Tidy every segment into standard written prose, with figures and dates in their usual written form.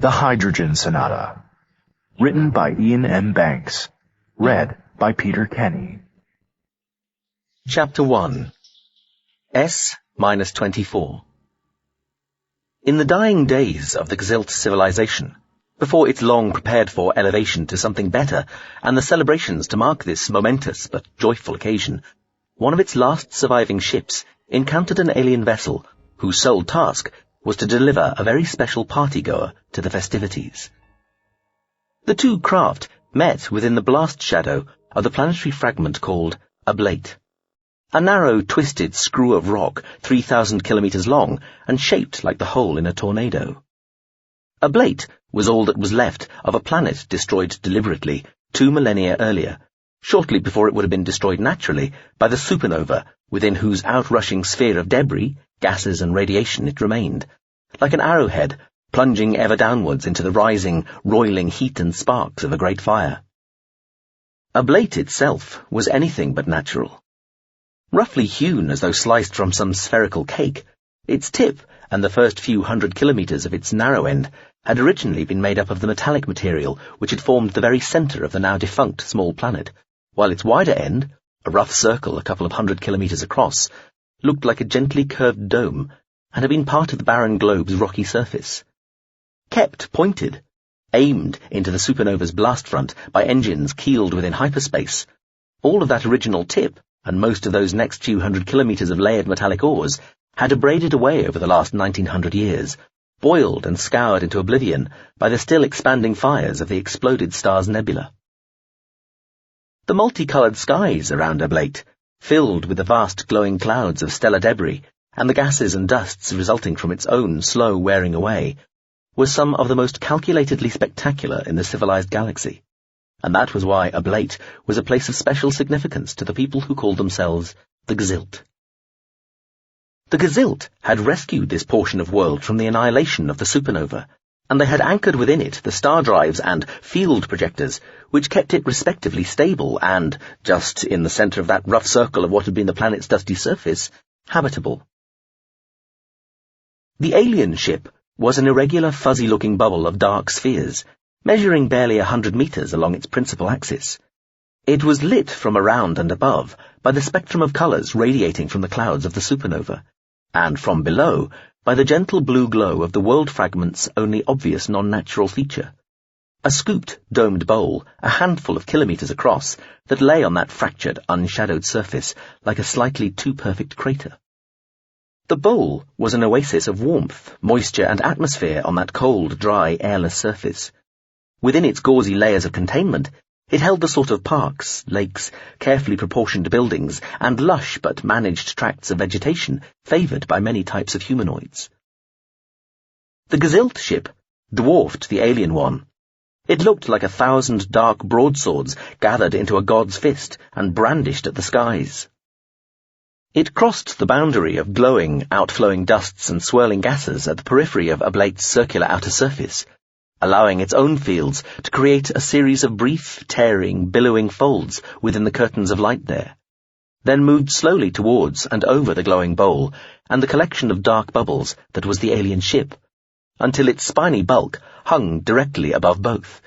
The Hydrogen Sonata. Written by Iain M. Banks. Read by Peter Kenny. Chapter 1. S-24. In the dying days of the Gzilt civilization, before its long prepared-for elevation to something better, and the celebrations to mark this momentous but joyful occasion, one of its last surviving ships encountered an alien vessel whose sole task was to deliver a very special party-goer to the festivities. The two craft met within the blast shadow of the planetary fragment called Ablate, a narrow, twisted screw of rock 3,000 kilometers long and shaped like the hole in a tornado. Ablate was all that was left of a planet destroyed deliberately 2 millennia earlier, shortly before it would have been destroyed naturally by the supernova within whose outrushing sphere of debris, gases and radiation it remained, like an arrowhead plunging ever downwards into the rising, roiling heat and sparks of a great fire. Ablate itself was anything but natural. Roughly hewn as though sliced from some spherical cake, its tip and the first few 100 kilometers of its narrow end had originally been made up of the metallic material which had formed the very center of the now defunct small planet, while its wider end, a rough circle a couple of 100 kilometers across, looked like a gently curved dome and had been part of the barren globe's rocky surface. Kept pointed, aimed into the supernova's blast front by engines keeled within hyperspace, all of that original tip and most of those next few 100 kilometers of layered metallic ores had abraded away over the last 1900 years, boiled and scoured into oblivion by the still expanding fires of the exploded star's nebula. The multicolored skies around Ablate, filled with the vast glowing clouds of stellar debris and the gases and dusts resulting from its own slow wearing away, were some of the most calculatedly spectacular in the civilized galaxy, and that was why Ablate was a place of special significance to the people who called themselves the Gzilt. The Gzilt had rescued this portion of world from the annihilation of the supernova, and they had anchored within it the star drives and field projectors which kept it respectively stable and, just in the center of that rough circle of what had been the planet's dusty surface, habitable. The alien ship was an irregular fuzzy-looking bubble of dark spheres, measuring barely 100 meters along its principal axis. It was lit from around and above by the spectrum of colors radiating from the clouds of the supernova, and from below by the gentle blue glow of the world fragment's only obvious non-natural feature, a scooped, domed bowl a handful of kilometers across that lay on that fractured, unshadowed surface like a slightly too perfect crater. The bowl was an oasis of warmth, moisture and atmosphere on that cold, dry, airless surface. Within its gauzy layers of containment, it held the sort of parks, lakes, carefully proportioned buildings, and lush but managed tracts of vegetation favored by many types of humanoids. The Gzilt ship dwarfed the alien one. It looked like 1,000 dark broadswords gathered into a god's fist and brandished at the skies. It crossed the boundary of glowing, outflowing dusts and swirling gases at the periphery of Ablate's circular outer surface, allowing its own fields to create a series of brief, tearing, billowing folds within the curtains of light there, then moved slowly towards and over the glowing bowl and the collection of dark bubbles that was the alien ship, until its spiny bulk hung directly above both,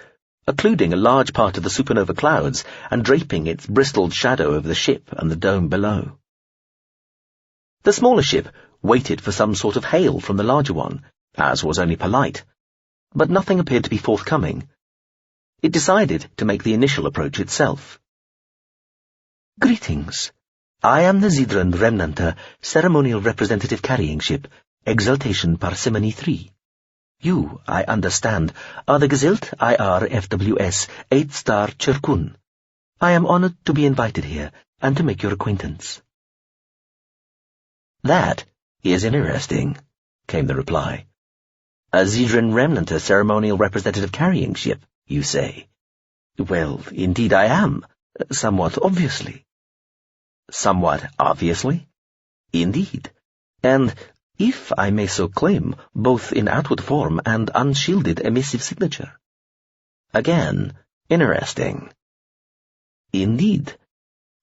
occluding a large part of the supernova clouds and draping its bristled shadow over the ship and the dome below. The smaller ship waited for some sort of hail from the larger one, as was only polite, but nothing appeared to be forthcoming. It decided to make the initial approach itself. "Greetings. I am the Zidran Remnanter Ceremonial Representative Carrying Ship, Exaltation Parsimony 3. You, I understand, are the Gzilt IR FWS 8-star Cherkun. I am honored to be invited here and to make your acquaintance." "That is interesting," came the reply. "A Zidran Remnanter Ceremonial Representative Carrying Ship, you say?" "Well, indeed I am, somewhat obviously." "Somewhat obviously?" "Indeed, and, if I may so claim, both in outward form and unshielded emissive signature." "Again, interesting." "Indeed.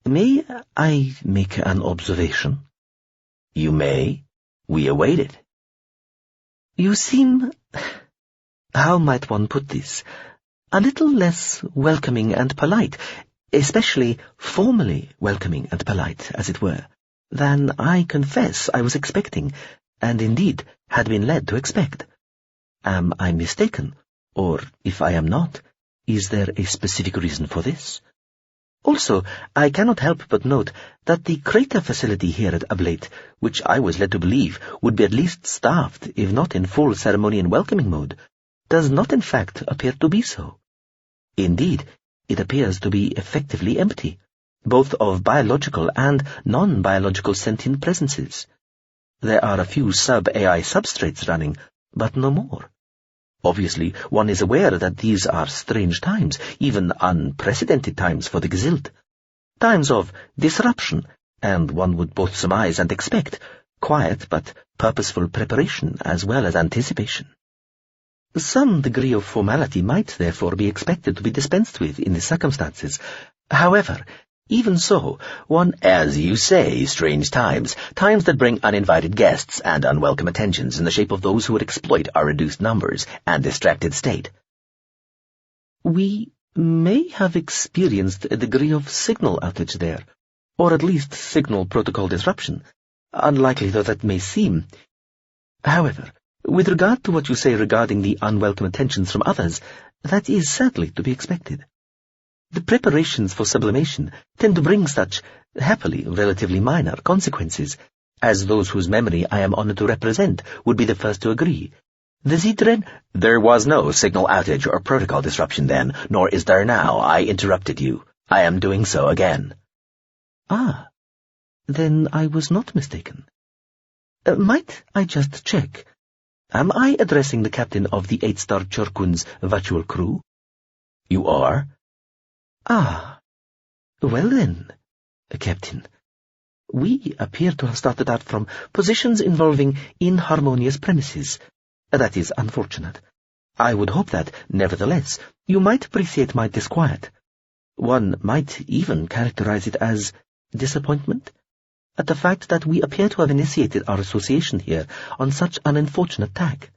May I make an observation?" "You may. We await it." "You seem how might one put this, a little less welcoming and polite, especially formally welcoming and polite, as it were, than I confess I was expecting, and indeed had been led to expect. Am I mistaken, or if I am not, is there a specific reason for this? Also, I cannot help but note that the crater facility here at Ablate, which I was led to believe would be at least staffed, if not in full ceremony and welcoming mode, does not in fact appear to be so. Indeed, it appears to be effectively empty, both of biological and non-biological sentient presences. There are a few sub-AI substrates running, but no more. Obviously, one is aware that these are strange times, even unprecedented times for the Gzilt. Times of disruption, and one would both surmise and expect quiet but purposeful preparation as well as anticipation. Some degree of formality might therefore be expected to be dispensed with in the circumstances. However, even so, one, as you say, strange times that bring uninvited guests and unwelcome attentions in the shape of those who would exploit our reduced numbers and distracted state. We may have experienced a degree of signal outage there, or at least signal protocol disruption, unlikely though that may seem. However, with regard to what you say regarding the unwelcome attentions from others, that is sadly to be expected. The preparations for sublimation tend to bring such, happily, relatively minor consequences, as those whose memory I am honored to represent would be the first to agree. The Zidren— There was no signal outage or protocol disruption then, nor is there now. I interrupted you. I am doing so again. Ah, then I was not mistaken. Might I just check? Am I addressing the captain of the 8-star Churkun's virtual crew? You are? Ah, well then, Captain, we appear to have started out from positions involving inharmonious premises. That is unfortunate. I would hope that, nevertheless, you might appreciate my disquiet. One might even characterize it as disappointment at the fact that we appear to have initiated our association here on such an unfortunate tack.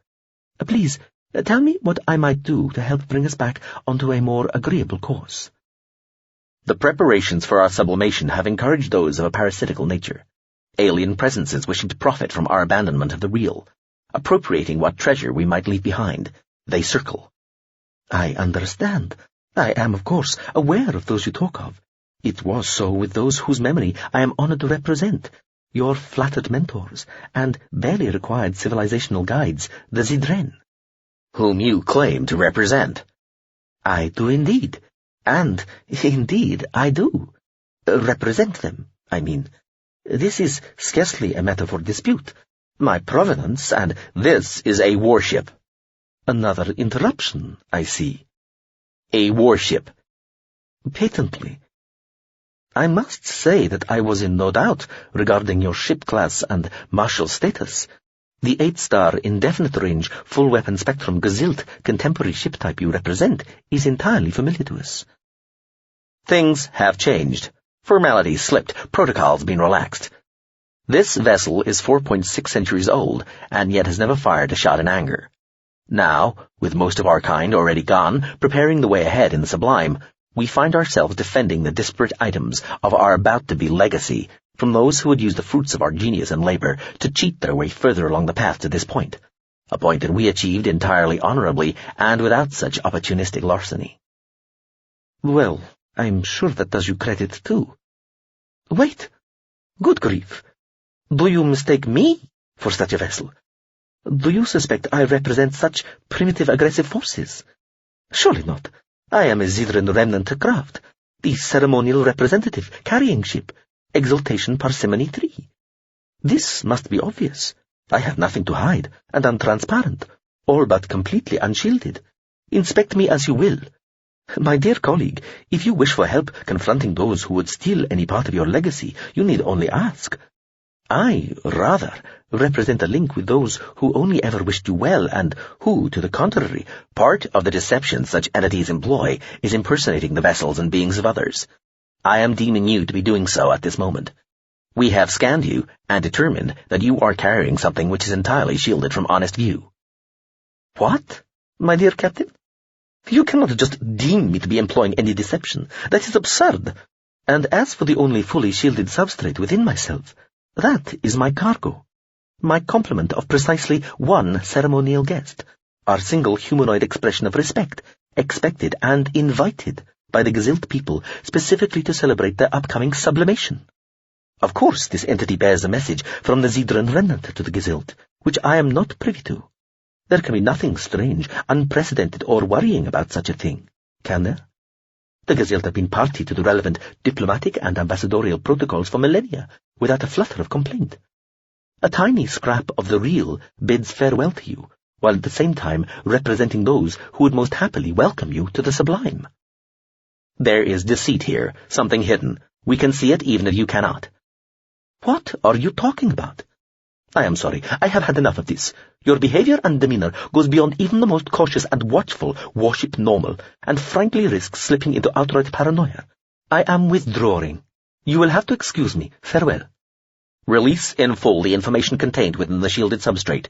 Please, tell me what I might do to help bring us back onto a more agreeable course. The preparations for our sublimation have encouraged those of a parasitical nature, alien presences wishing to profit from our abandonment of the real, appropriating what treasure we might leave behind. They circle. I understand. I am, of course, aware of those you talk of. It was so with those whose memory I am honored to represent, your flattered mentors, and barely required civilizational guides, the Zidren. Whom you claim to represent. I do indeed. And, indeed, I do. Represent them, I mean. This is scarcely a matter for dispute. My provenance, and this is a warship. Another interruption, I see. A warship. Patently. I must say that I was in no doubt regarding your ship class and martial status. The 8-star indefinite-range full-weapon spectrum Gzilt contemporary ship type you represent is entirely familiar to us. Things have changed. Formalities slipped, protocols been relaxed. This vessel is 4.6 centuries old, and yet has never fired a shot in anger. Now, with most of our kind already gone, preparing the way ahead in the sublime, we find ourselves defending the disparate items of our about-to-be legacy from those who would use the fruits of our genius and labor to cheat their way further along the path to this point, a point that we achieved entirely honorably and without such opportunistic larceny. Well, I'm sure that does you credit, too. Wait! Good grief! Do you mistake me for such a vessel? Do you suspect I represent such primitive aggressive forces? Surely not. I am a Zidren remnant craft, the ceremonial representative carrying ship, Exaltation Parsimony 3. This must be obvious. I have nothing to hide, and am transparent, all but completely unshielded. Inspect me as you will. My dear colleague, if you wish for help confronting those who would steal any part of your legacy, you need only ask. I, rather, represent a link with those who only ever wished you well, and who, to the contrary, part of the deception such entities employ is impersonating the vessels and beings of others. I am deeming you to be doing so at this moment. We have scanned you and determined that you are carrying something which is entirely shielded from honest view. What? My dear Captain, you cannot just deem me to be employing any deception. That is absurd. And as for the only fully shielded substrate within myself, that is my cargo. My complement of precisely one ceremonial guest, our single humanoid expression of respect, expected and invited by the Gezilt people specifically to celebrate their upcoming sublimation. Of course, this entity bears a message from the Zidran remnant to the Gezilt, which I am not privy to. There can be nothing strange, unprecedented, or worrying about such a thing, can there? The Gezilt have been party to the relevant diplomatic and ambassadorial protocols for millennia, without a flutter of complaint. A tiny scrap of the real bids farewell to you, while at the same time representing those who would most happily welcome you to the sublime. There is deceit here, something hidden. We can see it even if you cannot. What are you talking about? I am sorry, I have had enough of this. Your behavior and demeanor goes beyond even the most cautious and watchful worship normal, and frankly risks slipping into outright paranoia. I am withdrawing. You will have to excuse me. Farewell. Release in full the information contained within the shielded substrate.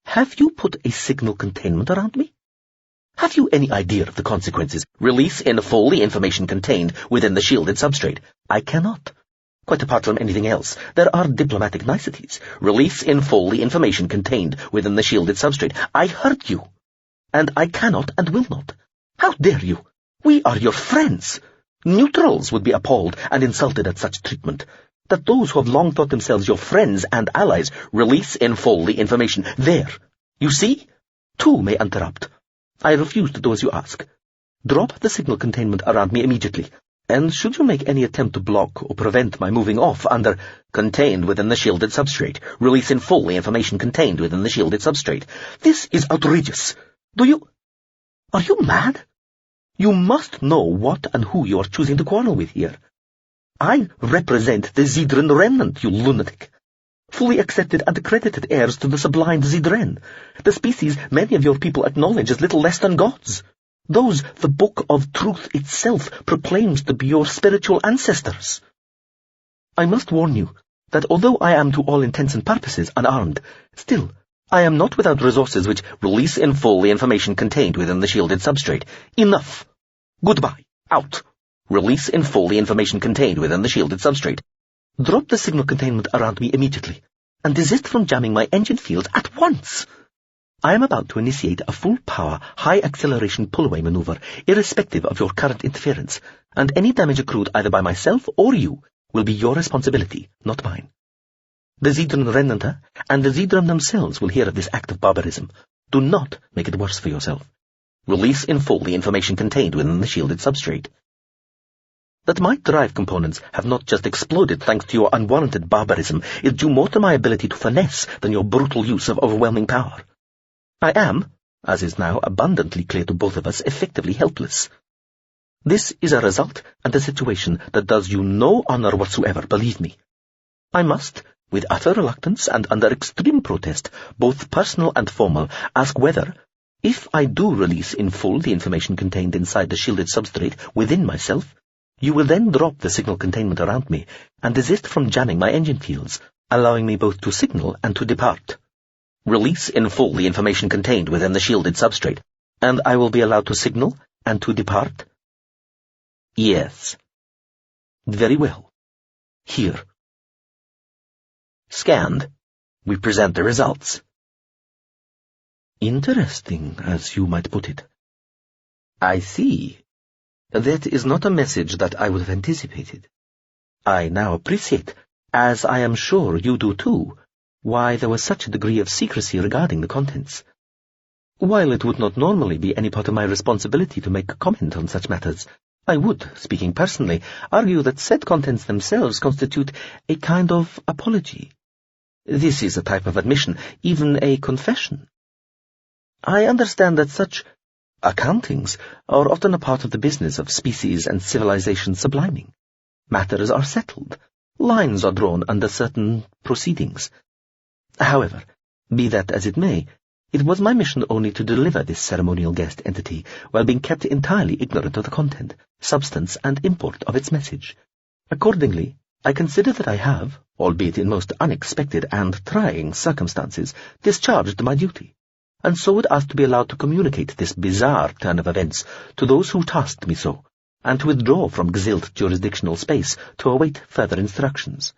Have you put a signal containment around me? Have you any idea of the consequences? Release in full the information contained within the shielded substrate. I cannot. Quite apart from anything else, there are diplomatic niceties. Release in full the information contained within the shielded substrate. I heard you. And I cannot and will not. How dare you? We are your friends. Neutrals would be appalled and insulted at such treatment. That those who have long thought themselves your friends and allies release in full the information. There. You see? Two may interrupt. I refuse to do as you ask. Drop the signal containment around me immediately. And should you make any attempt to block or prevent my moving off under contained within the shielded substrate, release in full the information contained within the shielded substrate. This is outrageous. Are you mad? You must know what and who you are choosing to quarrel with here. I represent the Zidran remnant, you lunatic. Fully accepted and accredited heirs to the sublime Zidran, the species many of your people acknowledge as little less than gods. Those the Book of Truth itself proclaims to be your spiritual ancestors. I must warn you that although I am to all intents and purposes unarmed, still I am not without resources which release in full the information contained within the shielded substrate. Enough. Goodbye. Out. Release in full the information contained within the shielded substrate. Drop the signal containment around me immediately, and desist from jamming my engine fields at once. I am about to initiate a full-power, high-acceleration pull-away maneuver, irrespective of your current interference, and any damage accrued either by myself or you will be your responsibility, not mine. The Zidran remnant and the Zidran themselves will hear of this act of barbarism. Do not make it worse for yourself. Release in full the information contained within the shielded substrate. That my drive components have not just exploded thanks to your unwarranted barbarism is due more to my ability to finesse than your brutal use of overwhelming power. I am, as is now abundantly clear to both of us, effectively helpless. This is a result and a situation that does you no honor whatsoever, believe me. I must, with utter reluctance and under extreme protest, both personal and formal, ask whether, if I do release in full the information contained inside the shielded substrate within myself, you will then drop the signal containment around me and desist from jamming my engine fields, allowing me both to signal and to depart. Release in full the information contained within the shielded substrate, and I will be allowed to signal and to depart? Yes. Very well. Here. Scanned. We present the results. Interesting, as you might put it. I see. That is not a message that I would have anticipated. I now appreciate, as I am sure you do too, why there was such a degree of secrecy regarding the contents. While it would not normally be any part of my responsibility to make comment on such matters, I would, speaking personally, argue that said contents themselves constitute a kind of apology. This is a type of admission, even a confession. I understand that such accountings are often a part of the business of species and civilization subliming. Matters are settled. Lines are drawn under certain proceedings. However, be that as it may, it was my mission only to deliver this ceremonial guest entity while being kept entirely ignorant of the content, substance, and import of its message. Accordingly, I consider that I have, albeit in most unexpected and trying circumstances, discharged my duty. and so would ask to be allowed to communicate this bizarre turn of events to those who tasked me so, and to withdraw from Gzilt jurisdictional space to await further instructions.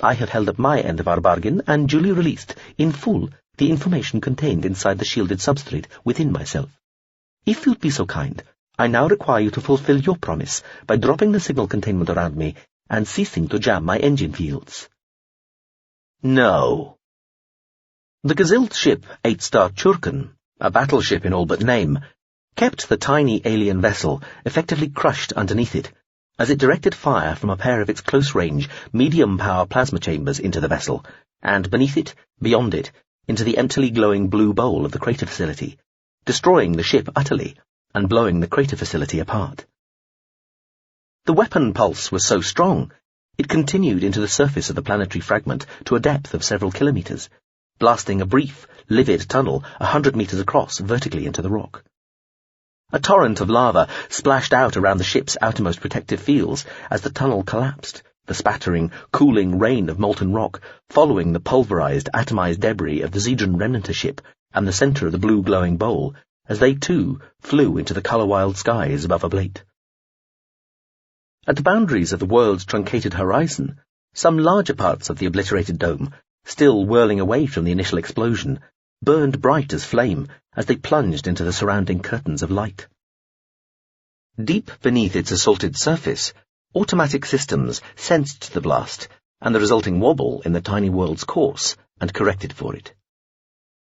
I had held up my end of our bargain and duly released, in full, the information contained inside the shielded substrate within myself. If you'd be so kind, I now require you to fulfill your promise by dropping the signal containment around me and ceasing to jam my engine fields. No. The Gzilt ship 8-star Churkan, a battleship in all but name, kept the tiny alien vessel effectively crushed underneath it, as it directed fire from a pair of its close-range, medium-power plasma chambers into the vessel, and beneath it, beyond it, into the emptily glowing blue bowl of the crater facility, destroying the ship utterly and blowing the crater facility apart. The weapon pulse was so strong, it continued into the surface of the planetary fragment to a depth of several kilometers, blasting a brief, livid tunnel 100 meters across vertically into the rock. A torrent of lava splashed out around the ship's outermost protective fields as the tunnel collapsed, the spattering, cooling rain of molten rock following the pulverized, atomized debris of the Zedran Remnanter ship and the center of the blue glowing bowl, as they too flew into the color-wild skies above Ablate. At the boundaries of the world's truncated horizon, some larger parts of the obliterated dome, still whirling away from the initial explosion, burned bright as flame as they plunged into the surrounding curtains of light. Deep beneath its assaulted surface, automatic systems sensed the blast and the resulting wobble in the tiny world's course and corrected for it.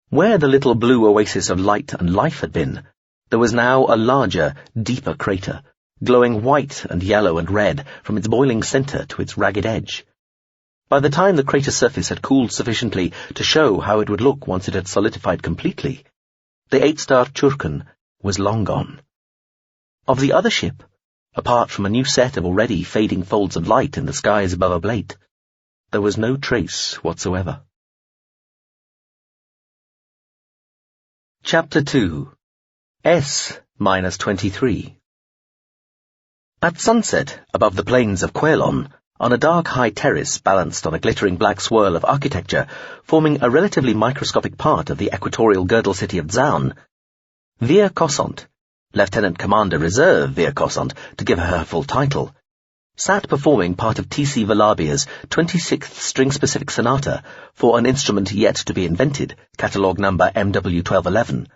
Where the little blue oasis of light and life had been, there was now a larger, deeper crater, glowing white and yellow and red from its boiling center to its ragged edge. By the time the crater surface had cooled sufficiently to show how it would look once it had solidified completely, the 8-star Churkan was long gone. Of the other ship, apart from a new set of already fading folds of light in the skies above Ablate, there was no trace whatsoever. Chapter 2. S-23. At sunset, above the plains of Quailon, on a dark high terrace balanced on a glittering black swirl of architecture, forming a relatively microscopic part of the equatorial girdle city of Zaun, Via Cossant, Lieutenant Commander Reserve Via Cossant, to give her full title, sat performing part of T.C. Valabia's 26th string-specific sonata for an instrument yet to be invented, catalogue number MW1211,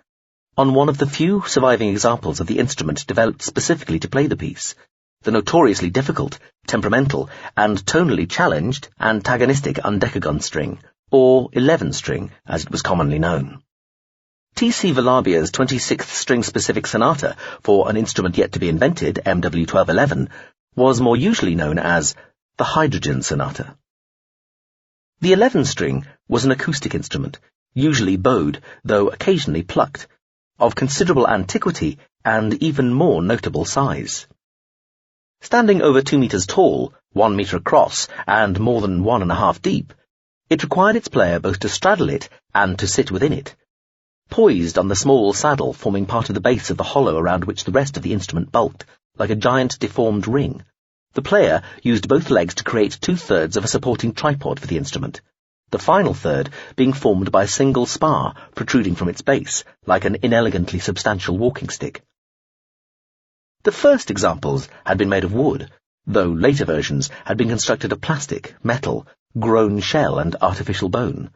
on one of the few surviving examples of the instrument developed specifically to play the piece, the notoriously difficult, temperamental, and tonally challenged antagonistic undecagon string, or 11-string, as it was commonly known. T.C. Valabia's 26th string-specific sonata for an instrument yet to be invented, MW1211, was more usually known as the Hydrogen Sonata. The 11-string was an acoustic instrument, usually bowed, though occasionally plucked, of considerable antiquity and even more notable size. Standing over 2 meters tall, 1 meter across, and more than 1.5 deep, it required its player both to straddle it and to sit within it. Poised on the small saddle forming part of the base of the hollow around which the rest of the instrument bulked, like a giant deformed ring, the player used both legs to create 2/3 of a supporting tripod for the instrument, the final third being formed by a single spar protruding from its base, like an inelegantly substantial walking stick. The first examples had been made of wood, though later versions had been constructed of plastic, metal, grown shell and artificial bone.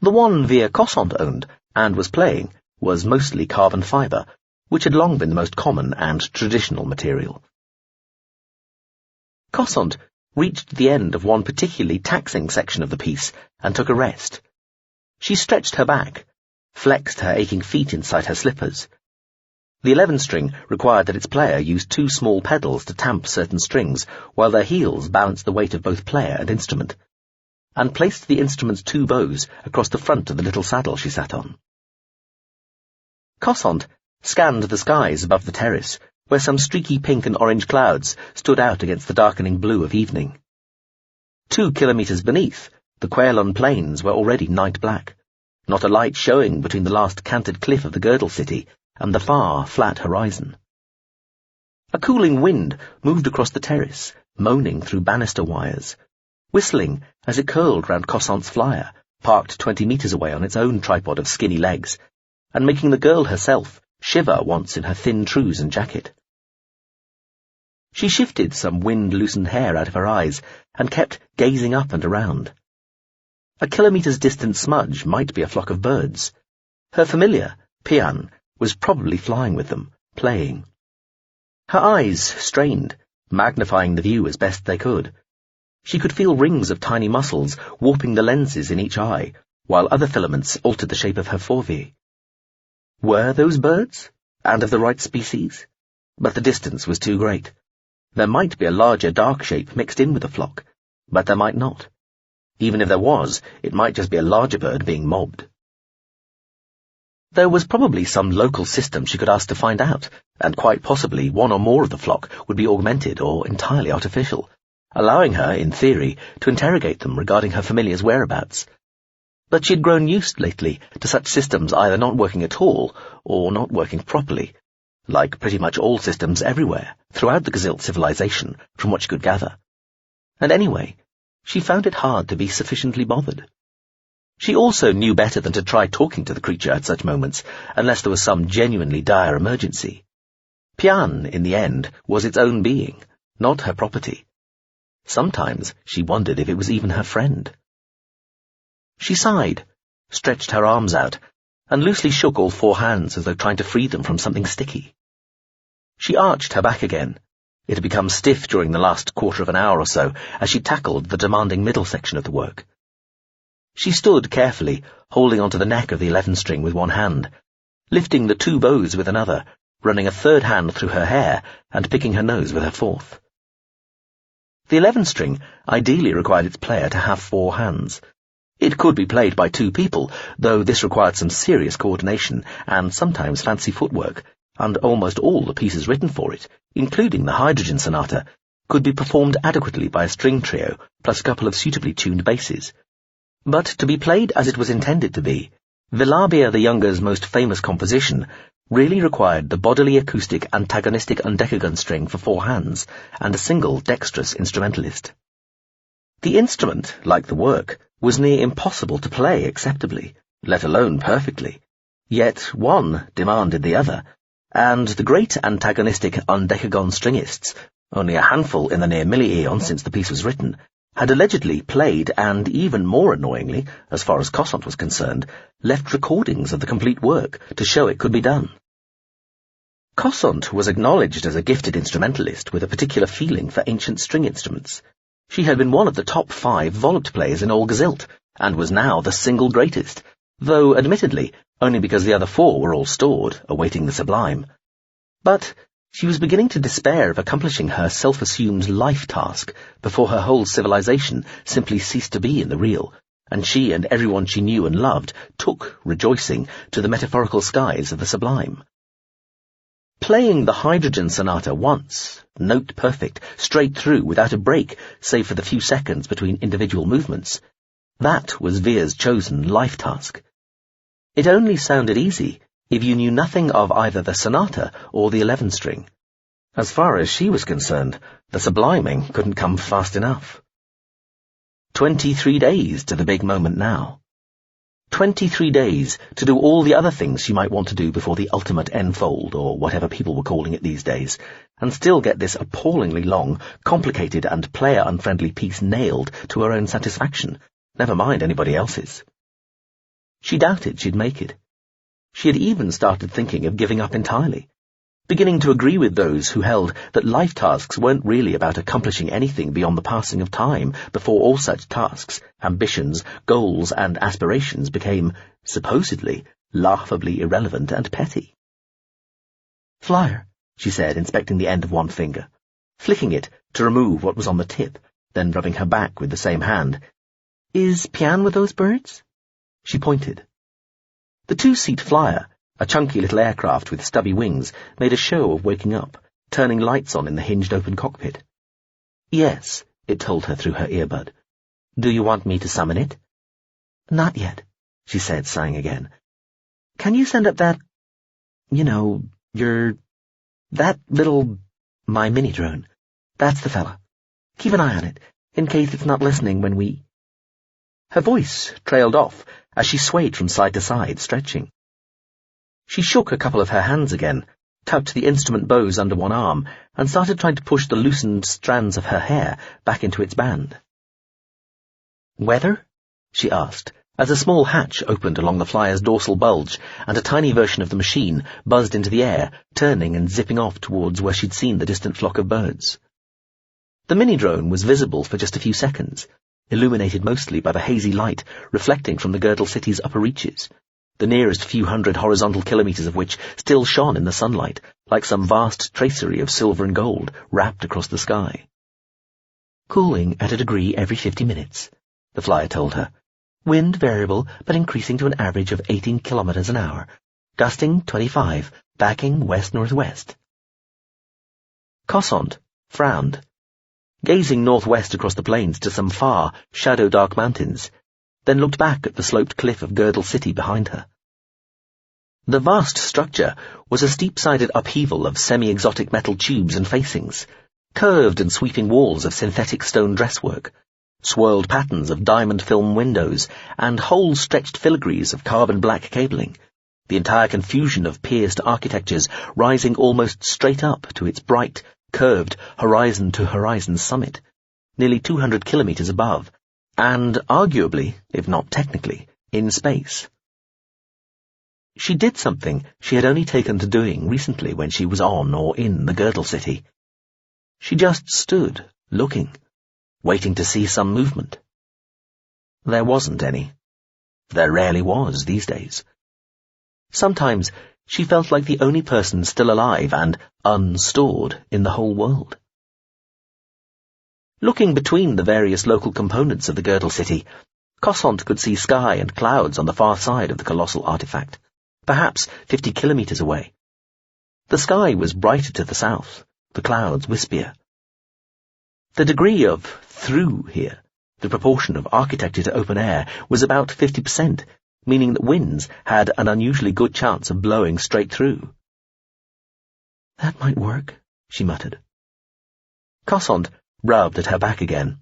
The one Via Cossant owned, and was playing, was mostly carbon fibre, which had long been the most common and traditional material. Cossant reached the end of one particularly taxing section of the piece and took a rest. She stretched her back, flexed her aching feet inside her slippers. The 11-string required that its player use 2 small pedals to tamp certain strings, while their heels balanced the weight of both player and instrument, and placed the instrument's 2 bows across the front of the little saddle she sat on. Cossant scanned the skies above the terrace, where some streaky pink and orange clouds stood out against the darkening blue of evening. 2 kilometers beneath, the Quailon plains were already night black, not a light showing between the last canted cliff of the girdle city and the far, flat horizon. A cooling wind moved across the terrace, moaning through banister wires, whistling as it curled round Cossant's flyer, parked 20 meters away on its own tripod of skinny legs, and making the girl herself shiver once in her thin trews and jacket. She shifted some wind-loosened hair out of her eyes and kept gazing up and around. A kilometer's distant smudge might be a flock of birds. Her familiar, Pt.1, was probably flying with them, playing. Her eyes strained, magnifying the view as best they could. She could feel rings of tiny muscles warping the lenses in each eye, while other filaments altered the shape of her forevear. Were those birds? And of the right species? But the distance was too great. There might be a larger dark shape mixed in with the flock, but there might not. Even if there was, it might just be a larger bird being mobbed. There was probably some local system she could ask to find out, and quite possibly one or more of the flock would be augmented or entirely artificial, allowing her, in theory, to interrogate them regarding her familiar's whereabouts. But she had grown used lately to such systems either not working at all or not working properly, like pretty much all systems everywhere, throughout the Gazilt civilization, from what she could gather. And anyway, she found it hard to be sufficiently bothered. She also knew better than to try talking to the creature at such moments, unless there was some genuinely dire emergency. Pt.1, in the end, was its own being, not her property. Sometimes she wondered if it was even her friend. She sighed, stretched her arms out, and loosely shook all four hands as though trying to free them from something sticky. She arched her back again. It had become stiff during the last quarter of an hour or so as she tackled the demanding middle section of the work. She stood carefully, holding onto the neck of the 11-string with one hand, lifting the two bows with another, running a third hand through her hair, and picking her nose with her fourth. The 11-string ideally required its player to have four hands. It could be played by two people, though this required some serious coordination and sometimes fancy footwork, and almost all the pieces written for it, including the Hydrogen Sonata, could be performed adequately by a string trio, plus a couple of suitably tuned basses. But to be played as it was intended to be, Villabia the Younger's most famous composition really required the bodily acoustic antagonistic undecagon string for four hands and a single dexterous instrumentalist. The instrument, like the work, was near impossible to play acceptably, let alone perfectly. Yet one demanded the other, and the great antagonistic undecagon stringists, only a handful in the near milli-aeon since the piece was written, had allegedly played and, even more annoyingly, as far as Cosant was concerned, left recordings of the complete work to show it could be done. Cosant was acknowledged as a gifted instrumentalist with a particular feeling for ancient string instruments. She had been one of the top 5 Volut players in all Gazilt, and was now the single greatest, though admittedly only because the other 4 were all stored, awaiting the sublime. But she was beginning to despair of accomplishing her self-assumed life task before her whole civilization simply ceased to be in the real, and she and everyone she knew and loved took, rejoicing, to the metaphorical skies of the sublime. Playing the Hydrogen Sonata once, note perfect, straight through without a break, save for the few seconds between individual movements, that was Veer's chosen life task. It only sounded easy if you knew nothing of either the sonata or the 11-string. As far as she was concerned, the subliming couldn't come fast enough. 23 days to the big moment now. 23 days to do all the other things she might want to do before the ultimate enfold, or whatever people were calling it these days, and still get this appallingly long, complicated and player-unfriendly piece nailed to her own satisfaction, never mind anybody else's. She doubted she'd make it. She had even started thinking of giving up entirely, beginning to agree with those who held that life tasks weren't really about accomplishing anything beyond the passing of time before all such tasks, ambitions, goals, and aspirations became, supposedly, laughably irrelevant and petty. "Flyer," she said, inspecting the end of one finger, flicking it to remove what was on the tip, then rubbing her back with the same hand. "Is Pt.1 with those birds?" She pointed. The 2-seat Flyer, a chunky little aircraft with stubby wings, made a show of waking up, turning lights on in the hinged-open cockpit. "Yes," it told her through her earbud. "Do you want me to summon it?" "Not yet," she said, sighing again. "Can you send up that, that little, my mini-drone? That's the fella. Keep an eye on it, in case it's not listening when we—" Her voice trailed off as she swayed from side to side, stretching. She shook a couple of her hands again, tucked the instrument bows under one arm, and started trying to push the loosened strands of her hair back into its band. "Weather?" she asked, as a small hatch opened along the flyer's dorsal bulge and a tiny version of the machine buzzed into the air, turning and zipping off towards where she'd seen the distant flock of birds. The mini-drone was visible for just a few seconds, illuminated mostly by the hazy light reflecting from the Girdle City's upper reaches, the nearest few hundred horizontal kilometres of which still shone in the sunlight, like some vast tracery of silver and gold wrapped across the sky. "Cooling at a degree every 50 minutes, the flyer told her. "Wind variable, but increasing to an average of 18 kilometres an hour. Gusting 25, backing west-northwest. Cossant frowned, gazing northwest across the plains to some far, shadow-dark mountains, then looked back at the sloped cliff of Girdle City behind her. The vast structure was a steep-sided upheaval of semi-exotic metal tubes and facings, curved and sweeping walls of synthetic stone dresswork, swirled patterns of diamond film windows, and whole stretched filigrees of carbon-black cabling, the entire confusion of pierced architectures rising almost straight up to its bright, curved, horizon-to-horizon summit, nearly 200 kilometres above, and arguably, if not technically, in space. She did something she had only taken to doing recently when she was on or in the Girdle City. She just stood, looking, waiting to see some movement. There wasn't any. There rarely was these days. Sometimes she felt like the only person still alive and unstored in the whole world. Looking between the various local components of the Girdle City, Cossant could see sky and clouds on the far side of the colossal artifact, perhaps 50 kilometres away. The sky was brighter to the south, the clouds wispier. The degree of through here, the proportion of architecture to open air, was about 50%, meaning that winds had an unusually good chance of blowing straight through. "That might work," she muttered. Cossant rubbed at her back again.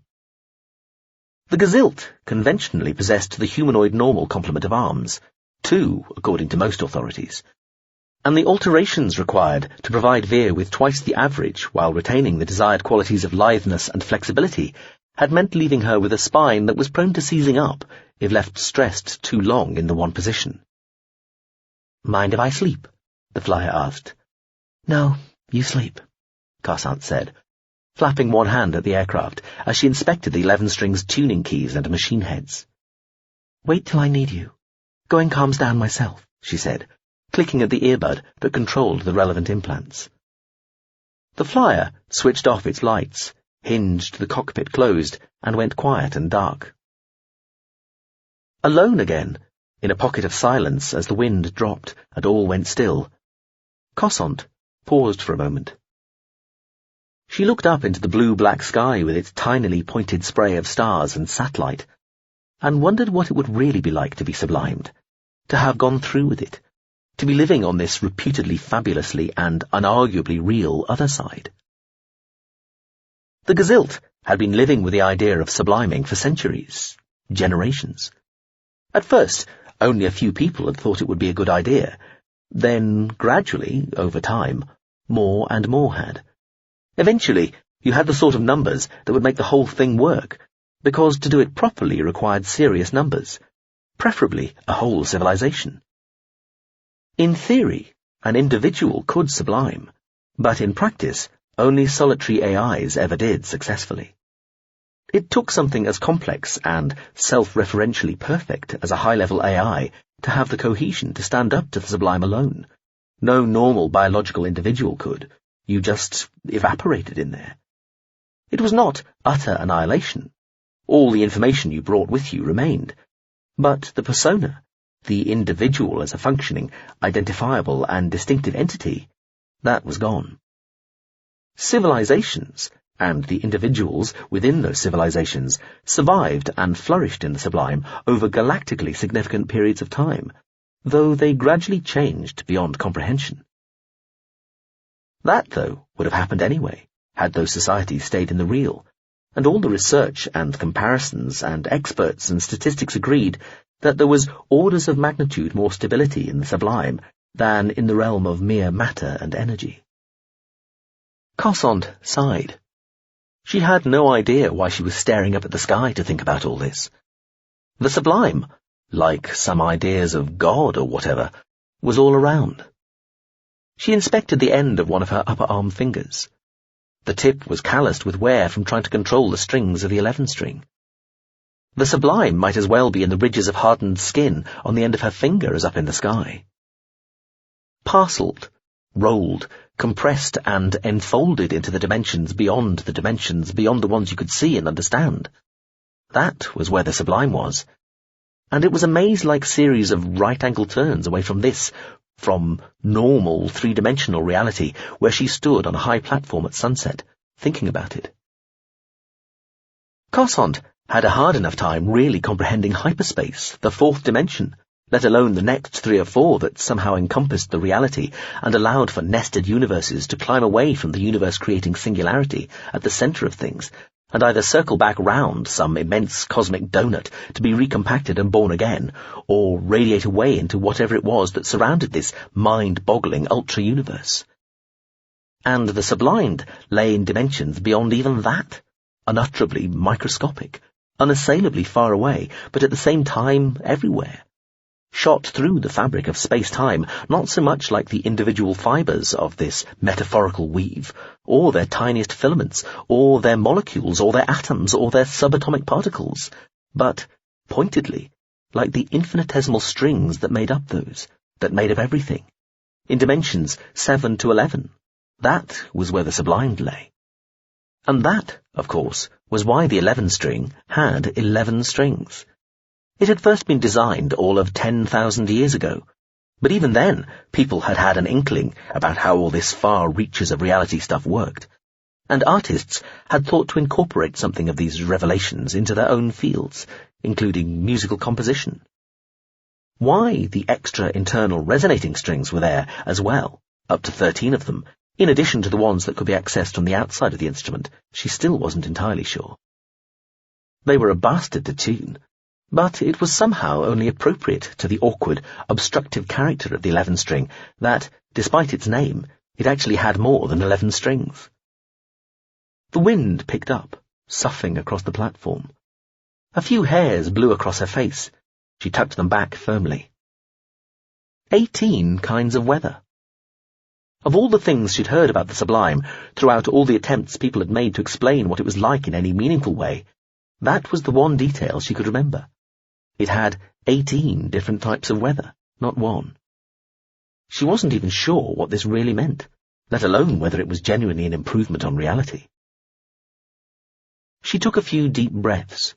The Gazilt conventionally possessed the humanoid normal complement of arms, 2, according to most authorities, and the alterations required to provide Veer with twice the average while retaining the desired qualities of litheness and flexibility had meant leaving her with a spine that was prone to seizing up if left stressed too long in the one position. "Mind if I sleep?" the flyer asked. "No, you sleep," Cossant said, flapping one hand at the aircraft as she inspected the 11-strings tuning keys and machine heads. "Wait till I need you. Going calms down myself," she said, clicking at the earbud that controlled the relevant implants. The flyer switched off its lights, hinged the cockpit closed, and went quiet and dark. Alone again, in a pocket of silence as the wind dropped and all went still, Cossant paused for a moment. She looked up into the blue-black sky with its tinily pointed spray of stars and satellite, and wondered what it would really be like to be sublimed, to have gone through with it, to be living on this reputedly fabulously and unarguably real other side. The Gazilt had been living with the idea of subliming for centuries, generations. At first, only a few people had thought it would be a good idea. Then, gradually, over time, more and more had. Eventually, you had the sort of numbers that would make the whole thing work, because to do it properly required serious numbers, preferably a whole civilization. In theory, an individual could sublime, but in practice, only solitary AIs ever did successfully. It took something as complex and self-referentially perfect as a high-level AI to have the cohesion to stand up to the sublime alone. No normal biological individual could. You just evaporated in there. It was not utter annihilation. All the information you brought with you remained. But the persona, the individual as a functioning, identifiable and distinctive entity, that was gone. Civilizations, and the individuals within those civilizations, survived and flourished in the sublime over galactically significant periods of time, though they gradually changed beyond comprehension. That, though, would have happened anyway, had those societies stayed in the real, and all the research and comparisons and experts and statistics agreed that there was orders of magnitude more stability in the sublime than in the realm of mere matter and energy. Cassandre sighed. She had no idea why she was staring up at the sky to think about all this. The sublime, like some ideas of God or whatever, was all around. She inspected the end of one of her upper arm fingers. The tip was calloused with wear from trying to control the strings of the 11 string. The sublime might as well be in the ridges of hardened skin on the end of her finger as up in the sky. Parcelled, rolled, compressed and enfolded into the dimensions beyond the ones you could see and understand. That was where the sublime was. And it was a maze-like series of right-angle turns away from normal three-dimensional reality where she stood on a high platform at sunset, thinking about it. Cassandre had a hard enough time really comprehending hyperspace, the fourth dimension, let alone the next 3 or 4 that somehow encompassed the reality and allowed for nested universes to climb away from the universe-creating singularity at the center of things, and either circle back round some immense cosmic donut to be recompacted and born again, or radiate away into whatever it was that surrounded this mind-boggling ultra-universe. And the sublimed lay in dimensions beyond even that, unutterably microscopic, unassailably far away, but at the same time everywhere. Shot through the fabric of space-time, not so much like the individual fibres of this metaphorical weave, or their tiniest filaments, or their molecules, or their atoms, or their subatomic particles, but, pointedly, like the infinitesimal strings that made up those, that made up everything, in dimensions 7 to 11. That was where the sublime lay. And that, of course, was why the 11 string had 11 strings. It had first been designed all of 10,000 years ago, but even then people had had an inkling about how all this far reaches of reality stuff worked, and artists had thought to incorporate something of these revelations into their own fields, including musical composition. Why the extra internal resonating strings were there as well, up to 13 of them, in addition to the ones that could be accessed from the outside of the instrument, she still wasn't entirely sure. They were a bastard to tune, but it was somehow only appropriate to the awkward, obstructive character of the 11 string that, despite its name, it actually had more than 11 strings. The wind picked up, soughing across the platform. A few hairs blew across her face. She tucked them back firmly. 18 kinds of weather. Of all the things she'd heard about the sublime, throughout all the attempts people had made to explain what it was like in any meaningful way, that was the one detail she could remember. It had 18 different types of weather, not one. She wasn't even sure what this really meant, let alone whether it was genuinely an improvement on reality. She took a few deep breaths,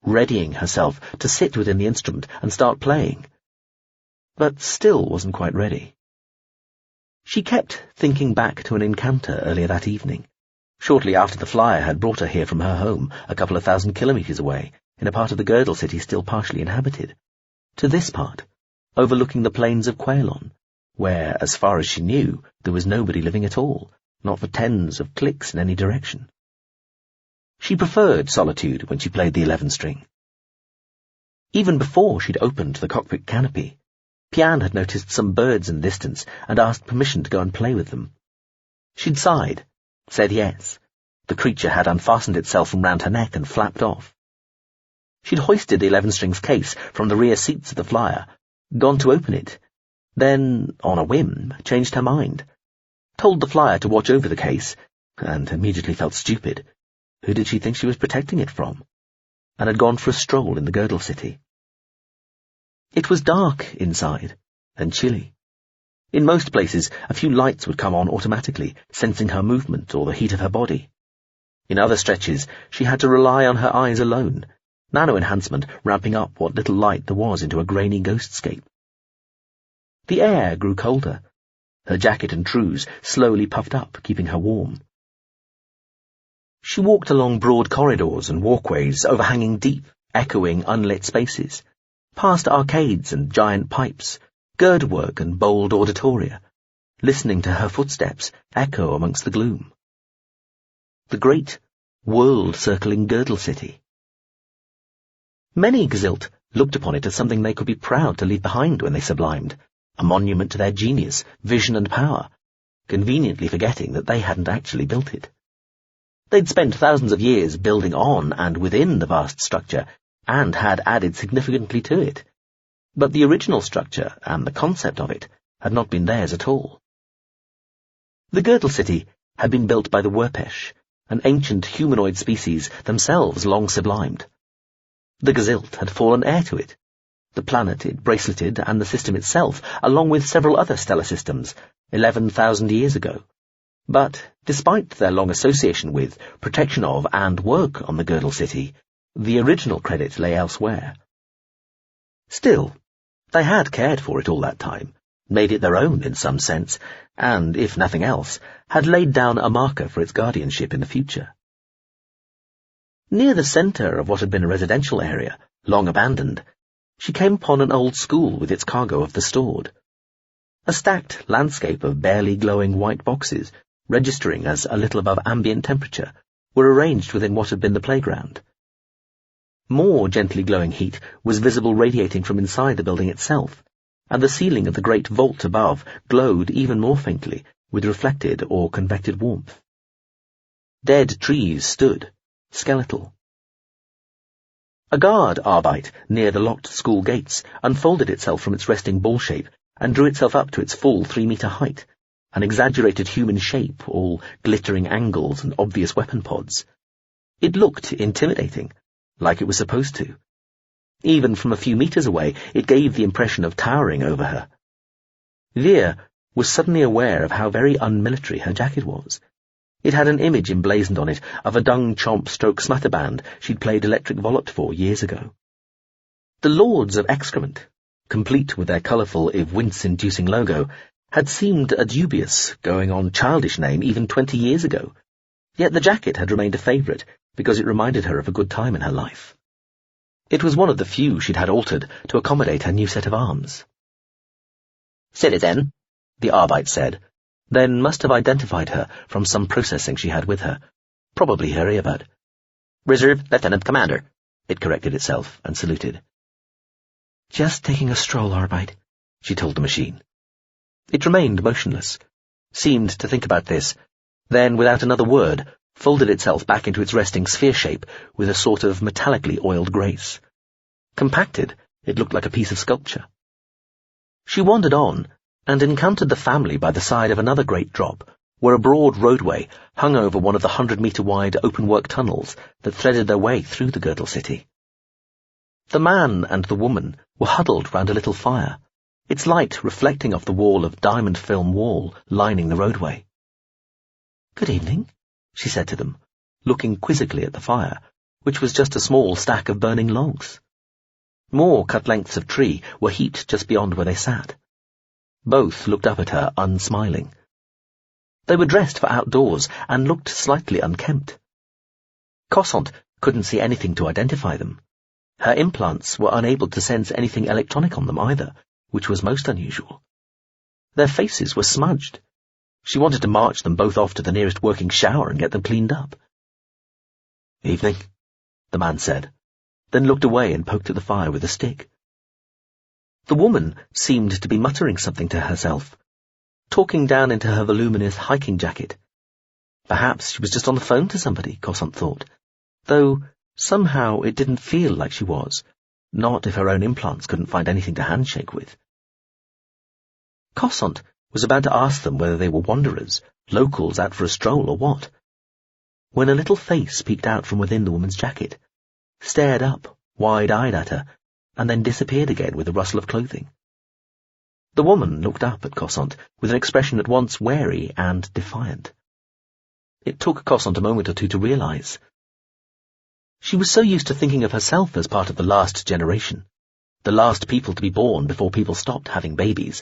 readying herself to sit within the instrument and start playing, but still wasn't quite ready. She kept thinking back to an encounter earlier that evening, shortly after the flyer had brought her here from her home a couple of 1,000 kilometres away, in a part of the girdle city still partially inhabited, to this part, overlooking the plains of Quailon, where, as far as she knew, there was nobody living at all, not for tens of clicks in any direction. She preferred solitude when she played the 11 string. Even before she'd opened the cockpit canopy, Iain had noticed some birds in the distance and asked permission to go and play with them. She'd sighed, said yes. The creature had unfastened itself from round her neck and flapped off. She'd hoisted the 11 strings case from the rear seats of the flyer, gone to open it, then, on a whim, changed her mind, told the flyer to watch over the case, and immediately felt stupid. Who did she think she was protecting it from? And had gone for a stroll in the girdle city. It was dark inside, and chilly. In most places, a few lights would come on automatically, sensing her movement or the heat of her body. In other stretches, she had to rely on her eyes alone, nano-enhancement ramping up what little light there was into a grainy ghostscape. The air grew colder. Her jacket and trews slowly puffed up, keeping her warm. She walked along broad corridors and walkways overhanging deep, echoing, unlit spaces, past arcades and giant pipes, girdwork and bold auditoria, listening to her footsteps echo amongst the gloom. The great, world-circling girdle city. Many Gzilt looked upon it as something they could be proud to leave behind when they sublimed, a monument to their genius, vision and power, conveniently forgetting that they hadn't actually built it. They'd spent thousands of years building on and within the vast structure, and had added significantly to it. But the original structure and the concept of it had not been theirs at all. The girdle city had been built by the Werpesh, an ancient humanoid species themselves long sublimed. The Gzilt had fallen heir to it, the planet it braceleted and the system itself, along with several other stellar systems, 11,000 years ago. But, despite their long association with, protection of, and work on the girdle city, the original credit lay elsewhere. Still, they had cared for it all that time, made it their own in some sense, and, if nothing else, had laid down a marker for its guardianship in the future. Near the centre of what had been a residential area, long abandoned, she came upon an old school with its cargo of the stored. A stacked landscape of barely glowing white boxes, registering as a little above ambient temperature, were arranged within what had been the playground. More gently glowing heat was visible radiating from inside the building itself, and the ceiling of the great vault above glowed even more faintly with reflected or convected warmth. Dead trees stood, skeletal. A guard arbite near the locked school gates unfolded itself from its resting ball shape and drew itself up to its full 3-meter height, an exaggerated human shape, all glittering angles and obvious weapon pods. It looked intimidating, like it was supposed to. Even from a few meters away, it gave the impression of towering over her. Veer was suddenly aware of how very unmilitary her jacket was. It had an image emblazoned on it of a dung chomp stroke smatter band she'd played electric volley for years ago. The Lords of Excrement, complete with their colourful, if wince-inducing logo, had seemed a dubious, going-on childish name even 20 years ago, yet the jacket had remained a favourite because it reminded her of a good time in her life. It was one of the few she'd had altered to accommodate her new set of arms. "Citizen," the arbite said, then must have identified her from some processing she had with her, probably her earbud. "Reserve Lieutenant Commander," it corrected itself and saluted. "Just taking a stroll, arbite," she told the machine. It remained motionless, seemed to think about this, then without another word folded itself back into its resting sphere shape with a sort of metallically oiled grace. Compacted, it looked like a piece of sculpture. She wandered on and encountered the family by the side of another great drop, where a broad roadway hung over one of the 100-meter-wide open-work tunnels that threaded their way through the girdle city. The man and the woman were huddled round a little fire, its light reflecting off the wall of diamond film wall lining the roadway. "Good evening," she said to them, looking quizzically at the fire, which was just a small stack of burning logs. More cut lengths of tree were heaped just beyond where they sat. Both looked up at her, unsmiling. They were dressed for outdoors and looked slightly unkempt. Cossant couldn't see anything to identify them. Her implants were unable to sense anything electronic on them either, which was most unusual. Their faces were smudged. She wanted to march them both off to the nearest working shower and get them cleaned up. "Evening," the man said, then looked away and poked at the fire with a stick. The woman seemed to be muttering something to herself, talking down into her voluminous hiking jacket. Perhaps she was just on the phone to somebody, Cossant thought, though somehow it didn't feel like she was, not if her own implants couldn't find anything to handshake with. Cossant was about to ask them whether they were wanderers, locals out for a stroll or what, when a little face peeked out from within the woman's jacket, stared up, wide-eyed at her, and then disappeared again with a rustle of clothing. The woman looked up at Cossant with an expression at once wary and defiant. It took Cossant a moment or two to realize. She was so used to thinking of herself as part of the last generation, the last people to be born before people stopped having babies,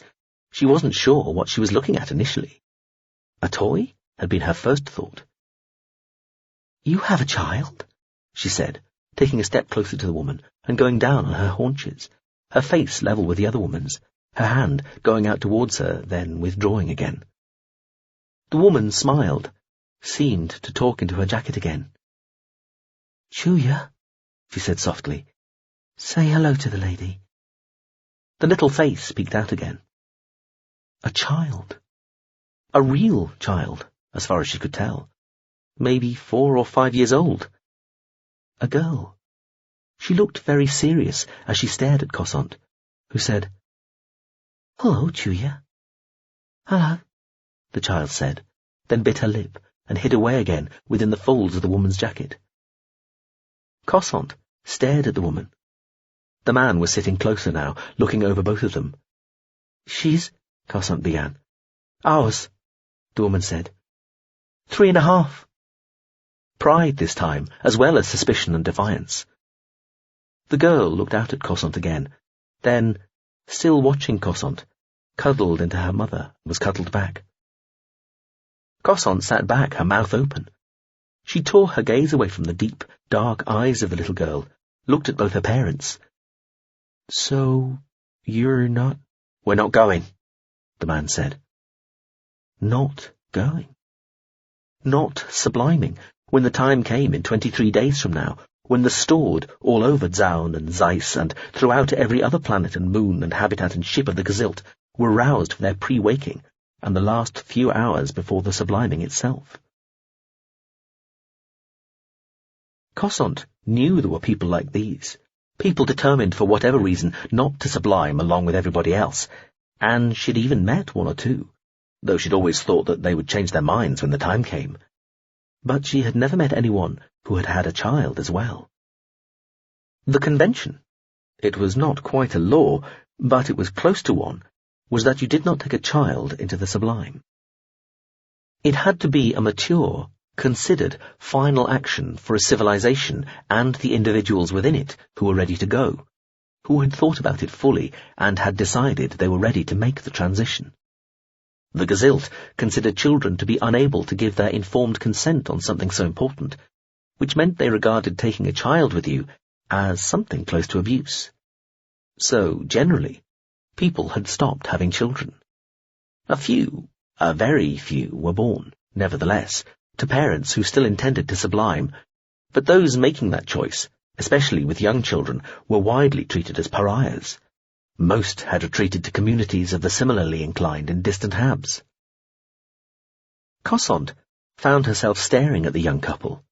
she wasn't sure what she was looking at initially. A toy had been her first thought. "You have a child?" she said, taking a step closer to the woman and going down on her haunches, her face level with the other woman's, her hand going out towards her, then withdrawing again. The woman smiled, seemed to talk into her jacket again. Julia, she said softly, say hello to the lady. The little face peeked out again. A child. A real child, as far as she could tell. Maybe 4 or 5 years old. A girl. She looked very serious as she stared at Cosant, who said, Hello, Julia. Hello, the child said, then bit her lip and hid away again within the folds of the woman's jacket. Cosant stared at the woman. The man was sitting closer now, looking over both of them. She's, Cosant began. Ours, the woman said. 3.5. Pride this time, as well as suspicion and defiance. The girl looked out at Cosant again, then, still watching Cosant, cuddled into her mother and was cuddled back. Cosant sat back, her mouth open. She tore her gaze away from the deep, dark eyes of the little girl, looked at both her parents. So, you're not... We're not going, the man said. Not going. Not subliming, when the time came in 23 days from now, when the stored all over Zaun and Zeiss and throughout every other planet and moon and habitat and ship of the Gazilt were roused for their pre-waking and the last few hours before the subliming itself. Cosant knew there were people like these, people determined for whatever reason not to sublime along with everybody else, and she'd even met 1 or 2, though she'd always thought that they would change their minds when the time came. But she had never met anyone who had had a child as well. The convention, it was not quite a law, but it was close to one, was that you did not take a child into the sublime. It had to be a mature, considered final action for a civilization and the individuals within it who were ready to go, who had thought about it fully and had decided they were ready to make the transition. The Gazilt considered children to be unable to give their informed consent on something so important, which meant they regarded taking a child with you as something close to abuse. So, generally, people had stopped having children. A few, a very few, were born, nevertheless, to parents who still intended to sublime, but those making that choice, especially with young children, were widely treated as pariahs. Most had retreated to communities of the similarly inclined in distant Habs. Cosant found herself staring at the young couple.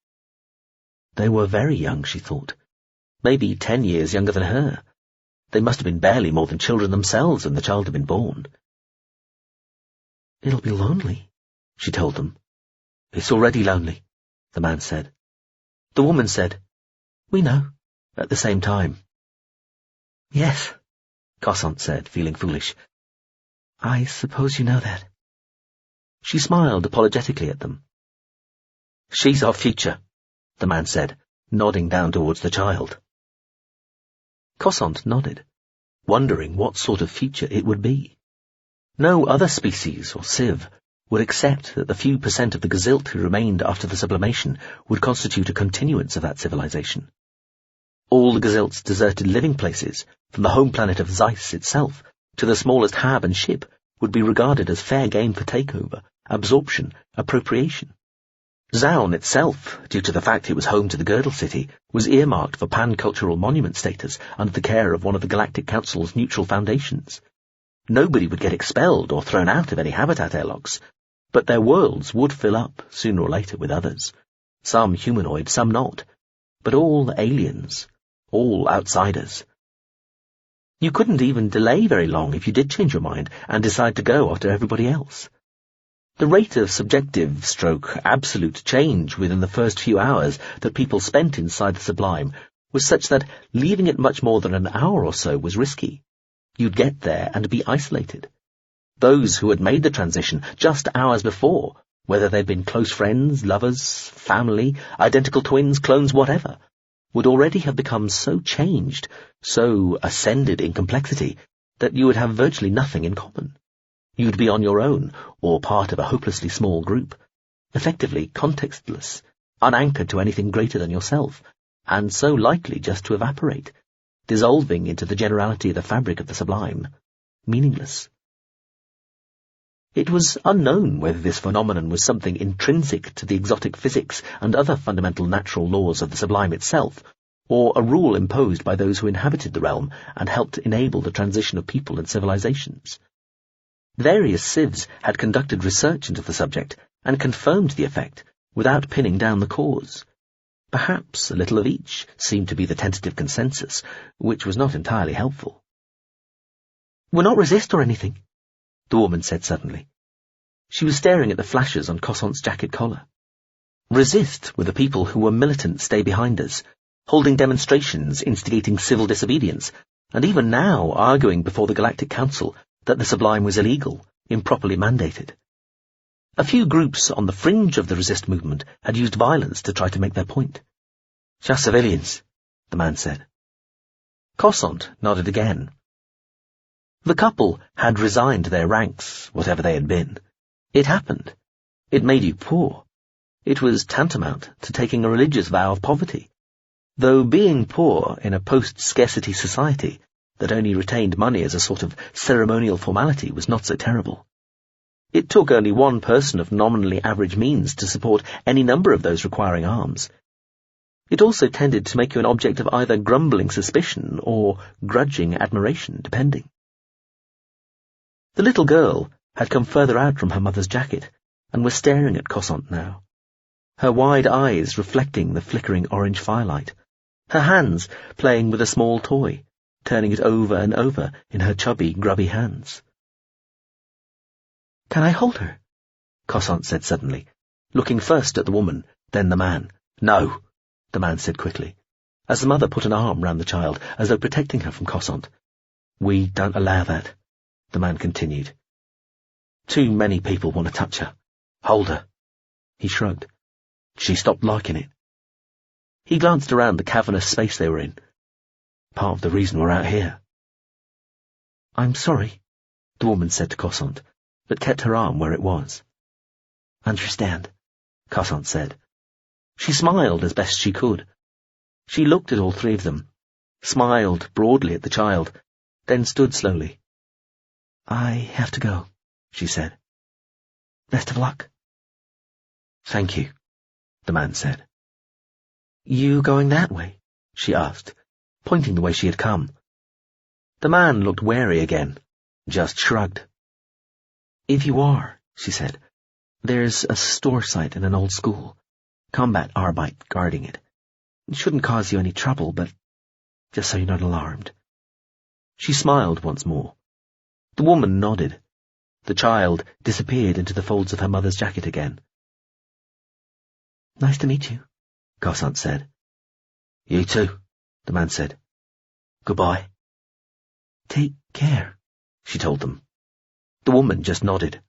They were very young, she thought. Maybe 10 years younger than her. They must have been barely more than children themselves when the child had been born. It'll be lonely, she told them. It's already lonely, the man said. The woman said, We know, at the same time. Yes, Cosant said, feeling foolish. I suppose you know that. She smiled apologetically at them. She's our future, the man said, nodding down towards the child. Cosant nodded, wondering what sort of future it would be. No other species or civ would accept that the few % of the Gazilt who remained after the sublimation would constitute a continuance of that civilization. All the Gazilt's deserted living places, from the home planet of Zeiss itself to the smallest hab and ship, would be regarded as fair game for takeover, absorption, appropriation. Zaun itself, due to the fact it was home to the Girdle City, was earmarked for pan-cultural monument status under the care of one of the Galactic Council's neutral foundations. Nobody would get expelled or thrown out of any habitat airlocks, but their worlds would fill up, sooner or later, with others. Some humanoid, some not, but all aliens, all outsiders. You couldn't even delay very long if you did change your mind and decide to go after everybody else. The rate of subjective absolute change within the first few hours that people spent inside the sublime was such that leaving it much more than an hour or so was risky. You'd get there and be isolated. Those who had made the transition just hours before, whether they'd been close friends, lovers, family, identical twins, clones, whatever, would already have become so changed, so ascended in complexity, that you would have virtually nothing in common. You'd be on your own, or part of a hopelessly small group, effectively contextless, unanchored to anything greater than yourself, and so likely just to evaporate, dissolving into the generality of the fabric of the sublime, meaningless. It was unknown whether this phenomenon was something intrinsic to the exotic physics and other fundamental natural laws of the sublime itself, or a rule imposed by those who inhabited the realm and helped enable the transition of people and civilizations. Various civs had conducted research into the subject and confirmed the effect without pinning down the cause. Perhaps a little of each seemed to be the tentative consensus, which was not entirely helpful. "We're not resist or anything," the woman said suddenly. She was staring at the flashes on Cossant's jacket collar. Resist were the people who were militant stay-behinders, holding demonstrations instigating civil disobedience, and even now arguing before the Galactic Council that the sublime was illegal, improperly mandated. A few groups on the fringe of the resist movement had used violence to try to make their point. "Just civilians," the man said. Cossant nodded again. The couple had resigned their ranks, whatever they had been. It happened. It made you poor. It was tantamount to taking a religious vow of poverty, though being poor in a post-scarcity society that only retained money as a sort of ceremonial formality was not so terrible. It took only one person of nominally average means to support any number of those requiring alms. It also tended to make you an object of either grumbling suspicion or grudging admiration, depending. The little girl had come further out from her mother's jacket and was staring at Cossant now, her wide eyes reflecting the flickering orange firelight, her hands playing with a small toy, turning it over and over in her chubby, grubby hands. "Can I hold her?" Cossant said suddenly, looking first at the woman, then the man. "No," the man said quickly, as the mother put an arm round the child, as though protecting her from Cossant. "We don't allow that," the man continued. "Too many people want to touch her. Hold her." He shrugged. "She stopped liking it." He glanced around the cavernous space they were in. "Part of the reason we're out here." "I'm sorry," the woman said to Cossant, but kept her arm where it was. "Understand," Cossant said. She smiled as best she could. She looked at all three of them, smiled broadly at the child, then stood slowly. "I have to go," she said. "Best of luck." "Thank you," the man said. "You going that way?" she asked, pointing the way she had come. The man looked wary again, just shrugged. "If you are," she said, "there's a store site in an old school. Combat Arbite guarding it. It shouldn't cause you any trouble, but just so you're not alarmed." She smiled once more. The woman nodded. The child disappeared into the folds of her mother's jacket again. "Nice to meet you," Cossant said. "You too," the man said. "Goodbye." "Take care," she told them. The woman just nodded.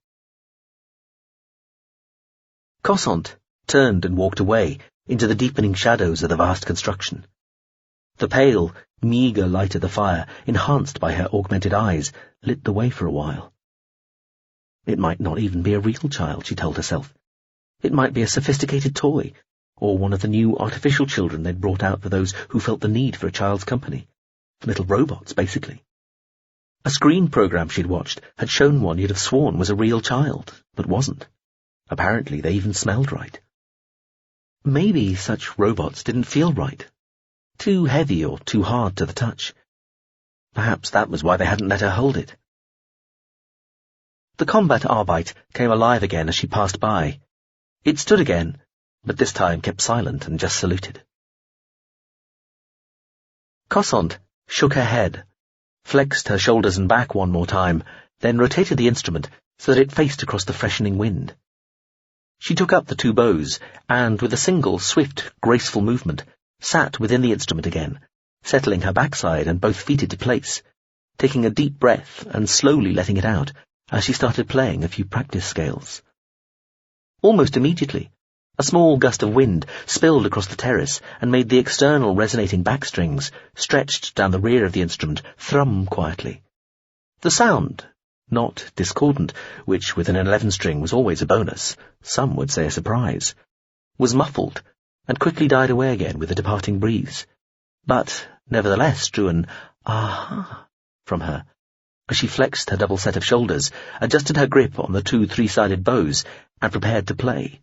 Cossant turned and walked away into the deepening shadows of the vast construction. The pale, meagre light of the fire, enhanced by her augmented eyes, lit the way for a while. It might not even be a real child, she told herself. It might be a sophisticated toy, or one of the new artificial children they'd brought out for those who felt the need for a child's company. Little robots, basically. A screen program she'd watched had shown one you'd have sworn was a real child, but wasn't. Apparently they even smelled right. Maybe such robots didn't feel right. Too heavy or too hard to the touch. Perhaps that was why they hadn't let her hold it. The combat Arbite came alive again as she passed by. It stood again, but this time kept silent and just saluted. Cossant shook her head, flexed her shoulders and back one more time, then rotated the instrument so that it faced across the freshening wind. She took up the two bows, and with a single, swift, graceful movement, sat within the instrument again, settling her backside and both feet into place, taking a deep breath and slowly letting it out as she started playing a few practice scales. Almost immediately, a small gust of wind spilled across the terrace and made the external resonating backstrings, stretched down the rear of the instrument, thrum quietly. The sound, not discordant, which with an 11-string was always a bonus, some would say a surprise, was muffled and quickly died away again with the departing breeze, but nevertheless drew an "aha" from her, She flexed her double set of shoulders, adjusted her grip on the 2 3-sided bows, and prepared to play.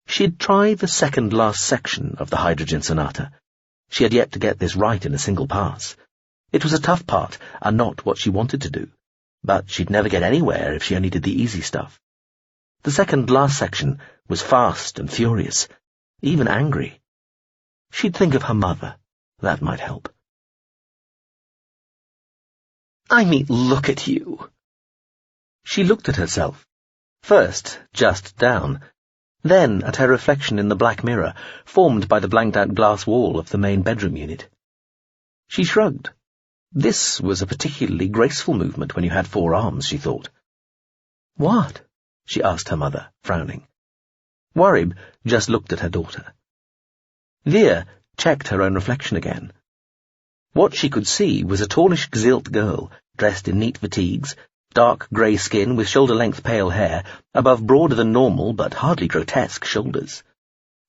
She'd tried the second-last section of the Hydrogen Sonata. She had yet to get this right in a single pass. It was a tough part, and not what she wanted to do, but she'd never get anywhere if she only did the easy stuff. The second-last section was fast and furious, even angry. She'd think of her mother. That might help. I mean, look at you. She looked at herself. First, just down, then at her reflection in the black mirror, formed by the blanked-out glass wall of the main bedroom unit. She shrugged. This was a particularly graceful movement when you had 4 arms, she thought. What? She asked her mother, frowning. Warib just looked at her daughter. Veer checked her own reflection again. What she could see was a tallish Gzilt girl, dressed in neat fatigues, dark grey skin with shoulder-length pale hair, above broader than normal but hardly grotesque shoulders.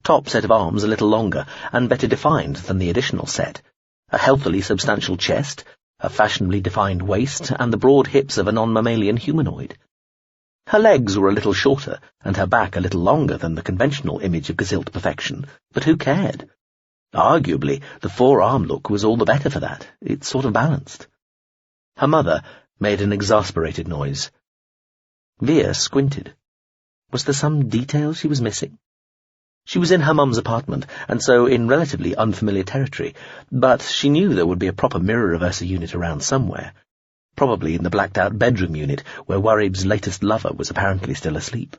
Top set of arms a little longer and better defined than the additional set, a healthily substantial chest, a fashionably defined waist, and the broad hips of a non-mammalian humanoid. Her legs were a little shorter, and her back a little longer than the conventional image of Gzilt perfection, but who cared? Arguably, the 4-arm look was all the better for that. It sort of balanced. Her mother made an exasperated noise. Veer squinted. Was there some detail she was missing? She was in her mum's apartment, and so in relatively unfamiliar territory, but she knew there would be a proper mirror reverser unit around somewhere, probably in the blacked-out bedroom unit where Warib's latest lover was apparently still asleep.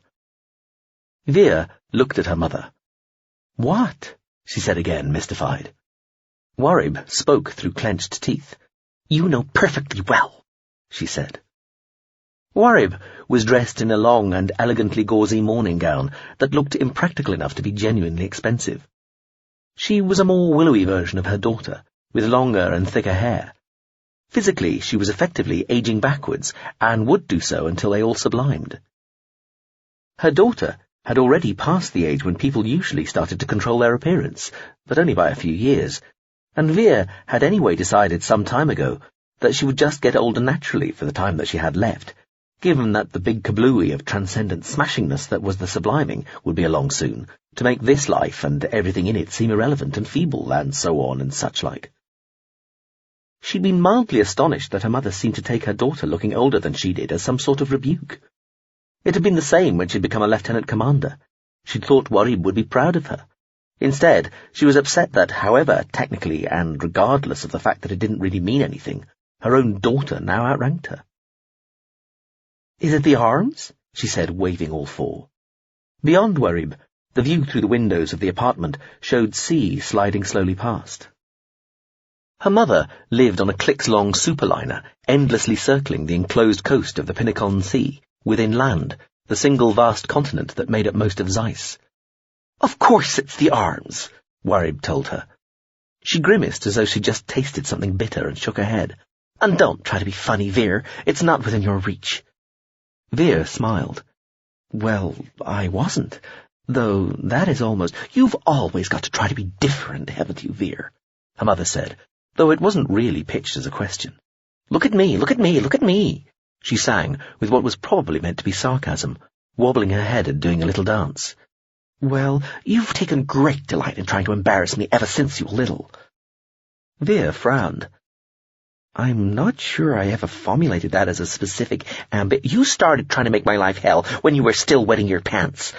Veer looked at her mother. What? She said again, mystified. Warib spoke through clenched teeth. You know perfectly well, she said. Warib was dressed in a long and elegantly gauzy morning gown that looked impractical enough to be genuinely expensive. She was a more willowy version of her daughter, with longer and thicker hair. Physically, she was effectively aging backwards, and would do so until they all sublimed. Her daughter had already passed the age when people usually started to control their appearance, but only by a few years, and Veer had anyway decided some time ago that she would just get older naturally for the time that she had left, given that the big kablooey of transcendent smashingness that was the subliming would be along soon, to make this life and everything in it seem irrelevant and feeble, and so on and such like. She'd been mildly astonished that her mother seemed to take her daughter looking older than she did as some sort of rebuke. It had been the same when she'd become a lieutenant commander. She'd thought Warib would be proud of her. Instead, she was upset that, however technically and regardless of the fact that it didn't really mean anything, her own daughter now outranked her. Is it the arms? She said, waving all 4. Beyond Warib, the view through the windows of the apartment showed sea sliding slowly past. Her mother lived on a clicks-long superliner, endlessly circling the enclosed coast of the Pinnacle Sea, within land, the single vast continent that made up most of Zeiss. Of course it's the arms, Warib told her. She grimaced as though she'd just tasted something bitter and shook her head. And don't try to be funny, Veer. It's not within your reach. Veer smiled. Well, I wasn't. Though that is almost... You've always got to try to be different, haven't you, Veer? Her mother said, though it wasn't really pitched as a question. Look at me, look at me, look at me, she sang with what was probably meant to be sarcasm, wobbling her head and doing a little dance. Well, you've taken great delight in trying to embarrass me ever since you were little. Veer frowned. I'm not sure I ever formulated that as a specific You started trying to make my life hell when you were still wetting your pants.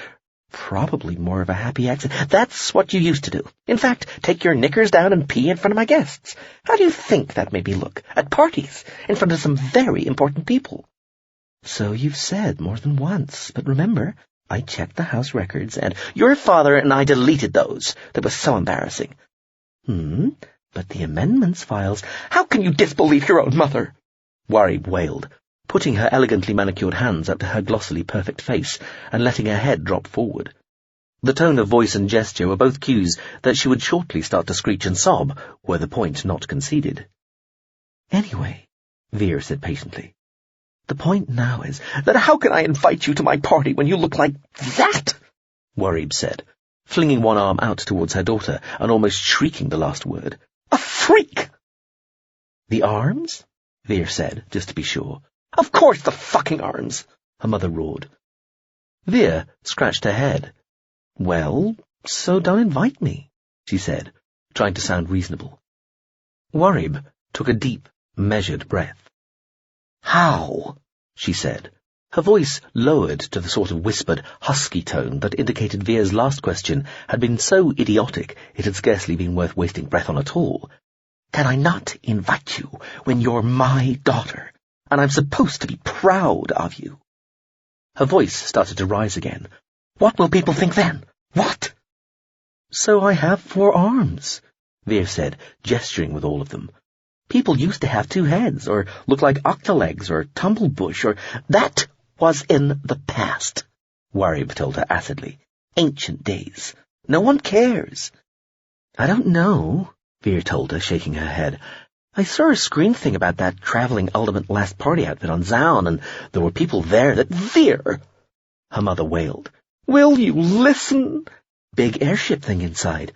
Probably more of a happy accident. That's what you used to do. In fact, take your knickers down and pee in front of my guests. How do you think that made me look? At parties, in front of some very important people. So you've said more than once, but remember, I checked the house records and... Your father and I deleted those. That was so embarrassing. But the amendments files... How can you disbelieve your own mother? Warib wailed, putting her elegantly manicured hands up to her glossily perfect face and letting her head drop forward. The tone of voice and gesture were both cues that she would shortly start to screech and sob, were the point not conceded. Anyway, Veer said patiently, the point now is that how can I invite you to my party when you look like that? Warib said, flinging one arm out towards her daughter and almost shrieking the last word. A freak! The arms? Veer said, just to be sure. Of course the fucking arms, her mother roared. Veer scratched her head. Well, so don't invite me, she said, trying to sound reasonable. Warib took a deep, measured breath. How? She said, her voice lowered to the sort of whispered, husky tone that indicated Veer's last question had been so idiotic it had scarcely been worth wasting breath on at all. Can I not invite you when you're my daughter, and I'm supposed to be proud of you? Her voice started to rise again. What will people think then? What? So I have 4 arms, Veer said, gesturing with all of them. People used to have 2 heads, or look like octolegs, or tumblebush, or... That was in the past, Warib told her acidly. Ancient days. No one cares. I don't know, Veer told her, shaking her head. I saw a screen thing about that travelling ultimate last party outfit on Zaun, and there were people there that... Veer! Her mother wailed. Will you listen? Big airship thing inside.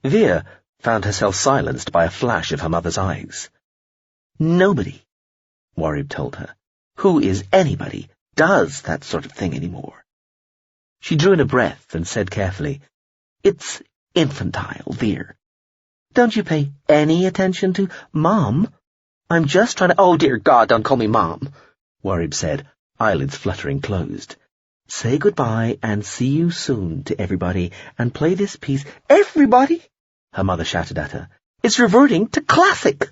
Veer found herself silenced by a flash of her mother's eyes. Nobody, Warib told her, who is anybody, does that sort of thing anymore. She drew in a breath and said carefully, It's infantile, Veer. Don't you pay any attention to Mom? I'm just trying to... Oh, dear God, don't call me Mom, Warib said, eyelids fluttering closed. Say goodbye and see you soon to everybody, and play this piece. Everybody? Her mother shouted at her. It's reverting to classic.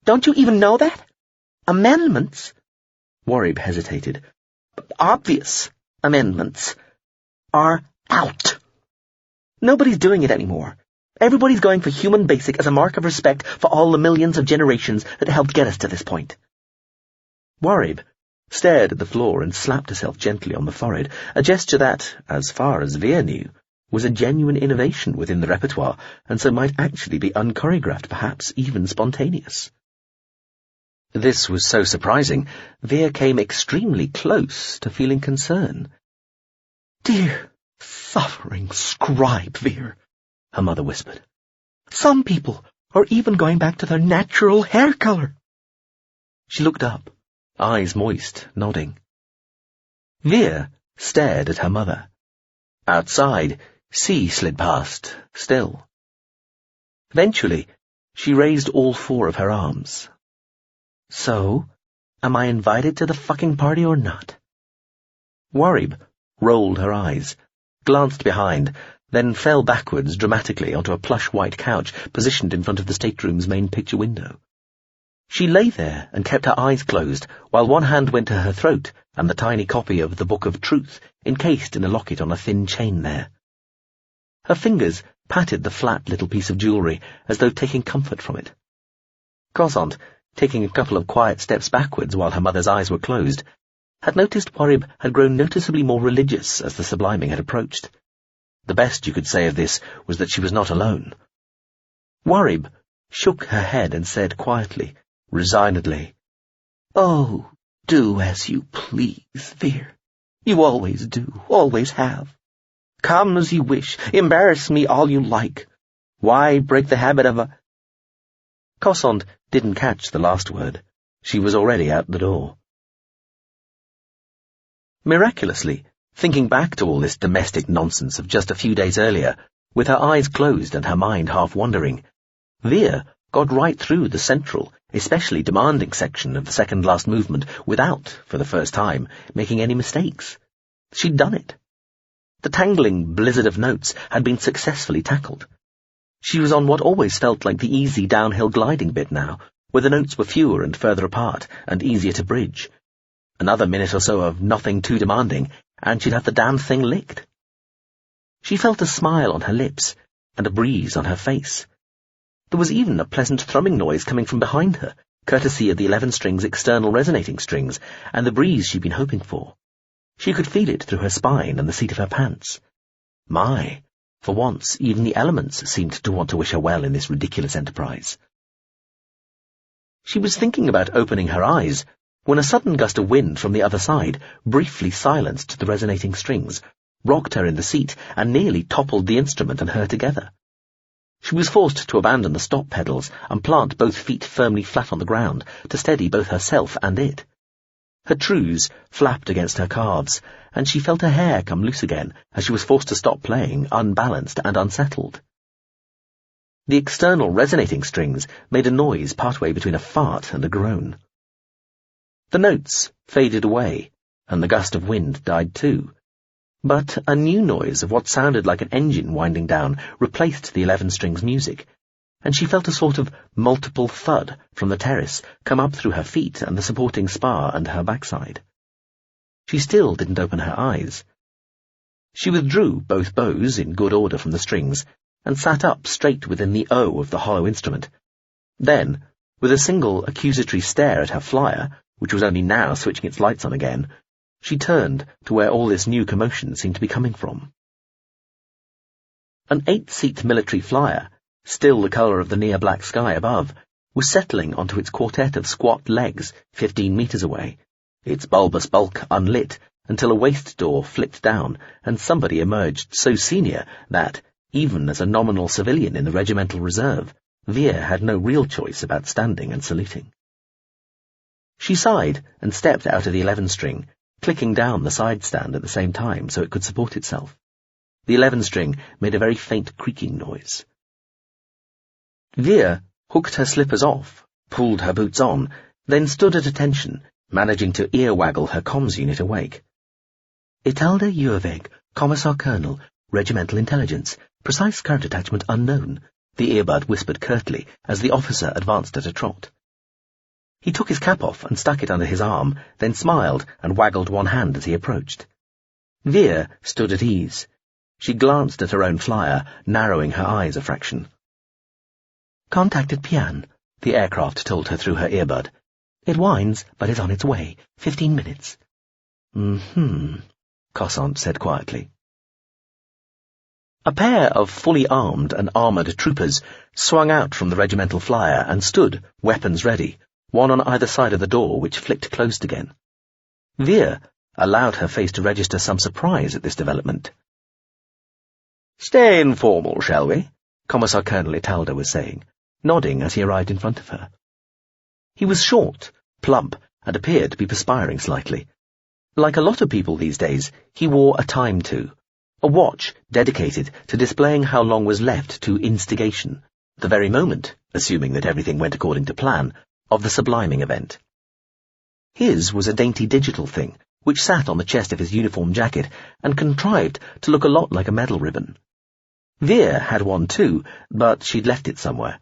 Don't you even know that? Amendments? Warib hesitated. Obvious amendments are out. Nobody's doing it anymore. Everybody's going for human basic as a mark of respect for all the millions of generations that helped get us to this point. Warib stared at the floor and slapped herself gently on the forehead, a gesture that, as far as Veer knew, was a genuine innovation within the repertoire, and so might actually be unchoreographed, perhaps even spontaneous. This was so surprising, Veer came extremely close to feeling concern. Dear, suffering scribe, Veer, her mother whispered. Some people are even going back to their natural hair colour. She looked up, eyes moist, nodding. Veer stared at her mother. Outside, sea slid past, still. Eventually, she raised all 4 of her arms. So, am I invited to the fucking party or not? Warib rolled her eyes, glanced behind, then fell backwards dramatically onto a plush white couch positioned in front of the stateroom's main picture window. She lay there and kept her eyes closed, while one hand went to her throat and the tiny copy of the Book of Truth encased in a locket on a thin chain there. Her fingers patted the flat little piece of jewellery as though taking comfort from it. Cosant, taking a couple of quiet steps backwards while her mother's eyes were closed, had noticed Warib had grown noticeably more religious as the subliming had approached. The best you could say of this was that she was not alone. Warib shook her head and said quietly, resignedly, Oh, do as you please, Veer. You always do, always have. Come as you wish, embarrass me all you like. Why break the habit of a... Cosant didn't catch the last word. She was already out the door. Miraculously, thinking back to all this domestic nonsense of just a few days earlier, with her eyes closed and her mind half wandering, Veer got right through the central, especially demanding section of the second-last movement without, for the first time, making any mistakes. She'd done it. The tangling blizzard of notes had been successfully tackled. She was on what always felt like the easy downhill gliding bit now, where the notes were fewer and further apart and easier to bridge. Another minute or so of nothing too demanding, and she'd have the damn thing licked. She felt a smile on her lips and a breeze on her face. There was even a pleasant thrumming noise coming from behind her, courtesy of the 11-strings external resonating strings and the breeze she'd been hoping for. She could feel it through her spine and the seat of her pants. My, for once even the elements seemed to want to wish her well in this ridiculous enterprise. She was thinking about opening her eyes when a sudden gust of wind from the other side briefly silenced the resonating strings, rocked her in the seat, and nearly toppled the instrument and her together. She was forced to abandon the stop pedals and plant both feet firmly flat on the ground to steady both herself and it. Her trews flapped against her calves, and she felt her hair come loose again as she was forced to stop playing, unbalanced and unsettled. The external resonating strings made a noise partway between a fart and a groan. The notes faded away, and the gust of wind died too. But a new noise of what sounded like an engine winding down replaced the 11-strings music, and she felt a sort of multiple thud from the terrace come up through her feet and the supporting spar under her backside. She still didn't open her eyes. She withdrew both bows in good order from the strings and sat up straight within the O of the hollow instrument. Then, with a single accusatory stare at her flyer, which was only now switching its lights on again, she turned to where all this new commotion seemed to be coming from. An 8-seat military flyer, still the colour of the near-black sky above, was settling onto its quartet of squat legs 15 metres away, its bulbous bulk unlit, until a waist door flipped down and somebody emerged so senior that, even as a nominal civilian in the regimental reserve, Veer had no real choice about standing and saluting. She sighed and stepped out of the 11-string, clicking down the side stand at the same time so it could support itself. The 11-string made a very faint creaking noise. Veer hooked her slippers off, pulled her boots on, then stood at attention, managing to ear-waggle her comms unit awake. Italda Ueveg, Commissar Colonel, Regimental Intelligence, precise current attachment unknown, the earbud whispered curtly as the officer advanced at a trot. He took his cap off and stuck it under his arm, then smiled and waggled one hand as he approached. Veer stood at ease. She glanced at her own flyer, narrowing her eyes a fraction. Contacted Pian, the aircraft told her through her earbud. It winds, but is on its way. 15 minutes. Cossant said quietly. A pair of fully armed and armoured troopers swung out from the regimental flyer and stood, weapons ready, one on either side of the door, which flicked closed again. Veer allowed her face to register some surprise at this development. Stay informal, shall we? Commissar Colonel Italda was saying, nodding as he arrived in front of her. He was short, plump, and appeared to be perspiring slightly. Like a lot of people these days, he wore a time to, a watch dedicated to displaying how long was left to instigation, the very moment, assuming that everything went according to plan, of the subliming event. His was a dainty digital thing, which sat on the chest of his uniform jacket and contrived to look a lot like a medal ribbon. Veer had one too, but she'd left it somewhere.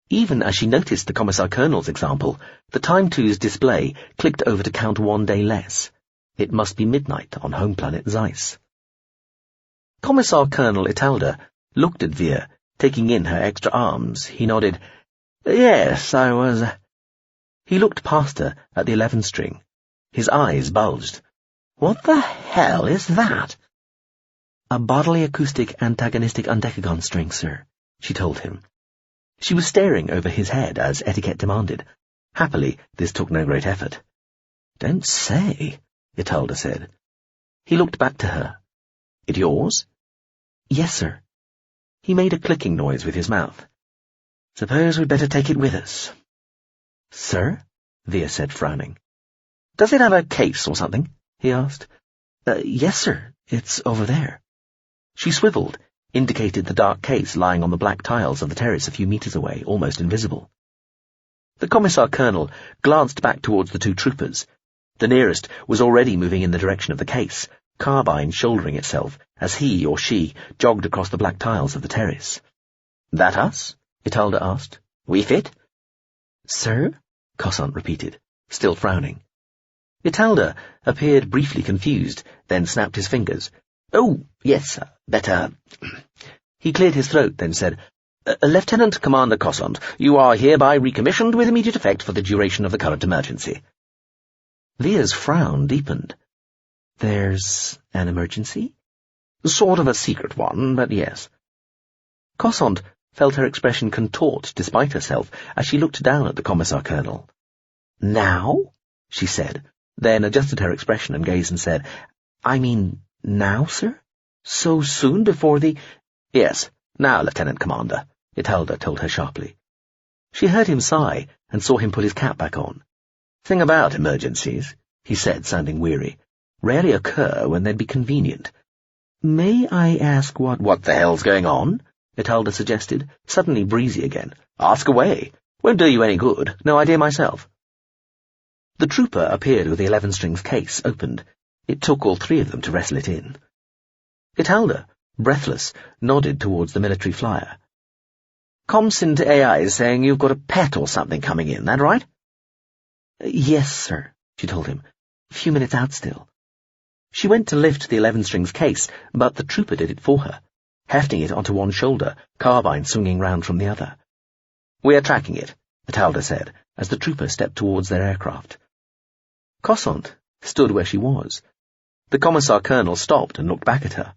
Even as she noticed the Commissar Colonel's example, the Time 2's display clicked over to count 1 day less. It must be midnight on home planet Zeiss. Commissar Colonel Italda looked at Veer, taking in her extra arms. He nodded. Yes, I was... He looked past her at the 11-string. His eyes bulged. What the hell is that? A bodily acoustic antagonistic undecagon string, sir, she told him. She was staring over his head as etiquette demanded. Happily, this took no great effort. Don't say, Italda said. He looked back to her. It yours? Yes, sir. He made a clicking noise with his mouth. Suppose we'd better take it with us. Sir? Veer said, frowning. Does it have a case or something? He asked. Yes, sir. It's over there. She swiveled, indicated the dark case lying on the black tiles of the terrace a few metres away, almost invisible. The Commissar Colonel glanced back towards the 2 troopers. The nearest was already moving in the direction of the case, carbine shouldering itself as he or she jogged across the black tiles of the terrace. That us? Italda asked. We fit? Sir? Cossant repeated, still frowning. Italda appeared briefly confused, then snapped his fingers. Oh, yes, better. He cleared his throat, then said, Lieutenant Commander Cossant, you are hereby recommissioned with immediate effect for the duration of the current emergency. Veer's frown deepened. There's an emergency? Sort of a secret one, but yes. Cossant felt her expression contort despite herself as she looked down at the Commissar Colonel. Now? She said, then adjusted her expression and gazed and said, I mean, now, sir? So soon before the... Yes, "Now, Lieutenant Commander," Italda told her sharply. She heard him sigh and saw him put his cap back on. "Thing about emergencies," he said, sounding weary, "rarely occur when they'd be convenient." "May I ask what the hell's going on?" Italda suggested, suddenly breezy again. "Ask away. Won't do you any good. No idea myself." The trooper appeared with the 11-strings case opened. It took all three of them to wrestle it in. Italda, breathless, nodded towards the military flyer. "Comsyn to AI is saying you've got a pet or something coming in, that right?" "Yes, sir," she told him. "A few minutes out still." She went to lift the 11-strings case, but the trooper did it for her, hefting it onto one shoulder, carbine swinging round from the other. "We are tracking it," Italda said, as the trooper stepped towards their aircraft. Cossant stood where she was. The Commissar Colonel stopped and looked back at her.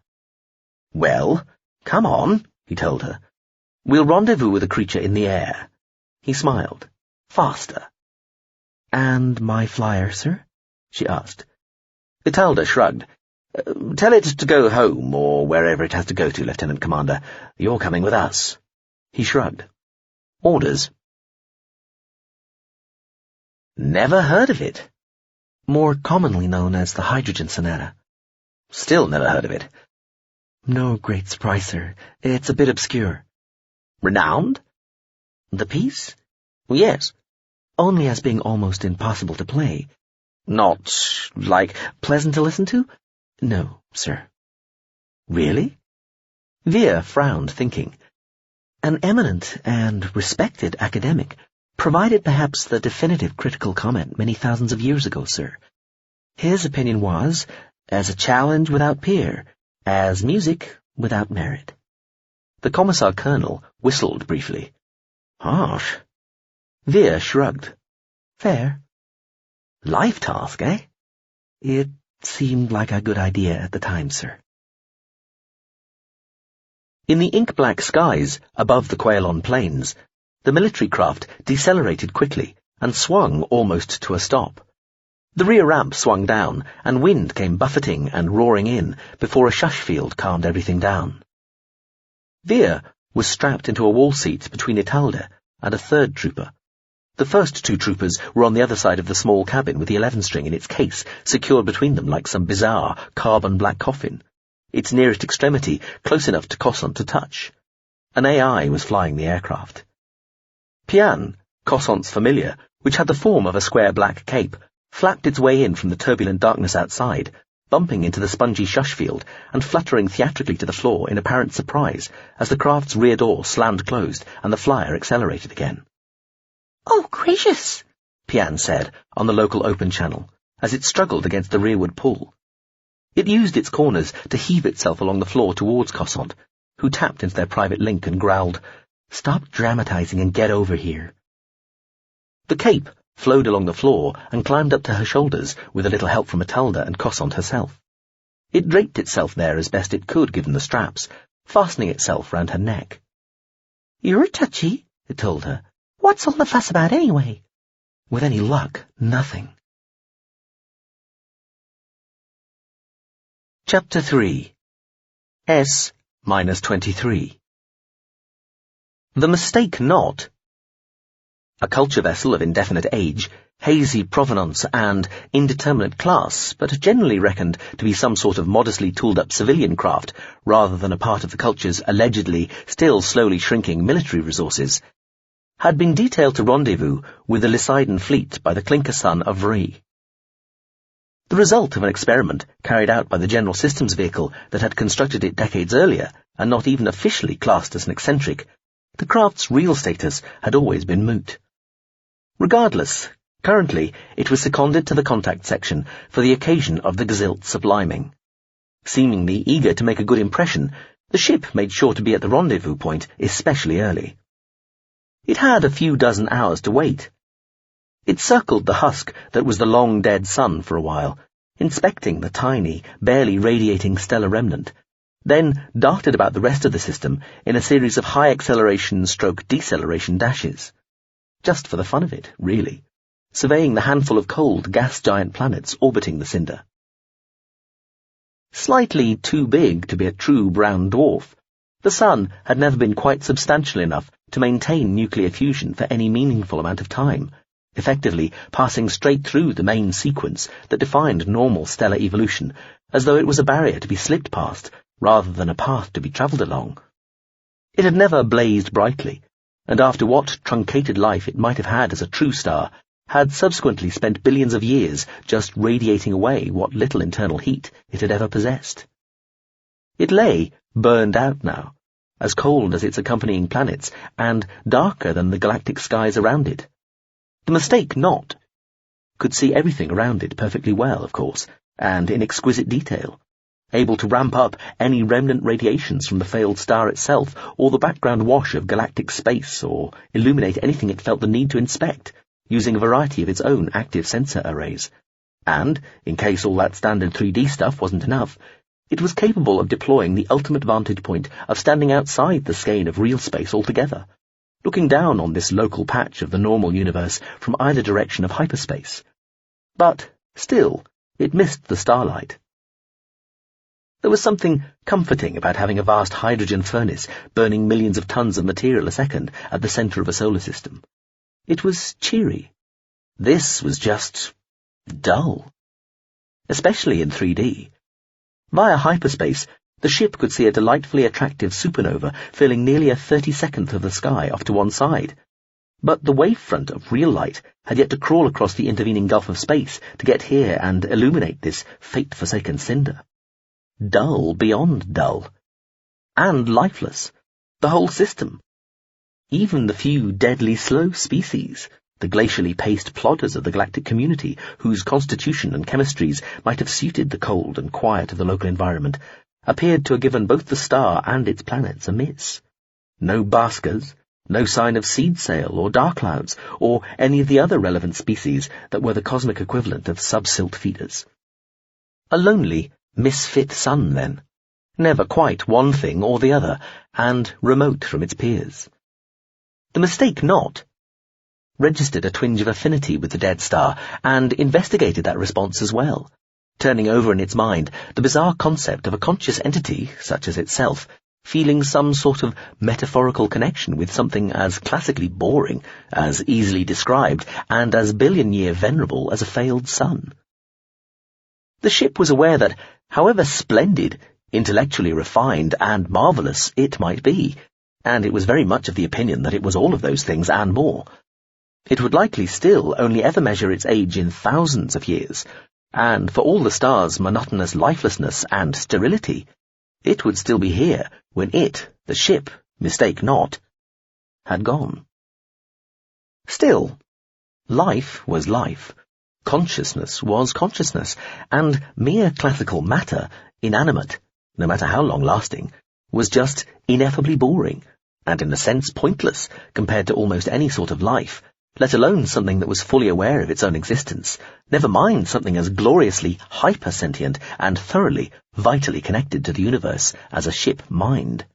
"Well, come on," he told her. "We'll rendezvous with the creature in the air." He smiled. "Faster." "And my flyer, sir?" she asked. Italda shrugged. "Tell it to go home, or wherever it has to go to, Lieutenant Commander. You're coming with us." He shrugged. "Orders." "Never heard of it." "More commonly known as the hydrogen Sonata." "Still never heard of it." "No great surprise, sir. It's a bit obscure." "Renowned?" "The piece?" "Yes." "Only as being almost impossible to play." "Not, like, pleasant to listen to?" "No, sir." "Really?" Vere frowned, thinking. An eminent and respected academic provided perhaps the definitive critical comment many thousands of years ago, sir. His opinion was, as a challenge without peer, as music without merit. The Commissar Colonel whistled briefly. "Harsh." Vere shrugged. "Fair." "Life task, eh?" "It seemed like a good idea at the time, sir." In the ink-black skies above the Quailon plains, the military craft decelerated quickly and swung almost to a stop. The rear ramp swung down, and wind came buffeting and roaring in before a shush field calmed everything down. Vere was strapped into a wall seat between Italda and a third trooper. The first two troopers were on the other side of the small cabin with the 11-string in its case, secured between them like some bizarre carbon-black coffin, its nearest extremity close enough to Cossant to touch. An AI was flying the aircraft. Pt.1, Cossant's familiar, which had the form of a square black cape, flapped its way in from the turbulent darkness outside, bumping into the spongy shush field and fluttering theatrically to the floor in apparent surprise as the craft's rear door slammed closed and the flyer accelerated again. "Oh, gracious!" Pt.1 said on the local open channel, as it struggled against the rearward pull. It used its corners to heave itself along the floor towards Cossant, who tapped into their private link and growled, "Stop dramatizing and get over here." The cape flowed along the floor and climbed up to her shoulders with a little help from Italda and Cossant herself. It draped itself there as best it could given the straps, fastening itself round her neck. "You're touchy," it told her. "What's all the fuss about anyway?" With any luck, nothing. Chapter 3. S-23. The mistake not. A culture vessel of indefinite age, hazy provenance and indeterminate class, but generally reckoned to be some sort of modestly tooled-up civilian craft rather than a part of the culture's allegedly still slowly shrinking military resources, had been detailed to rendezvous with the Lycidan fleet by the clinker son of Vree. The result of an experiment carried out by the General Systems vehicle that had constructed it decades earlier, and not even officially classed as an eccentric, the craft's real status had always been moot. Regardless, currently it was seconded to the contact section for the occasion of the Gzilt subliming. Seemingly eager to make a good impression, the ship made sure to be at the rendezvous point especially early. It had a few dozen hours to wait. It circled the husk that was the long-dead sun for a while, inspecting the tiny, barely radiating stellar remnant, then darted about the rest of the system in a series of high-acceleration/deceleration dashes. Just for the fun of it, really, surveying the handful of cold gas-giant planets orbiting the cinder. Slightly too big to be a true brown dwarf, The Sun had never been quite substantial enough to maintain nuclear fusion for any meaningful amount of time, effectively passing straight through the main sequence that defined normal stellar evolution, as though it was a barrier to be slipped past, rather than a path to be travelled along. It had never blazed brightly, and after what truncated life it might have had as a true star, had subsequently spent billions of years just radiating away what little internal heat it had ever possessed. It lay, burned out now, as cold as its accompanying planets, and darker than the galactic skies around it. The Pt.1 could see everything around it perfectly well, of course, and in exquisite detail, able to ramp up any remnant radiations from the failed star itself, or the background wash of galactic space, or illuminate anything it felt the need to inspect, using a variety of its own active sensor arrays. And, in case all that standard 3D stuff wasn't enough, it was capable of deploying the ultimate vantage point of standing outside the skein of real space altogether, looking down on this local patch of the normal universe from either direction of hyperspace. But, still, it missed the starlight. There was something comforting about having a vast hydrogen furnace burning millions of tons of material a second at the centre of a solar system. It was cheery. This was just dull. Especially in 3D. Via hyperspace, the ship could see a delightfully attractive supernova filling nearly a 32nd of the sky off to one side. But the wavefront of real light had yet to crawl across the intervening gulf of space to get here and illuminate this fate-forsaken cinder. Dull beyond dull. And lifeless. The whole system. Even the few deadly slow species, the glacially paced plodders of the galactic community, whose constitution and chemistries might have suited the cold and quiet of the local environment, appeared to have given both the star and its planets a miss. No baskers, no sign of seed sail or dark clouds, or any of the other relevant species that were the cosmic equivalent of sub-silt feeders. A lonely, misfit sun, then, never quite one thing or the other, and remote from its peers. The Pt.1 registered a twinge of affinity with the dead star, and investigated that response as well, turning over in its mind the bizarre concept of a conscious entity, such as itself, feeling some sort of metaphorical connection with something as classically boring, as easily described, and as billion-year venerable as a failed sun. The ship was aware that, however splendid, intellectually refined, and marvellous it might be, and it was very much of the opinion that it was all of those things and more, it would likely still only ever measure its age in thousands of years, and for all the star's monotonous lifelessness and sterility, it would still be here when it, the ship, Pt.1, had gone. Still, life was life, consciousness was consciousness, and mere classical matter, inanimate, no matter how long-lasting, was just ineffably boring, and in a sense pointless compared to almost any sort of life, let alone something that was fully aware of its own existence, never mind something as gloriously hyper-sentient and thoroughly, vitally connected to the universe as a ship mind.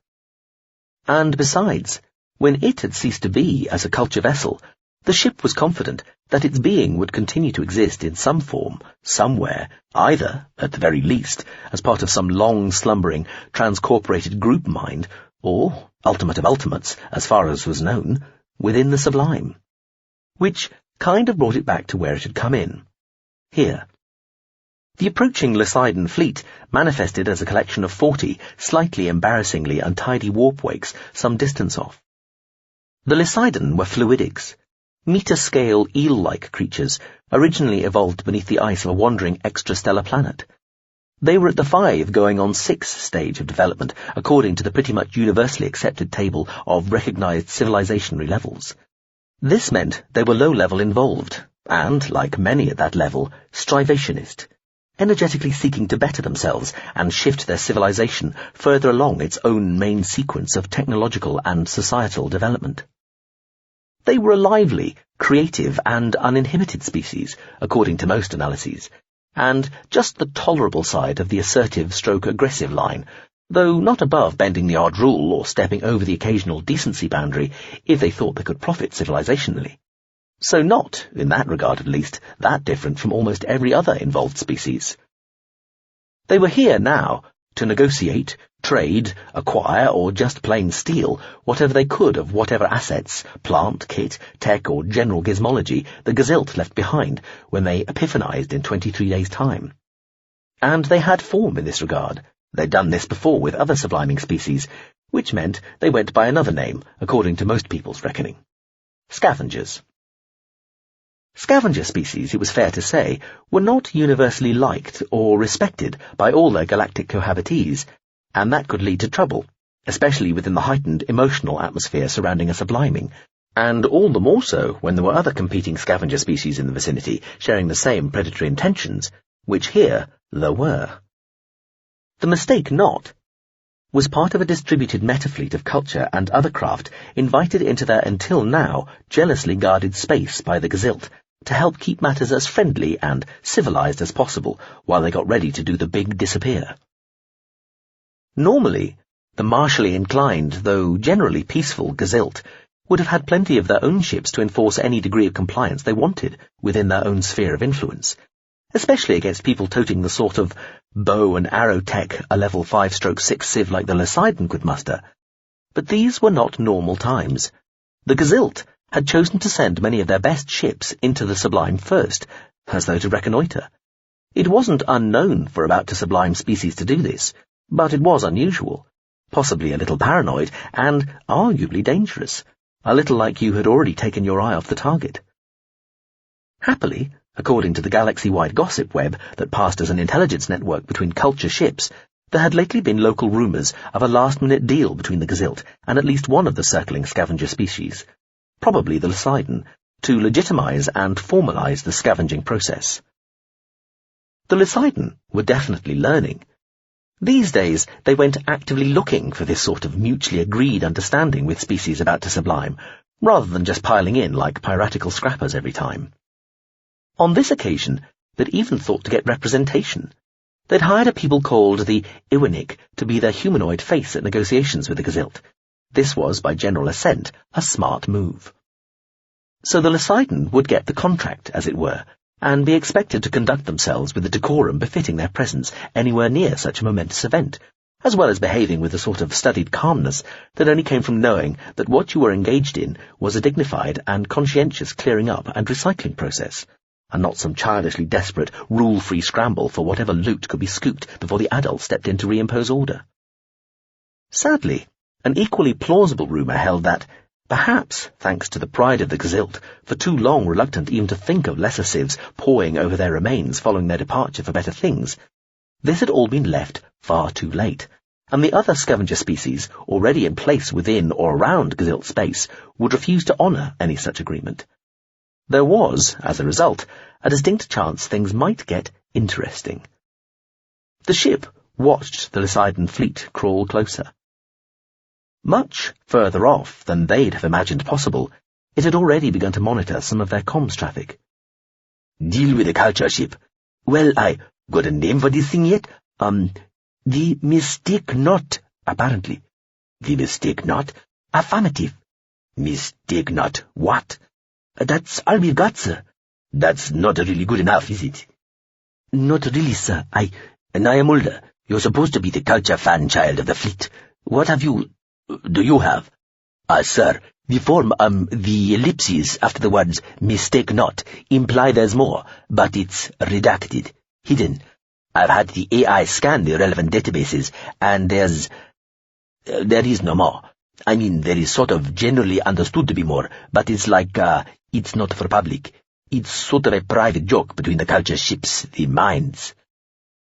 And besides, when it had ceased to be as a culture vessel, the ship was confident that its being would continue to exist in some form, somewhere, either, at the very least, as part of some long-slumbering, transcorporated group mind, or, ultimate of ultimates, as far as was known, within the sublime. Which kind of brought it back to where it had come in. Here. The approaching Lysidon fleet manifested as a collection of 40 slightly embarrassingly untidy warp wakes some distance off. The Lysidon were fluidics, meter-scale eel-like creatures originally evolved beneath the ice of a wandering extrastellar planet. They were at the 5 going on 6 stage of development according to the pretty much universally accepted table of recognized civilizationary levels. This meant they were low-level involved, and, like many at that level, strivationist, energetically seeking to better themselves and shift their civilization further along its own main sequence of technological and societal development. They were a lively, creative, and uninhibited species, according to most analyses, and just the tolerable side of the assertive-stroke-aggressive line, though not above bending the odd rule or stepping over the occasional decency boundary if they thought they could profit civilizationally. So not, in that regard at least, that different from almost every other involved species. They were here now to negotiate, trade, acquire, or just plain steal whatever they could of whatever assets, plant, kit, tech, or general gizmology the Gazillt left behind when they epiphanized in 23 days' time. And they had form in this regard. They'd done this before with other subliming species, which meant they went by another name, according to most people's reckoning. Scavengers. Scavenger species, it was fair to say, were not universally liked or respected by all their galactic cohabitees, and that could lead to trouble, especially within the heightened emotional atmosphere surrounding a subliming, and all the more so when there were other competing scavenger species in the vicinity sharing the same predatory intentions, which here there were. The Mistake Not was part of a distributed metafleet of culture and other craft invited into their until now jealously guarded space by the Gazillt to help keep matters as friendly and civilized as possible while they got ready to do the big disappear. Normally, the martially inclined, though generally peaceful, Gazillt would have had plenty of their own ships to enforce any degree of compliance they wanted within their own sphere of influence, especially against people toting the sort of bow and arrow tech a level 5/6 civ like the Poseidon could muster. But these were not normal times. The Gazillt had chosen to send many of their best ships into the Sublime first, as though to reconnoitre. It wasn't unknown for about-to-sublime species to do this, but it was unusual, possibly a little paranoid, and arguably dangerous, a little like you had already taken your eye off the target. Happily, according to the galaxy-wide gossip web that passed as an intelligence network between culture ships, there had lately been local rumours of a last-minute deal between the Gazillt and at least one of the circling scavenger species, probably the Poseidon, to legitimize and formalize the scavenging process. The Poseidon were definitely learning. These days they went actively looking for this sort of mutually agreed understanding with species about to sublime, rather than just piling in like piratical scrappers every time. On this occasion, they'd even thought to get representation. They'd hired a people called the Iwanik to be their humanoid face at negotiations with the Gazillt. This was, by general assent, a smart move. So the Poseidon would get the contract, as it were, and be expected to conduct themselves with the decorum befitting their presence anywhere near such a momentous event, as well as behaving with a sort of studied calmness that only came from knowing that what you were engaged in was a dignified and conscientious clearing up and recycling process, and not some childishly desperate, rule-free scramble for whatever loot could be scooped before the adults stepped in to reimpose order. Sadly, an equally plausible rumour held that, perhaps thanks to the pride of the Gazillt, for too long reluctant even to think of lesser civs pawing over their remains following their departure for better things, this had all been left far too late, and the other scavenger species, already in place within or around Gazillt space, would refuse to honour any such agreement. There was, as a result, a distinct chance things might get interesting. The ship watched the Poseidon fleet crawl closer. Much further off than they'd have imagined possible, it had already begun to monitor some of their comms traffic. Deal with the culture ship. Well, I got a name for this thing yet? The Mistake Not, apparently. The Mistake Not? Affirmative. Mistake Not what? That's all we've got, sir. That's not really good enough, is it? Not really, sir. I am older. You're supposed to be the culture fan child of the fleet. What do you have? Sir, the form, the ellipses after the words mistake not imply there's more, but it's redacted, hidden. I've had the AI scan the relevant databases, and there is no more. I mean, there is sort of generally understood to be more, but it's like, it's not for public. It's sort of a private joke between the culture ships, the minds.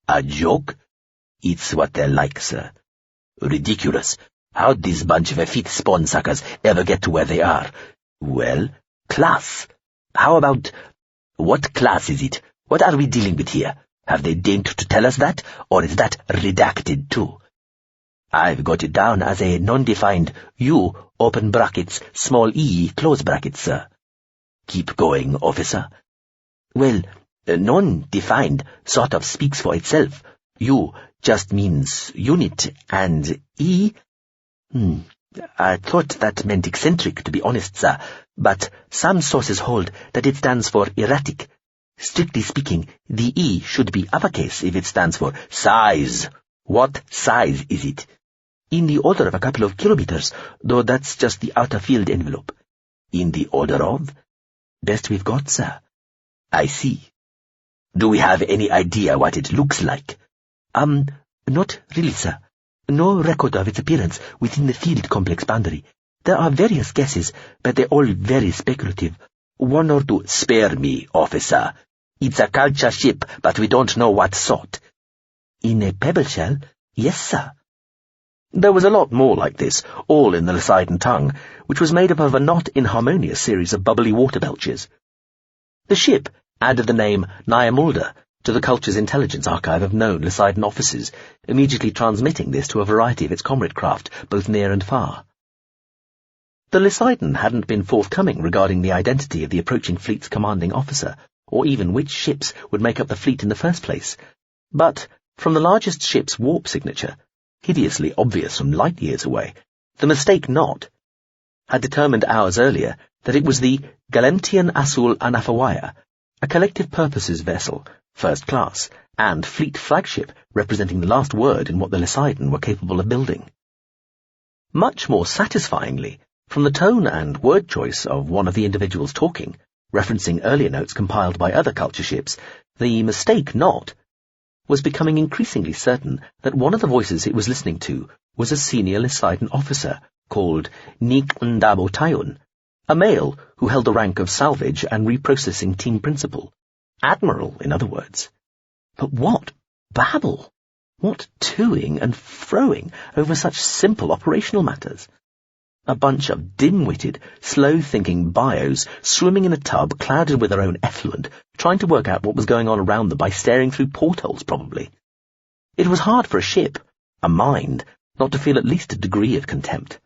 A joke? It's what they're like, sir. Ridiculous. How'd this bunch of effete spawn suckers ever get to where they are? Well, class. How about... What class is it? What are we dealing with here? Have they deigned to tell us that, or is that redacted too? I've got it down as a non-defined U, open brackets, small e, close brackets, sir. Keep going, officer. Well, non-defined sort of speaks for itself. U just means unit, and E... I thought that meant eccentric, to be honest, sir, but some sources hold that it stands for erratic. Strictly speaking, the E should be uppercase if it stands for size. What size is it? In the order of a couple of kilometers, though that's just the outer field envelope. In the order of? Best we've got, sir. I see. Do we have any idea what it looks like? Not really, sir. No record of its appearance within the field complex boundary. There are various guesses, but they're all very speculative. One or two— Spare me, officer. It's a culture ship, but we don't know what sort. In a pebble shell? Yes, sir. There was a lot more like this, all in the Lycidan tongue, which was made up of a not inharmonious series of bubbly water belches. The ship added the name Nyamulda to the culture's intelligence archive of known Lycidan officers, immediately transmitting this to a variety of its comrade craft, both near and far. The Lycidan hadn't been forthcoming regarding the identity of the approaching fleet's commanding officer, or even which ships would make up the fleet in the first place, but from the largest ship's warp signature, hideously obvious from light years away, the mistake not had determined hours earlier that it was the Galemtian Asul Anafawaya, a collective purposes vessel, first class, and fleet flagship representing the last word in what the Lycidan were capable of building. Much more satisfyingly, from the tone and word choice of one of the individuals talking, referencing earlier notes compiled by other culture ships, the mistake not was becoming increasingly certain that one of the voices it was listening to was a senior Lycidan officer called Pt.1, a male who held the rank of salvage and reprocessing team principal. Admiral, in other words. But what babble! What toing and froing over such simple operational matters! A bunch of dim-witted, slow-thinking bios swimming in a tub clouded with their own effluent, trying to work out what was going on around them by staring through portholes, probably. It was hard for a ship, a mind, not to feel at least a degree of contempt.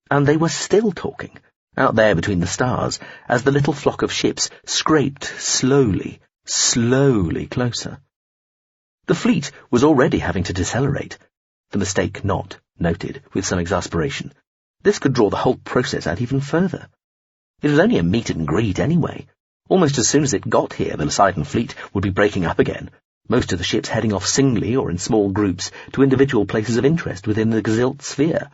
And they were still talking, out there between the stars, as the little flock of ships scraped slowly closer. The fleet was already having to decelerate. The mistake not noted with some exasperation. This could draw the whole process out even further. It was only a meet and greet anyway. Almost as soon as it got here, the Lycidan fleet would be breaking up again, most of the ships heading off singly or in small groups to individual places of interest within the Gazilt sphere.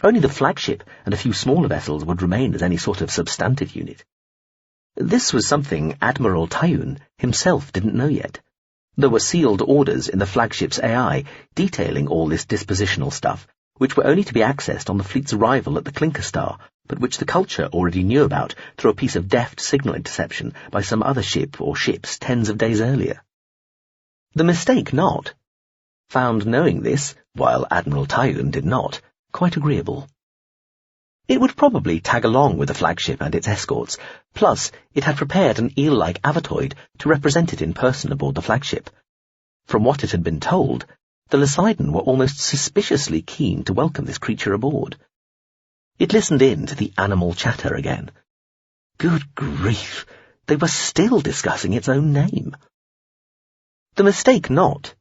Only the flagship and a few smaller vessels would remain as any sort of substantive unit. This was something Admiral Tayun himself didn't know yet. There were sealed orders in the flagship's AI detailing all this dispositional stuff, which were only to be accessed on the fleet's arrival at the Clinker Star, but which the culture already knew about through a piece of deft signal interception by some other ship or ships tens of days earlier. The mistake not found knowing this, while Admiral Tayun did not, quite agreeable. It would probably tag along with the flagship and its escorts, plus it had prepared an eel-like avatoid to represent it in person aboard the flagship. From what it had been told, the Lycidan were almost suspiciously keen to welcome this creature aboard. It listened in to the animal chatter again. Good grief, they were still discussing its own name. The mistake not.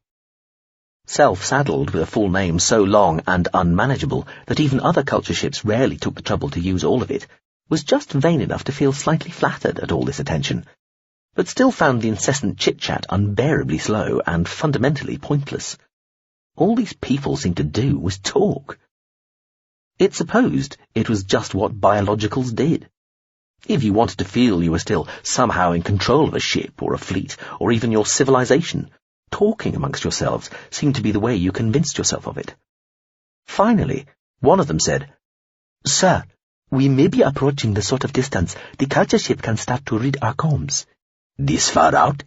Self-saddled with a full name so long and unmanageable that even other culture ships rarely took the trouble to use all of it, was just vain enough to feel slightly flattered at all this attention, but still found the incessant chit-chat unbearably slow and fundamentally pointless. All these people seemed to do was talk. It supposed it was just what biologicals did. If you wanted to feel you were still somehow in control of a ship or a fleet, or even your civilization, talking amongst yourselves seemed to be the way you convinced yourself of it. Finally, one of them said, "Sir, we may be approaching the sort of distance the culture ship can start to read our comms." "This far out?"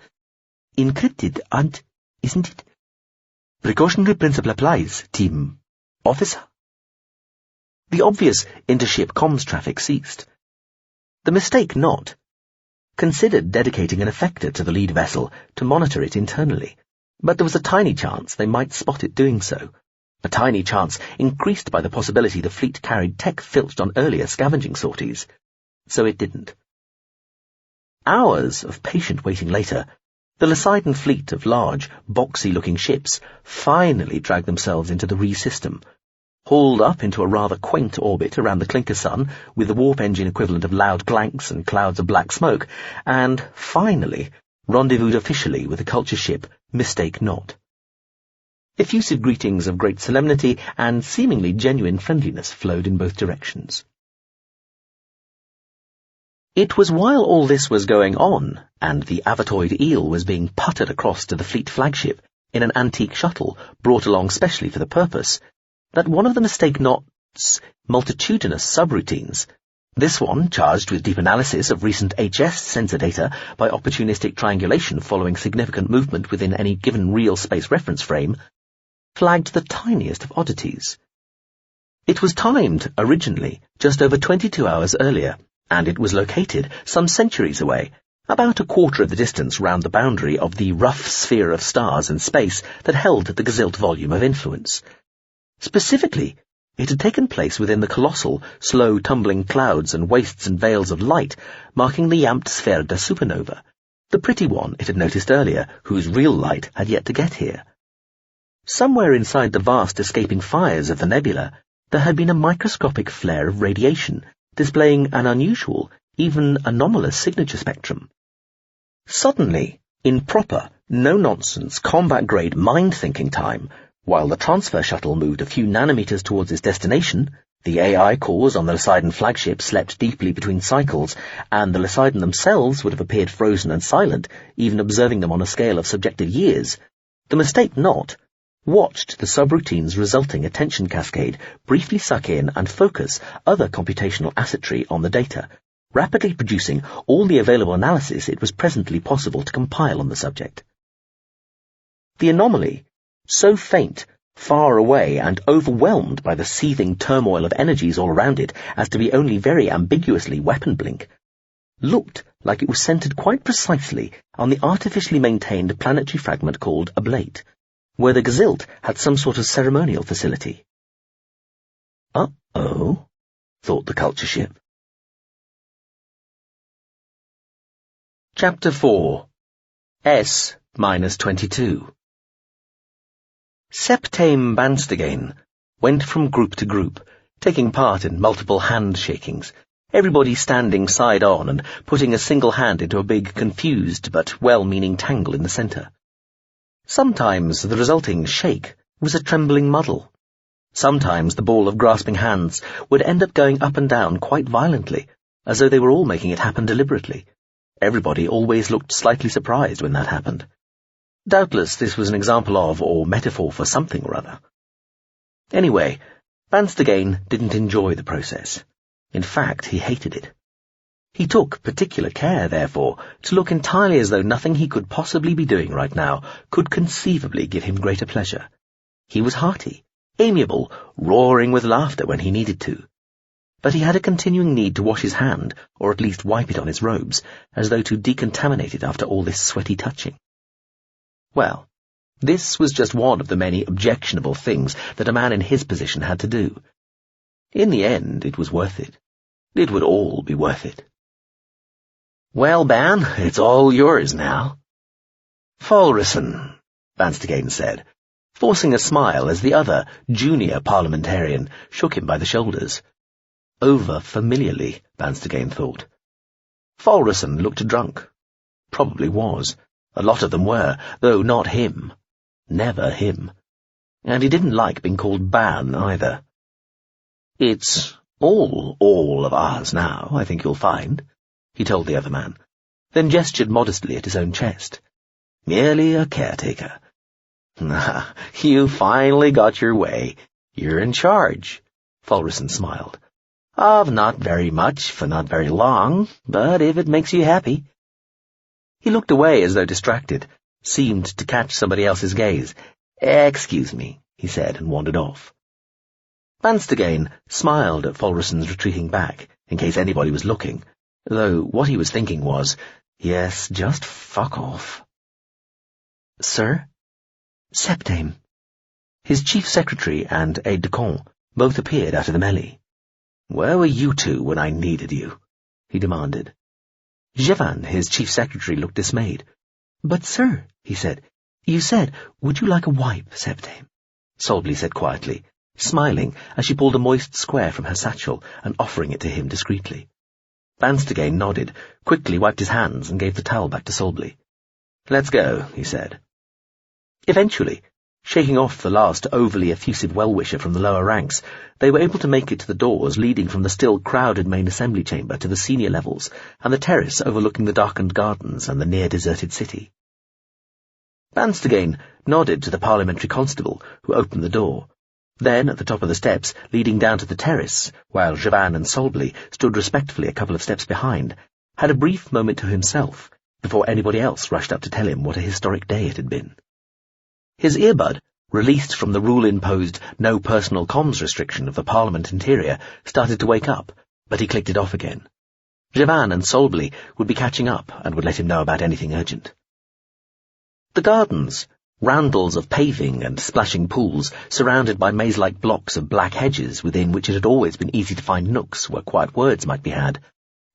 "Encrypted, and, isn't it?" "Precautionary principle applies, team. Officer." The obvious intership comms traffic ceased. The mistake not considered dedicating an effector to the lead vessel to monitor it internally, but there was a tiny chance they might spot it doing so, a tiny chance increased by the possibility the fleet carried tech filched on earlier scavenging sorties. So it didn't. Hours of patient waiting later, the Lycidan fleet of large, boxy-looking ships finally dragged themselves into the Ree system, hauled up into a rather quaint orbit around the Clinker Sun with the warp engine equivalent of loud glanks and clouds of black smoke, and, finally, rendezvoused officially with the culture ship Mistake Not. Effusive greetings of great solemnity and seemingly genuine friendliness flowed in both directions. It was while all this was going on, and the avatoid eel was being puttered across to the fleet flagship in an antique shuttle brought along specially for the purpose, that one of the mistake-not's multitudinous subroutines, this one charged with deep analysis of recent HS sensor data by opportunistic triangulation following significant movement within any given real space reference frame, flagged the tiniest of oddities. It was timed, originally, just over 22 hours earlier, and it was located some centuries away, about a quarter of the distance round the boundary of the rough sphere of stars and space that held the Gezilt volume of influence. Specifically, it had taken place within the colossal, slow-tumbling clouds and wastes and veils of light marking the yamped sphere de supernova, the pretty one it had noticed earlier, whose real light had yet to get here. Somewhere inside the vast escaping fires of the nebula, there had been a microscopic flare of radiation, displaying an unusual, even anomalous signature spectrum. Suddenly, in proper, no-nonsense, combat-grade mind-thinking time, while the transfer shuttle moved a few nanometers towards its destination, the AI cores on the Lysidon flagship slept deeply between cycles, and the Lysidon themselves would have appeared frozen and silent, even observing them on a scale of subjective years, the mistake-not watched the subroutine's resulting attention cascade briefly suck in and focus other computational assetry on the data, rapidly producing all the available analysis it was presently possible to compile on the subject. The anomaly, so faint, far away, and overwhelmed by the seething turmoil of energies all around it as to be only very ambiguously weapon blink, looked like it was centered quite precisely on the artificially maintained planetary fragment called Ablate, where the Gezilt had some sort of ceremonial facility. Uh-oh, thought the culture ship. Chapter 4. S-22. Septame Banstegain went from group to group, taking part in multiple handshakings, everybody standing side-on and putting a single hand into a big, confused but well-meaning tangle in the centre. Sometimes the resulting shake was a trembling muddle. Sometimes the ball of grasping hands would end up going up and down quite violently, as though they were all making it happen deliberately. Everybody always looked slightly surprised when that happened. Doubtless this was an example of, or metaphor for something or other. Anyway, Banstegain didn't enjoy the process. In fact, he hated it. He took particular care, therefore, to look entirely as though nothing he could possibly be doing right now could conceivably give him greater pleasure. He was hearty, amiable, roaring with laughter when he needed to. But he had a continuing need to wash his hand, or at least wipe it on his robes, as though to decontaminate it after all this sweaty touching. Well, this was just one of the many objectionable things that a man in his position had to do. In the end, it was worth it. It would all be worth it. "Well, Ban, it's all yours now." "Falrison," Banstegain said, forcing a smile as the other, junior parliamentarian, shook him by the shoulders. Over-familiarly, Banstegain thought. Falrison looked drunk. Probably was. A lot of them were, though not him. Never him. And he didn't like being called Ban, either. "It's all of ours now, I think you'll find," he told the other man, then gestured modestly at his own chest. "Merely a caretaker." "You finally got your way. You're in charge," Falrison smiled. "Of not very much for not very long, but if it makes you happy." He looked away as though distracted, seemed to catch somebody else's gaze. "Excuse me," he said, and wandered off. Banstegain smiled at Falrison's retreating back, in case anybody was looking, though what he was thinking was, yes, just fuck off. "Sir?" "Septame." His chief secretary and aide-de-camp both appeared out of the melee. "Where were you two when I needed you?" he demanded. Jevan, his chief secretary, looked dismayed. "But, sir," he said, "you said, 'Would you like a wipe, Septame?'" Solbly said quietly, smiling as she pulled a moist square from her satchel and offering it to him discreetly. Banstegain nodded, quickly wiped his hands and gave the towel back to Solbly. "Let's go," he said. Eventually, Shaking off the last overly effusive well-wisher from the lower ranks, they were able to make it to the doors leading from the still crowded main assembly chamber to the senior levels and the terrace overlooking the darkened gardens and the near-deserted city. Banstergain nodded to the parliamentary constable, who opened the door. Then, at the top of the steps, leading down to the terrace, while Javan and Solbly stood respectfully a couple of steps behind, had a brief moment to himself before anybody else rushed up to tell him what a historic day it had been. His earbud, released from the rule-imposed no personal comms restriction of the Parliament interior, started to wake up, but he clicked it off again. Javan and Solbly would be catching up and would let him know about anything urgent. The gardens, roundels of paving and splashing pools, surrounded by maze-like blocks of black hedges within which it had always been easy to find nooks where quiet words might be had,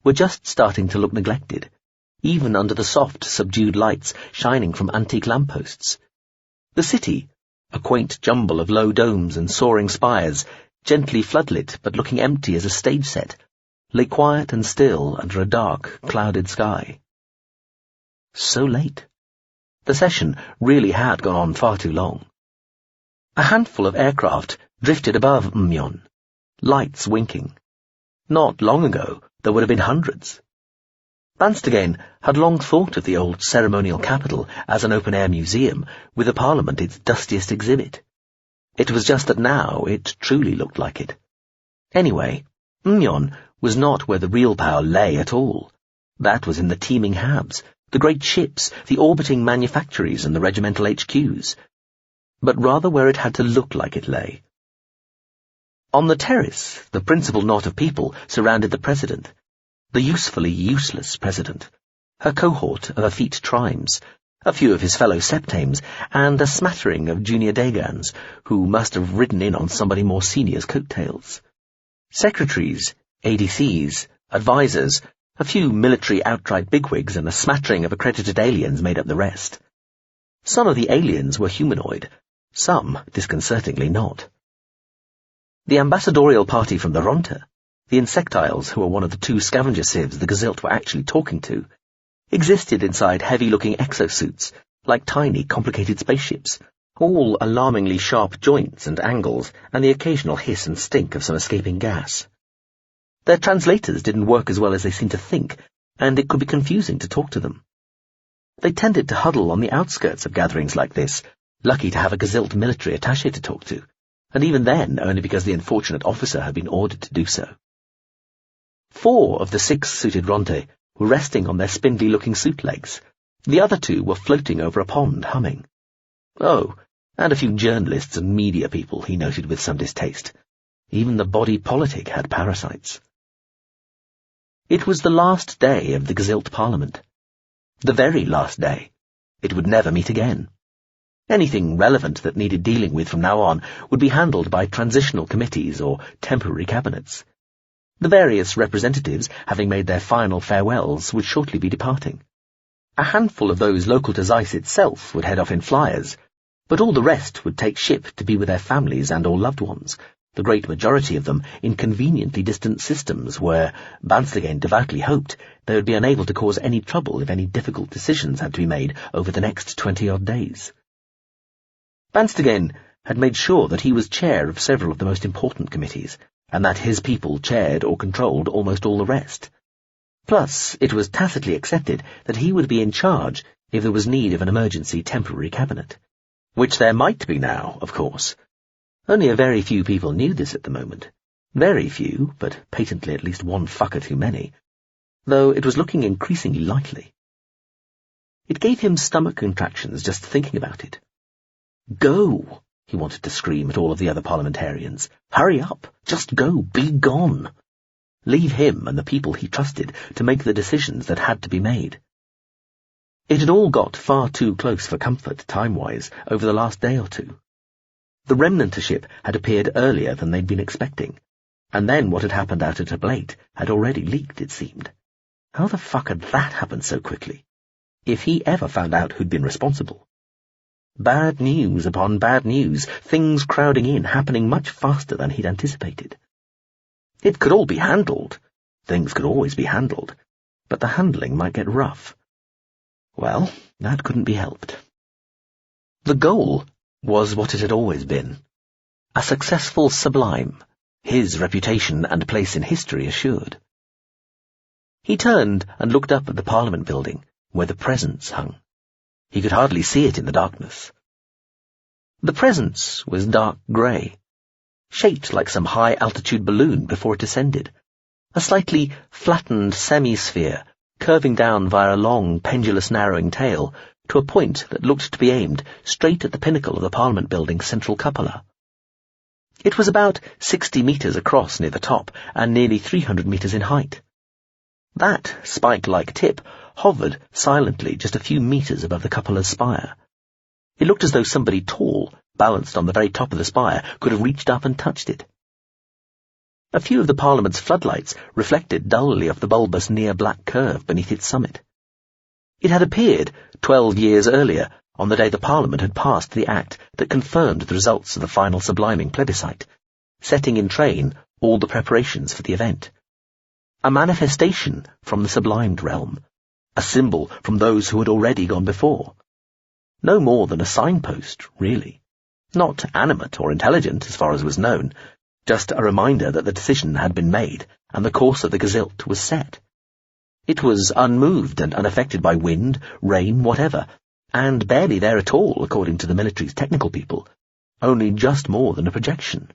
were just starting to look neglected, even under the soft, subdued lights shining from antique lampposts. The city, a quaint jumble of low domes and soaring spires, gently floodlit but looking empty as a stage set, lay quiet and still under a dark, clouded sky. So late. The session really had gone on far too long. A handful of aircraft drifted above Myon, lights winking. Not long ago, there would have been hundreds. Banstergain had long thought of the old ceremonial capital as an open-air museum, with the Parliament its dustiest exhibit. It was just that now it truly looked like it. Anyway, Myon was not where the real power lay at all. That was in the teeming habs, the great ships, the orbiting manufactories and the regimental HQs, but rather where it had to look like it lay. On the terrace, the principal knot of people surrounded the President, the usefully useless President, her cohort of effete trimes, a few of his fellow septames, and a smattering of junior Dagans, who must have ridden in on somebody more senior's coattails. Secretaries, ADCs, advisers, a few military outright bigwigs, and a smattering of accredited aliens made up the rest. Some of the aliens were humanoid, some, disconcertingly, not. The ambassadorial party from the Ronta, the insectiles who were one of the two scavenger civs the Gazilt were actually talking to, existed inside heavy-looking exosuits, like tiny, complicated spaceships, all alarmingly sharp joints and angles, and the occasional hiss and stink of some escaping gas. Their translators didn't work as well as they seemed to think, and it could be confusing to talk to them. They tended to huddle on the outskirts of gatherings like this, lucky to have a Gazilt military attaché to talk to, and even then only because the unfortunate officer had been ordered to do so. 4 of the 6 suited Ronte were resting on their spindly-looking suit legs. The other 2 were floating over a pond, humming. Oh, and a few journalists and media people, he noted with some distaste. Even the body politic had parasites. It was the last day of the Gazilt Parliament. The very last day. It would never meet again. Anything relevant that needed dealing with from now on would be handled by transitional committees or temporary cabinets. The various representatives, having made their final farewells, would shortly be departing. A handful of those local to Zeiss itself would head off in flyers, but all the rest would take ship to be with their families and or loved ones, the great majority of them in conveniently distant systems where, Banstergain devoutly hoped, they would be unable to cause any trouble if any difficult decisions had to be made over the next 20-odd days. Banstergain had made sure that he was chair of several of the most important committees, and that his people chaired or controlled almost all the rest. Plus, it was tacitly accepted that he would be in charge if there was need of an emergency temporary cabinet. Which there might be now, of course. Only a very few people knew this at the moment. Very few, but patently at least one fucker too many. Though it was looking increasingly likely. It gave him stomach contractions just thinking about it. Go! He wanted to scream at all of the other parliamentarians. Hurry up! Just go! Be gone! Leave him and the people he trusted to make the decisions that had to be made. It had all got far too close for comfort, time-wise, over the last day or two. The remnantership had appeared earlier than they'd been expecting, and then what had happened out at Ablate had already leaked, it seemed. How the fuck had that happened so quickly? If he ever found out who'd been responsible. Bad news upon bad news, things crowding in, happening much faster than he'd anticipated. It could all be handled. Things could always be handled. But the handling might get rough. Well, that couldn't be helped. The goal, was what it had always been. A successful sublime, his reputation and place in history assured. He turned and looked up at the Parliament building, where the presence hung. He could hardly see it in the darkness. The presence was dark grey, shaped like some high-altitude balloon before it descended, a slightly flattened semi-sphere curving down via a long, pendulous narrowing tail to a point that looked to be aimed straight at the pinnacle of the Parliament building's central cupola. It was about 60 metres across near the top and nearly 300 metres in height. That spike-like tip hovered silently just a few metres above the cupola's spire. It looked as though somebody tall, balanced on the very top of the spire, could have reached up and touched it. A few of the Parliament's floodlights reflected dully off the bulbous near-black curve beneath its summit. It had appeared 12 years earlier, on the day the Parliament had passed the Act that confirmed the results of the final subliming plebiscite, setting in train all the preparations for the event. A manifestation from the sublimed realm, a symbol from those who had already gone before. No more than a signpost, really. Not animate or intelligent, as far as was known, just a reminder that the decision had been made and the course of the Gesilt was set. It was unmoved and unaffected by wind, rain, whatever, and barely there at all, according to the military's technical people, only just more than a projection.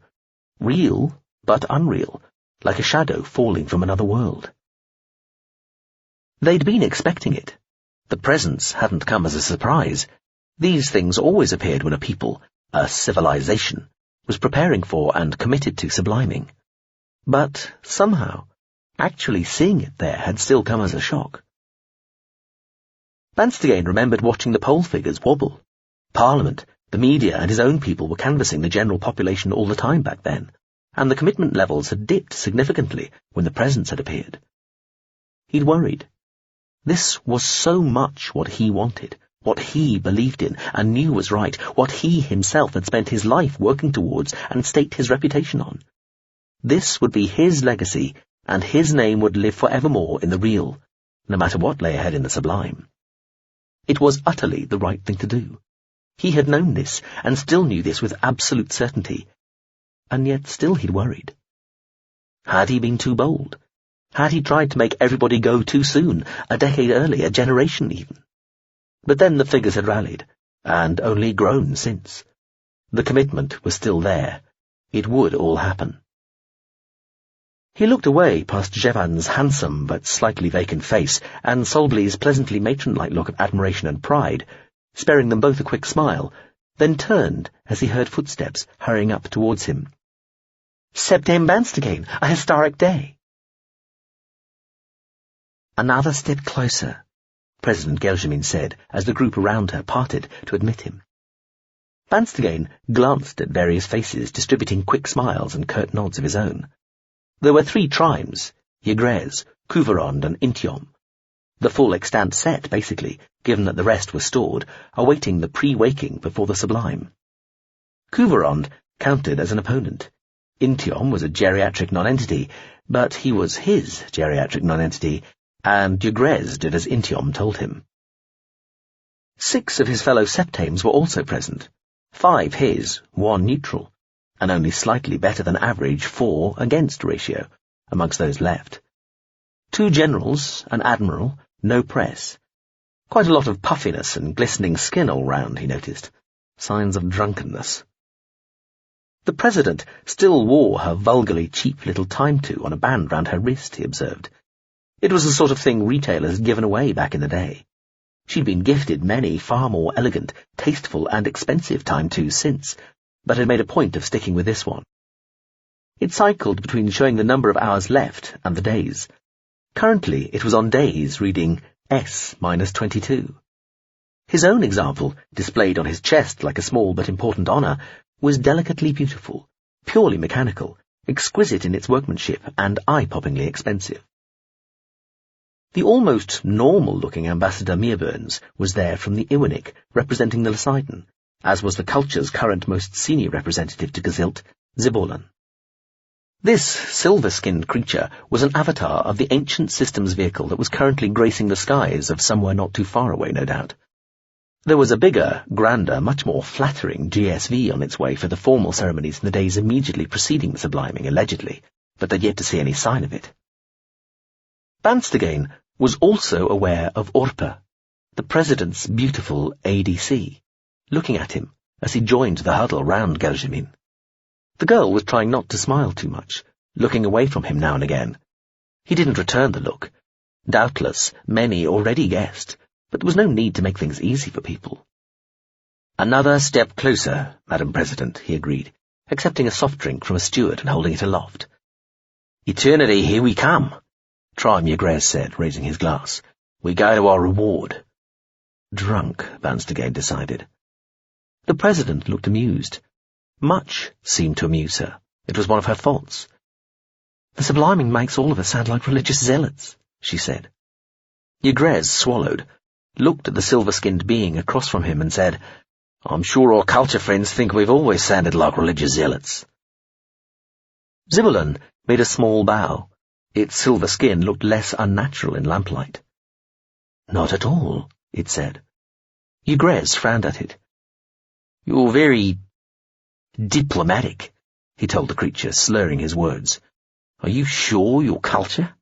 Real, but unreal, like a shadow falling from another world. They'd been expecting it. The presence hadn't come as a surprise. These things always appeared when a people, a civilization, was preparing for and committed to subliming. But somehow, actually seeing it there had still come as a shock. Banstegain remembered watching the poll figures wobble. Parliament, the media and his own people were canvassing the general population all the time back then, and the commitment levels had dipped significantly when the presence had appeared. He'd worried. This was so much what he wanted, what he believed in and knew was right, what he himself had spent his life working towards and staked his reputation on. This would be his legacy, and his name would live forevermore in the real, no matter what lay ahead in the sublime. It was utterly the right thing to do. He had known this, and still knew this with absolute certainty, and yet still he'd worried. Had he been too bold? Had he tried to make everybody go too soon, a decade early, a generation even? But then the figures had rallied, and only grown since. The commitment was still there. It would all happen. He looked away past Jevan's handsome but slightly vacant face and Solbley's pleasantly matron-like look of admiration and pride, sparing them both a quick smile, then turned as he heard footsteps hurrying up towards him. "Sebdame Banstegain, a historic day." "Another step closer," President Geljamin said as the group around her parted to admit him. Banstegain glanced at various faces, distributing quick smiles and curt nods of his own. There were 3 tribes, Ygrez, Couvarond and Intiom. The full extant set, basically, given that the rest was stored, awaiting the pre-waking before the sublime. Couvarond counted as an opponent. Intiom was a geriatric nonentity, but he was his geriatric nonentity, and Ygrez did as Intiom told him. 6 of his fellow septames were also present, 5 his, 1 neutral, an only slightly better than average 4 against ratio amongst those left. 2 generals, an admiral, no press. Quite a lot of puffiness and glistening skin all round, he noticed. Signs of drunkenness. The president still wore her vulgarly cheap little time-to on a band round her wrist, he observed. It was the sort of thing retailers had given away back in the day. She'd been gifted many far more elegant, tasteful and expensive time-tos since, but had made a point of sticking with this one. It cycled between showing the number of hours left and the days. Currently it was on days reading S-22. His own example, displayed on his chest like a small but important honour, was delicately beautiful, purely mechanical, exquisite in its workmanship and eye-poppingly expensive. The almost normal-looking Ambassador Meerburns was there from the Iwanic, representing the Lassidan, as was the culture's current most senior representative to Gesilt, Zibolan. This silver-skinned creature was an avatar of the ancient systems vehicle that was currently gracing the skies of somewhere not too far away, no doubt. There was a bigger, grander, much more flattering GSV on its way for the formal ceremonies in the days immediately preceding the subliming, allegedly, but they'd yet to see any sign of it. Banstagain was also aware of Orpa, the President's beautiful ADC, looking at him as he joined the huddle round Geljamin. The girl was trying not to smile too much, looking away from him now and again. He didn't return the look. Doubtless, many already guessed, but there was no need to make things easy for people. "Another step closer, Madam President," he agreed, accepting a soft drink from a steward and holding it aloft. "Eternity, here we come," Trim Ygrez said, raising his glass. "We go to our reward." Drunk, Banstagain decided. The President looked amused. Much seemed to amuse her. It was one of her faults. "The subliming makes all of us sound like religious zealots," she said. Ygrez swallowed, looked at the silver-skinned being across from him and said, "I'm sure our culture friends think we've always sounded like religious zealots." Zibulon made a small bow. Its silver skin looked less unnatural in lamplight. "Not at all," it said. Ygrez frowned at it. "You're very diplomatic," he told the creature, slurring his words. "Are you sure your culture?"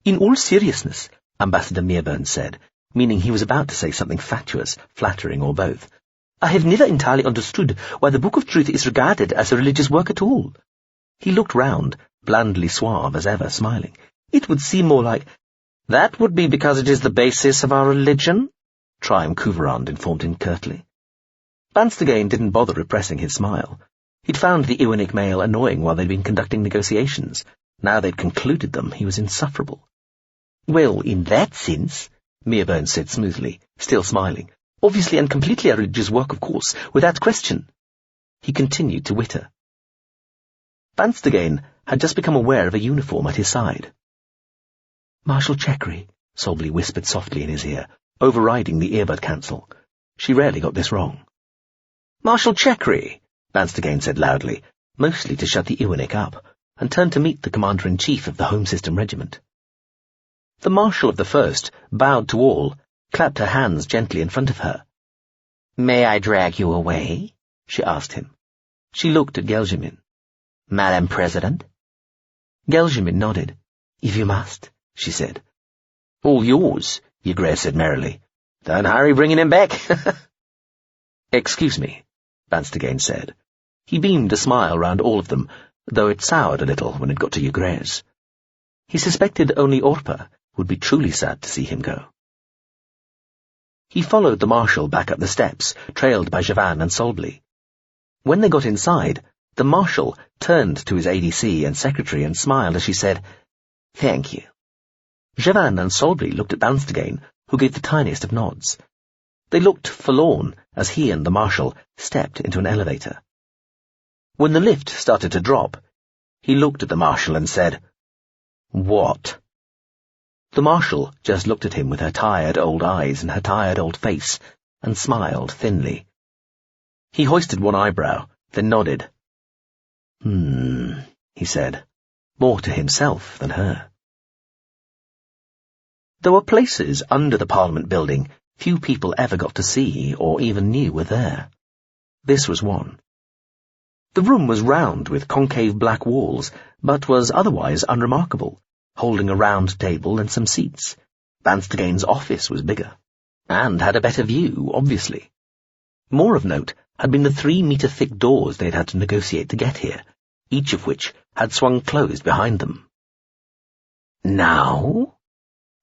"In all seriousness," Ambassador Meerburn said, meaning he was about to say something fatuous, flattering, or both, "I have never entirely understood why the Book of Truth is regarded as a religious work at all." He looked round, blandly suave as ever, smiling. "It would seem more like—" "That would be because it is the basis of our religion," Trim Couvrand informed him curtly. Banstagain didn't bother repressing his smile. He'd found the Iwanic male annoying while they'd been conducting negotiations. Now they'd concluded them, he was insufferable. "Well, in that sense," Meerburn said smoothly, still smiling, "obviously and completely a religious work, of course, without question." He continued to witter. Banstagain had just become aware of a uniform at his side. "Marshal Chekri," Solbly whispered softly in his ear, overriding the earbud cancel. She rarely got this wrong. "Marshal Chekri," Banstagain said loudly, mostly to shut the Iwanic up, and turned to meet the Commander-in-Chief of the Home System Regiment. The Marshal of the First bowed to all, clapped her hands gently in front of her. "May I drag you away?" she asked him. She looked at Geljamin. "Madam President?" Geljamin nodded. "If you must," she said. "All yours," Ygrez said merrily. "Don't hurry bringing him back." "Excuse me," Banstagain said. He beamed a smile round all of them, though it soured a little when it got to Ygrez. He suspected only Orpa would be truly sad to see him go. He followed the Marshal back up the steps, trailed by Javan and Solbly. When they got inside, the Marshal turned to his ADC and secretary and smiled as she said, "Thank you." Javan and Solbly looked at Banstagain, who gave the tiniest of nods. They looked forlorn as he and the Marshal stepped into an elevator. When the lift started to drop, he looked at the Marshal and said, "What?" The Marshal just looked at him with her tired old eyes and her tired old face, and smiled thinly. He hoisted one eyebrow, then nodded. He said, more to himself than her. There were places under the Parliament building few people ever got to see or even knew were there. This was one. The room was round with concave black walls, but was otherwise unremarkable, holding a round table and some seats. Banstagain's office was bigger, and had a better view, obviously. More of note had been the 3-metre-thick doors they'd had to negotiate to get here, each of which had swung closed behind them. "Now?"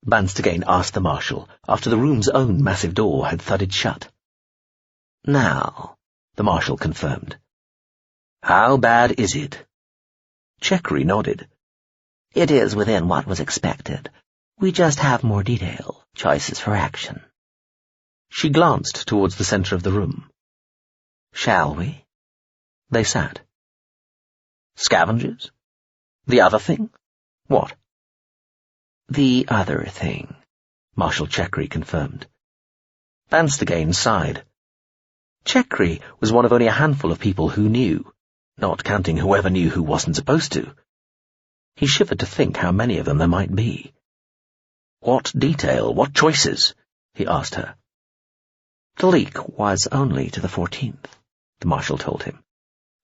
Banstagain asked the Marshal, after the room's own massive door had thudded shut. "Now," the Marshal confirmed. "How bad is it?" Chekri nodded. "It is within what was expected. We just have more detail, choices for action." She glanced towards the centre of the room. "Shall we?" They sat. "Scavengers? The other thing? What?" "The other thing," Marshal Chekri confirmed. Banstagain sighed. Chekri was one of only a handful of people who knew, not counting whoever knew who wasn't supposed to. He shivered to think how many of them there might be. "What detail? What choices?" he asked her. The leak was only to the 14th, the Marshal told him.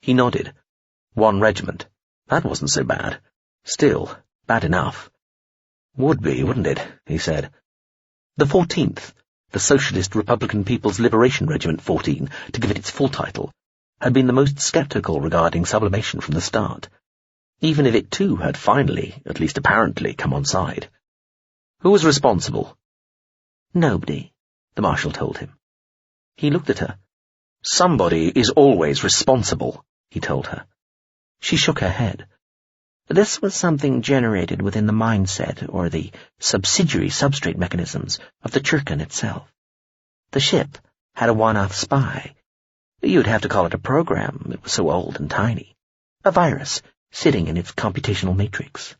He nodded. 1 regiment. That wasn't so bad. Still, bad enough. Would be, wouldn't it? He said. The 14th, the Socialist Republican People's Liberation Regiment 14, to give it its full title, had been the most sceptical regarding sublimation from the start, even if it too had finally, at least apparently, come on side. Who was responsible? Nobody, the Marshal told him. He looked at her. Somebody is always responsible, he told her. She shook her head. This was something generated within the mindset or the subsidiary substrate mechanisms of the Churkan itself. The ship had a one-off spy. You'd have to call it a program, it was so old and tiny. A virus sitting in its computational matrix.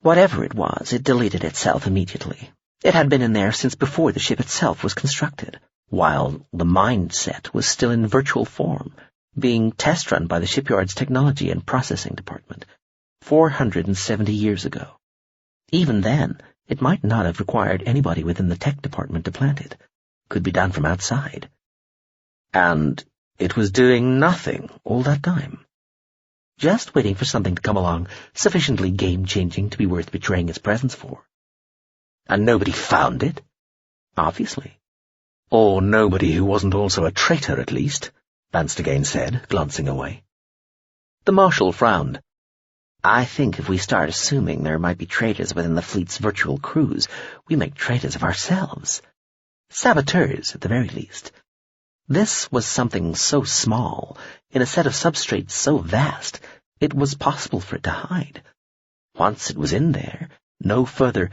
Whatever it was, it deleted itself immediately. It had been in there since before the ship itself was constructed, while the mindset was still in virtual form, being test-run by the shipyard's technology and processing department 470 years ago. Even then, it might not have required anybody within the tech department to plant it. Could be done from outside. And it was doing nothing all that time. Just waiting for something to come along sufficiently game-changing to be worth betraying its presence for. And nobody found it? Obviously. Or nobody who wasn't also a traitor, at least, Vanstagain said, glancing away. The Marshal frowned. I think if we start assuming there might be traitors within the fleet's virtual crews, we make traitors of ourselves. Saboteurs, at the very least. This was something so small, in a set of substrates so vast, it was possible for it to hide. Once it was in there, no further...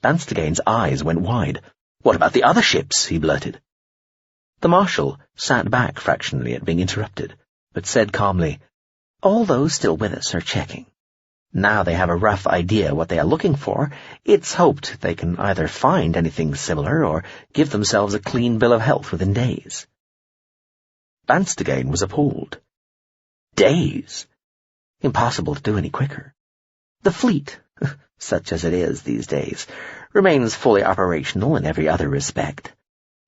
Vanstagain's eyes went wide. What about the other ships? He blurted. The Marshal sat back fractionally at being interrupted, but said calmly, All those still with us are checking. Now they have a rough idea what they are looking for. It's hoped they can either find anything similar or give themselves a clean bill of health within days. Vanstagain was appalled. Days? Impossible to do any quicker. The fleet, such as it is these days, remains fully operational in every other respect.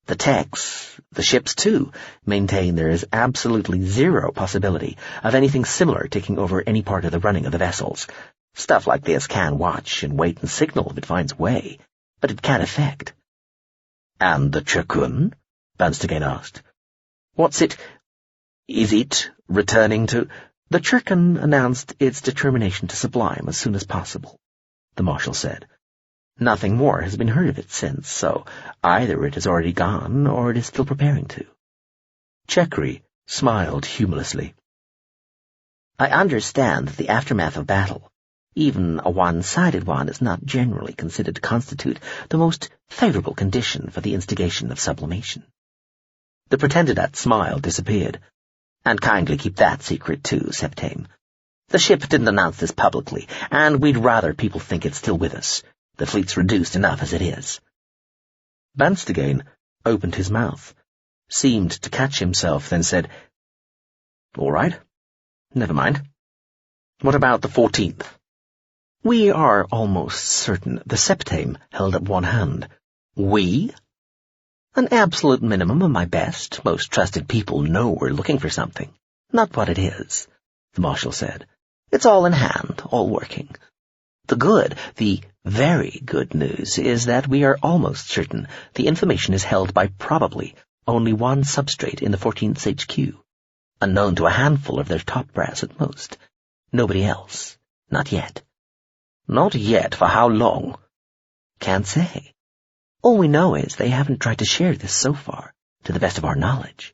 The techs, the ships too, maintain there is absolutely zero possibility of anything similar taking over any part of the running of the vessels. Stuff like this can watch and wait and signal if it finds way, but it can't affect. And the Churkan? Vanstagain asked. What's it? Is it returning to... The Churkan announced its determination to sublime as soon as possible, the Marshal said. Nothing more has been heard of it since, so either it has already gone or it is still preparing to. Chekri smiled humorously. I understand that the aftermath of battle, even a one-sided one, is not generally considered to constitute the most favorable condition for the instigation of sublimation. The Pretendidat smile disappeared. And kindly keep that secret too, Septame. The ship didn't announce this publicly, and we'd rather people think it's still with us. The fleet's reduced enough as it is. Vanstagain opened his mouth, seemed to catch himself, then said, All right. Never mind. What about the 14th? We are almost certain the Septame held up one hand. We? An absolute minimum of my best, most trusted people know we're looking for something. Not what it is, the Marshal said. It's all in hand, all working. The good, the very good news is that we are almost certain the information is held by probably only one substrate in the 14th's HQ, unknown to a handful of their top brass at most. Nobody else. Not yet. Not yet for how long? Can't say. All we know is they haven't tried to share this so far, to the best of our knowledge.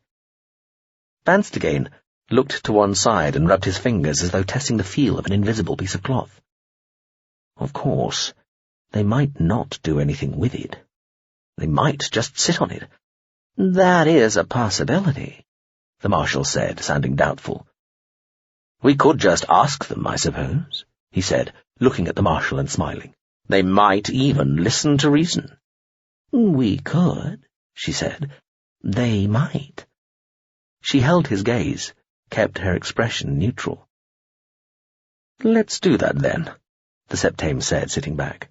Vanstagain looked to one side and rubbed his fingers as though testing the feel of an invisible piece of cloth. Of course, they might not do anything with it. They might just sit on it. That is a possibility, the Marshal said, sounding doubtful. We could just ask them, I suppose, he said, looking at the Marshal and smiling. They might even listen to reason. We could, she said. They might. She held his gaze, kept her expression neutral. Let's do that, then, the Septame said, sitting back.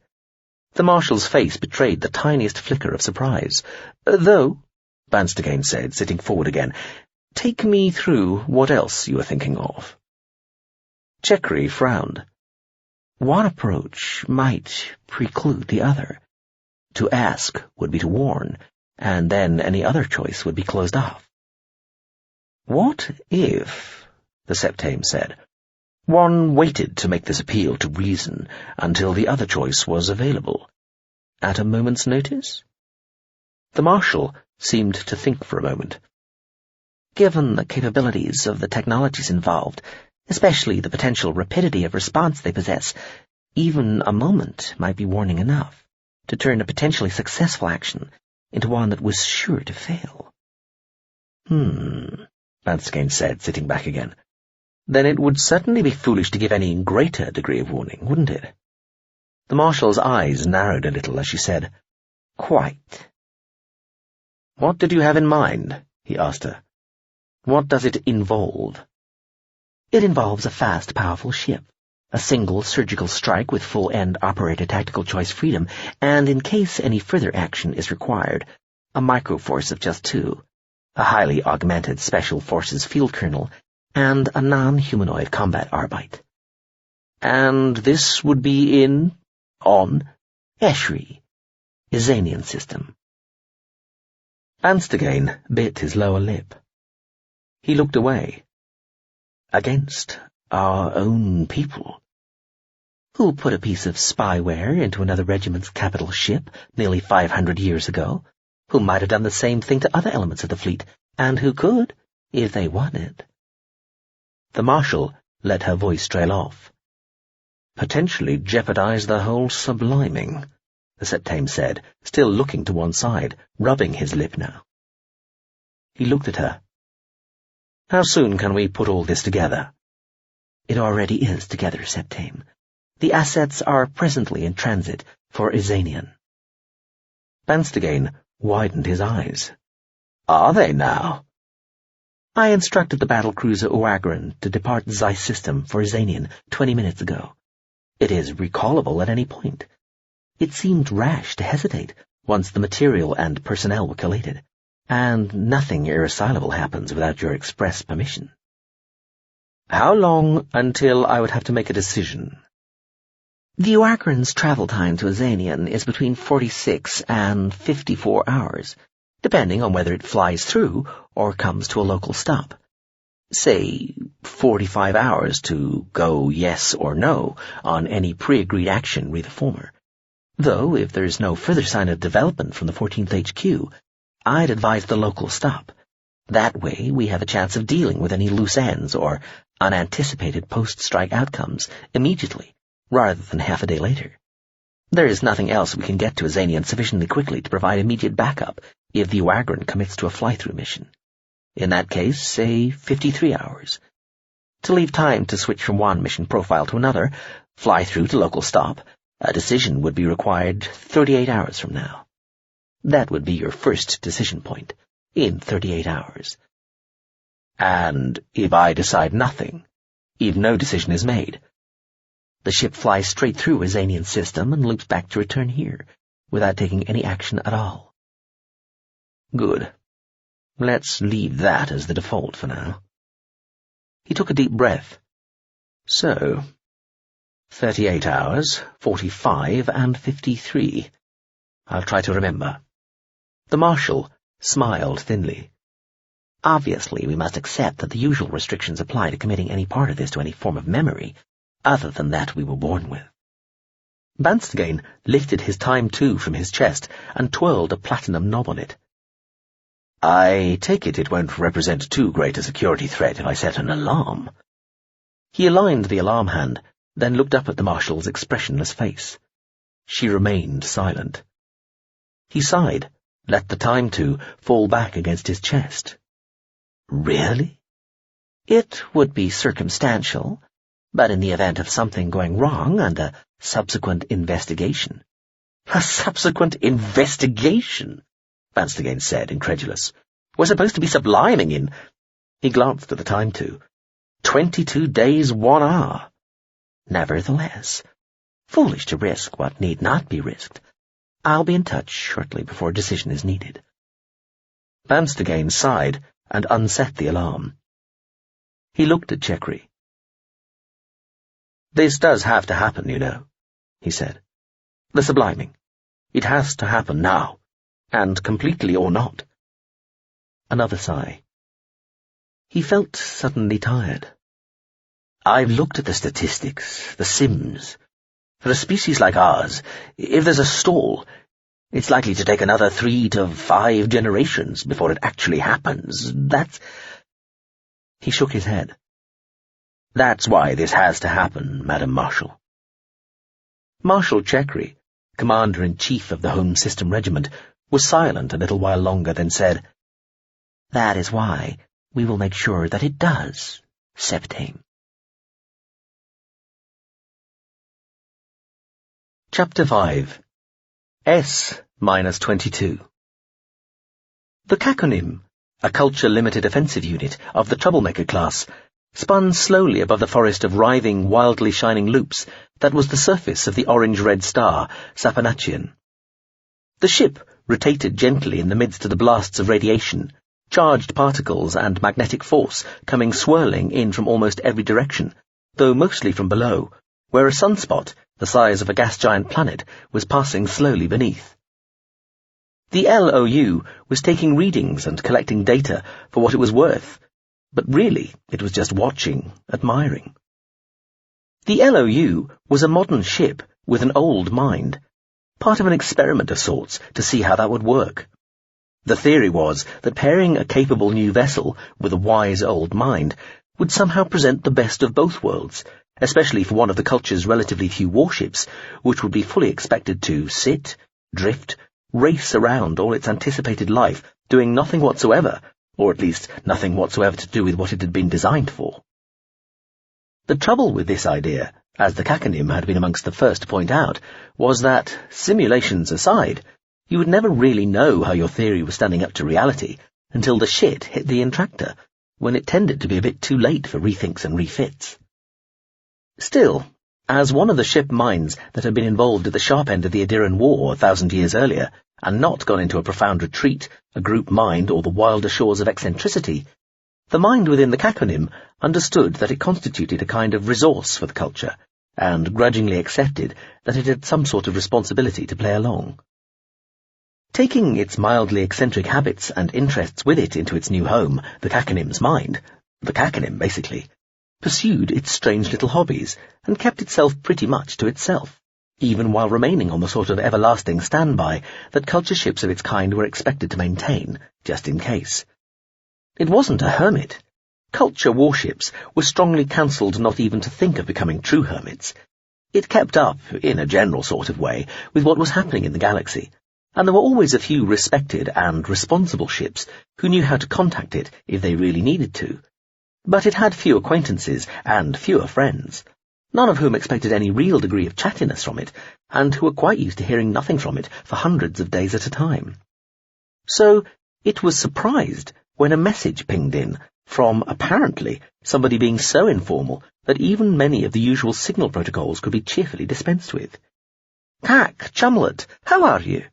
The Marshal's face betrayed the tiniest flicker of surprise, though, Van Stegane said, sitting forward again. "Take me through what else you were thinking of." Chekri frowned. One approach might preclude the other. To ask would be to warn, and then any other choice would be closed off. "What if," the Septame said, "one waited to make this appeal to reason until the other choice was available, at a moment's notice?" The Marshal seemed to think for a moment. Given the capabilities of the technologies involved, especially the potential rapidity of response they possess, even a moment might be warning enough to turn a potentially successful action into one that was sure to fail. Van Stegane said, sitting back again. "Then it would certainly be foolish to give any greater degree of warning, wouldn't it?" The Marshal's eyes narrowed a little as she said, "Quite." "What did you have in mind?" he asked her. "What does it involve?" It involves a fast, powerful ship, a single surgical strike with full end-operator tactical choice freedom, and in case any further action is required, a microforce of just 2, a highly augmented Special Forces field colonel, and a non-humanoid combat arbite. "And this would be on Eshri, Izanian system." Van Stegane bit his lower lip. He looked away. "Against our own people?" Who put a piece of spyware into another regiment's capital ship nearly 500 years ago, who might have done the same thing to other elements of the fleet, and who could, if they wanted. The Marshal let her voice trail off. "Potentially jeopardize the whole subliming," the Septame said, still looking to one side, rubbing his lip now. He looked at her. "How soon can we put all this together?" "It already is together, Septame. The assets are presently in transit for Izanian." Van Stegane widened his eyes. "Are they now?" "I instructed the battlecruiser Uagran to depart Zeiss system for Izanian 20 minutes ago. It is recallable at any point. It seemed rash to hesitate once the material and personnel were collated, and nothing irreconcilable happens without your express permission." "How long until I would have to make a decision?" "The Uagran's travel time to Izanian is between 46 and 54 hours, depending on whether it flies through or comes to a local stop. Say 45 hours to go yes or no on any pre-agreed action re the former. Though, if there's no further sign of development from the 14th HQ, I'd advise the local stop. That way we have a chance of dealing with any loose ends or unanticipated post-strike outcomes immediately, rather than half a day later. There is nothing else we can get to Izanian sufficiently quickly to provide immediate backup if the Uagran commits to a fly-through mission. In that case, say 53 hours. To leave time to switch from one mission profile to another, fly through to local stop, a decision would be required 38 hours from now. That would be your first decision point, in 38 hours. And if I decide nothing, if no decision is made? The ship flies straight through Izanian system and loops back to return here, without taking any action at all. Good. Let's leave that as the default for now. He took a deep breath. So, 38 hours, 45, and 53. I'll try to remember. The Marshal smiled thinly. Obviously, we must accept that the usual restrictions apply to committing any part of this to any form of memory, other than that we were born with. Van Stegane lifted his time 2 from his chest and twirled a platinum knob on it. I take it won't represent too great a security threat if I set an alarm. He aligned the alarm hand, then looked up at the Marshal's expressionless face. She remained silent. He sighed, let the time 2 fall back against his chest. Really? It would be circumstantial, but in the event of something going wrong and a subsequent investigation. A subsequent investigation? Van Stegane said, incredulous. We're supposed to be subliming in... He glanced at the time 2. 22 days, 1 hour. Nevertheless, foolish to risk what need not be risked. I'll be in touch shortly before a decision is needed. Ernst again sighed and unset the alarm. He looked at Chekri. "This does have to happen, you know," he said. "The subliming. It has to happen now, and completely or not." Another sigh. He felt suddenly tired. "I've looked at the statistics, the sims. For a species like ours, if there's a stall, it's likely to take another 3 to 5 generations before it actually happens. That's—" He shook his head. "That's why this has to happen, Madam Marshal." Marshal Chekri, Commander-in-Chief of the Home System Regiment, was silent a little while longer, then said, "That is why we will make sure that it does, Septame." Chapter 5. S-22. The Kakonim, a culture-limited offensive unit of the Troublemaker class, spun slowly above the forest of writhing, wildly shining loops that was the surface of the orange-red star, Saponachian. The ship rotated gently in the midst of the blasts of radiation, charged particles and magnetic force coming swirling in from almost every direction, though mostly from below, where a sunspot, the size of a gas-giant planet, was passing slowly beneath. The LOU was taking readings and collecting data for what it was worth, but really it was just watching, admiring. The LOU was a modern ship with an old mind, part of an experiment of sorts to see how that would work. The theory was that pairing a capable new vessel with a wise old mind would somehow present the best of both worlds, especially for one of the culture's relatively few warships, which would be fully expected to sit, drift, race around all its anticipated life, doing nothing whatsoever, or at least nothing whatsoever to do with what it had been designed for. The trouble with this idea, as the Kakonim had been amongst the first to point out, was that, simulations aside, you would never really know how your theory was standing up to reality until the shit hit the intractor, when it tended to be a bit too late for rethinks and refits. Still, as one of the ship minds that had been involved at the sharp end of the Adiran War 1,000 years earlier, and not gone into a profound retreat, a group mind, or the wilder shores of eccentricity, the mind within the Kakonim understood that it constituted a kind of resource for the culture, and grudgingly accepted that it had some sort of responsibility to play along. Taking its mildly eccentric habits and interests with it into its new home, the Kakonim's mind, the Kakonim, basically, pursued its strange little hobbies, and kept itself pretty much to itself, even while remaining on the sort of everlasting standby that culture ships of its kind were expected to maintain, just in case. It wasn't a hermit. Culture warships were strongly counselled not even to think of becoming true hermits. It kept up, in a general sort of way, with what was happening in the galaxy, and there were always a few respected and responsible ships who knew how to contact it if they really needed to. But it had few acquaintances and fewer friends, none of whom expected any real degree of chattiness from it, and who were quite used to hearing nothing from it for hundreds of days at a time. So it was surprised when a message pinged in from, apparently, somebody being so informal that even many of the usual signal protocols could be cheerfully dispensed with. "Kak, Chumlet, how are you?"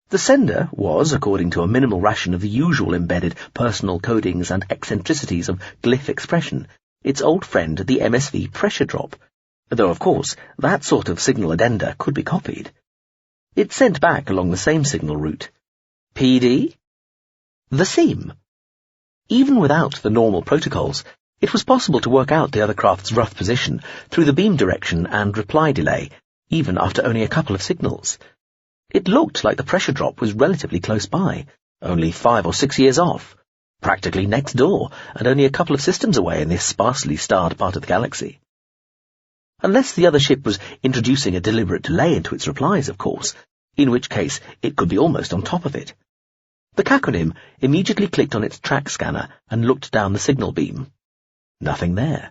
The sender was, according to a minimal ration of the usual embedded personal codings and eccentricities of glyph expression, its old friend the MSV pressure drop, though of course that sort of signal addenda could be copied. It sent back along the same signal route. PD? The same. Even without the normal protocols, it was possible to work out the other craft's rough position through the beam direction and reply delay, even after only a couple of signals. It looked like the pressure drop was relatively close by, only 5 or 6 years off, practically next door, and only a couple of systems away in this sparsely starred part of the galaxy. Unless the other ship was introducing a deliberate delay into its replies, of course, in which case it could be almost on top of it. The Kakonim immediately clicked on its track scanner and looked down the signal beam. Nothing there.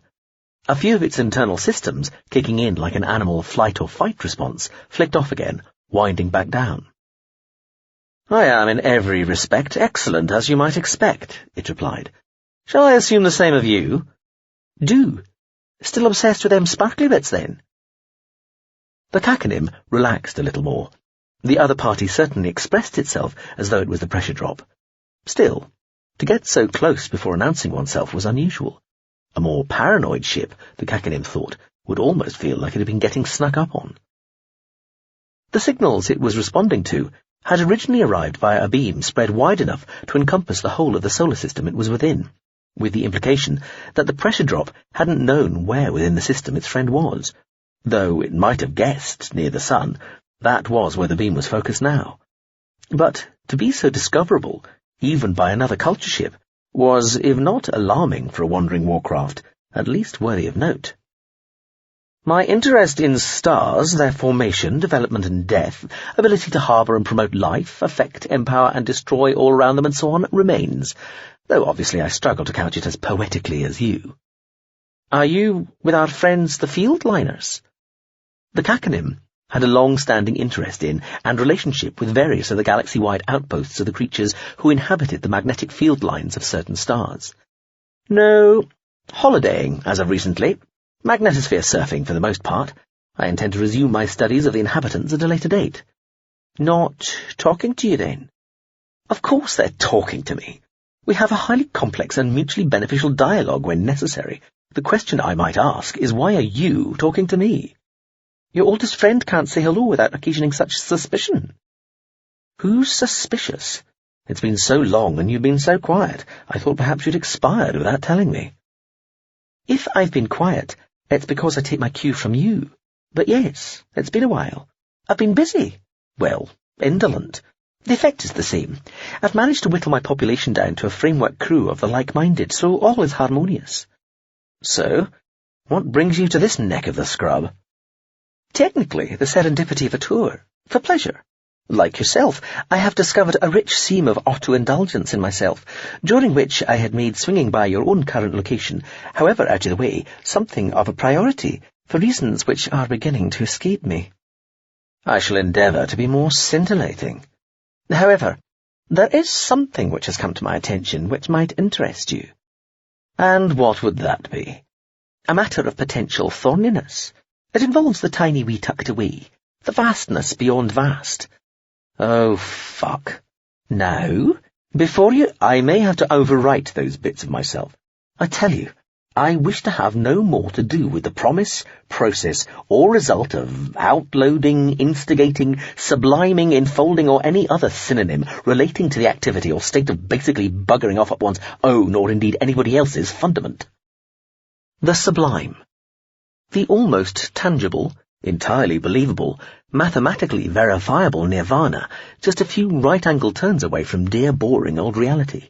A few of its internal systems, kicking in like an animal flight or fight response, flicked off again, winding back down. "I am in every respect excellent, as you might expect," it replied. "Shall I assume the same of you?" "Do. Still obsessed with them sparkly bits, then?" The Kakonim relaxed a little more. The other party certainly expressed itself as though it was the pressure drop. Still, to get so close before announcing oneself was unusual. A more paranoid ship, the Kakanim thought, would almost feel like it had been getting snuck up on. The signals it was responding to had originally arrived via a beam spread wide enough to encompass the whole of the solar system it was within, with the implication that the pressure drop hadn't known where within the system its friend was, though it might have guessed near the sun. That was where the beam was focused now. But to be so discoverable, even by another culture ship, was, if not alarming for a wandering warcraft, at least worthy of note. My interest in stars, their formation, development and death, ability to harbour and promote life, affect, empower and destroy all around them and so on, remains, though obviously I struggle to couch it as poetically as you. Are you, with our friends the field liners? The Kakanim had a long-standing interest in and relationship with various of the galaxy-wide outposts of the creatures who inhabited the magnetic field lines of certain stars. No, holidaying as of recently. Magnetosphere surfing for the most part. I intend to resume my studies of the inhabitants at a later date. Not talking to you, then? Of course they're talking to me. We have a highly complex and mutually beneficial dialogue when necessary. The question I might ask is, why are you talking to me? Your oldest friend can't say hello without occasioning such suspicion. Who's suspicious? It's been so long and you've been so quiet. I thought perhaps you'd expired without telling me. If I've been quiet, it's because I take my cue from you. But yes, it's been a while. I've been busy. Well, indolent. The effect is the same. I've managed to whittle my population down to a framework crew of the like-minded, so all is harmonious. So, what brings you to this neck of the scrub? Technically, the serendipity of a tour. For pleasure. Like yourself, I have discovered a rich seam of auto-indulgence in myself, during which I had made swinging by your own current location, however out of the way, something of a priority, for reasons which are beginning to escape me. I shall endeavour to be more scintillating. However, there is something which has come to my attention which might interest you. And what would that be? A matter of potential thorniness. It involves the tiny wee tucked away, the vastness beyond vast. Oh, fuck. Now, before I may have to overwrite those bits of myself. I tell you, I wish to have no more to do with the promise, process, or result of outloading, instigating, subliming, enfolding, or any other synonym relating to the activity or state of basically buggering off at one's own or indeed anybody else's fundament. The sublime. The almost tangible, entirely believable, mathematically verifiable nirvana, just a few right-angle turns away from dear boring old reality.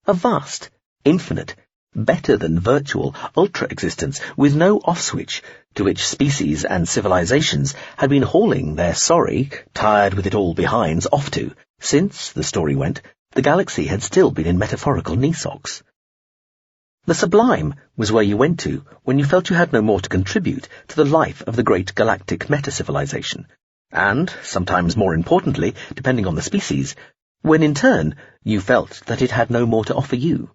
A vast, infinite, better than virtual, ultra-existence with no off-switch, to which species and civilizations had been hauling their sorry, tired with it all behinds off to, since, the story went, the galaxy had still been in metaphorical knee socks. The sublime was where you went to when you felt you had no more to contribute to the life of the great galactic meta-civilization, and, sometimes more importantly, depending on the species, when in turn you felt that it had no more to offer you.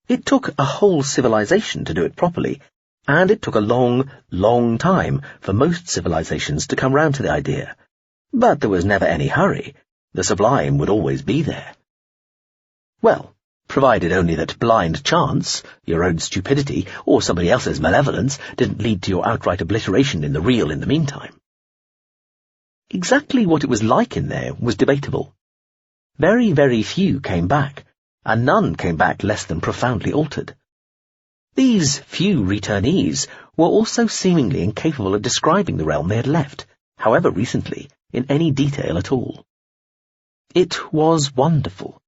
It took a whole civilization to do it properly, and it took a long, long time for most civilizations to come round to the idea. But there was never any hurry. The sublime would always be there. Well, provided only that blind chance, your own stupidity, or somebody else's malevolence didn't lead to your outright obliteration in the real in the meantime. Exactly what it was like in there was debatable. Very, very few came back, and none came back less than profoundly altered. These few returnees were also seemingly incapable of describing the realm they had left, however recently, in any detail at all. It was wonderful.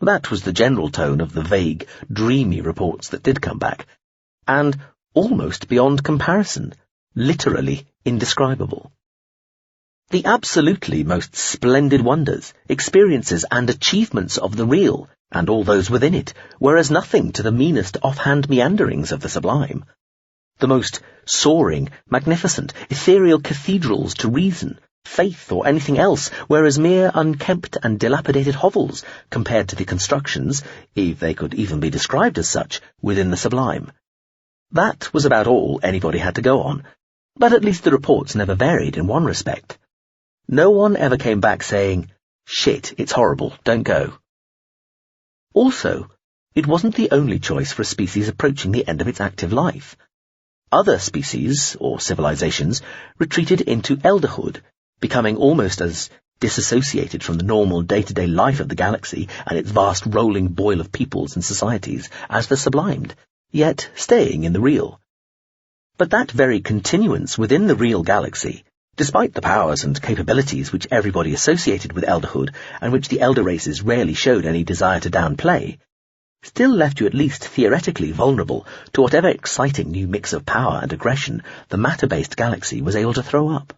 That was the general tone of the vague, dreamy reports that did come back, and almost beyond comparison, literally indescribable. The absolutely most splendid wonders, experiences and achievements of the real, and all those within it, were as nothing to the meanest offhand meanderings of the sublime. The most soaring, magnificent, ethereal cathedrals to reason, faith, or anything else were as mere unkempt and dilapidated hovels compared to the constructions, if they could even be described as such, within the sublime. That was about all anybody had to go on, but at least the reports never varied in one respect. No one ever came back saying, "Shit, it's horrible, don't go." Also, it wasn't the only choice for a species approaching the end of its active life. Other species, or civilizations, retreated into elderhood, becoming almost as disassociated from the normal day-to-day life of the galaxy and its vast rolling boil of peoples and societies as the sublimed, yet staying in the real. But that very continuance within the real galaxy, despite the powers and capabilities which everybody associated with elderhood and which the elder races rarely showed any desire to downplay, still left you at least theoretically vulnerable to whatever exciting new mix of power and aggression the matter-based galaxy was able to throw up.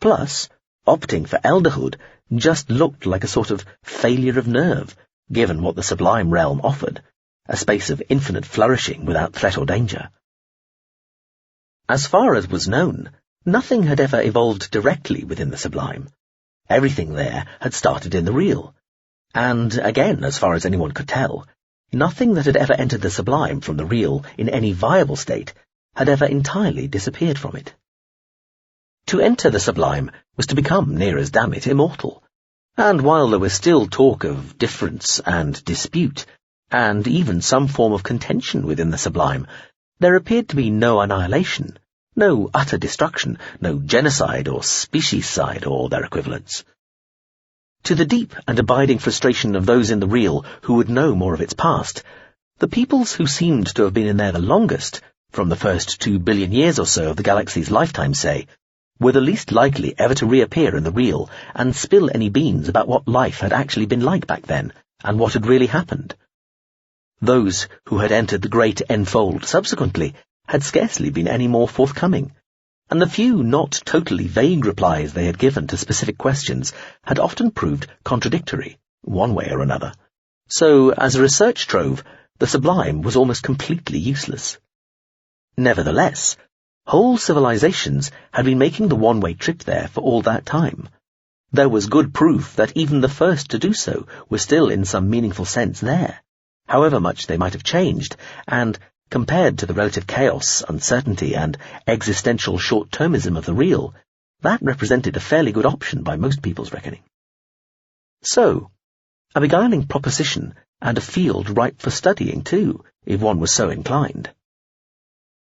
Plus, opting for elderhood just looked like a sort of failure of nerve, given what the sublime realm offered, a space of infinite flourishing without threat or danger. As far as was known, nothing had ever evolved directly within the sublime. Everything there had started in the real. And, again, as far as anyone could tell, nothing that had ever entered the sublime from the real in any viable state had ever entirely disappeared from it. To enter the sublime was to become, near as damn it, immortal. And while there was still talk of difference and dispute, and even some form of contention within the sublime, there appeared to be no annihilation, no utter destruction, no genocide or speciescide or their equivalents. To the deep and abiding frustration of those in the real who would know more of its past, the peoples who seemed to have been in there the longest, from the first 2 billion years or so of the galaxy's lifetime, say, were the least likely ever to reappear in the real and spill any beans about what life had actually been like back then and what had really happened. Those who had entered the great enfold subsequently had scarcely been any more forthcoming, and the few not totally vague replies they had given to specific questions had often proved contradictory, one way or another. So, as a research trove, the sublime was almost completely useless. Nevertheless, whole civilizations had been making the one-way trip there for all that time. There was good proof that even the first to do so were still in some meaningful sense there, however much they might have changed, and, compared to the relative chaos, uncertainty, and existential short-termism of the real, that represented a fairly good option by most people's reckoning. So, a beguiling proposition and a field ripe for studying too, if one was so inclined.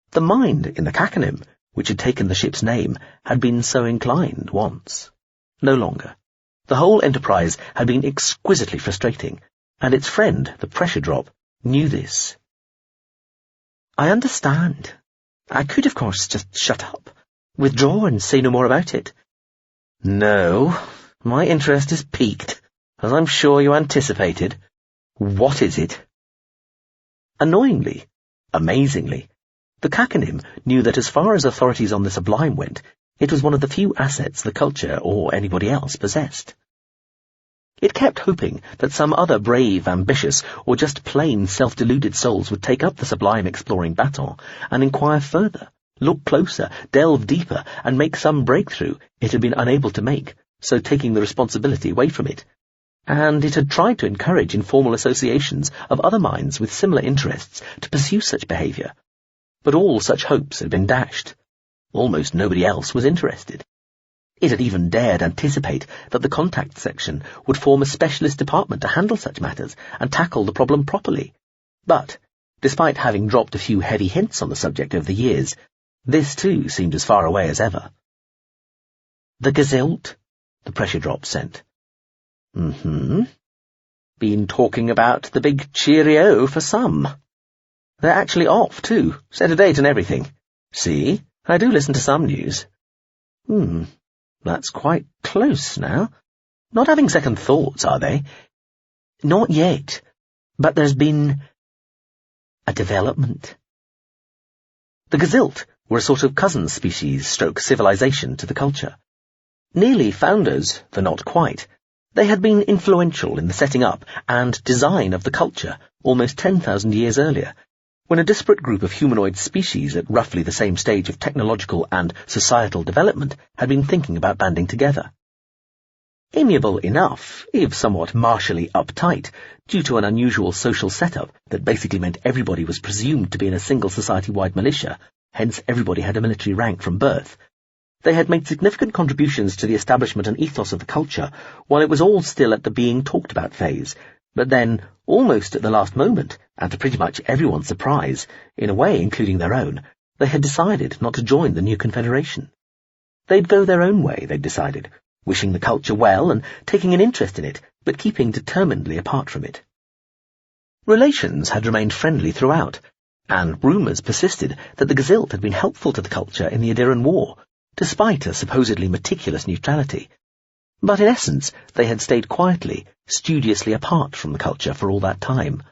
The mind in the Kakanim, which had taken the ship's name, had been so inclined once. No longer. The whole enterprise had been exquisitely frustrating, and its friend, the pressure drop, knew this. I understand. I could, of course, just shut up, withdraw and say no more about it. No, my interest is piqued, as I'm sure you anticipated. What is it? Annoyingly, amazingly, the Kakanim knew that as far as authorities on the sublime went, it was one of the few assets the culture or anybody else possessed. It kept hoping that some other brave, ambitious, or just plain self-deluded souls would take up the sublime exploring baton and inquire further, look closer, delve deeper, and make some breakthrough it had been unable to make, so taking the responsibility away from it. And it had tried to encourage informal associations of other minds with similar interests to pursue such behavior. But all such hopes had been dashed. Almost nobody else was interested. It had even dared anticipate that the contact section would form a specialist department to handle such matters and tackle the problem properly. But, despite having dropped a few heavy hints on the subject over the years, this too seemed as far away as ever. The Gazelt? The pressure drop sent. Been talking about the big cheerio for some. They're actually off, too. Set a date and everything. See, I do listen to some news. That's quite close now. Not having second thoughts, are they? Not yet. But there's been a development. The Gazelt were a sort of cousin species stroke civilization to the culture. Nearly founders, though not quite, they had been influential in the setting up and design of the culture almost 10,000 years earlier, when a disparate group of humanoid species at roughly the same stage of technological and societal development had been thinking about banding together. Amiable enough, if somewhat martially uptight, due to an unusual social setup that basically meant everybody was presumed to be in a single society-wide militia, hence everybody had a military rank from birth. They had made significant contributions to the establishment and ethos of the culture, while it was all still at the being-talked-about phase, But then, almost at the last moment, and to pretty much everyone's surprise, in a way including their own, they had decided not to join the new confederation. They'd go their own way, they'd decided, wishing the culture well and taking an interest in it, but keeping determinedly apart from it. Relations had remained friendly throughout, and rumours persisted that the Gesilt had been helpful to the culture in the Adiran War, despite a supposedly meticulous neutrality. But in essence, they had stayed quietly, studiously apart from the culture for all that time,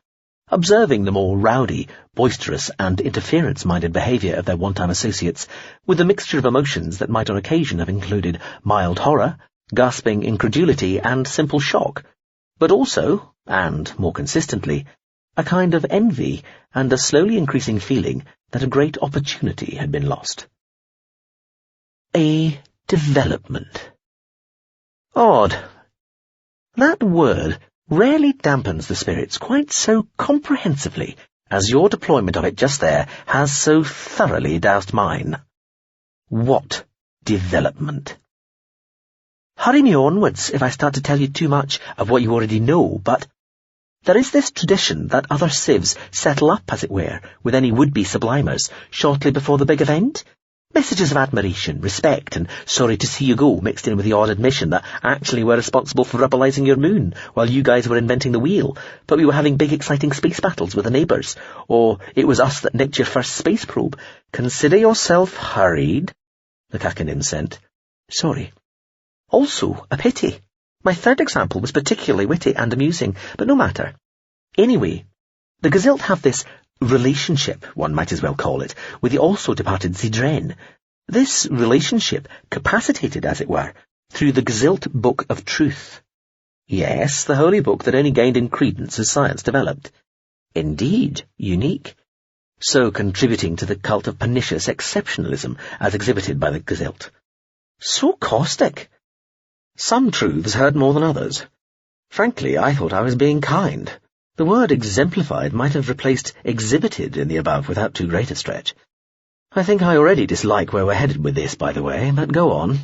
observing the more rowdy, boisterous, and interference-minded behaviour of their one-time associates with a mixture of emotions that might on occasion have included mild horror, gasping incredulity, and simple shock, but also, and more consistently, a kind of envy and a slowly increasing feeling that a great opportunity had been lost. A development. Odd. That word rarely dampens the spirits quite so comprehensively as your deployment of it just there has so thoroughly doused mine. What development? Hurry me onwards if I start to tell you too much of what you already know, but there is this tradition that other civs settle up, as it were, with any would-be sublimers shortly before the big event. Messages of admiration, respect, and sorry to see you go mixed in with the odd admission that actually we're responsible for rubberizing your moon while you guys were inventing the wheel, but we were having big exciting space battles with the neighbours, or it was us that nicked your first space probe. Consider yourself hurried, the Kakanin sent. Sorry. Also, a pity. My third example was particularly witty and amusing, but no matter. Anyway, the Gesilt have this relationship, one might as well call it, with the also departed Zidren. This relationship capacitated, as it were, through the Gesilt Book of Truth. Yes, the holy book that only gained in credence as science developed. Indeed, unique. So contributing to the cult of pernicious exceptionalism as exhibited by the Gesilt. So caustic. Some truths hurt more than others. Frankly, I thought I was being kind. The word exemplified might have replaced exhibited in the above without too great a stretch. I think I already dislike where we're headed with this, by the way, but go on.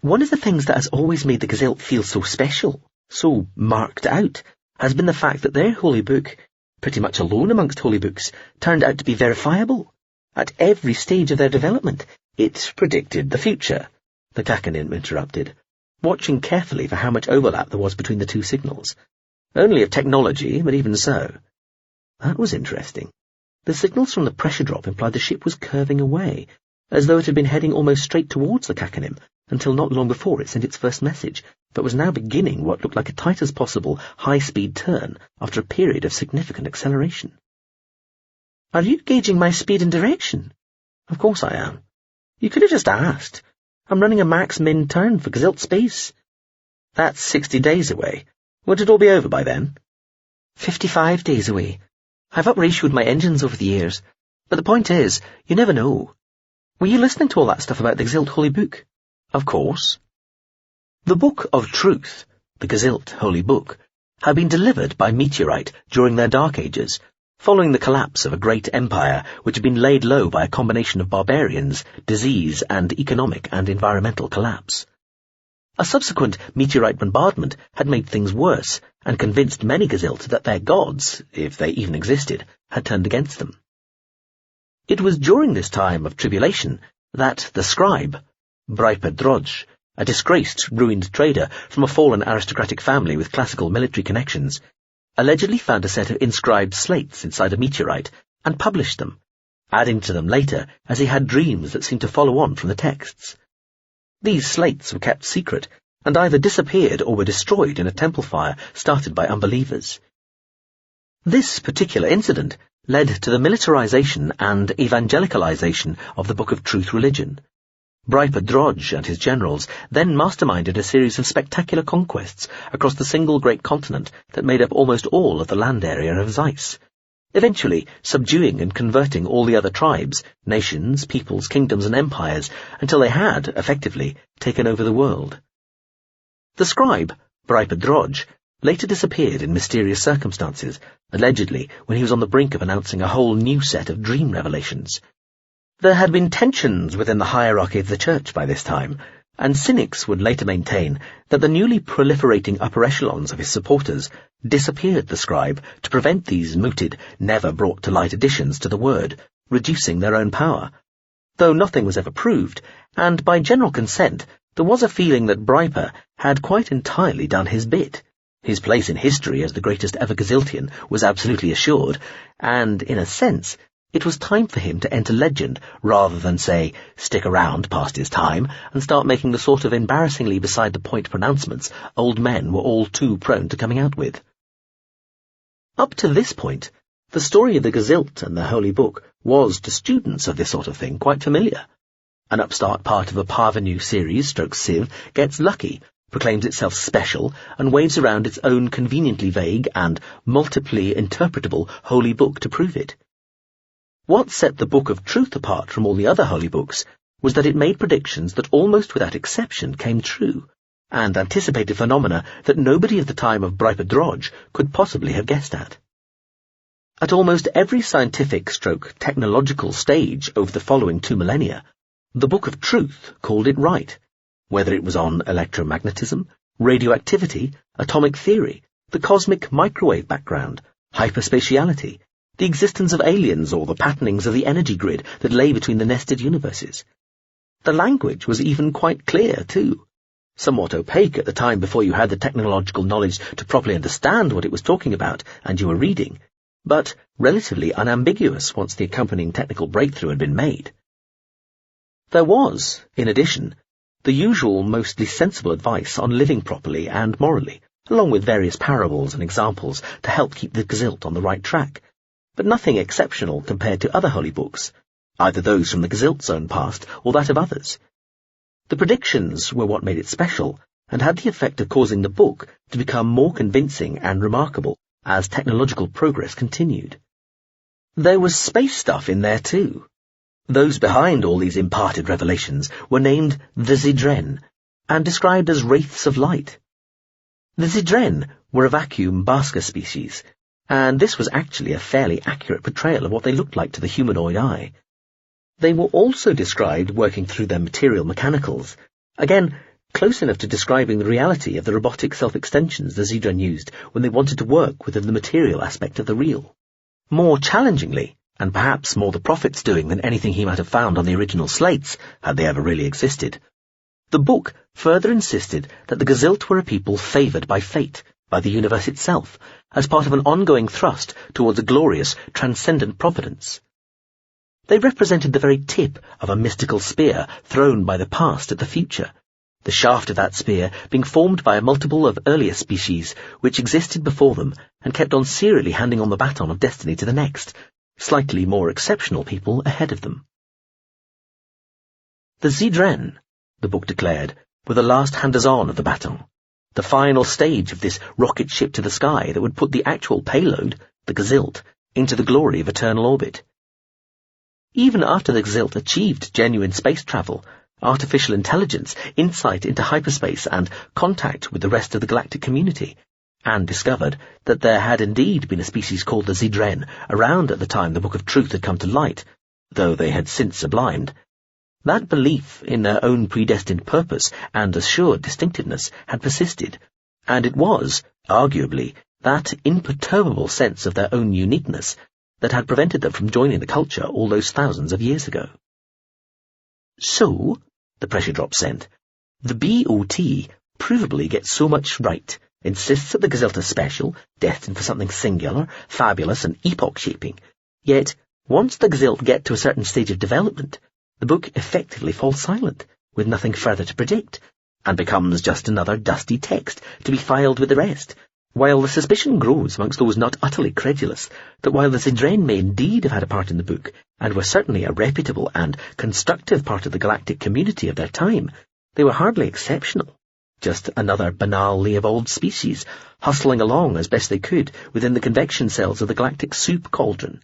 One of the things that has always made the Gesilt feel so special, so marked out, has been the fact that their holy book, pretty much alone amongst holy books, turned out to be verifiable. At every stage of their development, it predicted the future, the Kakanin interrupted, watching carefully for how much overlap there was between the two signals. Only of technology, but even so. That was interesting. The signals from the pressure drop implied the ship was curving away, as though it had been heading almost straight towards the Kakanim, until not long before it sent its first message, but was now beginning what looked like a tight as possible high-speed turn after a period of significant acceleration. Are you gauging my speed and direction? Of course I am. You could have just asked. I'm running a max-min turn for Gesilt space. That's 60 days away. Won't it all be over by then? 55 days away. I've up-ratioed my engines over the years, but the point is, you never know. Were you listening to all that stuff about the Gesilt Holy Book? Of course. The Book of Truth, the Gesilt Holy Book, had been delivered by meteorite during their Dark Ages, following the collapse of a great empire which had been laid low by a combination of barbarians, disease, and economic and environmental collapse. A subsequent meteorite bombardment had made things worse and convinced many Gesilt that their gods, if they even existed, had turned against them. It was during this time of tribulation that the scribe, Pt.1, a disgraced, ruined trader from a fallen aristocratic family with classical military connections, allegedly found a set of inscribed slates inside a meteorite and published them, adding to them later as he had dreams that seemed to follow on from the texts. These slates were kept secret and either disappeared or were destroyed in a temple fire started by unbelievers. This particular incident led to the militarization and evangelicalization of the Book of Truth religion. Pt.1 and his generals then masterminded a series of spectacular conquests across the single great continent that made up almost all of the land area of Zeiss, eventually subduing and converting all the other tribes, nations, peoples, kingdoms, and empires until they had, effectively, taken over the world. The scribe, Pt.1, later disappeared in mysterious circumstances, allegedly when he was on the brink of announcing a whole new set of dream revelations. There had been tensions within the hierarchy of the church by this time, and cynics would later maintain that the newly proliferating upper echelons of his supporters disappeared the scribe to prevent these mooted, never-brought-to-light additions to the word, reducing their own power. Though nothing was ever proved, and by general consent there was a feeling that Bryper had quite entirely done his bit. His place in history as the greatest ever Gaziltian was absolutely assured, and, in a sense, it was time for him to enter legend rather than, say, stick around past his time and start making the sort of embarrassingly beside-the-point pronouncements old men were all too prone to coming out with. Up to this point, the story of the Gazilt and the Holy Book was, to students of this sort of thing, quite familiar. An upstart part of a parvenu series, Civ, gets lucky, proclaims itself special, and waves around its own conveniently vague and multiply interpretable Holy Book to prove it. What set the Book of Truth apart from all the other holy books was that it made predictions that almost without exception came true, and anticipated phenomena that nobody at the time of Bryper Drodge could possibly have guessed at. At almost every scientific/technological stage over the following 2 millennia, the Book of Truth called it right, whether it was on electromagnetism, radioactivity, atomic theory, the cosmic microwave background, hyperspatiality, the existence of aliens, or the patternings of the energy grid that lay between the nested universes. The language was even quite clear, too. Somewhat opaque at the time before you had the technological knowledge to properly understand what it was talking about and you were reading, but relatively unambiguous once the accompanying technical breakthrough had been made. There was, in addition, the usual mostly sensible advice on living properly and morally, along with various parables and examples to help keep the Gazilt on the right track, but nothing exceptional compared to other holy books, either those from the Gazilt's own past or that of others. The predictions were what made it special, and had the effect of causing the book to become more convincing and remarkable as technological progress continued. There was space stuff in there too. Those behind all these imparted revelations were named the Zidren, and described as wraiths of light. The Zidren were a vacuum Basker species, and this was actually a fairly accurate portrayal of what they looked like to the humanoid eye. They were also described working through their material mechanicals, again, close enough to describing the reality of the robotic self-extensions the Zidren used when they wanted to work within the material aspect of the real. More challengingly, and perhaps more the prophet's doing than anything he might have found on the original slates, had they ever really existed, the book further insisted that the Gazilt were a people favoured by fate, by the universe itself, as part of an ongoing thrust towards a glorious, transcendent providence. They represented the very tip of a mystical spear thrown by the past at the future, the shaft of that spear being formed by a multiple of earlier species which existed before them and kept on serially handing on the baton of destiny to the next, slightly more exceptional people ahead of them. The Zidren, the book declared, were the last handers-on of the baton, the final stage of this rocket ship to the sky that would put the actual payload, the Gazilt, into the glory of eternal orbit. Even after the Gazilt achieved genuine space travel, artificial intelligence, insight into hyperspace, and contact with the rest of the galactic community, and discovered that there had indeed been a species called the Zidren around at the time the Book of Truth had come to light, though they had since sublimed, that belief in their own predestined purpose and assured distinctiveness had persisted, and it was, arguably, that imperturbable sense of their own uniqueness that had prevented them from joining the culture all those thousands of years ago. So, the pressure drop sent, the BOT provably gets so much right, insists that the Gazilt are special, destined for something singular, fabulous, and epoch-shaping, yet, once the Gazilt get to a certain stage of development, the book effectively falls silent, with nothing further to predict, and becomes just another dusty text to be filed with the rest, while the suspicion grows amongst those not utterly credulous that while the Zidren may indeed have had a part in the book, and were certainly a reputable and constructive part of the galactic community of their time, they were hardly exceptional, just another banally evolved species, hustling along as best they could within the convection cells of the galactic soup cauldron,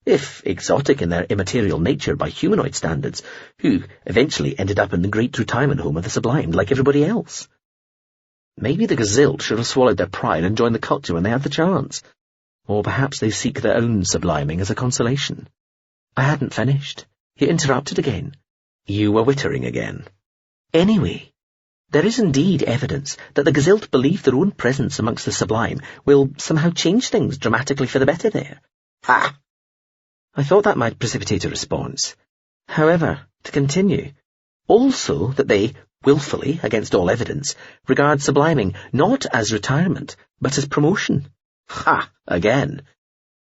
if exotic in their immaterial nature by humanoid standards, who eventually ended up in the great retirement home of the sublimed like everybody else. Maybe the Gazilt should have swallowed their pride and joined the culture when they had the chance, or perhaps they seek their own subliming as a consolation. I hadn't finished. He interrupted again. You were wittering again. Anyway, there is indeed evidence that the Gezilt believe their own presence amongst the sublime will somehow change things dramatically for the better there. Ha! I thought that might precipitate a response. However, to continue, also that they, willfully, against all evidence, regard subliming not as retirement, but as promotion. Ha! Again.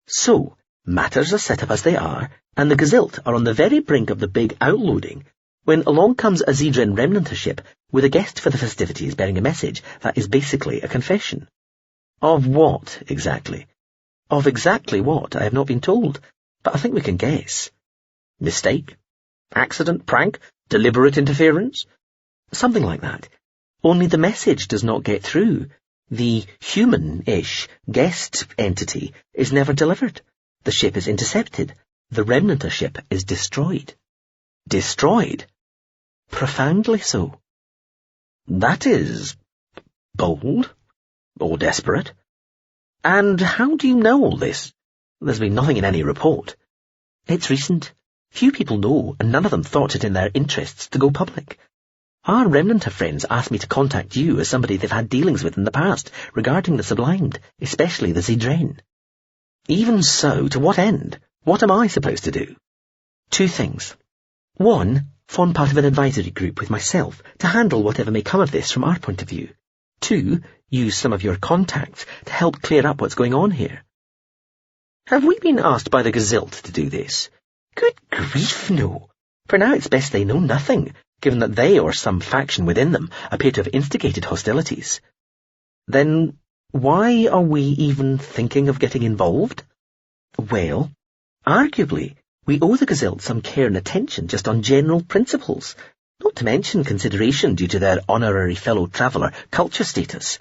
So, matters are set up as they are, and the Gezilt are on the very brink of the big outloading, when along comes a Zedren remnantership with a guest for the festivities bearing a message that is basically a confession. Of what, exactly? Of exactly what, I have not been told, but I think we can guess. Mistake? Accident? Prank? Deliberate interference? Something like that. Only the message does not get through. The human-ish guest entity is never delivered. The ship is intercepted. The remnantership is destroyed. Destroyed? Profoundly so. That is bold or desperate. And how do you know all this? There's been nothing in any report. It's recent. Few people know, and none of them thought it in their interests to go public. Our remnanter friends asked me to contact you as somebody they've had dealings with in the past regarding the sublimed, especially the Zedren. Even so, to what end? What am I supposed to do? 2 things. 1, form part of an advisory group with myself to handle whatever may come of this from our point of view. 2, use some of your contacts to help clear up what's going on here. Have we been asked by the Gezilt to do this? Good grief, no. For now it's best they know nothing, given that they or some faction within them appear to have instigated hostilities. Then why are we even thinking of getting involved? Well, arguably, we owe the Gezilt some care and attention just on general principles, not to mention consideration due to their honorary fellow traveller culture status.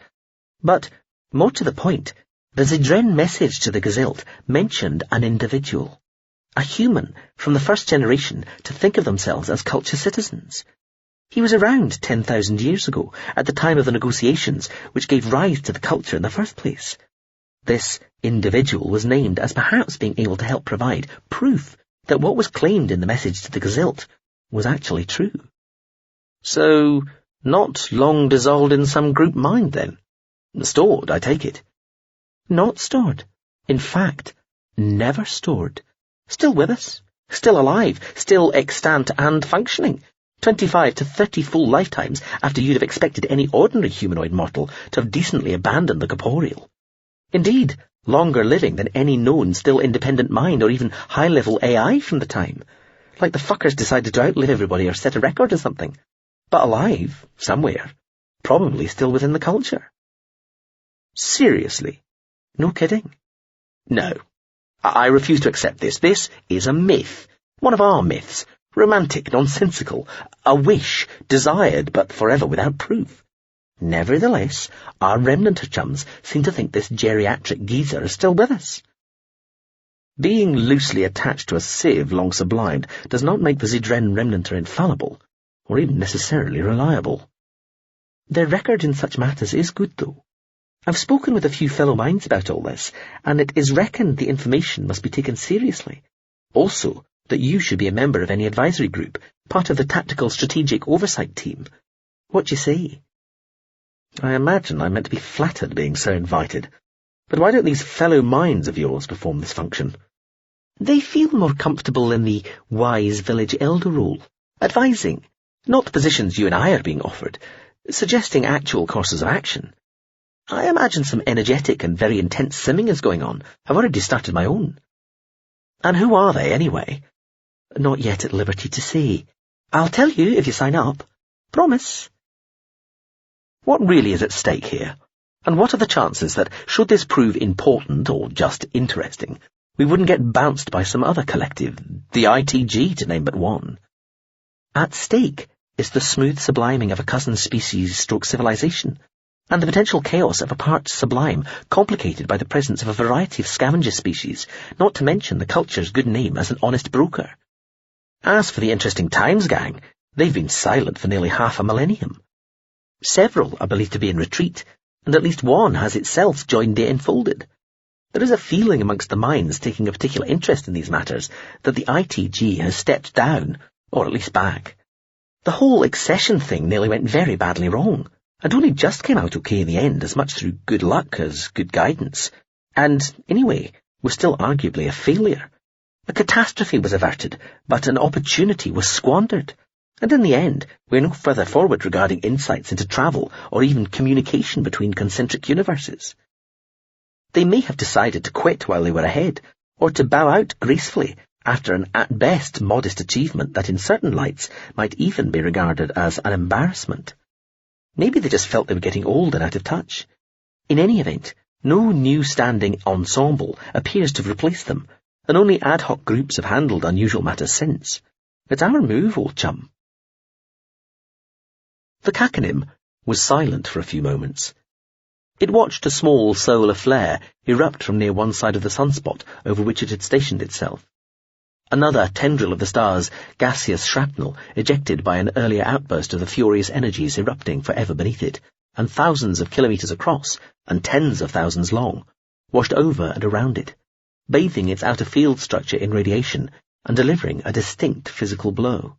But, more to the point, the Zedren message to the Gezilt mentioned an individual, a human from the first generation to think of themselves as culture citizens. He was around 10,000 years ago, at the time of the negotiations which gave rise to the culture in the first place. This individual was named as perhaps being able to help provide proof that what was claimed in the message to the Gezilt was actually true. So, not long dissolved in some group mind, then? Stored, I take it. Not stored. In fact, never stored. Still with us. Still alive. Still extant and functioning. 25 to 30 full lifetimes after you'd have expected any ordinary humanoid mortal to have decently abandoned the corporeal. Indeed, longer living than any known still independent mind or even high-level AI from the time. Like the fuckers decided to outlive everybody or set a record or something. But alive, somewhere. Probably still within the culture. Seriously? No kidding. No. I refuse to accept this. This is a myth. One of our myths. Romantic, nonsensical. A wish, desired but forever without proof. Nevertheless, our remnanter chums seem to think this geriatric geezer is still with us. Being loosely attached to a sieve long sublimed does not make the Zedren remnanter infallible, or even necessarily reliable. Their record in such matters is good, though. I've spoken with a few fellow minds about all this, and it is reckoned the information must be taken seriously. Also, that you should be a member of any advisory group, part of the tactical strategic oversight team. What do you say? I imagine I'm meant to be flattered being so invited. But why don't these fellow minds of yours perform this function? They feel more comfortable in the wise village elder role, advising, not positions you and I are being offered, suggesting actual courses of action. I imagine some energetic and very intense simming is going on. I've already started my own. And who are they, anyway? Not yet at liberty to say. I'll tell you if you sign up. Promise. What really is at stake here? And what are the chances that, should this prove important or just interesting, we wouldn't get bounced by some other collective, the ITG to name but one? At stake is the smooth subliming of a cousin species stroke civilization, and the potential chaos of a part sublime complicated by the presence of a variety of scavenger species, not to mention the culture's good name as an honest broker. As for the interesting times gang, they've been silent for nearly half a millennium. Several are believed to be in retreat, and at least one has itself joined the enfolded. There is a feeling amongst the minds taking a particular interest in these matters that the ITG has stepped down, or at least back. The whole accession thing nearly went very badly wrong, and only just came out okay in the end, as much through good luck as good guidance. And, anyway, was still arguably a failure. A catastrophe was averted, but an opportunity was squandered. And in the end, we're no further forward regarding insights into travel or even communication between concentric universes. They may have decided to quit while they were ahead, or to bow out gracefully after an at best modest achievement that in certain lights might even be regarded as an embarrassment. Maybe they just felt they were getting old and out of touch. In any event, no new standing ensemble appears to have replaced them, and only ad hoc groups have handled unusual matters since. It's our move, old chum. The Kakanim was silent for a few moments. It watched a small solar flare erupt from near one side of the sunspot over which it had stationed itself. Another tendril of the star's gaseous shrapnel, ejected by an earlier outburst of the furious energies erupting forever beneath it, and thousands of kilometres across, and tens of thousands long, washed over and around it, bathing its outer field structure in radiation and delivering a distinct physical blow.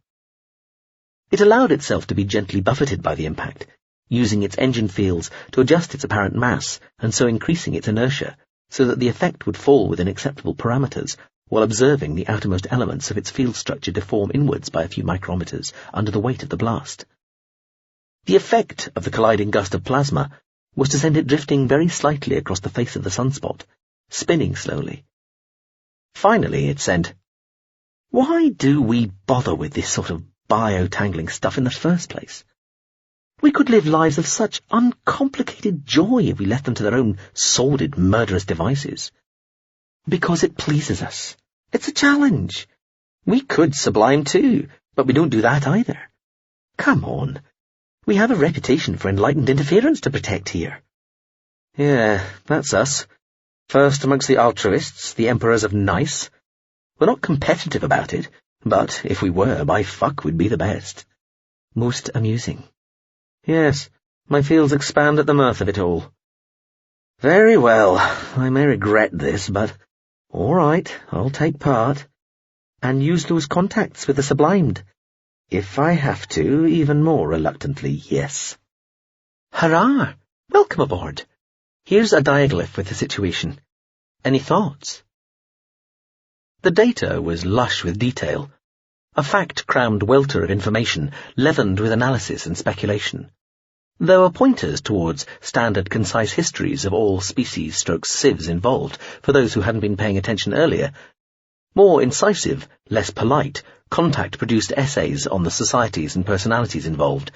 It allowed itself to be gently buffeted by the impact, using its engine fields to adjust its apparent mass and so increasing its inertia, so that the effect would fall within acceptable parameters, while observing the outermost elements of its field structure deform inwards by a few micrometers under the weight of the blast. The effect of the colliding gust of plasma was to send it drifting very slightly across the face of the sunspot, spinning slowly. Finally it said, "Why do we bother with this sort of biotangling stuff in the first place? We could live lives of such uncomplicated joy if we left them to their own sordid, murderous devices. Because it pleases us. It's a challenge. We could sublime too, but we don't do that either. Come on. We have a reputation for enlightened interference to protect here." "Yeah, that's us. First amongst the altruists, the emperors of nice. We're not competitive about it, but if we were, by fuck, we'd be the best." "Most amusing." "Yes, my fields expand at the mirth of it all." "Very well, I may regret this, but all right, I'll take part. And use those contacts with the sublimed. If I have to, even more reluctantly, yes." "Hurrah! Welcome aboard. Here's a diaglyph with the situation. Any thoughts?" The data was lush with detail, a fact-crammed welter of information leavened with analysis and speculation. There were pointers towards standard concise histories of all species/civs involved for those who hadn't been paying attention earlier. More incisive, less polite, contact-produced essays on the societies and personalities involved,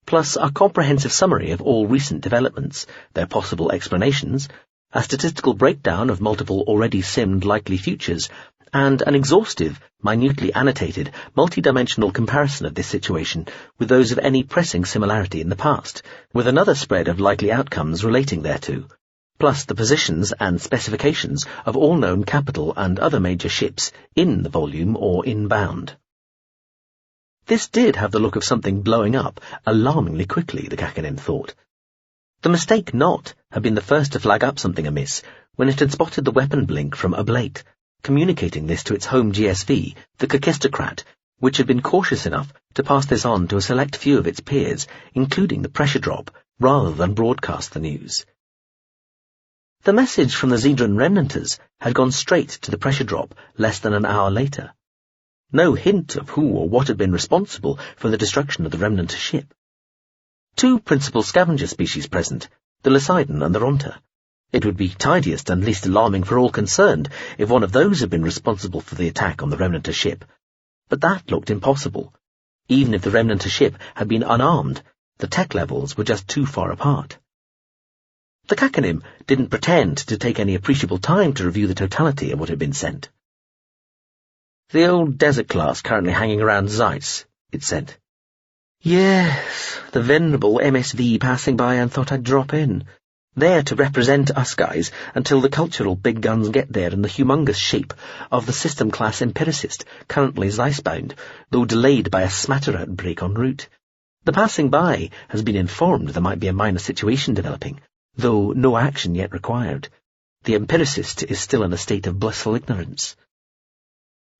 plus a comprehensive summary of all recent developments, their possible explanations, a statistical breakdown of multiple already simmed likely futures, and an exhaustive, minutely annotated, multi-dimensional comparison of this situation with those of any pressing similarity in the past, with another spread of likely outcomes relating thereto, plus the positions and specifications of all known capital and other major ships in the volume or inbound. This did have the look of something blowing up alarmingly quickly, the Kakanin thought. The mistake not had been the first to flag up something amiss when it had spotted the weapon blink from Oblate, communicating this to its home GSV, the Kakistocrat, which had been cautious enough to pass this on to a select few of its peers, including the pressure drop, rather than broadcast the news. The message from the Zedran Remnanters had gone straight to the pressure drop less than an hour later. No hint of who or what had been responsible for the destruction of the Remnant ship. 2 principal scavenger species present, the Lysidon and the Ronta. It would be tidiest and least alarming for all concerned if one of those had been responsible for the attack on the Remnant ship. But that looked impossible. Even if the Remnant ship had been unarmed, the tech levels were just too far apart. The Kakanim didn't pretend to take any appreciable time to review the totality of what had been sent. "The old desert class currently hanging around Zeiss," it said. "Yes, the venerable MSV passing by and thought I'd drop in. There to represent us guys until the cultural big guns get there in the humongous shape of the system-class empiricist, currently Zeiss-bound, though delayed by a smatter outbreak en route. The passing by has been informed there might be a minor situation developing, though no action yet required. The empiricist is still in a state of blissful ignorance.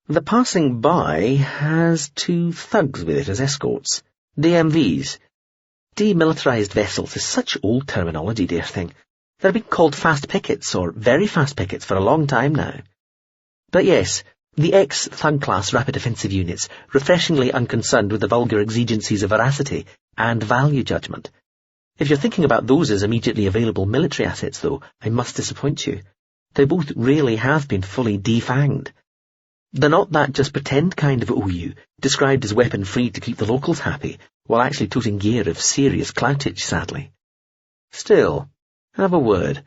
The passing by has 2 thugs with it as escorts," DMVs. Demilitarized vessels is such old terminology, dear thing. They're being called fast pickets, or very fast pickets, for a long time now. But yes, the ex-Thug class rapid offensive units, refreshingly unconcerned with the vulgar exigencies of veracity and value judgment. If you're thinking about those as immediately available military assets, though, I must disappoint you. They both really have been fully defanged. They're not that just pretend kind of OU, described as weapon-free to keep the locals happy, while actually toting gear of serious cloutage, sadly. Still, have a word.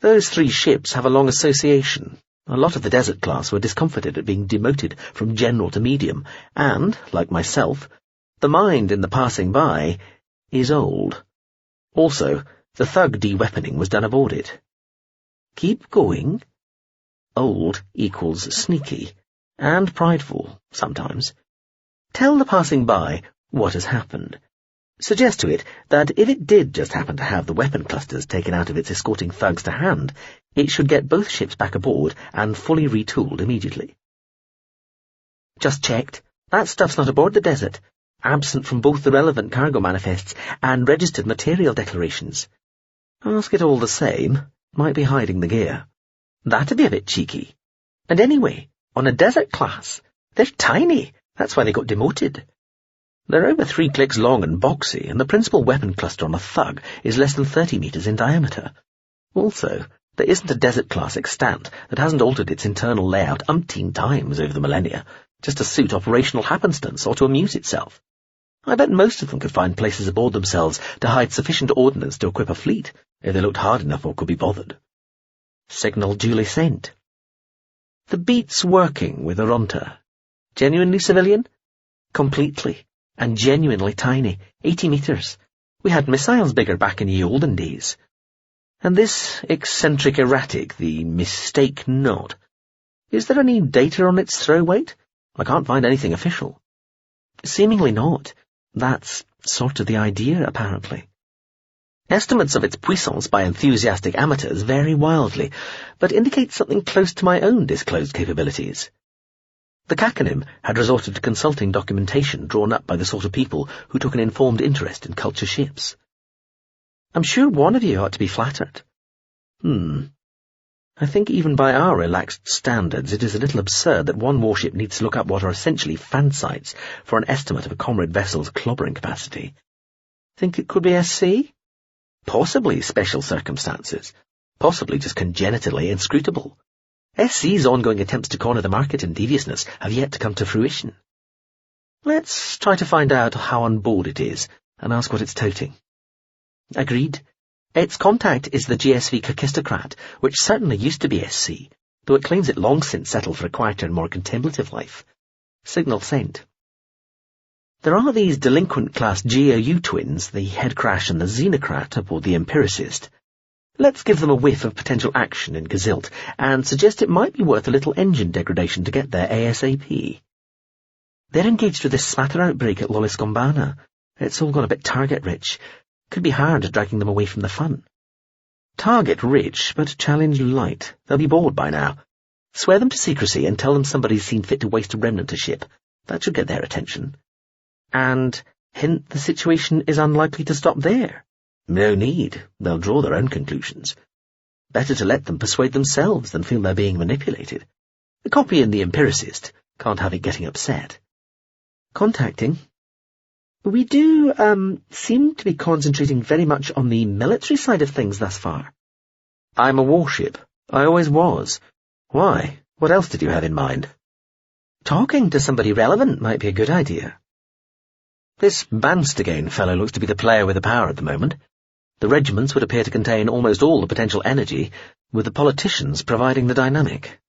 Those three ships have a long association. A lot of the Desert class were discomfited at being demoted from general to medium, and, like myself, the mind in the passing by is old. Also, the Thug de-weaponing was done aboard it. Keep going. Old equals sneaky, and prideful, sometimes. Tell the passing by what has happened. Suggest to it that if it did just happen to have the weapon clusters taken out of its escorting thugs to hand, it should get both ships back aboard and fully retooled immediately. Just checked. That stuff's not aboard the Desert, absent from both the relevant cargo manifests and registered material declarations. Ask it all the same, might be hiding the gear. That'd be a bit cheeky. And anyway, on a Desert class, they're tiny, that's why they got demoted. They're over 3 clicks long and boxy, and the principal weapon cluster on a Thug is less than 30 meters in diameter. Also, there isn't a Desert class extant that hasn't altered its internal layout umpteen times over the millennia, just to suit operational happenstance or to amuse itself. I bet most of them could find places aboard themselves to hide sufficient ordnance to equip a fleet, if they looked hard enough or could be bothered. Signal duly sent. The beat's working with Oronta. Genuinely civilian? Completely. And genuinely tiny. 80 meters. We had missiles bigger back in the olden days. And this eccentric erratic, the mistake not. Is there any data on its throw weight? I can't find anything official. Seemingly not. That's sort of the idea, apparently. Estimates of its puissance by enthusiastic amateurs vary wildly, but indicate something close to my own disclosed capabilities. The Kakanim had resorted to consulting documentation drawn up by the sort of people who took an informed interest in culture ships. I'm sure one of you ought to be flattered. I think even by our relaxed standards it is a little absurd that one warship needs to look up what are essentially fan sites for an estimate of a comrade vessel's clobbering capacity. Think it could be SC? Possibly special circumstances. Possibly just congenitally inscrutable. SC's ongoing attempts to corner the market in deviousness have yet to come to fruition. Let's try to find out how on board it is, and ask what it's toting. Agreed. Its contact is the GSV Kakistocrat, which certainly used to be SC, though it claims it long since settled for a quieter and more contemplative life. Signal sent. There are these delinquent-class GOU twins, the Headcrash and the Xenocrat, aboard the Empiricist. Let's give them a whiff of potential action in Gazilt, and suggest it might be worth a little engine degradation to get there ASAP. They're engaged with this spatter outbreak at Lolis Gombana. It's all gone a bit target-rich. Could be hard dragging them away from the fun. Target-rich, but challenge-light. They'll be bored by now. Swear them to secrecy and tell them somebody's seen fit to waste a remnant of ship. That should get their attention. And hint the situation is unlikely to stop there. No need. They'll draw their own conclusions. Better to let them persuade themselves than feel they're being manipulated. The copy in the Empiricist can't have it getting upset. Contacting. We do, seem to be concentrating very much on the military side of things thus far. I'm a warship. I always was. Why? What else did you have in mind? Talking to somebody relevant might be a good idea. This Banstagain fellow looks to be the player with the power at the moment. The regiments would appear to contain almost all the potential energy, with the politicians providing the dynamic.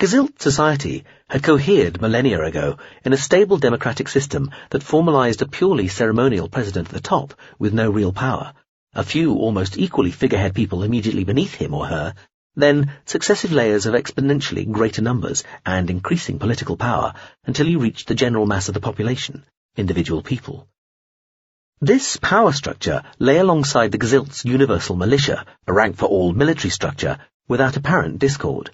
Gazilt society had cohered millennia ago in a stable democratic system that formalized a purely ceremonial president at the top with no real power, a few almost equally figurehead people immediately beneath him or her, then successive layers of exponentially greater numbers and increasing political power until you reached the general mass of the population, individual people. This power structure lay alongside the Gazilt's universal militia, a rank-for-all military structure, without apparent discord.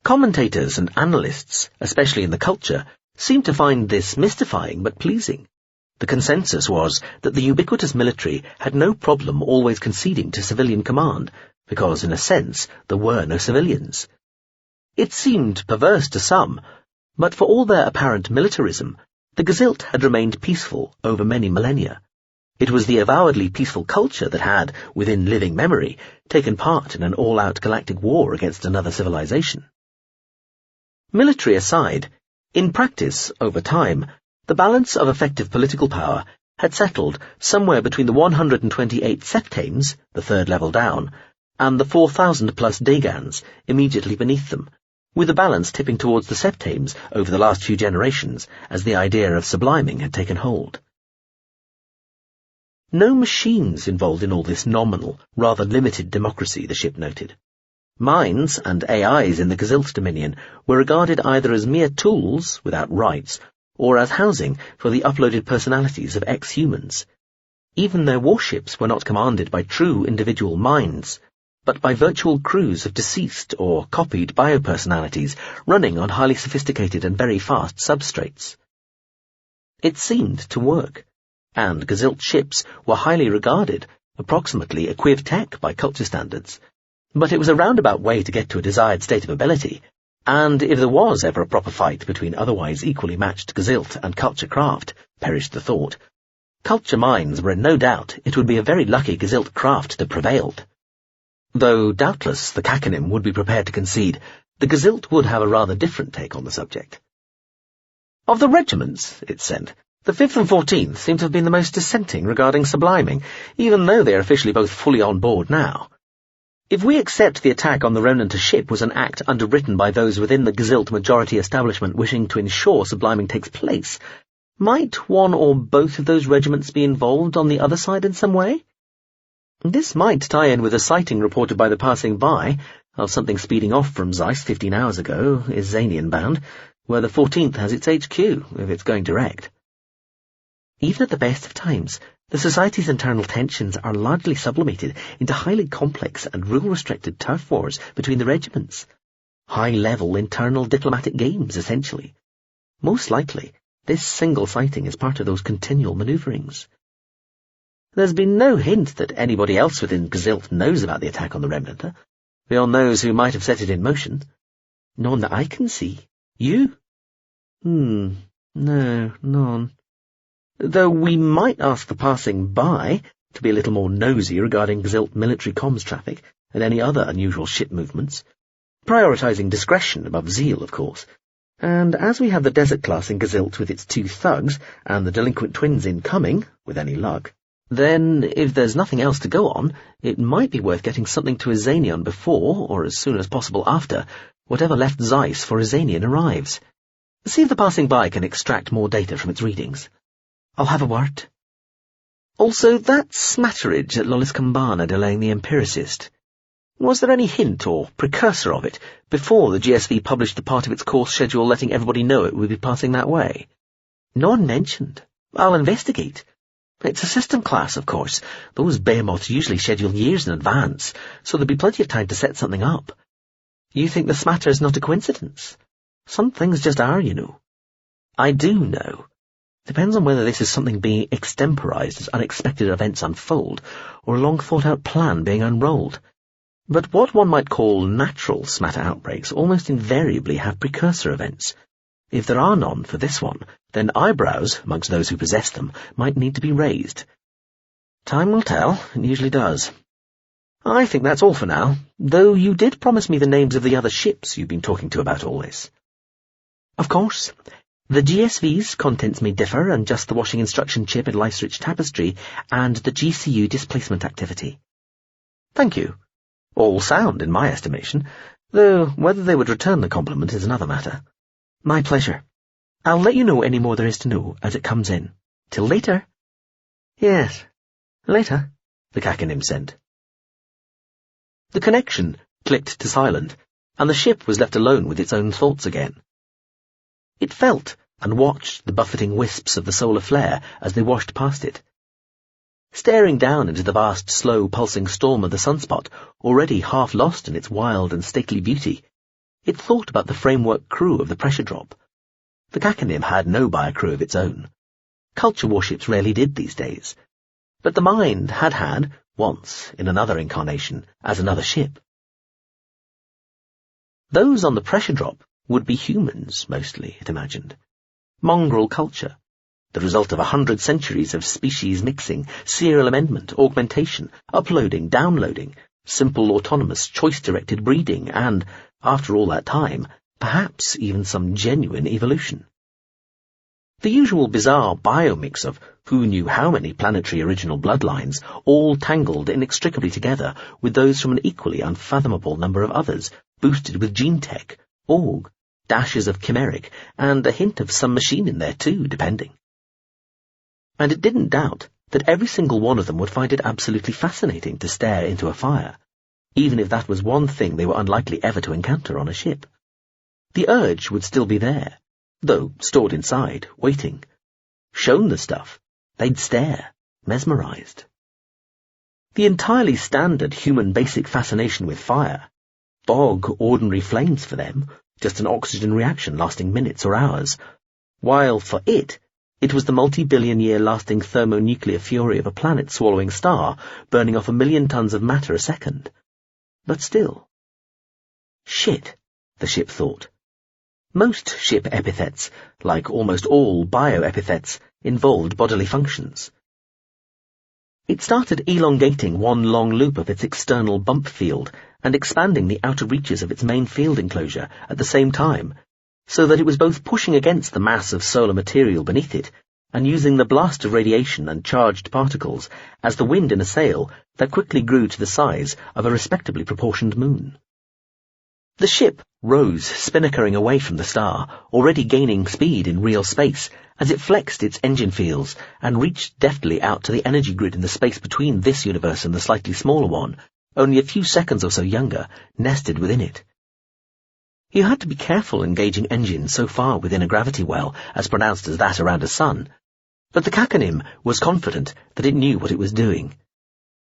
Commentators and analysts, especially in the culture, seemed to find this mystifying but pleasing. The consensus was that the ubiquitous military had no problem always conceding to civilian command, because, in a sense, there were no civilians. It seemed perverse to some, but for all their apparent militarism, the Gezilt had remained peaceful over many millennia. It was the avowedly peaceful culture that had, within living memory, taken part in an all-out galactic war against another civilization. Military aside, in practice, over time, the balance of effective political power had settled somewhere between the 128 septames, the third level down, and the 4,000-plus Dagans immediately beneath them, with the balance tipping towards the septames over the last few generations as the idea of subliming had taken hold. No machines involved in all this nominal, rather limited democracy, the ship noted. Minds and AIs in the Gezilt Dominion were regarded either as mere tools, without rights, or as housing for the uploaded personalities of ex-humans. Even their warships were not commanded by true individual minds, but by virtual crews of deceased or copied biopersonalities running on highly sophisticated and very fast substrates. It seemed to work, and Gezilt ships were highly regarded, approximately equiv tech by culture standards, but it was a roundabout way to get to a desired state of ability, and if there was ever a proper fight between otherwise equally matched Gezilt and culture craft, perished the thought, culture minds were in no doubt it would be a very lucky Gezilt craft that prevailed. Though doubtless the Kakanim would be prepared to concede, the Gezilt would have a rather different take on the subject. Of the regiments, it said, the 5th and 14th seem to have been the most dissenting regarding subliming, even though they are officially both fully on board now. If we accept the attack on the Remnant ship was an act underwritten by those within the Gezilt majority establishment wishing to ensure subliming takes place, might one or both of those regiments be involved on the other side in some way? This might tie in with a sighting reported by the passing by of something speeding off from Zeiss 15 hours ago, is Xanian bound, where the 14th has its HQ, if it's going direct. Even at the best of times, the Society's internal tensions are largely sublimated into highly complex and rule-restricted turf wars between the regiments. High-level internal diplomatic games, essentially. Most likely, this single sighting is part of those continual manoeuvrings. There's been no hint that anybody else within Gezilt knows about the attack on the Remnant, beyond those who might have set it in motion. None that I can see. You? No, none. Though we might ask the passing by to be a little more nosy regarding Gezilt military comms traffic and any other unusual ship movements, prioritising discretion above zeal, of course. And as we have the Desert class in Gezilt with its 2 thugs and the delinquent twins incoming, with any luck, then, if there's nothing else to go on, it might be worth getting something to Azanian before, or as soon as possible after, whatever left Zeiss for Azanian arrives. See if the passing by can extract more data from its readings. I'll have a word. Also, that smatterage at Lolis-Kambana delaying the Empiricist. Was there any hint or precursor of it before the GSV published the part of its course schedule letting everybody know it would be passing that way? None mentioned. I'll investigate. It's a system class, of course. Those behemoths usually schedule years in advance, so there'll be plenty of time to set something up. You think the smatter is not a coincidence? Some things just are, you know. I do know. Depends on whether this is something being extemporized as unexpected events unfold, or a long-thought-out plan being unrolled. But what one might call natural smatter outbreaks almost invariably have precursor events. If there are none for this one, then eyebrows, amongst those who possess them, might need to be raised. Time will tell, it usually does. I think that's all for now, though you did promise me the names of the other ships you've been talking to about all this. Of course. The GSV's contents may differ, and just the washing instruction chip in Life's Rich Tapestry, and the GCU displacement activity. Thank you. All sound, in my estimation, though whether they would return the compliment is another matter. My pleasure. I'll let you know any more there is to know as it comes in. Till later. Yes, later, the Kakanim said. The connection clicked to silent, and the ship was left alone with its own thoughts again. It felt and watched the buffeting wisps of the solar flare as they washed past it. Staring down into the vast, slow, pulsing storm of the sunspot, already half lost in its wild and stately beauty, it thought about the framework crew of the pressure drop. The Kakanim had no bio-crew of its own. Culture warships rarely did these days. But the Mind had, once, in another incarnation, as another ship. Those on the pressure drop would be humans, mostly, it imagined. Mongrel culture, the result of 100 centuries of species mixing, serial amendment, augmentation, uploading, downloading, simple autonomous choice-directed breeding, and, after all that time, perhaps even some genuine evolution. The usual bizarre biomix of who knew how many planetary original bloodlines, all tangled inextricably together with those from an equally unfathomable number of others, boosted with gene tech, org, dashes of chimeric, and a hint of some machine in there too, depending. And it didn't doubt that every single one of them would find it absolutely fascinating to stare into a fire, even if that was one thing they were unlikely ever to encounter on a ship. The urge would still be there, though stored inside, waiting. Shown the stuff, they'd stare, mesmerized. The entirely standard human basic fascination with fire, bog ordinary flames for them, just an oxygen reaction lasting minutes or hours, while for it was the multi-billion-year lasting thermonuclear fury of a planet-swallowing star burning off 1 million tons of matter a second. But still. Shit, the ship thought. Most ship epithets, like almost all bioepithets, involved bodily functions. It started elongating one long loop of its external bump field and expanding the outer reaches of its main field enclosure at the same time, so that it was both pushing against the mass of solar material beneath it and using the blast of radiation and charged particles as the wind in a sail that quickly grew to the size of a respectably proportioned moon. The ship rose, spinnakering away from the star, already gaining speed in real space, as it flexed its engine fields and reached deftly out to the energy grid in the space between this universe and the slightly smaller one, only a few seconds or so younger, nested within it. You had to be careful engaging engines so far within a gravity well as pronounced as that around a sun, but the Kakanim was confident that it knew what it was doing.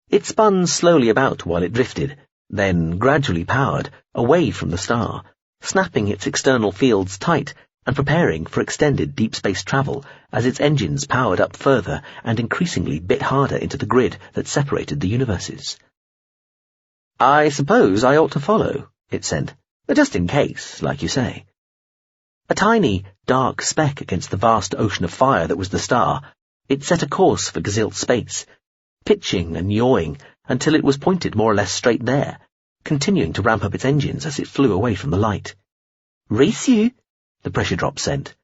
It spun slowly about while it drifted, then gradually powered, away from the star, snapping its external fields tight and preparing for extended deep space travel as its engines powered up further and increasingly bit harder into the grid that separated the universes. "I suppose I ought to follow," it said, "just in case, like you say." A tiny, dark speck against the vast ocean of fire that was the star, it set a course for Gazilt space, pitching and yawing until it was pointed more or less straight there, continuing to ramp up its engines as it flew away from the light. "Race you," the pressure drop sent.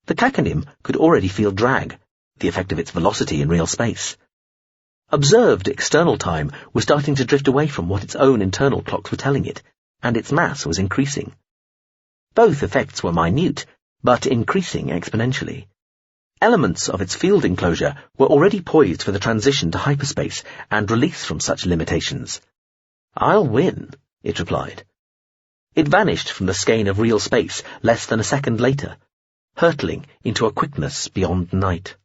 The Kakanim could already feel drag, the effect of its velocity in real space. Observed external time was starting to drift away from what its own internal clocks were telling it, and its mass was increasing. Both effects were minute, but increasing exponentially. Elements of its field enclosure were already poised for the transition to hyperspace and release from such limitations. "I'll win," it replied. It vanished from the skein of real space less than a second later, hurtling into a quickness beyond night.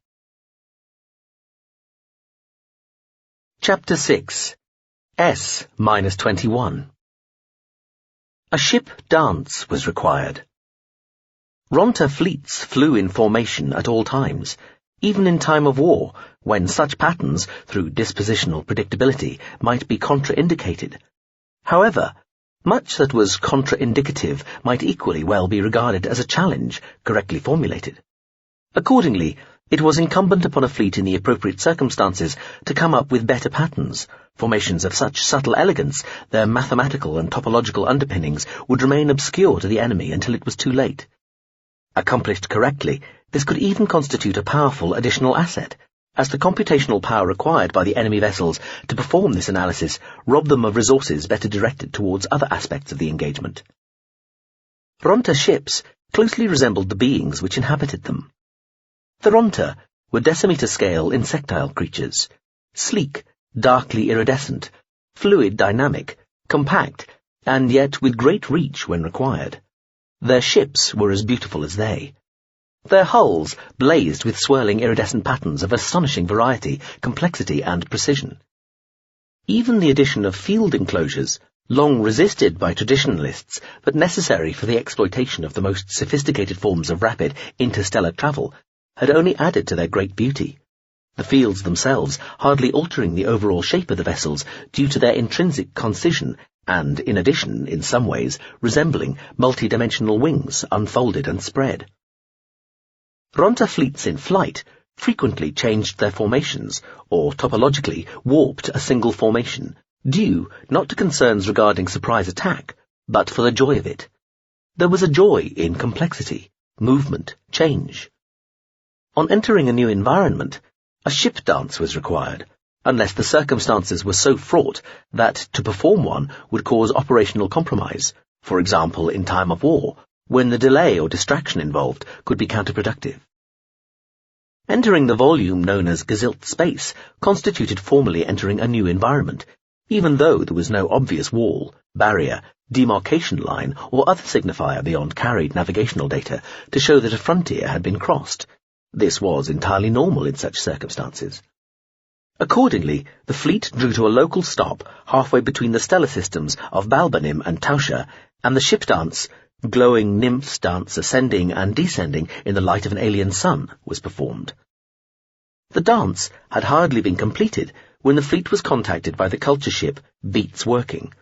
Chapter 6. S-21. A ship dance was required. Ronta fleets flew in formation at all times, even in time of war, when such patterns, through dispositional predictability, might be contraindicated. However, much that was contraindicative might equally well be regarded as a challenge, correctly formulated. Accordingly, it was incumbent upon a fleet in the appropriate circumstances to come up with better patterns, formations of such subtle elegance their mathematical and topological underpinnings would remain obscure to the enemy until it was too late. Accomplished correctly, this could even constitute a powerful additional asset, as the computational power required by the enemy vessels to perform this analysis robbed them of resources better directed towards other aspects of the engagement. Ronta ships closely resembled the beings which inhabited them. The Ronta were decimeter-scale insectile creatures, sleek, darkly iridescent, fluid dynamic, compact, and yet with great reach when required. Their ships were as beautiful as they. Their hulls blazed with swirling iridescent patterns of astonishing variety, complexity, and precision. Even the addition of field enclosures, long resisted by traditionalists but necessary for the exploitation of the most sophisticated forms of rapid interstellar travel, had only added to their great beauty, the fields themselves hardly altering the overall shape of the vessels due to their intrinsic concision and, in addition, in some ways, resembling multi-dimensional wings unfolded and spread. Ronta fleets in flight frequently changed their formations, or topologically warped a single formation, due not to concerns regarding surprise attack, but for the joy of it. There was a joy in complexity, movement, change. On entering a new environment, a ship dance was required, unless the circumstances were so fraught that to perform one would cause operational compromise, for example in time of war, when the delay or distraction involved could be counterproductive. Entering the volume known as Gezilt space constituted formally entering a new environment, even though there was no obvious wall, barrier, demarcation line, or other signifier beyond carried navigational data to show that a frontier had been crossed. This was entirely normal in such circumstances. Accordingly, the fleet drew to a local stop halfway between the stellar systems of Balbanim and Tausha, and the ship dance, glowing nymphs dance ascending and descending in the light of an alien sun, was performed. The dance had hardly been completed when the fleet was contacted by the culture ship Beats Working.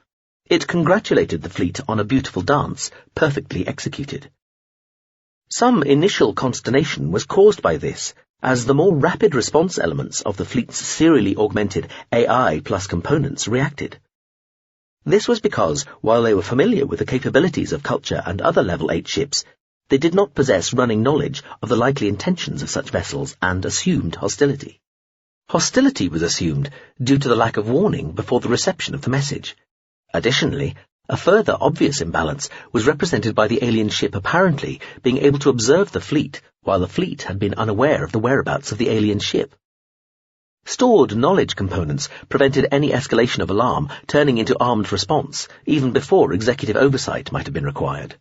It congratulated the fleet on a beautiful dance, perfectly executed. Some initial consternation was caused by this, as the more rapid response elements of the fleet's serially augmented AI plus components reacted. This was because, while they were familiar with the capabilities of culture and other Level 8 ships, they did not possess running knowledge of the likely intentions of such vessels and assumed hostility. Hostility was assumed due to the lack of warning before the reception of the message. Additionally, a further obvious imbalance was represented by the alien ship apparently being able to observe the fleet, while the fleet had been unaware of the whereabouts of the alien ship. Stored knowledge components prevented any escalation of alarm turning into armed response, even before executive oversight might have been required.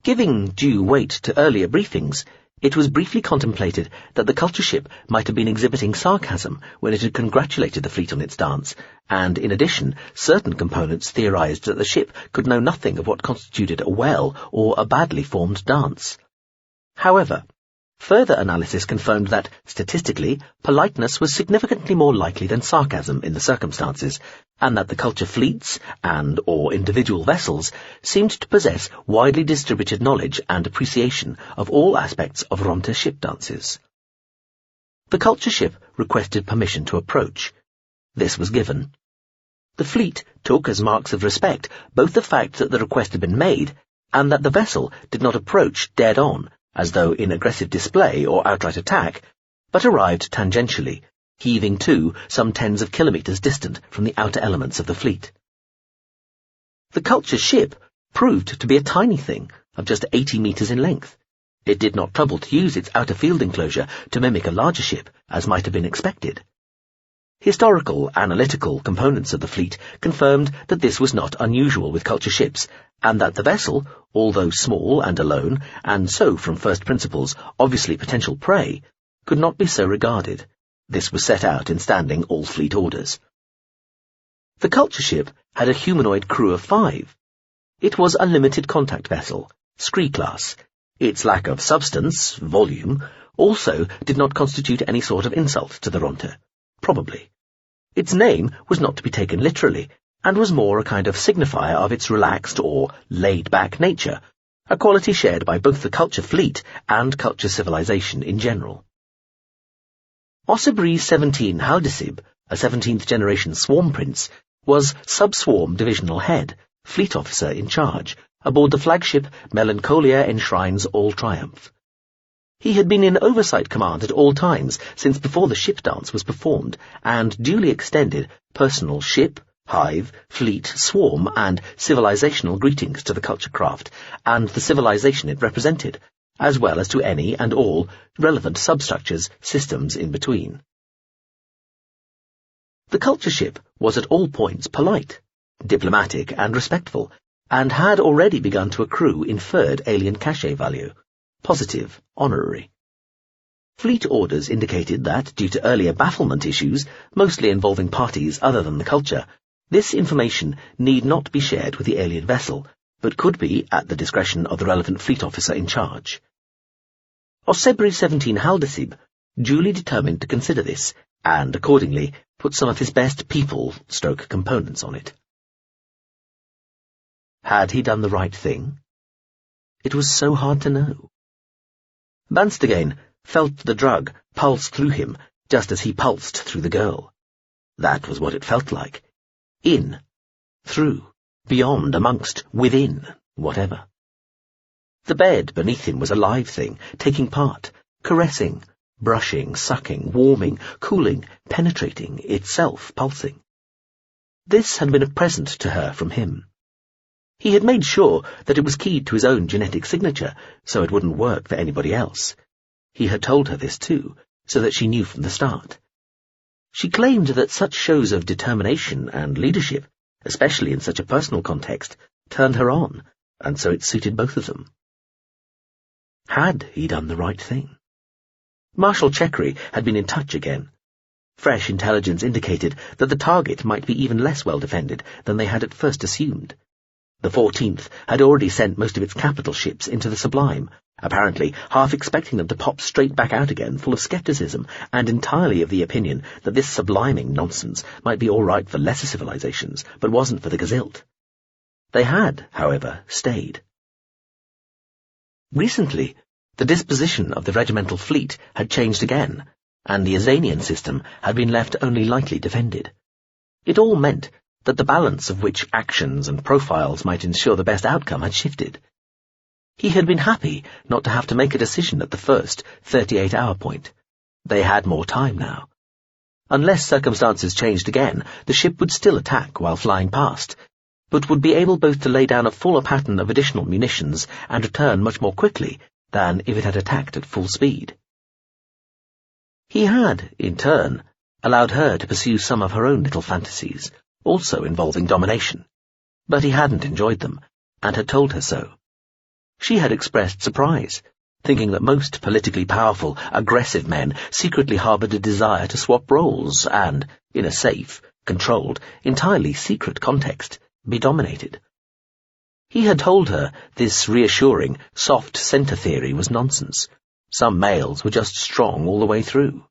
Giving due weight to earlier briefings, it was briefly contemplated that the culture ship might have been exhibiting sarcasm when it had congratulated the fleet on its dance, and in addition, certain components theorized that the ship could know nothing of what constituted a well or a badly formed dance. However, further analysis confirmed that, statistically, politeness was significantly more likely than sarcasm in the circumstances, and that the culture fleets and/or individual vessels seemed to possess widely distributed knowledge and appreciation of all aspects of Ronta ship dances. The culture ship requested permission to approach. This was given. The fleet took as marks of respect both the fact that the request had been made and that the vessel did not approach dead on, as though in aggressive display or outright attack, but arrived tangentially, heaving to some tens of kilometers distant from the outer elements of the fleet. The culture ship proved to be a tiny thing of just 80 meters in length. It did not trouble to use its outer field enclosure to mimic a larger ship, as might have been expected. Historical, analytical components of the fleet confirmed that this was not unusual with culture ships, and that the vessel, although small and alone, and so from first principles obviously potential prey, could not be so regarded. This was set out in standing all-fleet orders. The culture ship had a humanoid crew of 5. It was a limited contact vessel, Scree class. Its lack of substance, volume, also did not constitute any sort of insult to the Ronta. Probably. Its name was not to be taken literally, and was more a kind of signifier of its relaxed or laid-back nature, a quality shared by both the culture fleet and culture civilization in general. Ossibri 17 Haldesib, a 17th-generation swarm prince, was sub-swarm divisional head, fleet officer in charge, aboard the flagship Melancholia Enshrines All Triumph. He had been in oversight command at all times since before the ship dance was performed, and duly extended personal ship, hive, fleet, swarm, and civilizational greetings to the culture craft and the civilization it represented, as well as to any and all relevant substructures, systems in between. The culture ship was at all points polite, diplomatic, and respectful, and had already begun to accrue inferred alien cachet value, positive, honorary. Fleet orders indicated that, due to earlier bafflement issues, mostly involving parties other than the culture, This information need not be shared with the alien vessel, but could be at the discretion of the relevant fleet officer in charge. Osebri 17 Haldesib duly determined to consider this, and accordingly put some of his best people/components on it. Had he done the right thing? It was so hard to know. Banstegain felt the drug pulse through him just as he pulsed through the girl. That was what it felt like. In, through, beyond, amongst, within, whatever. The bed beneath him was a live thing, taking part, caressing, brushing, sucking, warming, cooling, penetrating, itself pulsing. This had been a present to her from him. He had made sure that it was keyed to his own genetic signature, so it wouldn't work for anybody else. He had told her this too, so that she knew from the start. She claimed that such shows of determination and leadership, especially in such a personal context, turned her on, and so it suited both of them. Had he done the right thing? Marshal Chekri had been in touch again. Fresh intelligence indicated that the target might be even less well defended than they had at first assumed. The 14th had already sent most of its capital ships into the Sublime, apparently half expecting them to pop straight back out again, full of scepticism, and entirely of the opinion that this subliming nonsense might be all right for lesser civilizations, but wasn't for the Gazilt. They had, however, stayed. Recently, the disposition of the regimental fleet had changed again, and the Azanian system had been left only lightly defended. It all meant that the balance of which actions and profiles might ensure the best outcome had shifted. He had been happy not to have to make a decision at the first 38-hour point. They had more time now. Unless circumstances changed again, the ship would still attack while flying past, but would be able both to lay down a fuller pattern of additional munitions and return much more quickly than if it had attacked at full speed. He had, in turn, allowed her to pursue some of her own little fantasies, also involving domination, but he hadn't enjoyed them, and had told her so. She had expressed surprise, thinking that most politically powerful, aggressive men secretly harboured a desire to swap roles and, in a safe, controlled, entirely secret context, be dominated. He had told her this reassuring, soft centre theory was nonsense. Some males were just strong all the way through.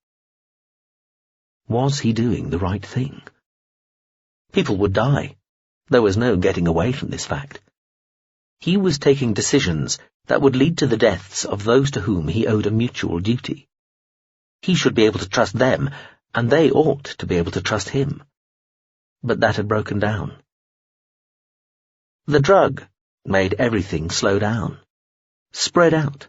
Was he doing the right thing? People would die. There was no getting away from this fact. He was taking decisions that would lead to the deaths of those to whom he owed a mutual duty. He should be able to trust them, and they ought to be able to trust him. But that had broken down. The drug made everything slow down, spread out,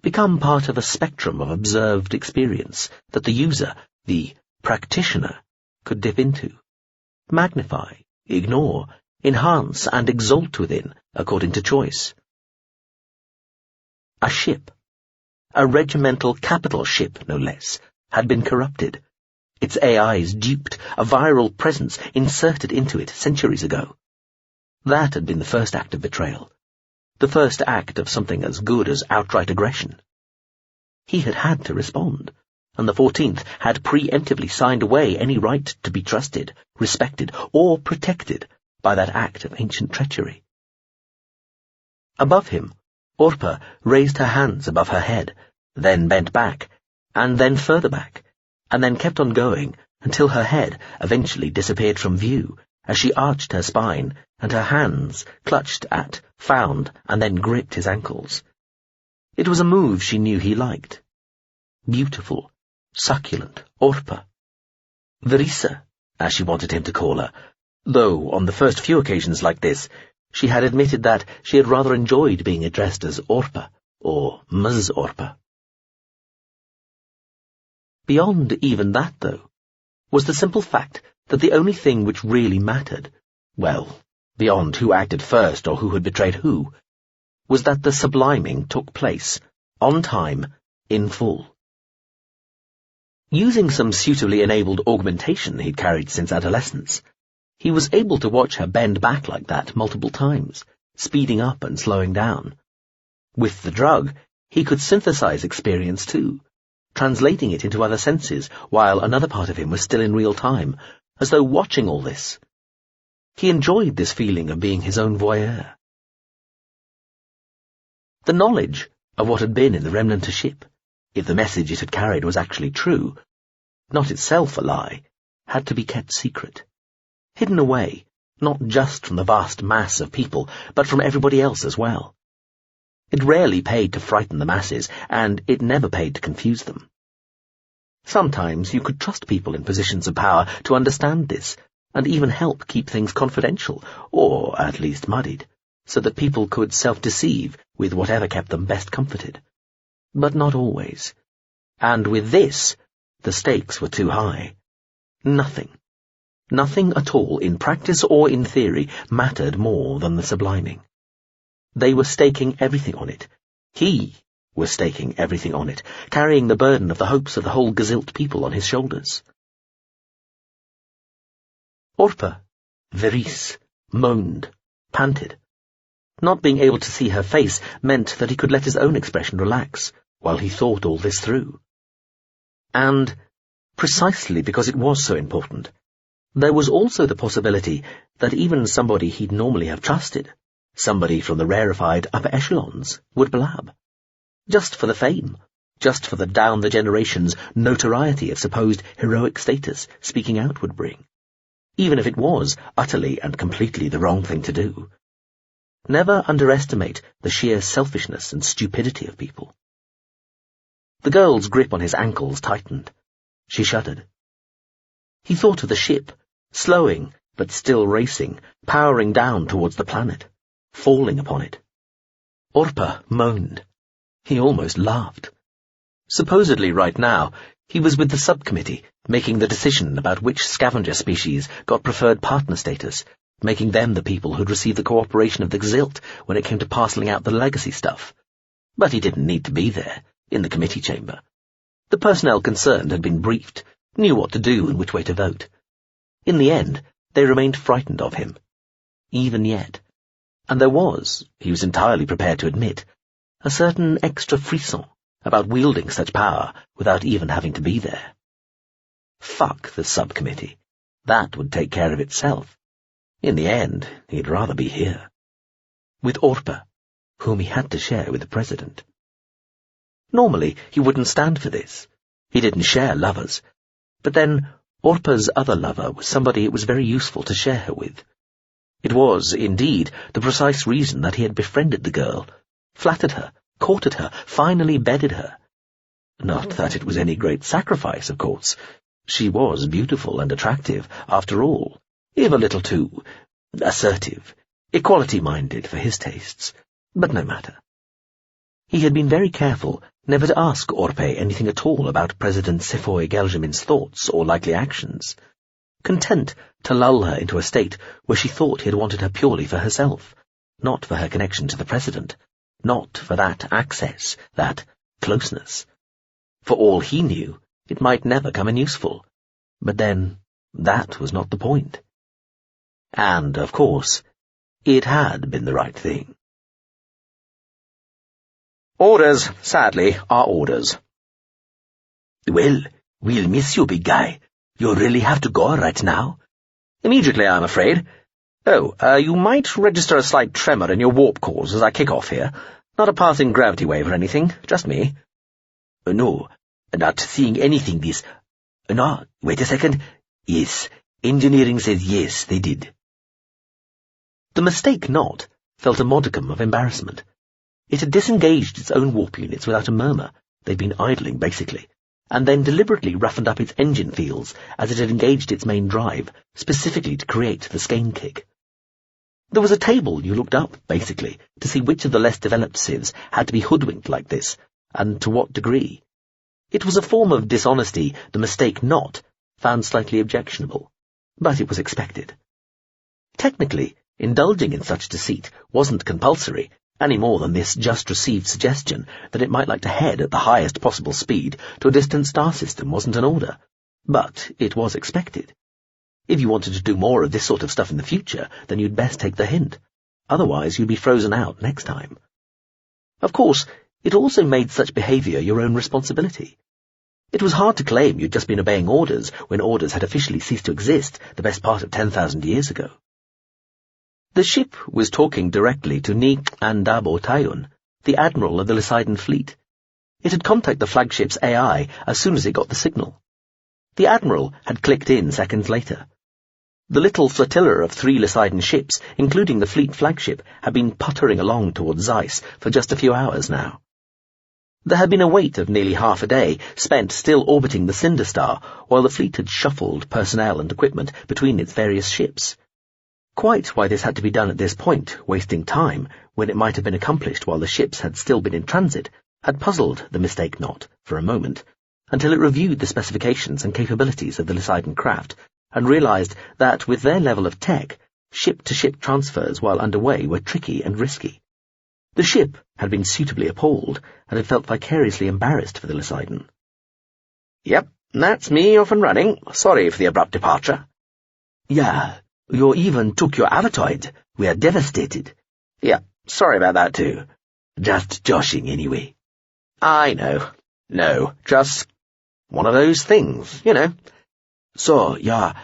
become part of a spectrum of observed experience that the user, the practitioner, could dip into, magnify, ignore, enhance, and exalt within, according to choice. A ship, a regimental capital ship, no less, had been corrupted, its AIs duped, a viral presence inserted into it centuries ago. That had been the first act of betrayal, the first act of something as good as outright aggression. He had had to respond, and the 14th had preemptively signed away any right to be trusted, respected, or protected by that act of ancient treachery. Above him, Orpa raised her hands above her head, then bent back, and then further back, and then kept on going until her head eventually disappeared from view as she arched her spine and her hands clutched at, found, and then gripped his ankles. It was a move she knew he liked. Beautiful, succulent Orpa. Verisa, as she wanted him to call her, though on the first few occasions like this, she had admitted that she had rather enjoyed being addressed as Orpa, or Ms. Orpa. Beyond even that, though, was the simple fact that the only thing which really mattered, well, beyond who acted first or who had betrayed who, was that the subliming took place, on time, in full. Using some suitably enabled augmentation he'd carried since adolescence, he was able to watch her bend back like that multiple times, speeding up and slowing down. With the drug, he could synthesize experience too, translating it into other senses, while another part of him was still in real time, as though watching all this. He enjoyed this feeling of being his own voyeur. The knowledge of what had been in the Remnanter ship, if the message it had carried was actually true, not itself a lie, had to be kept secret, hidden away, not just from the vast mass of people, but from everybody else as well. It rarely paid to frighten the masses, and it never paid to confuse them. Sometimes you could trust people in positions of power to understand this, and even help keep things confidential, or at least muddied, so that people could self-deceive with whatever kept them best comforted. But not always. And with this, the stakes were too high. Nothing at all, in practice or in theory, mattered more than the subliming. They were staking everything on it. He was staking everything on it, carrying the burden of the hopes of the whole Gazilt people on his shoulders. Orpa, Veris, moaned, panted. Not being able to see her face meant that he could let his own expression relax while he thought all this through. And, precisely because it was so important, there was also the possibility that even somebody he'd normally have trusted, somebody from the rarefied upper echelons, would blab. Just for the fame, just for the down-the-generations notoriety of supposed heroic status speaking out would bring, even if it was utterly and completely the wrong thing to do. Never underestimate the sheer selfishness and stupidity of people. The girl's grip on his ankles tightened. She shuddered. He thought of the ship, slowing but still racing, powering down towards the planet, falling upon it. Orpa moaned. He almost laughed. Supposedly right now, he was with the subcommittee, making the decision about which scavenger species got preferred partner status, making them the people who'd receive the cooperation of the Gazilt when it came to parceling out the legacy stuff. But he didn't need to be there, in the committee chamber. The personnel concerned had been briefed, knew what to do and which way to vote. In the end, they remained frightened of him. Even yet. And there was, he was entirely prepared to admit, a certain extra frisson about wielding such power without even having to be there. Fuck the subcommittee. That would take care of itself. In the end, he'd rather be here. With Orpa, whom he had to share with the president. Normally, he wouldn't stand for this. He didn't share lovers. But then, Orpa's other lover was somebody it was very useful to share her with. It was, indeed, the precise reason that he had befriended the girl, flattered her, courted her, finally bedded her. Not that it was any great sacrifice, of course. She was beautiful and attractive, after all, if a little too assertive, equality-minded for his tastes, but no matter. He had been very careful never to ask Orpe anything at all about President Sifoy Geljamin's thoughts or likely actions, content to lull her into a state where she thought he had wanted her purely for herself, not for her connection to the president, not for that access, that closeness. For all he knew, it might never come in useful, but then that was not the point. And, of course, it had been the right thing. Orders, sadly, are orders. Well, we'll miss you, big guy. You really have to go right now? Immediately, I'm afraid. Oh, you might register a slight tremor in your warp cores as I kick off here. Not a passing gravity wave or anything, just me. No, not seeing anything this... No, wait a second. Yes, engineering says yes, they did. The mistake not felt a modicum of embarrassment. It had disengaged its own warp units without a murmur. They'd been idling, basically, and then deliberately roughened up its engine fields as it had engaged its main drive, specifically to create the skein kick. There was a table you looked up, basically, to see which of the less developed civs had to be hoodwinked like this, and to what degree. It was a form of dishonesty the mistake not found slightly objectionable, but it was expected. Technically, indulging in such deceit wasn't compulsory, any more than this just-received suggestion that it might like to head at the highest possible speed to a distant star system wasn't an order, but it was expected. If you wanted to do more of this sort of stuff in the future, then you'd best take the hint. Otherwise, you'd be frozen out next time. Of course, it also made such behaviour your own responsibility. It was hard to claim you'd just been obeying orders when orders had officially ceased to exist the best part of 10,000 years ago. The ship was talking directly to Pt.1, the admiral of the Lycidan fleet. It had contacted the flagship's AI as soon as it got the signal. The admiral had clicked in seconds later. The little flotilla of 3 Lycidan ships, including the fleet flagship, had been puttering along towards Zeiss for just a few hours now. There had been a wait of nearly half a day spent still orbiting the Cinder Star, while the fleet had shuffled personnel and equipment between its various ships. Quite why this had to be done at this point, wasting time, when it might have been accomplished while the ships had still been in transit, had puzzled the Mistake Not for a moment, until it reviewed the specifications and capabilities of the Lycidan craft, and realized that with their level of tech, ship-to-ship transfers while underway were tricky and risky. The ship had been suitably appalled, and had felt vicariously embarrassed for the Lycidan. "Yep, that's me off and running. Sorry for the abrupt departure." "Yeah, you even took your avatoid. We are devastated." "Yeah, sorry about that too." "Just joshing anyway." "I know. No, just one of those things, you know." "So, yeah,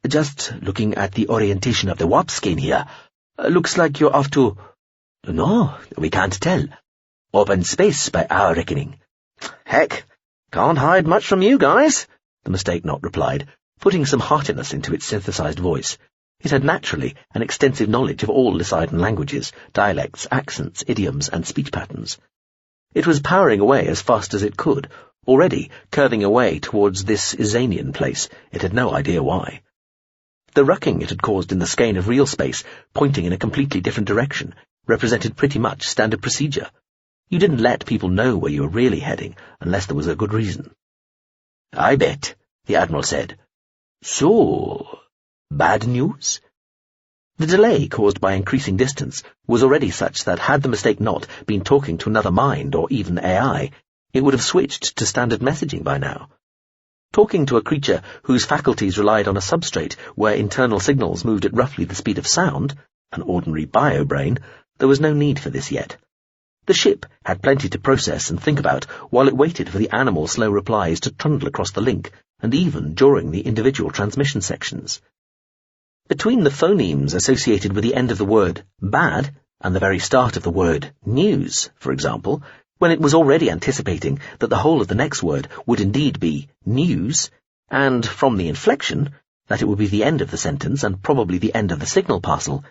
just looking at the orientation of the warp skein here. Looks like you're off to... No, we can't tell. Open space by our reckoning." "Heck, can't hide much from you guys," the Mistake Not replied, putting some heartiness into its synthesized voice. It had naturally an extensive knowledge of all Lycidan languages, dialects, accents, idioms, and speech patterns. It was powering away as fast as it could, already curving away towards this Izanian place, it had no idea why. The rucking it had caused in the skein of real space, pointing in a completely different direction, represented pretty much standard procedure. You didn't let people know where you were really heading, unless there was a good reason. "I bet," the Admiral said. "So, bad news?" The delay caused by increasing distance was already such that had the Mistake Not been talking to another mind or even AI, it would have switched to standard messaging by now. Talking to a creature whose faculties relied on a substrate where internal signals moved at roughly the speed of sound, an ordinary bio-brain, there was no need for this yet. The ship had plenty to process and think about while it waited for the animal's slow replies to trundle across the link, and even during the individual transmission sections. Between the phonemes associated with the end of the word bad and the very start of the word news, for example, when it was already anticipating that the whole of the next word would indeed be news, and from the inflection, that it would be the end of the sentence and probably the end of the signal parcel,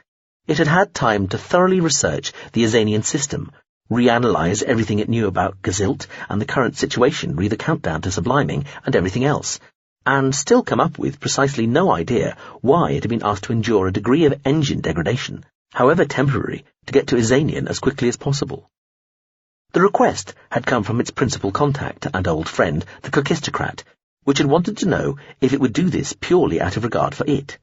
it had had time to thoroughly research the Izanian system, reanalyze everything it knew about Gazilt and the current situation re the countdown to subliming and everything else, and still come up with precisely no idea why it had been asked to endure a degree of engine degradation, however temporary, to get to Izanian as quickly as possible. The request had come from its principal contact and old friend, the Kakistocrat, which had wanted to know if it would do this purely out of regard for it.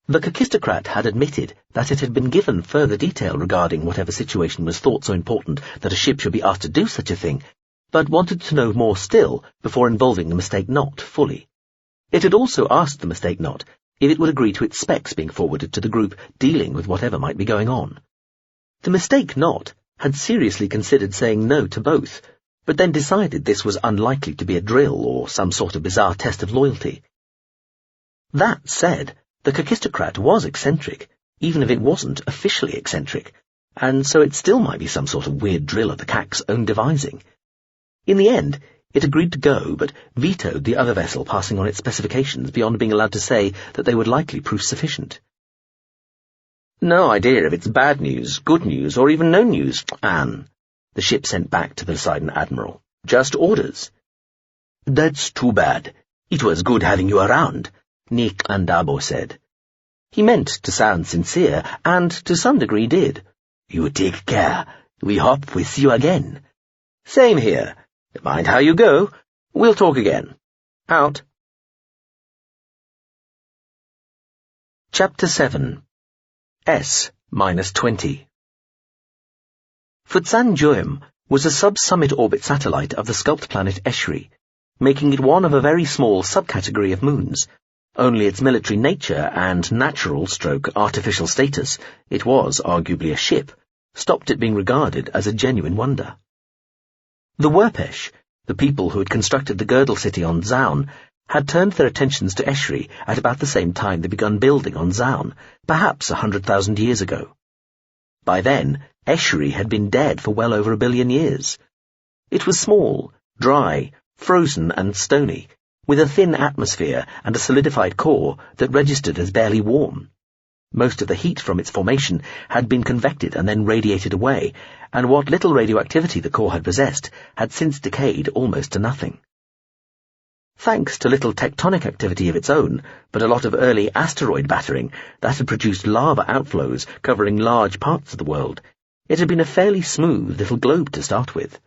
The Kakistocrat had admitted that it had been given further detail regarding whatever situation was thought so important that a ship should be asked to do such a thing, but wanted to know more still before involving the Mistake Not fully. It had also asked the Mistake Not if it would agree to its specs being forwarded to the group dealing with whatever might be going on. The Mistake Not had seriously considered saying no to both, but then decided this was unlikely to be a drill or some sort of bizarre test of loyalty. That said, the Kakistocrat was eccentric, even if it wasn't officially eccentric, and so it still might be some sort of weird drill of the CAC's own devising. In the end, it agreed to go, but vetoed the other vessel passing on its specifications beyond being allowed to say that they would likely prove sufficient. "No idea if it's bad news, good news, or even no news, Anne," the ship sent back to the Lycidan Admiral. "Just orders." "That's too bad. It was good having you around," Nick Andabo said. He meant to sound sincere, and to some degree did. "You take care. We hope we see you again." "Same here. Mind how you go. We'll talk again. Out." Chapter 7 S-20 Futsan Joem was a sub-summit orbit satellite of the sculpt planet Eshri, making it one of a very small subcategory of moons. Only its military nature and natural/artificial status, it was arguably a ship, stopped it being regarded as a genuine wonder. The Werpesh, the people who had constructed the girdle city on Zaun, had turned their attentions to Esri at about the same time they begun building on Zaun, perhaps 100,000 years ago. By then, Esri had been dead for well over 1 billion years. It was small, dry, frozen and stony, with a thin atmosphere and a solidified core that registered as barely warm. Most of the heat from its formation had been convected and then radiated away, and what little radioactivity the core had possessed had since decayed almost to nothing. Thanks to little tectonic activity of its own, but a lot of early asteroid battering that had produced lava outflows covering large parts of the world, it had been a fairly smooth little globe to start with.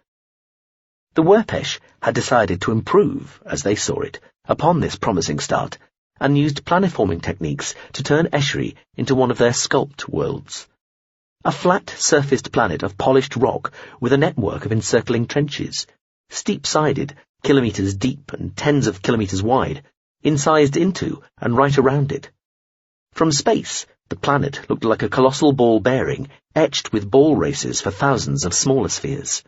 The Werpesh had decided to improve, as they saw it, upon this promising start, and used planet-forming techniques to turn Esri into one of their sculpt worlds. A flat-surfaced planet of polished rock with a network of encircling trenches, steep-sided, kilometres deep and tens of kilometres wide, incised into and right around it. From space, the planet looked like a colossal ball bearing, etched with ball races for thousands of smaller spheres.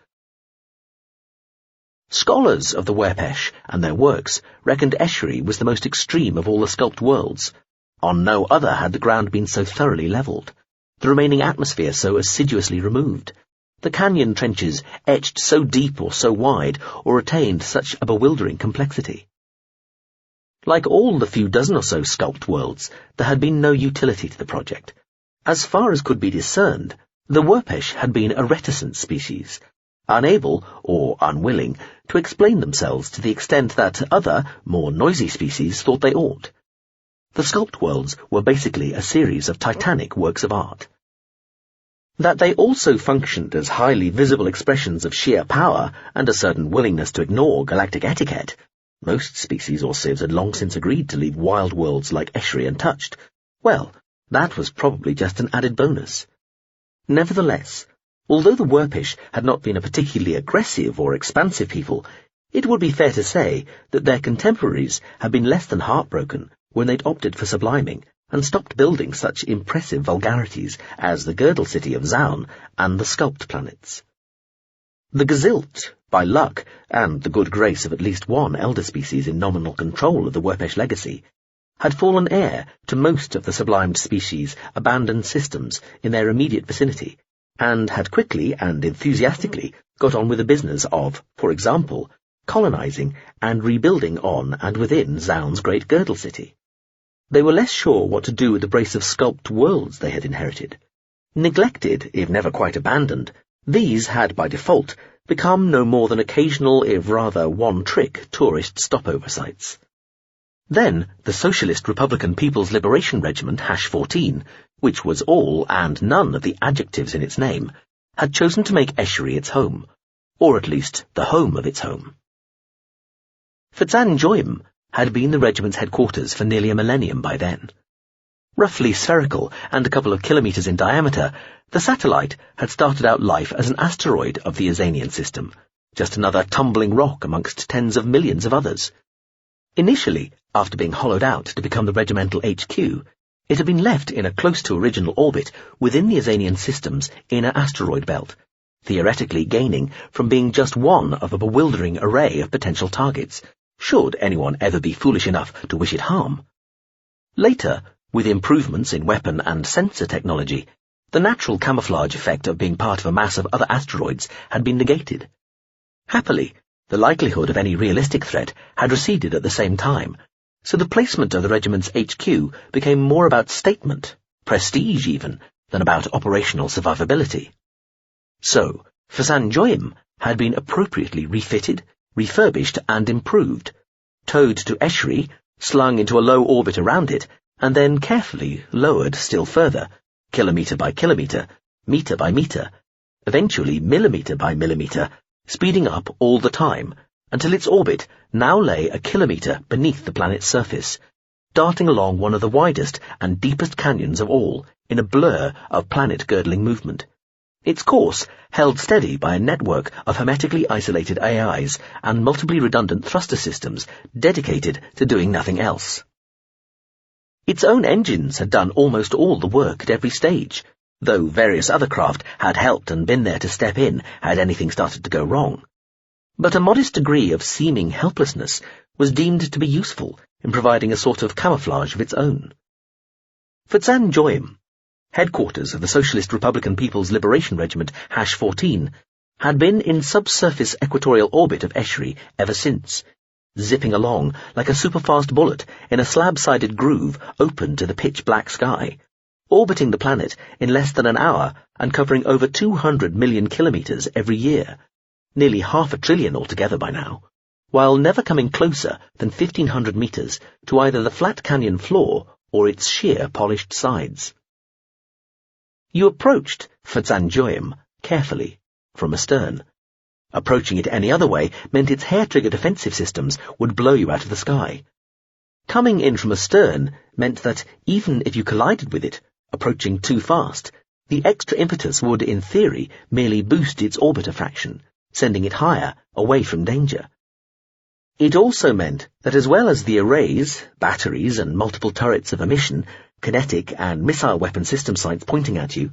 Scholars of the Werpesh and their works reckoned Esri was the most extreme of all the sculpt worlds. On no other had the ground been so thoroughly levelled, the remaining atmosphere so assiduously removed, the canyon trenches etched so deep or so wide, or attained such a bewildering complexity. Like all the few dozen or so sculpt worlds, there had been no utility to the project. As far as could be discerned, the Werpesh had been a reticent species, unable, or unwilling, to explain themselves to the extent that other, more noisy species thought they ought. The sculpt worlds were basically a series of titanic works of art. That they also functioned as highly visible expressions of sheer power and a certain willingness to ignore galactic etiquette, most species or civs had long since agreed to leave wild worlds like Esri untouched, well, that was probably just an added bonus. Nevertheless, although the Werpesh had not been a particularly aggressive or expansive people, it would be fair to say that their contemporaries had been less than heartbroken when they'd opted for subliming and stopped building such impressive vulgarities as the girdle city of Zaun and the sculpt planets. The Gazilt, by luck and the good grace of at least one elder species in nominal control of the Werpesh legacy, had fallen heir to most of the sublimed species' abandoned systems in their immediate vicinity, and had quickly and enthusiastically got on with the business of, for example, colonizing and rebuilding on and within Zaun's great girdle city. They were less sure what to do with the brace of sculpt worlds they had inherited. Neglected, if never quite abandoned, these had by default become no more than occasional, if rather one-trick, tourist stopover sites. Then the Socialist Republican People's Liberation Regiment #14, which was all and none of the adjectives in its name, had chosen to make Esri its home, or at least the home of its home. Pt.1 had been the regiment's headquarters for nearly a millennium by then. Roughly spherical and a couple of kilometres in diameter, the satellite had started out life as an asteroid of the Azanian system, just another tumbling rock amongst tens of millions of others. Initially, after being hollowed out to become the regimental HQ, it had been left in a close-to-original orbit within the Azanian system's inner asteroid belt, theoretically gaining from being just one of a bewildering array of potential targets, should anyone ever be foolish enough to wish it harm. Later, with improvements in weapon and sensor technology, the natural camouflage effect of being part of a mass of other asteroids had been negated. Happily, the likelihood of any realistic threat had receded at the same time, so the placement of the regiment's HQ became more about statement, prestige even, than about operational survivability. So, Pt.1 had been appropriately refitted, refurbished and improved, towed to Esri, slung into a low orbit around it, and then carefully lowered still further, kilometre by kilometre, metre by metre, eventually millimetre by millimetre, speeding up all the time, until its orbit now lay a kilometre beneath the planet's surface, darting along one of the widest and deepest canyons of all in a blur of planet-girdling movement. Its course held steady by a network of hermetically isolated AIs and multiply redundant thruster systems dedicated to doing nothing else. Its own engines had done almost all the work at every stage, though various other craft had helped and been there to step in had anything started to go wrong. But a modest degree of seeming helplessness was deemed to be useful in providing a sort of camouflage of its own. Pt.1, headquarters of the Socialist Republican People's Liberation Regiment #14, had been in subsurface equatorial orbit of Escheri ever since, zipping along like a superfast bullet in a slab-sided groove open to the pitch-black sky, orbiting the planet in less than an hour and covering over 200 million kilometers every year, nearly 500 billion altogether by now, while never coming closer than 1,500 meters to either the flat canyon floor or its sheer polished sides. You approached Pt.1 carefully, from astern. Approaching it any other way meant its hair-trigger defensive systems would blow you out of the sky. Coming in from astern meant that even if you collided with it, approaching too fast, the extra impetus would, in theory, merely boost its orbiter fraction, sending it higher, away from danger. It also meant that as well as the arrays, batteries, and multiple turrets of emission, kinetic and missile weapon system sites pointing at you,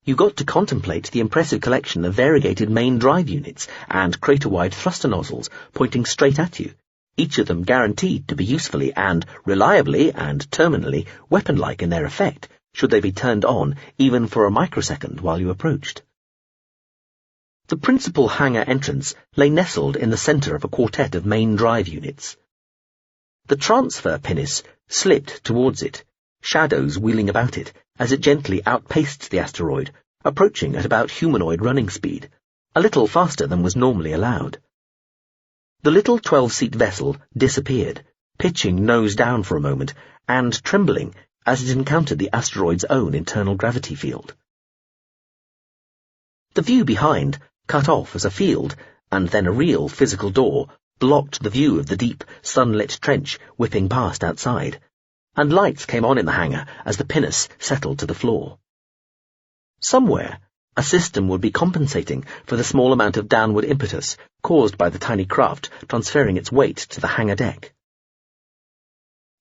you got to contemplate the impressive collection of variegated main drive units and crater-wide thruster nozzles pointing straight at you, each of them guaranteed to be usefully and reliably and terminally weapon-like in their effect, should they be turned on even for a microsecond while you approached. The principal hangar entrance lay nestled in the center of a quartet of main drive units. The transfer pinnace slipped towards it, shadows wheeling about it as it gently outpaced the asteroid, approaching at about humanoid running speed, a little faster than was normally allowed. The little 12-seat vessel disappeared, pitching nose down for a moment and trembling as it encountered the asteroid's own internal gravity field. The view behind, cut off as a field, and then a real physical door, blocked the view of the deep, sunlit trench whipping past outside, and lights came on in the hangar as the pinnace settled to the floor. Somewhere, a system would be compensating for the small amount of downward impetus caused by the tiny craft transferring its weight to the hangar deck.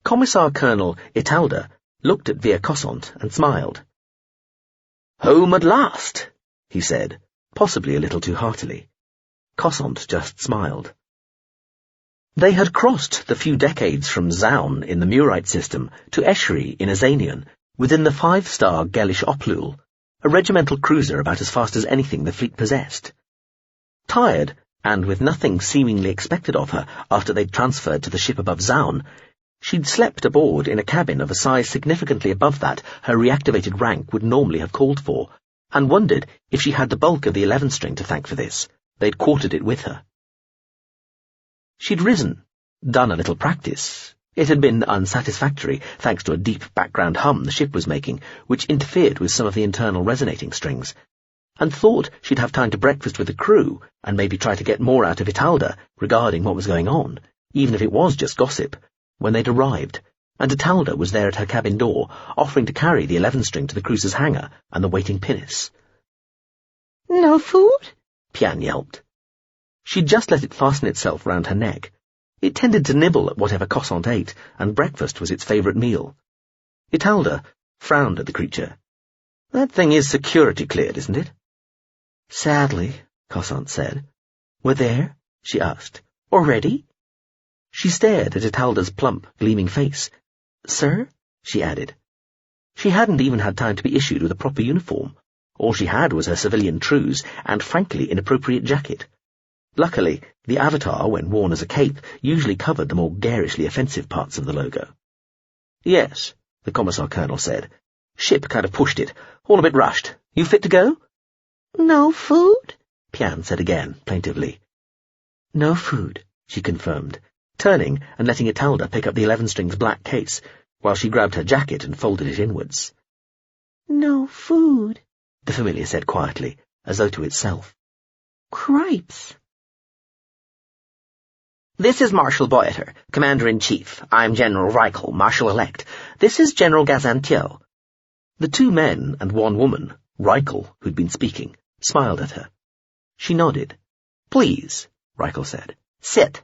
Commissar Colonel Italda looked at Via Cossant and smiled. "Home at last," he said, possibly a little too heartily. Cossant just smiled. They had crossed the few decades from Zaun in the Murite system to Escheri in Azanian within the 5-star Gellish Oplul, a regimental cruiser about as fast as anything the fleet possessed. Tired, and with nothing seemingly expected of her after they'd transferred to the ship above Zaun, she'd slept aboard in a cabin of a size significantly above that her reactivated rank would normally have called for, and wondered if she had the bulk of the 11 string to thank for this. They'd quartered it with her. She'd risen, done a little practice. It had been unsatisfactory, thanks to a deep background hum the ship was making, which interfered with some of the internal resonating strings, and thought she'd have time to breakfast with the crew and maybe try to get more out of Italda regarding what was going on, even if it was just gossip, when they'd arrived, and Italda was there at her cabin door, offering to carry the 11 string to the cruiser's hangar and the waiting pinnace. "No food?" Pian yelped. She'd just let it fasten itself round her neck. It tended to nibble at whatever Cossant ate, and breakfast was its favourite meal. Italda frowned at the creature. "That thing is security cleared, isn't it?" "Sadly," Cossant said. "We're there?" she asked. "Already?" She stared at Italda's plump, gleaming face. "Sir?" she added. She hadn't even had time to be issued with a proper uniform. All she had was her civilian trews and frankly inappropriate jacket. Luckily, the avatar, when worn as a cape, usually covered the more garishly offensive parts of the logo. "Yes," the Commissar Colonel said. "Ship kind of pushed it. All a bit rushed. You fit to go?" "No food?" Pian said again, plaintively. "No food," she confirmed, turning and letting Italda pick up the 11 strings black case, while she grabbed her jacket and folded it inwards. "No food," the familiar said quietly, as though to itself. "Cripes." "This is Marshal Boyeter, Commander-in-Chief. I'm General Reichel, Marshal-elect. This is General Gazantiel." The 2 men and 1 woman, Reichel, who'd been speaking, smiled at her. She nodded. "Please," Reichel said. "Sit."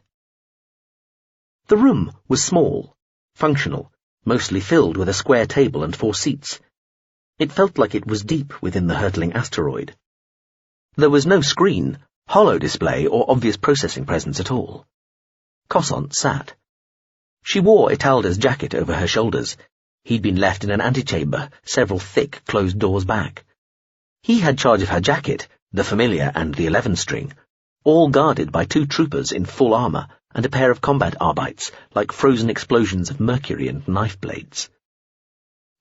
The room was small, functional, mostly filled with a square table and 4 seats. It felt like it was deep within the hurtling asteroid. There was no screen, holo display or obvious processing presence at all. Cossant sat. She wore Italda's jacket over her shoulders. He'd been left in an antechamber, several thick, closed doors back. He had charge of her jacket, the familiar and the 11-string, all guarded by 2 troopers in full armour and a pair of combat arbites, like frozen explosions of mercury and knife blades.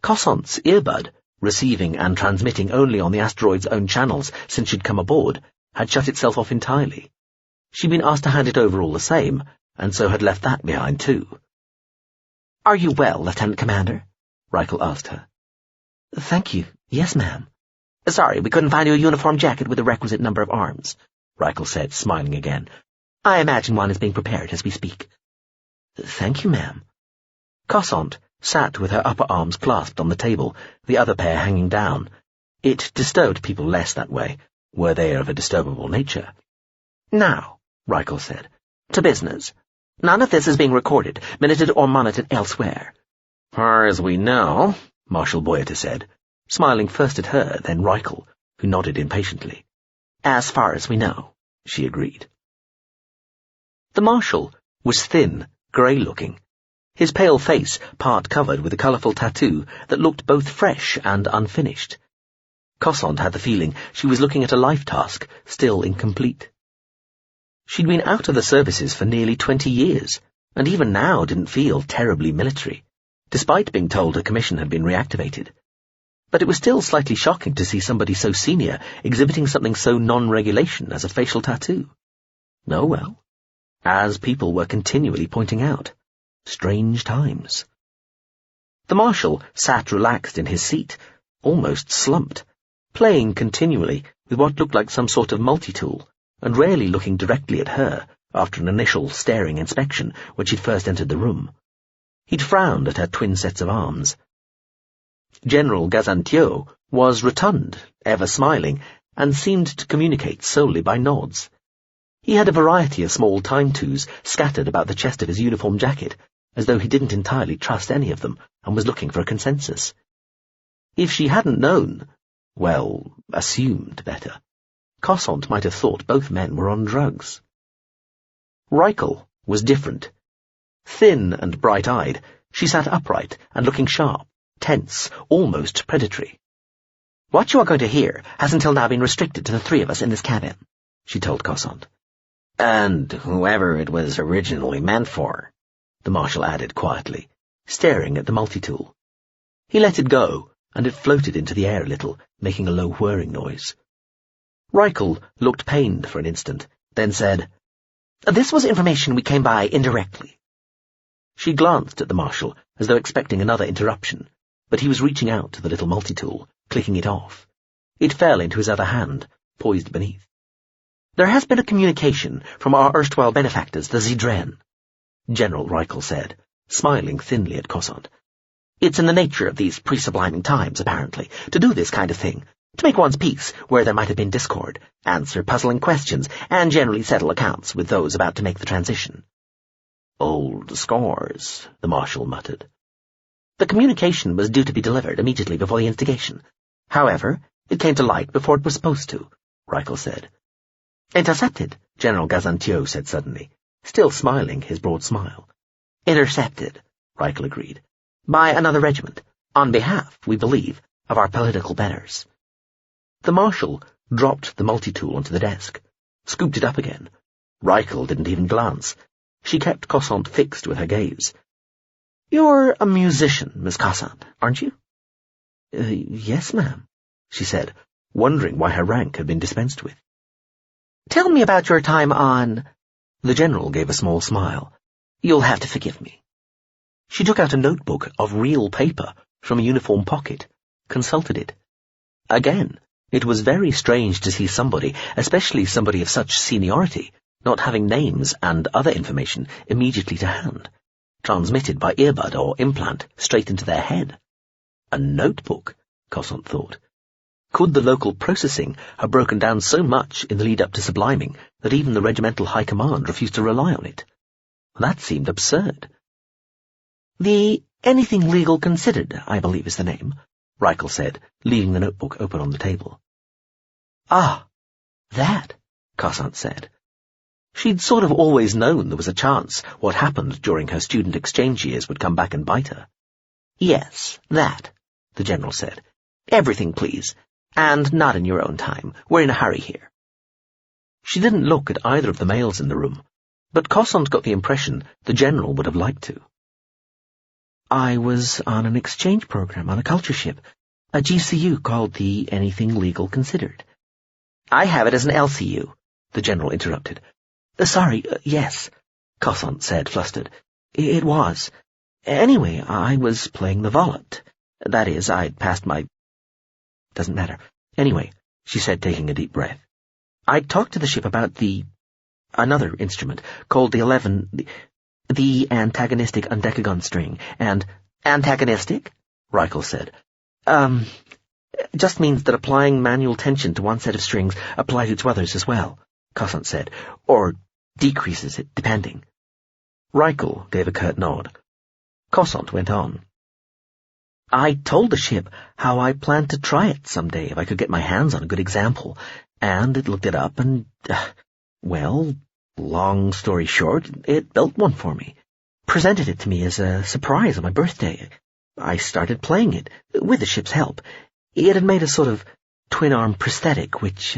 Cossant's earbud, receiving and transmitting only on the asteroid's own channels since she'd come aboard, had shut itself off entirely. She'd been asked to hand it over all the same, and so had left that behind too. "Are you well, Lieutenant Commander?" Reichel asked her. "Thank you. Yes, ma'am." "Sorry, we couldn't find you a uniform jacket with the requisite number of arms," Reichel said, smiling again. "I imagine one is being prepared as we speak." "Thank you, ma'am." Cossant sat with her upper arms clasped on the table, the other pair hanging down. It disturbed people less that way, were they of a disturbable nature. "Now," Reichel said, "to business. None of this is being recorded, minuted or monitored elsewhere." "Far as we know," Marshal Boyeta said, smiling first at her, then Reichel, who nodded impatiently. "As far as we know," she agreed. The Marshal was thin, grey-looking, his pale face part covered with a colourful tattoo that looked both fresh and unfinished. Cossant had the feeling she was looking at a life task still incomplete. She'd been out of the services for nearly 20 years, and even now didn't feel terribly military, despite being told her commission had been reactivated. But it was still slightly shocking to see somebody so senior exhibiting something so non-regulation as a facial tattoo. Oh well, as people were continually pointing out, strange times. The Marshal sat relaxed in his seat, almost slumped, playing continually with what looked like some sort of multi-tool, and rarely looking directly at her after an initial staring inspection when she'd first entered the room. He'd frowned at her twin sets of arms. General Gazantio was rotund, ever smiling, and seemed to communicate solely by nods. He had a variety of small time-twos scattered about the chest of his uniform jacket, as though he didn't entirely trust any of them and was looking for a consensus. If she hadn't known, well, assumed better, Cossant might have thought both men were on drugs. Reichel was different. Thin and bright-eyed, she sat upright and looking sharp, tense, almost predatory. "What you are going to hear has until now been restricted to the 3 of us in this cabin," she told Cossant. "And whoever it was originally meant for," the Marshal added quietly, staring at the multi-tool. He let it go, and it floated into the air a little, making a low whirring noise. Reichel looked pained for an instant, then said, "This was information we came by indirectly." She glanced at the Marshal, as though expecting another interruption, but he was reaching out to the little multi-tool, clicking it off. It fell into his other hand, poised beneath. "There has been a communication from our erstwhile benefactors, the Zidren," General Reichel said, smiling thinly at Cossant. "It's in the nature of these pre-subliming times, apparently, to do this kind of thing, to make one's peace where there might have been discord, answer puzzling questions, and generally settle accounts with those about to make the transition." "Old scores," the Marshal muttered. "The communication was due to be delivered immediately before the instigation. However, it came to light before it was supposed to," Reichel said. "Intercepted," General Gazantio said suddenly, still smiling his broad smile. "Intercepted," Reichel agreed, "by another regiment, on behalf, we believe, of our political betters." The Marshal dropped the multi-tool onto the desk, scooped it up again. Reichel didn't even glance. She kept Cossant fixed with her gaze. "You're a musician, Miss Cossant, aren't you?" "Yes, ma'am," she said, wondering why her rank had been dispensed with. "Tell me about your time on—" The General gave a small smile. "You'll have to forgive me." She took out a notebook of real paper from a uniform pocket, consulted it. Again, it was very strange to see somebody, especially somebody of such seniority, not having names and other information immediately to hand, transmitted by earbud or implant straight into their head. A notebook, Cossant thought. Could the local processing have broken down so much in the lead-up to subliming that even the regimental high command refused to rely on it? That seemed absurd. "The Anything Legal Considered, I believe is the name," Reichel said, leaving the notebook open on the table. "Ah, that," Cossant said. She'd sort of always known there was a chance what happened during her student exchange years would come back and bite her. "Yes, that," the General said. "Everything, please. And not in your own time. We're in a hurry here." She didn't look at either of the males in the room, but Cossant got the impression the General would have liked to. "I was on an exchange program on a culture ship, a GCU called the Anything Legal Considered." "I have it as an LCU," the General interrupted. "Sorry, yes," Cossant said, flustered. "It was. Anyway, I was playing the volant. That is, I'd passed my... Doesn't matter. Anyway," she said, taking a deep breath, "I'd talked to the ship about another instrument, called the 11... the antagonistic undecagon string, and..." "Antagonistic?" Reichel said. Just means that applying manual tension to one set of strings applies it to others as well," Cossant said, "or decreases it, depending." Reichel gave a curt nod. Cossant went on. "I told the ship how I planned to try it someday if I could get my hands on a good example, and it looked it up and, well, long story short, it built one for me. Presented it to me as a surprise on my birthday. I started playing it, with the ship's help. It had made a sort of twin-arm prosthetic, which,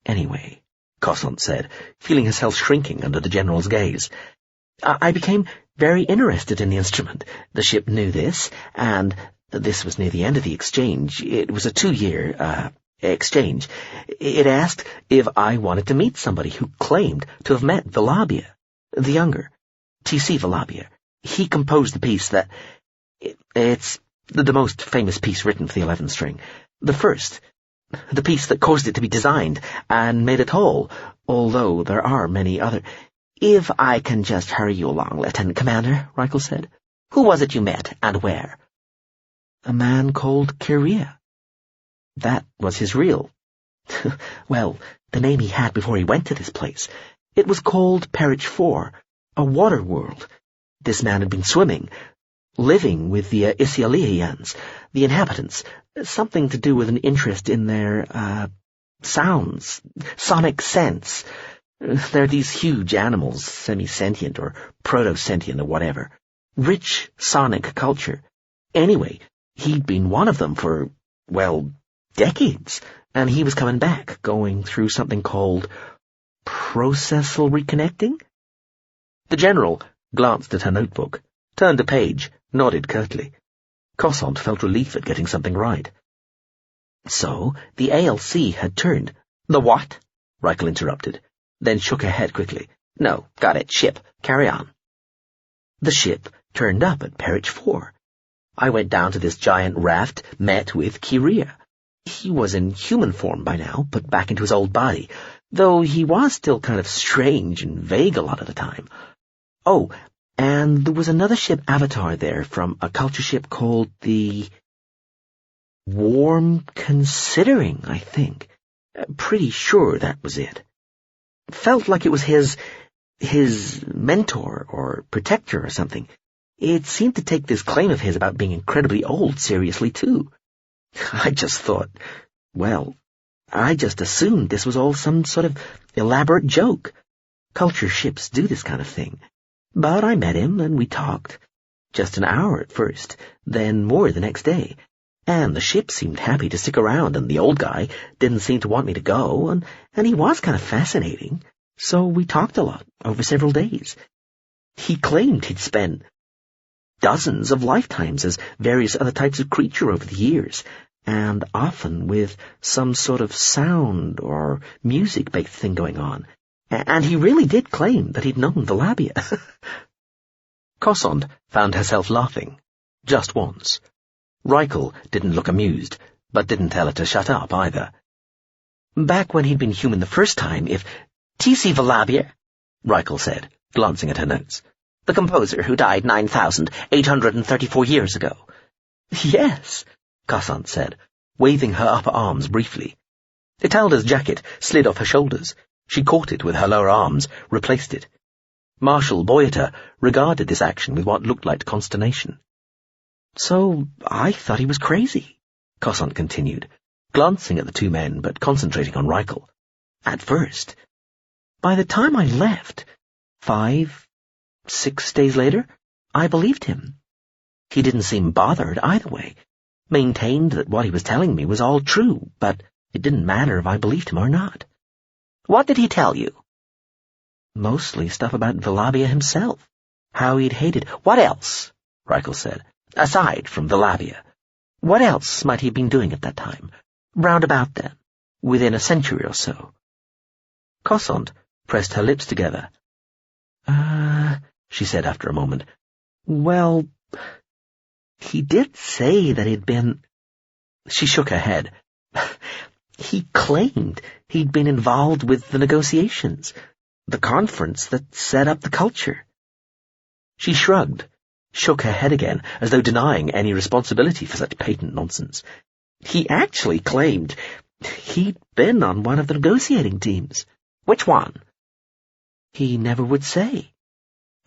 Anyway," Cossant said, feeling herself shrinking under the General's gaze, "I became very interested in the instrument. The ship knew this, and this was near the end of the exchange. It was a 2-year, exchange. It asked if I wanted to meet somebody who claimed to have met Velabia, the younger, T.C. Velabia. He composed the piece that... It's the most famous piece written for the 11th string. The first. The piece that caused it to be designed and made it all, although there are many other... If I can just hurry you along, Lieutenant Commander," Reichel said. "Who was it you met, and where?" "A man called Kyria. That was his real... well, the name he had before he went to this place. It was called Pt.1, a water world. This man had been swimming, living with the Isialians, the inhabitants, something to do with an interest in their, sounds, sonic sense. They're these huge animals, semi-sentient or proto-sentient or whatever. Rich sonic culture. Anyway, he'd been one of them for, well, decades, and he was coming back, going through something called processal reconnecting." The General glanced at her notebook, turned a page, nodded curtly. Cossant felt relief at getting something right. "So, the ALC had turned..." "The what?" Reichel interrupted, then shook her head quickly. "No, got it, ship. Carry on." "The ship turned up at Pt.1. I went down to this giant raft, met with Kyria. He was in human form by now, put back into his old body, though he was still kind of strange and vague a lot of the time. Oh, and there was another ship avatar there from a culture ship called the... Warm Considering, I think. Pretty sure that was it. Felt like it was his mentor or protector or something. It seemed to take this claim of his about being incredibly old seriously, too. I just thought, well, I just assumed this was all some sort of elaborate joke. Culture ships do this kind of thing. But I met him and we talked. Just an hour at first, then more the next day. And the ship seemed happy to stick around, and the old guy didn't seem to want me to go, and he was kind of fascinating. So we talked a lot, over several days. He claimed he'd spent dozens of lifetimes as various other types of creature over the years, and often with some sort of sound or music-based thing going on. And he really did claim that he'd known the Labia. Cossant found herself laughing, just once. Reichel didn't look amused, but didn't tell her to shut up either. Back when he'd been human the first time, if... T.C. Velabia, Reichel said, glancing at her notes. The composer who died 9,834 years ago. Yes, Cossant said, waving her upper arms briefly. Italda's jacket slid off her shoulders. She caught it with her lower arms, replaced it. Marshal Boyeta regarded this action with what looked like consternation. So I thought he was crazy, Cossant continued, glancing at the two men but concentrating on Reichel. At first. By the time I left, 5, 6 days later, I believed him. He didn't seem bothered either way, maintained that what he was telling me was all true, but it didn't matter if I believed him or not. What did he tell you? Mostly stuff about Velabia himself, how he'd hated— What else? Reichel said. Aside from Velabia, what else might he have been doing at that time? Round about then, within a century or so? Cossant pressed her lips together. She said after a moment. Well, he did say that he'd been— She shook her head. He claimed he'd been involved with the negotiations, the conference that set up the culture. She shrugged, shook her head again, as though denying any responsibility for such patent nonsense. He actually claimed he'd been on one of the negotiating teams. Which one? He never would say.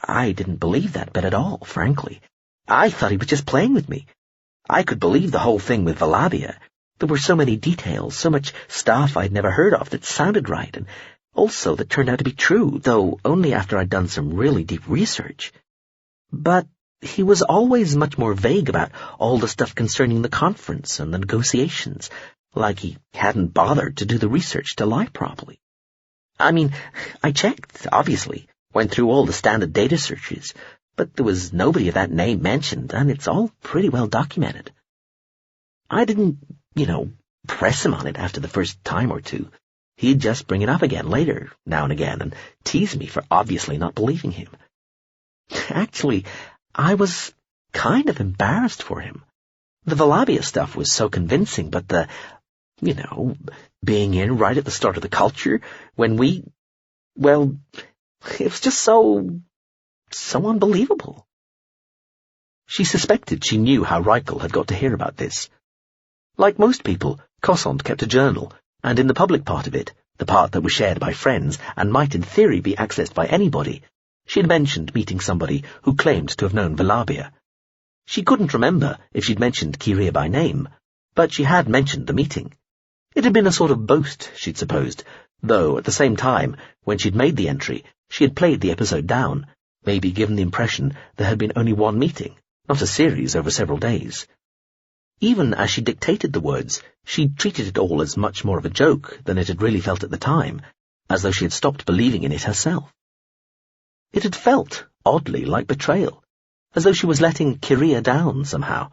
I didn't believe that bit at all, frankly. I thought he was just playing with me. I could believe the whole thing with Velabia. There were so many details, so much stuff I'd never heard of that sounded right, and also that turned out to be true, though only after I'd done some really deep research. But he was always much more vague about all the stuff concerning the conference and the negotiations, like he hadn't bothered to do the research to lie properly. I mean, I checked, obviously, went through all the standard data searches, but there was nobody of that name mentioned, and it's all pretty well documented. I didn't, press him on it after the first time or two. He'd just bring it up again later, now and again, and tease me for obviously not believing him. Actually, I was kind of embarrassed for him. The Velabia stuff was so convincing, but the, being in right at the start of the culture, when it was just so unbelievable. She suspected she knew how Reichel had got to hear about this. Like most people, Cossant kept a journal, and in the public part of it, the part that was shared by friends and might in theory be accessed by anybody, she had mentioned meeting somebody who claimed to have known Velabia. She couldn't remember if she'd mentioned Kyria by name, but she had mentioned the meeting. It had been a sort of boast, she'd supposed, though at the same time, when she'd made the entry, she had played the episode down, maybe given the impression there had been only one meeting, not a series over several days. Even as she dictated the words, she treated it all as much more of a joke than it had really felt at the time, as though she had stopped believing in it herself. It had felt, oddly, like betrayal, as though she was letting Kyria down somehow.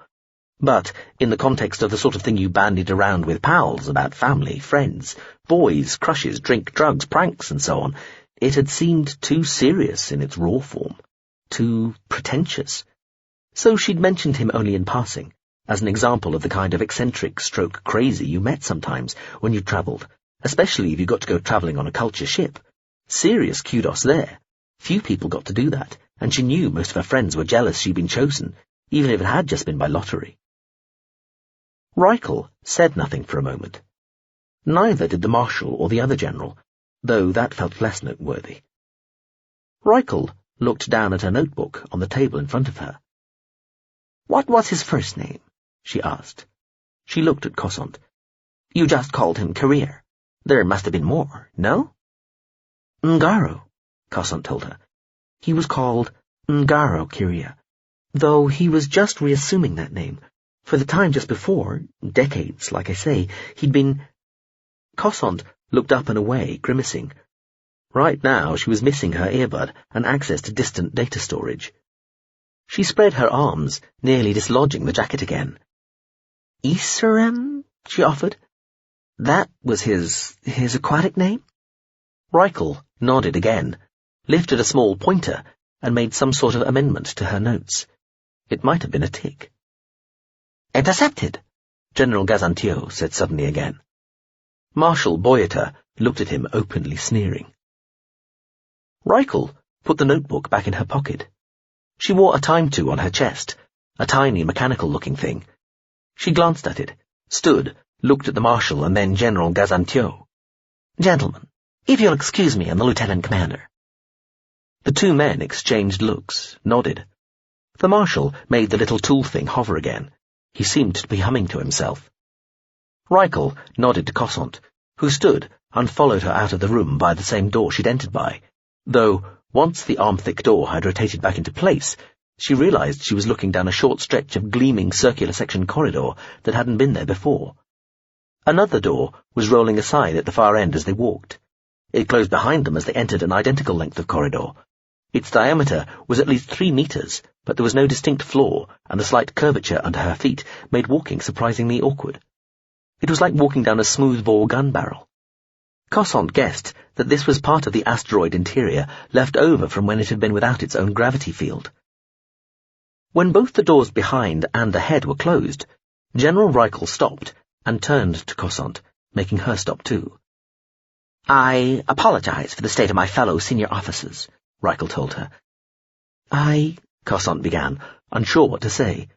But, in the context of the sort of thing you bandied around with pals about family, friends, boys, crushes, drink, drugs, pranks, and so on, it had seemed too serious in its raw form, too pretentious. So she'd mentioned him only in passing, as an example of the kind of eccentric stroke crazy you met sometimes when you travelled, especially if you got to go travelling on a culture ship. Serious kudos there. Few people got to do that, and she knew most of her friends were jealous she'd been chosen, even if it had just been by lottery. Reichel said nothing for a moment. Neither did the Marshal or the other general, though that felt less noteworthy. Reichel looked down at her notebook on the table in front of her. "What was his first name?" she asked. She looked at Cossant. "You just called him Kyria. There must have been more, no?" "Ngaro," Cossant told her. "He was called Ngaro Kyria, though he was just reassuming that name. For the time just before, decades, like I say, he'd been—" Cossant looked up and away, grimacing. Right now she was missing her earbud and access to distant data storage. She spread her arms, nearly dislodging the jacket again. "Isserem?" she offered. "That was his aquatic name?" Reichel nodded again, lifted a small pointer, and made some sort of amendment to her notes. It might have been a tick. "Intercepted," General Gazantio said suddenly again. Marshal Boyeta looked at him openly sneering. Reichel put the notebook back in her pocket. She wore a time-to on her chest, a tiny mechanical-looking thing. She glanced at it, stood, looked at the Marshal and then General Gazantio. "Gentlemen, if you'll excuse me and the Lieutenant Commander." The two men exchanged looks, nodded. The Marshal made the little tool thing hover again. He seemed to be humming to himself. Reichel nodded to Cossant, who stood, and followed her out of the room by the same door she'd entered by, though, once the arm-thick door had rotated back into place, she realized she was looking down a short stretch of gleaming circular-section corridor that hadn't been there before. Another door was rolling aside at the far end as they walked. It closed behind them as they entered an identical length of corridor. Its diameter was at least 3 meters, but there was no distinct floor, and the slight curvature under her feet made walking surprisingly awkward. It was like walking down a smooth-bore gun barrel. Cossant guessed that this was part of the asteroid interior left over from when it had been without its own gravity field. When both the doors behind and ahead were closed, General Reichel stopped and turned to Cossant, making her stop too. "I apologize for the state of my fellow senior officers," Reichel told her. Cossant began, unsure what to say.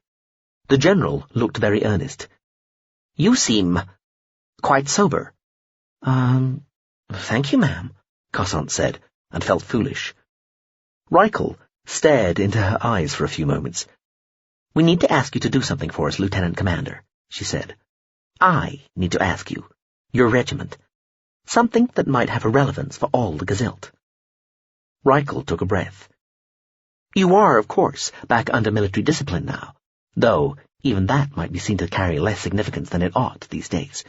The General looked very earnest. "You seem quite sober." Thank you, ma'am," Cossant said, and felt foolish. Reichel stared into her eyes for a few moments. "We need to ask you to do something for us, Lieutenant Commander," she said. "I need to ask you, your regiment, something that might have a relevance for all the Gazelt." Reichel took a breath. "You are, of course, back under military discipline now, though even that might be seen to carry less significance than it ought these days.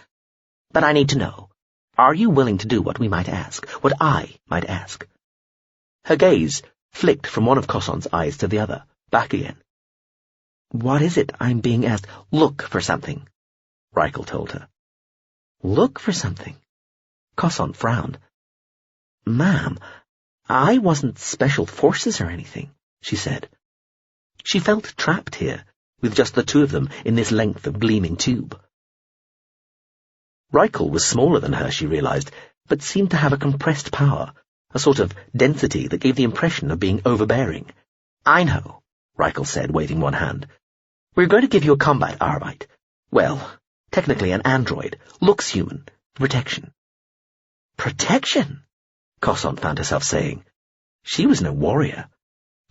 But I need to know, are you willing to do what we might ask, what I might ask?" Her gaze flicked from one of Cossant's eyes to the other, back again. "What is it I'm being asked?" "Look for something," Reichel told her. "Look for something?" Cossant frowned. "Ma'am, I wasn't Special Forces or anything," she said. She felt trapped here, with just the two of them in this length of gleaming tube. Reichel was smaller than her, she realized, but seemed to have a compressed power, a sort of density that gave the impression of being overbearing. "I know," Reichel said, waving one hand. "We're going to give you a combat Arbeit. Well, technically an android, looks human, protection." "Protection?" Cossant found herself saying. She was no warrior.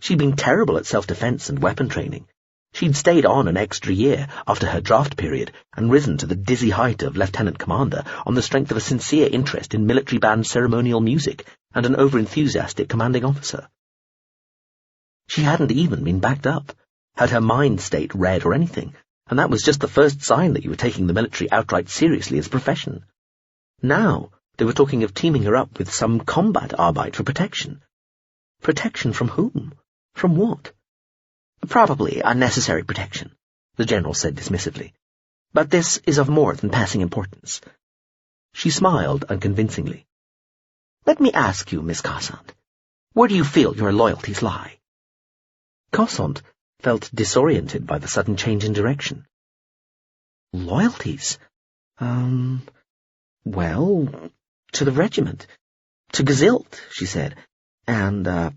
She'd been terrible at self-defense and weapon training. She'd stayed on an extra year after her draft period and risen to the dizzy height of lieutenant commander on the strength of a sincere interest in military band ceremonial music and an over-enthusiastic commanding officer. She hadn't even been backed up, had her mind state read or anything, and that was just the first sign that you were taking the military outright seriously as a profession. Now they were talking of teaming her up with some combat Arbeit for protection. Protection from whom? From what? "Probably unnecessary protection," the General said dismissively. "But this is of more than passing importance." She smiled unconvincingly. "Let me ask you, Miss Cossant, where do you feel your loyalties lie?" Cossant felt disoriented by the sudden change in direction. "Loyalties? Well, to the regiment. To Gazelt, she said. And,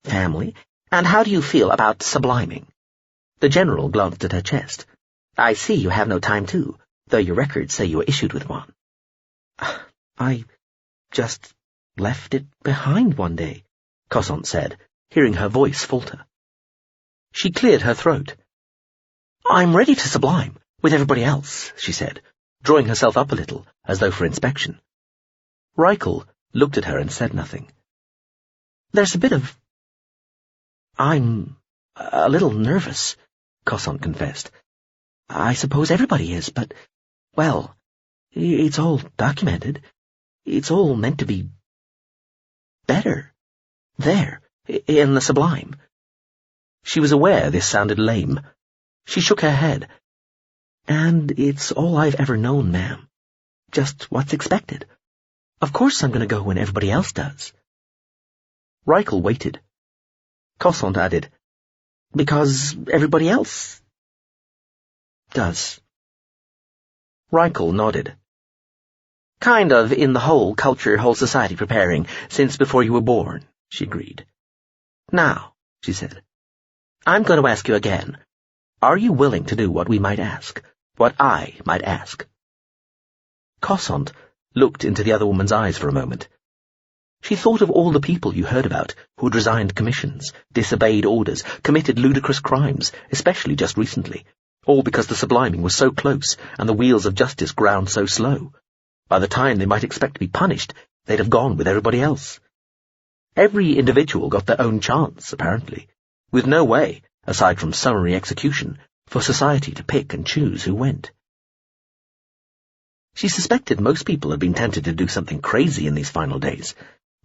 family. And how do you feel about subliming?" The General glanced at her chest. "I see you have no time to, though your records say you were issued with one." "I just left it behind one day," Cossant said, hearing her voice falter. She cleared her throat. "I'm ready to sublime, with everybody else," she said, drawing herself up a little, as though for inspection. Reichel looked at her and said nothing. "There's a bit of—" "I'm a little nervous," Cossant confessed. "I suppose everybody is, but, well, it's all documented. It's all meant to be better. There, in the sublime." She was aware this sounded lame. She shook her head. "And it's all I've ever known, ma'am. Just what's expected. Of course I'm going to go when everybody else does." Reichel waited. Cossant added, "Because everybody else does." Reichel nodded. "Kind of in the whole culture, whole society preparing, since before you were born," she agreed. "Now," she said, "I'm going to ask you again. Are you willing to do what we might ask? What I might ask?" Cossant looked into the other woman's eyes for a moment. She thought of all the people you heard about who had resigned commissions, disobeyed orders, committed ludicrous crimes, especially just recently, all because the subliming was so close and the wheels of justice ground so slow. By the time they might expect to be punished, they'd have gone with everybody else. Every individual got their own chance, apparently, with no way, aside from summary execution, for society to pick and choose who went. She suspected most people had been tempted to do something crazy in these final days,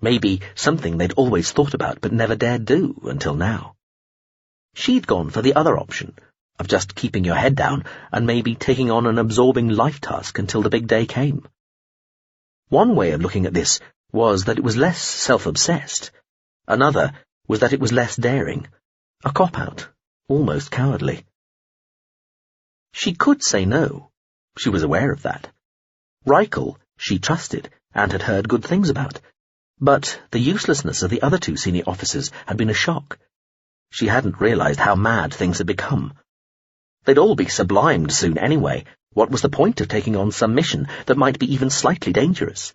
maybe something they'd always thought about but never dared do until now. She'd gone for the other option, of just keeping your head down and maybe taking on an absorbing life task until the big day came. One way of looking at this was that it was less self-obsessed. Another was that it was less daring, a cop-out, almost cowardly. She could say no. She was aware of that. Reichel she trusted and had heard good things about, but the uselessness of the other two senior officers had been a shock. She hadn't realized how mad things had become. They'd all be sublimed soon anyway. What was the point of taking on some mission that might be even slightly dangerous?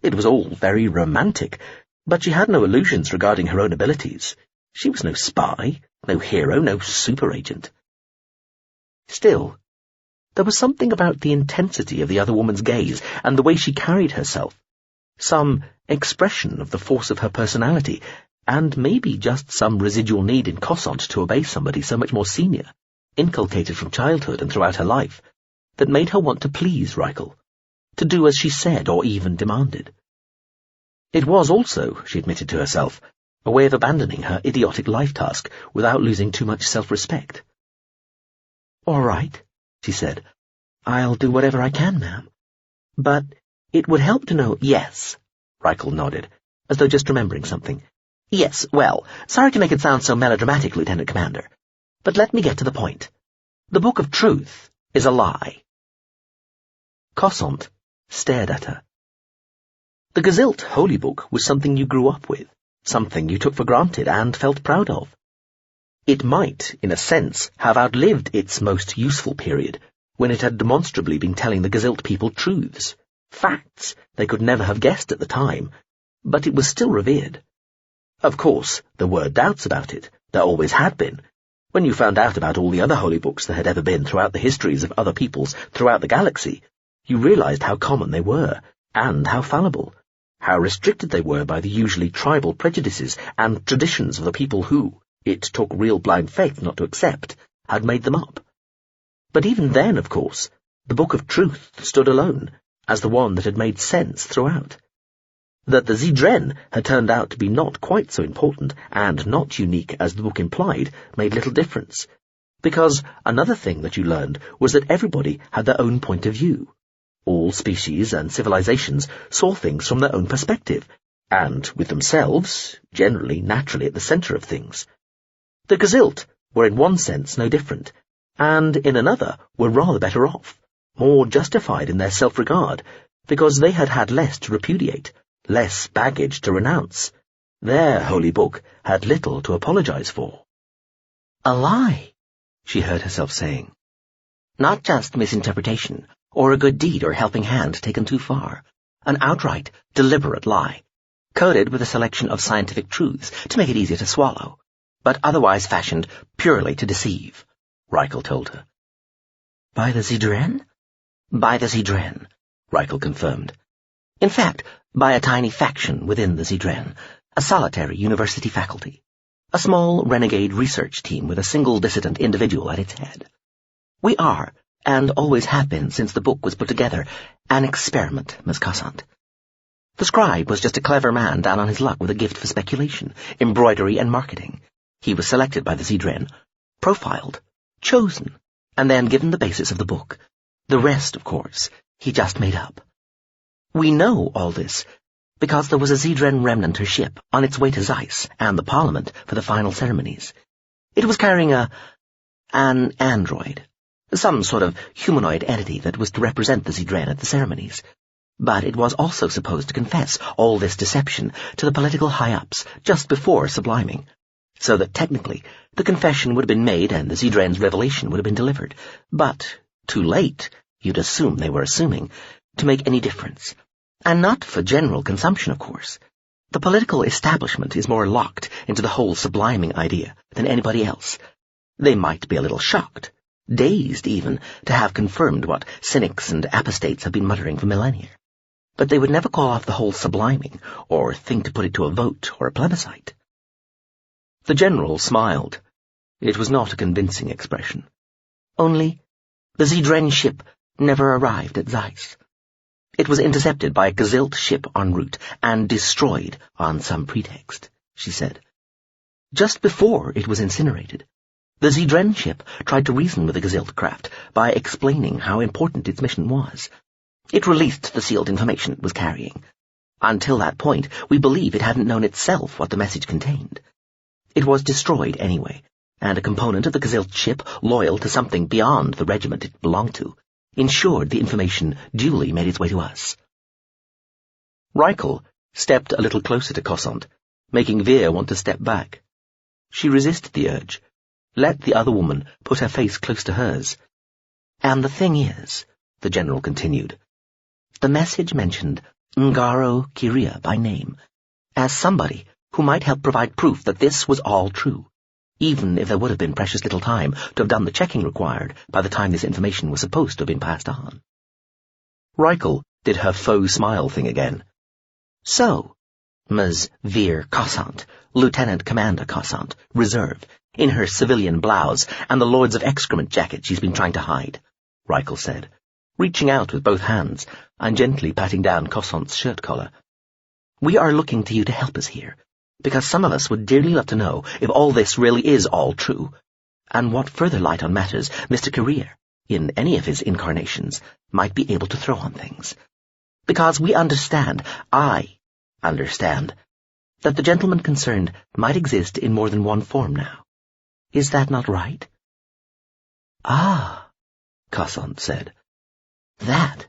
It was all very romantic, but she had no illusions regarding her own abilities. She was no spy, no hero, no super agent. Still, there was something about the intensity of the other woman's gaze and the way she carried herself, some expression of the force of her personality, and maybe just some residual need in Cossant to obey somebody so much more senior, inculcated from childhood and throughout her life, that made her want to please Reichel, to do as she said or even demanded. It was also, she admitted to herself, a way of abandoning her idiotic life task without losing too much self-respect. "All right," she said. "I'll do whatever I can, ma'am. But it would help to know—" "Yes," Reichel nodded, as though just remembering something. "Yes, well, sorry to make it sound so melodramatic, Lieutenant Commander, but let me get to the point. The Book of Truth is a lie." Cossant stared at her. The Gezilt Holy Book was something you grew up with, something you took for granted and felt proud of. It might, in a sense, have outlived its most useful period, when it had demonstrably been telling the Gezilt people truths, facts they could never have guessed at the time, but it was still revered. Of course, there were doubts about it. There always had been. When you found out about all the other holy books there had ever been throughout the histories of other peoples throughout the galaxy, you realized how common they were, and how fallible, how restricted they were by the usually tribal prejudices and traditions of the people who, it took real blind faith not to accept, had made them up. But even then, of course, the Book of Truth stood alone, as the one that had made sense throughout. That the Zidren had turned out to be not quite so important and not unique as the book implied made little difference, because another thing that you learned was that everybody had their own point of view. All species and civilizations saw things from their own perspective, and with themselves, generally naturally at the center of things. The Gezilt were in one sense no different, and in another were rather better off, more justified in their self-regard, because they had had less to repudiate, less baggage to renounce. Their holy book had little to apologize for. "A lie," she heard herself saying. "Not just misinterpretation, or a good deed or helping hand taken too far. An outright, deliberate lie, coded with a selection of scientific truths to make it easier to swallow, but otherwise fashioned purely to deceive," Reichel told her. "By the Zidren?" "By the Zidren," Reichel confirmed. "In fact, by a tiny faction within the Zidren, a solitary university faculty, a small renegade research team with a single dissident individual at its head. We are, and always have been since the book was put together, an experiment, Miss Cossant. The scribe was just a clever man down on his luck with a gift for speculation, embroidery, and marketing. He was selected by the Zidren, profiled, chosen, and then given the basis of the book. The rest, of course, he just made up. We know all this because there was a Zidren remnant ship on its way to Zeiss and the Parliament for the final ceremonies. It was carrying an android, some sort of humanoid entity that was to represent the Zidren at the ceremonies. But it was also supposed to confess all this deception to the political high-ups just before subliming, so that technically the confession would have been made and the Zidren's revelation would have been delivered, but too late, you'd assume they were assuming, to make any difference. And not for general consumption, of course. The political establishment is more locked into the whole subliming idea than anybody else. They might be a little shocked, dazed even to have confirmed what cynics and apostates have been muttering for millennia. But they would never call off the whole subliming, or think to put it to a vote or a plebiscite. The general smiled. It was not a convincing expression. Only, the Zedren ship never arrived at Zeiss. It was intercepted by a Gazilt ship en route and destroyed on some pretext, she said. Just before it was incinerated, the Zedren ship tried to reason with the Gazilt craft by explaining how important its mission was. It released the sealed information it was carrying. Until that point, we believe it hadn't known itself what the message contained. It was destroyed anyway, and a component of the Gazilt ship, loyal to something beyond the regiment it belonged to, ensured the information duly made its way to us. Reichel stepped a little closer to Cossant, making Veer want to step back. She resisted the urge, let the other woman put her face close to hers. And the thing is, the general continued, the message mentioned Ngaro Kiria by name, as somebody who might help provide proof that this was all true, even if there would have been precious little time to have done the checking required by the time this information was supposed to have been passed on. Reichel did her faux smile thing again. So, Ms. Veer Cossant, Lieutenant Commander Cossant, Reserve, in her civilian blouse and the Lords of Excrement jacket she's been trying to hide, Reichel said, reaching out with both hands and gently patting down Cossant's shirt collar. We are looking to you to help us here, because some of us would dearly love to know if all this really is all true, and what further light on matters Mr. Career, in any of his incarnations, might be able to throw on things. Because we understand, I understand, that the gentleman concerned might exist in more than one form now. Is that not right? Ah, Cossant said. That?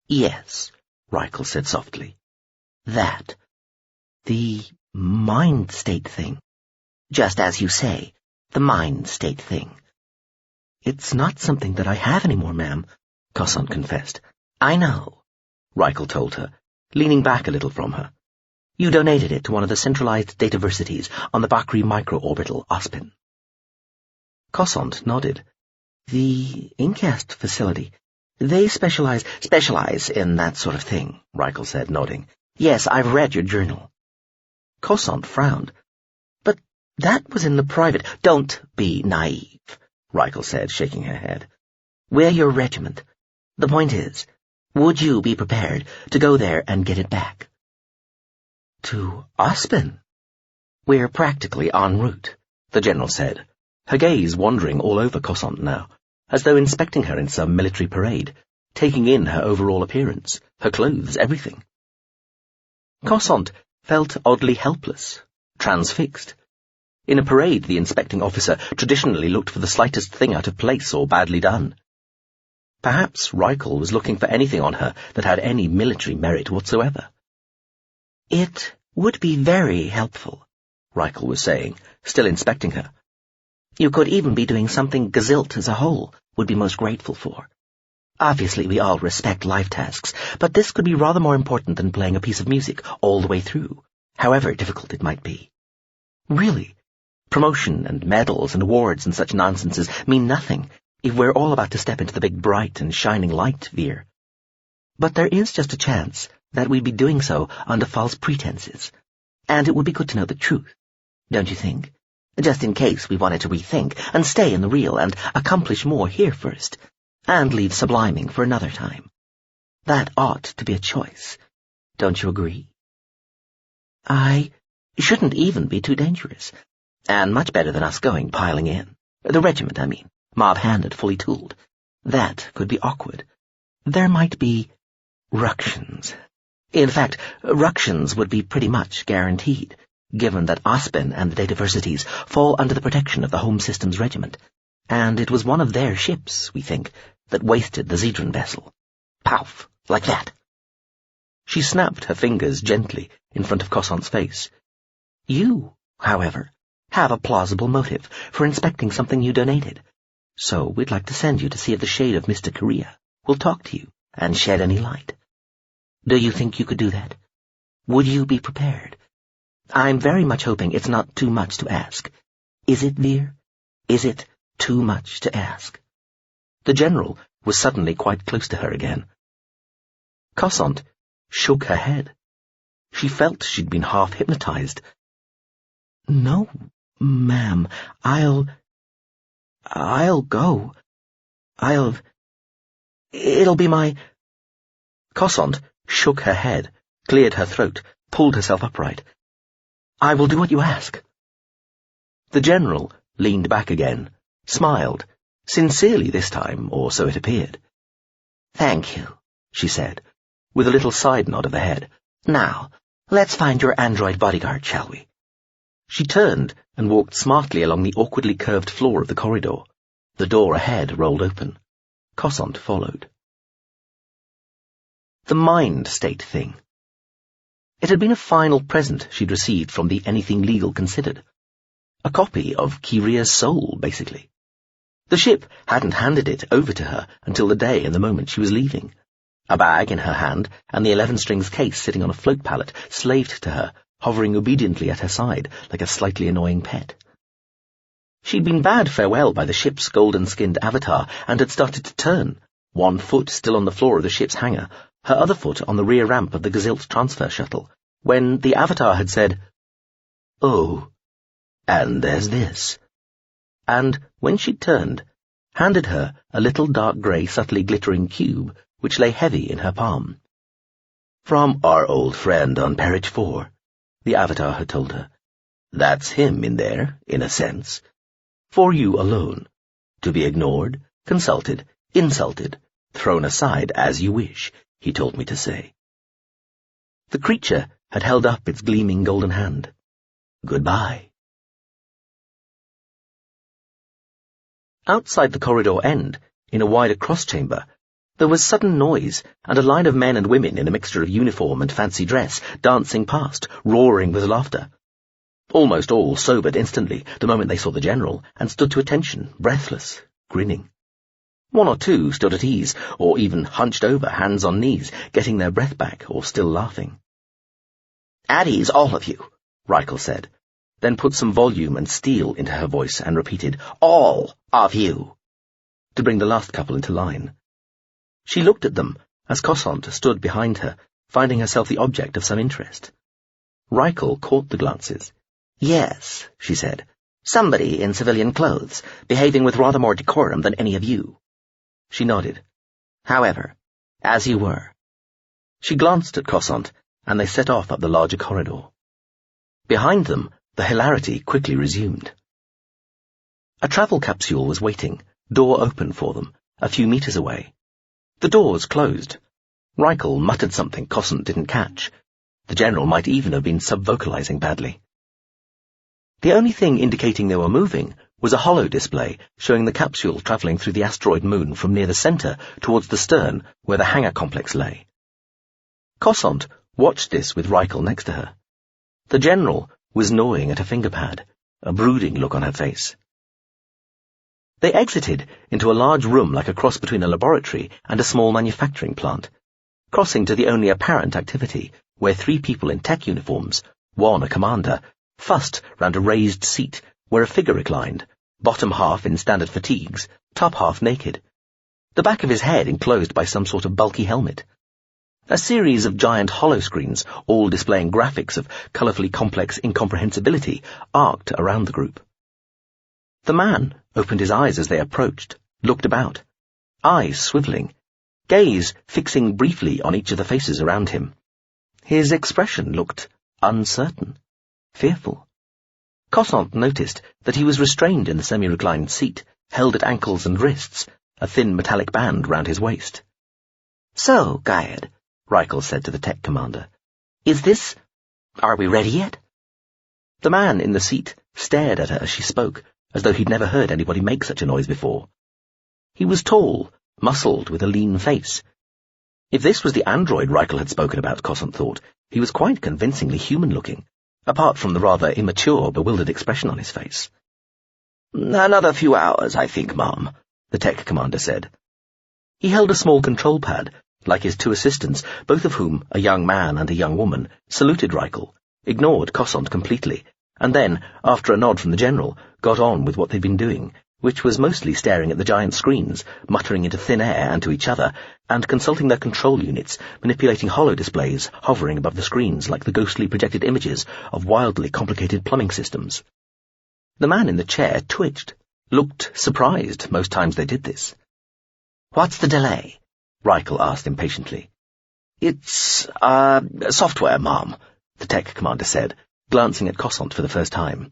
Yes, Reichel said softly. That. The mind state thing. Just as you say, the mind state thing. It's not something that I have anymore, ma'am, Cossant confessed. I know, Reichel told her, leaning back a little from her. You donated it to one of the centralized dataversities on the Bakri microorbital Ospin. Cossant nodded. The Incast facility. They specialize in that sort of thing, Reichel said, nodding. Yes, I've read your journal. Cossant frowned. But that was in the private. Don't be naive, Reichel said, shaking her head. We're your regiment. The point is, would you be prepared to go there and get it back? To Ospin? We're practically en route, the general said, her gaze wandering all over Cossant now, as though inspecting her in some military parade, taking in her overall appearance, her clothes, everything. Cossant felt oddly helpless, transfixed. In a parade, the inspecting officer traditionally looked for the slightest thing out of place or badly done. Perhaps Reichel was looking for anything on her that had any military merit whatsoever. It would be very helpful, Reichel was saying, still inspecting her. You could even be doing something Gazilt as a whole would be most grateful for. Obviously, we all respect life tasks, but this could be rather more important than playing a piece of music all the way through, however difficult it might be. Really, promotion and medals and awards and such nonsenses mean nothing if we're all about to step into the big bright and shining light, Veer. But there is just a chance that we'd be doing so under false pretenses, and it would be good to know the truth, don't you think? Just in case we wanted to rethink and stay in the real and accomplish more here first, and leave subliming for another time. That ought to be a choice. Don't you agree? I shouldn't even be too dangerous, and much better than us going piling in. The regiment, I mean, mob-handed, fully tooled. That could be awkward. There might be ructions. In fact, ructions would be pretty much guaranteed, given that Ospin and the dataversities fall under the protection of the Home Systems Regiment, and it was one of their ships, we think, that wasted the Zedren vessel. Pouf, like that. She snapped her fingers gently in front of Cossant's face. You, however, have a plausible motive for inspecting something you donated, so we'd like to send you to see if the shade of Mr. Korea will talk to you and shed any light. Do you think you could do that? Would you be prepared? I'm very much hoping it's not too much to ask. Is it, Veer? Is it too much to ask? The General was suddenly quite close to her again. Cossant shook her head. She felt she'd been half hypnotized. "No, ma'am, I'll go. It'll be my—" Cossant shook her head, cleared her throat, pulled herself upright. "I will do what you ask." The General leaned back again, smiled, sincerely this time, or so it appeared. "Thank you," she said, with a little side nod of the head. "Now, let's find your android bodyguard, shall we?" She turned and walked smartly along the awkwardly curved floor of the corridor. The door ahead rolled open. Cossant followed. The mind state thing. It had been a final present she'd received from the Anything Legal Considered. A copy of Kyria's soul, basically. The ship hadn't handed it over to her until the day and the moment she was leaving. A bag in her hand and the 11-strings case sitting on a float pallet slaved to her, hovering obediently at her side like a slightly annoying pet. She'd been bade farewell by the ship's golden-skinned avatar and had started to turn, one foot still on the floor of the ship's hangar, her other foot on the rear ramp of the Gazilt transfer shuttle, when the avatar had said, "Oh, and there's this," and, when she'd turned, handed her a little dark grey, subtly glittering cube which lay heavy in her palm. "From our old friend on Pt.1, the avatar had told her. "That's him in there, in a sense. For you alone. To be ignored, consulted, insulted, thrown aside as you wish, he told me to say." The creature had held up its gleaming golden hand. "Goodbye." Outside the corridor end, in a wider cross-chamber, there was sudden noise and a line of men and women in a mixture of uniform and fancy dress dancing past, roaring with laughter. Almost all sobered instantly the moment they saw the General and stood to attention, breathless, grinning. One or two stood at ease, or even hunched over, hands on knees, getting their breath back or still laughing. "At ease, all of you," Reichel said, then put some volume and steel into her voice and repeated, "All of you," to bring the last couple into line. She looked at them as Cossant stood behind her, finding herself the object of some interest. Reichel caught the glances. "Yes," she said, "somebody in civilian clothes, behaving with rather more decorum than any of you." She nodded. "However, as you were." She glanced at Cossant, and they set off up the larger corridor. Behind them, the hilarity quickly resumed. A travel capsule was waiting, door open for them, a few meters away. The doors closed. Reichel muttered something Cossant didn't catch. The General might even have been sub-vocalizing badly. The only thing indicating they were moving was a holo display showing the capsule travelling through the asteroid moon from near the centre towards the stern where the hangar complex lay. Cossant watched this with Reichel next to her. The General was gnawing at a fingerpad, a brooding look on her face. They exited into a large room like a cross between a laboratory and a small manufacturing plant, crossing to the only apparent activity, where 3 people in tech uniforms, one a commander, fussed round a raised seat where a figure reclined, bottom half in standard fatigues, top half naked, the back of his head enclosed by some sort of bulky helmet. A series of giant holoscreens, all displaying graphics of colourfully complex incomprehensibility, arced around the group. The man opened his eyes as they approached, looked about, eyes swivelling, gaze fixing briefly on each of the faces around him. His expression looked uncertain, fearful. Cossant noticed that he was restrained in the semi-reclined seat, held at ankles and wrists, a thin metallic band round his waist. "So, Gaiad," Reichel said to the tech commander, "are we ready yet?" The man in the seat stared at her as she spoke, as though he'd never heard anybody make such a noise before. He was tall, muscled, with a lean face. If this was the android Reichel had spoken about, Cossant thought, he was quite convincingly human-looking, apart from the rather immature, bewildered expression on his face. "Another few hours, I think, ma'am," the tech commander said. He held a small control pad, like his 2 assistants, both of whom, a young man and a young woman, saluted Reichel, ignored Cossant completely, and then, after a nod from the General, got on with what they'd been doing, which was mostly staring at the giant screens, muttering into thin air and to each other, and consulting their control units, manipulating holodisplays hovering above the screens like the ghostly projected images of wildly complicated plumbing systems. The man in the chair twitched, looked surprised most times they did this. "What's the delay?" Reichel asked impatiently. "It's, software, Mom," the tech commander said, glancing at Cossant for the first time.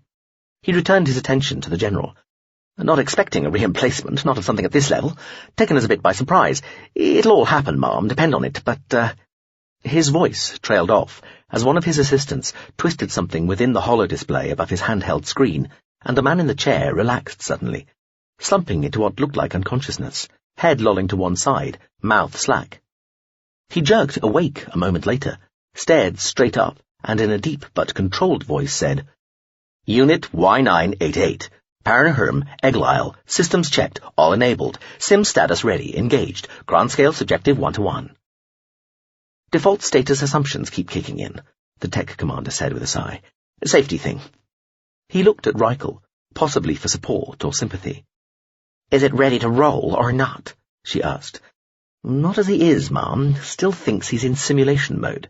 He returned his attention to the general. "Not expecting a reemplacement, not of something at this level. Taken us a bit by surprise. It'll all happen, Mom, depend on it, but, His voice trailed off as one of his assistants twisted something within the holodisplay above his handheld screen, and the man in the chair relaxed suddenly, slumping into what looked like unconsciousness, head lolling to one side, mouth slack. He jerked awake a moment later, stared straight up, and in a deep but controlled voice said, "Unit Y988, Parenherm, Eglisle, systems checked, all enabled, sim status ready, engaged, grand scale subjective 1-to-1. "Default status assumptions keep kicking in," the tech commander said with a sigh. "Safety thing." He looked at Reichel, possibly for support or sympathy. "Is it ready to roll or not?" she asked. "Not as he is, Mom. Still thinks he's in simulation mode."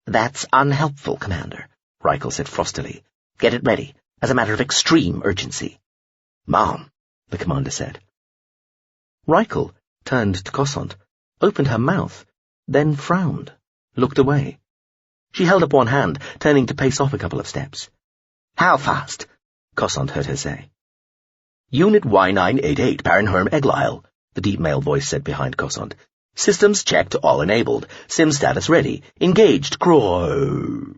"That's unhelpful, Commander," Reichel said frostily. "Get it ready, as a matter of extreme urgency." "Mom," the commander said. Reichel turned to Cossant, opened her mouth, then frowned, looked away. She held up one hand, turning to pace off a couple of steps. "How fast?" Cossant heard her say. "Unit Y988, Parenherm, Eglisle," the deep male voice said behind Cossant. "Systems checked, all enabled. Sim status ready. Engaged, Crow."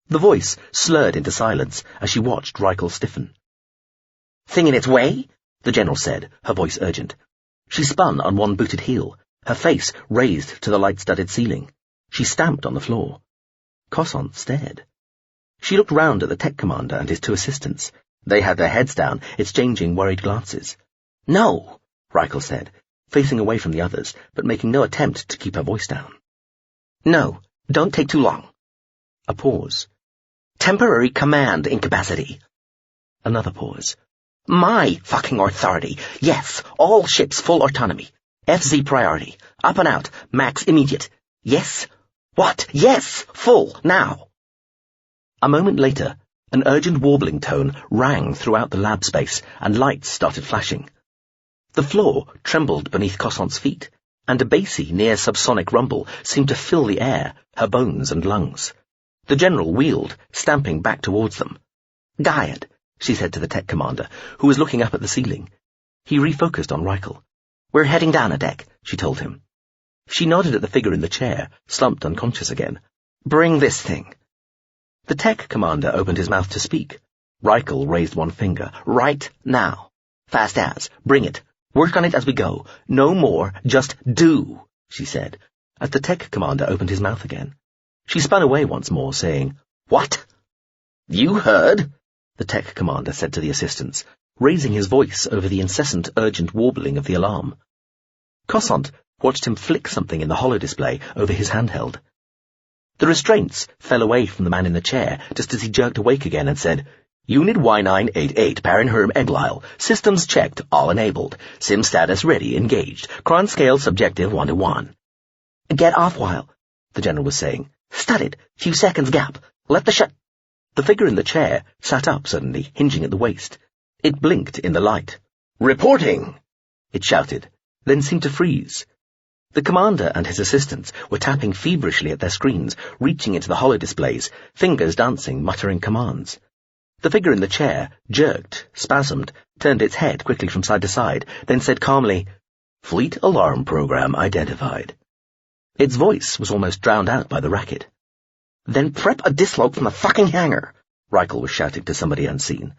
The voice slurred into silence as she watched Reichel stiffen. "Thing in its way?" the general said, her voice urgent. She spun on one booted heel, her face raised to the light-studded ceiling. She stamped on the floor. Cossant stared. She looked round at the tech commander and his two assistants. They had their heads down, exchanging worried glances. "No," Reichel said, facing away from the others, but making no attempt to keep her voice down. "No, don't take too long." A pause. "Temporary command incapacity." Another pause. "My fucking authority. Yes, all ships full autonomy. FZ priority. Up and out. Max immediate. Yes. What? Yes. Full. Now." A moment later, an urgent warbling tone rang throughout the lab space, and lights started flashing. The floor trembled beneath Cossant's feet, and a bassy, near-subsonic rumble seemed to fill the air, her bones and lungs. The general wheeled, stamping back towards them. "Guide," she said to the tech commander, who was looking up at the ceiling. He refocused on Reichel. "We're heading down a deck," she told him. She nodded at the figure in the chair, slumped unconscious again. "Bring this thing." The tech commander opened his mouth to speak. Reichel raised one finger. "Right now. Fast as. Bring it. Work on it as we go. No more. Just do," she said, as the tech commander opened his mouth again. She spun away once more, saying, "What?" "You heard," the tech commander said to the assistants, raising his voice over the incessant, urgent warbling of the alarm. Cossant watched him flick something in the holodisplay over his handheld. The restraints fell away from the man in the chair just as he jerked awake again and said, "Unit Y988, Parenherm, Eglisle, systems checked, all enabled, sim status ready, engaged, cron scale subjective 1-to-1. "Get off while," the general was saying. "Studied. Few seconds gap. Let the The figure in the chair sat up suddenly, hinging at the waist. It blinked in the light. "Reporting!" it shouted, then seemed to freeze. The commander and his assistants were tapping feverishly at their screens, reaching into the holodisplays, fingers dancing, muttering commands. The figure in the chair jerked, spasmed, turned its head quickly from side to side, then said calmly, "Fleet alarm program identified." Its voice was almost drowned out by the racket. "Then prep a dislode from the fucking hangar," Reichel was shouting to somebody unseen.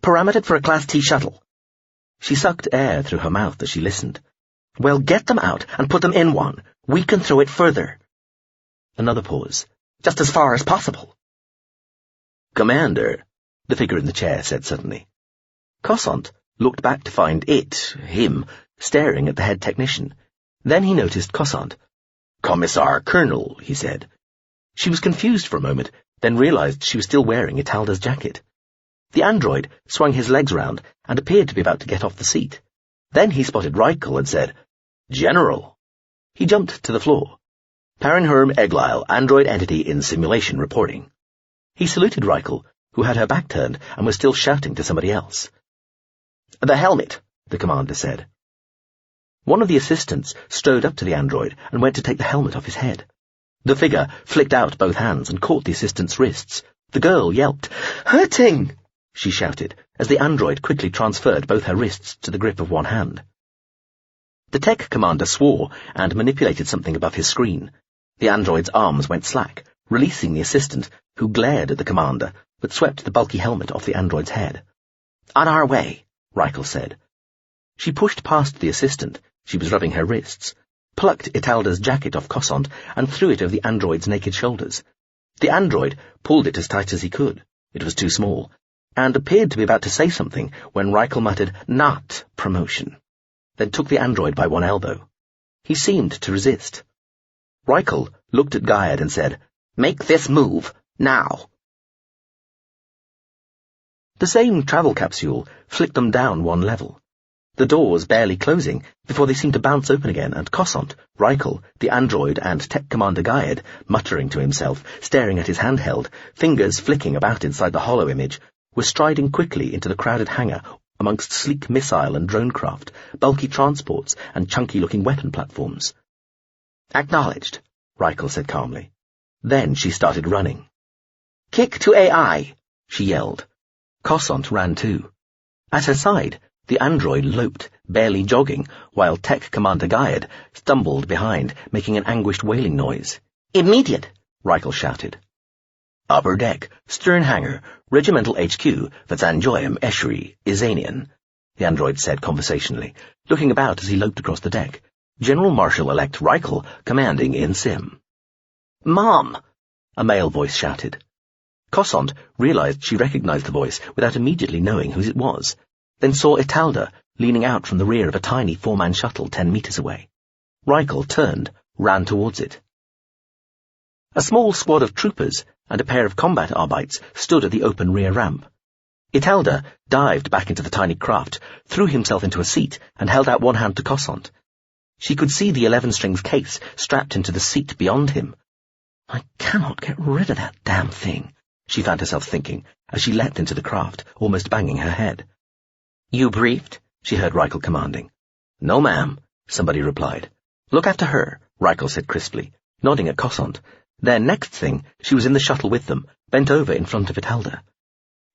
"Parametered for a Class T shuttle." She sucked air through her mouth as she listened. "Well, get them out and put them in one. We can throw it further." Another pause. "Just as far as possible." "Commander," the figure in the chair said suddenly. Cossant looked back to find him, staring at the head technician. Then he noticed Cossant. "Commissar Colonel," he said. She was confused for a moment, then realized she was still wearing Italda's jacket. The android swung his legs round and appeared to be about to get off the seat. Then he spotted Reichel and said, "General." He jumped to the floor. Parenherm Eglile, android entity in simulation reporting. He saluted Reichel, who had her back turned and was still shouting to somebody else. "The helmet," the commander said. One of the assistants strode up to the android and went to take the helmet off his head. The figure flicked out both hands and caught the assistant's wrists. The girl yelped. "Hurting!" she shouted, as the android quickly transferred both her wrists to the grip of one hand. The tech commander swore and manipulated something above his screen. The android's arms went slack, releasing the assistant, who glared at the commander, but swept the bulky helmet off the android's head. "On our way," Reichel said. She pushed past the assistant, she was rubbing her wrists, plucked Italda's jacket off Cossant and threw it over the android's naked shoulders. The android pulled it as tight as he could. It was too small, and appeared to be about to say something when Reichel muttered, "Not promotion," then took the android by one elbow. He seemed to resist. Reichel looked at Gaiad and said, "Make this move, now." The same travel capsule flicked them down one level. The doors barely closing before they seemed to bounce open again, and Cossant, Reichel, the android, and Tech Commander Gaiad, muttering to himself, staring at his handheld, fingers flicking about inside the hollow image, were striding quickly into the crowded hangar amongst sleek missile and drone craft, bulky transports, and chunky-looking weapon platforms. "Acknowledged," Reichel said calmly. Then she started running. "Kick to AI," she yelled. Cossant ran too. At her side, the android loped, barely jogging, while Tech Commander Gaiad stumbled behind, making an anguished wailing noise. "Immediate!" Reichel shouted. "Upper deck, stern hangar, regimental HQ, Vatsanjoyam Eshri, Izanian," the android said conversationally, looking about as he loped across the deck. "General Marshal-elect Reichel, commanding in Sim." "Mom!" a male voice shouted. Cossant realized she recognized the voice without immediately knowing whose it was, then saw Italda leaning out from the rear of a tiny four-man shuttle 10 meters away. Reichel turned, ran towards it. A small squad of troopers and a pair of combat arbites stood at the open rear ramp. Italda dived back into the tiny craft, threw himself into a seat, and held out one hand to Cossant. She could see the 11-strings case strapped into the seat beyond him. "I cannot get rid of that damn thing," she found herself thinking, as she leapt into the craft, almost banging her head. "You briefed?" she heard Reichel commanding. "No, ma'am," somebody replied. "Look after her," Reichel said crisply, nodding at Cossant. Then, next thing, she was in the shuttle with them, bent over in front of Italda.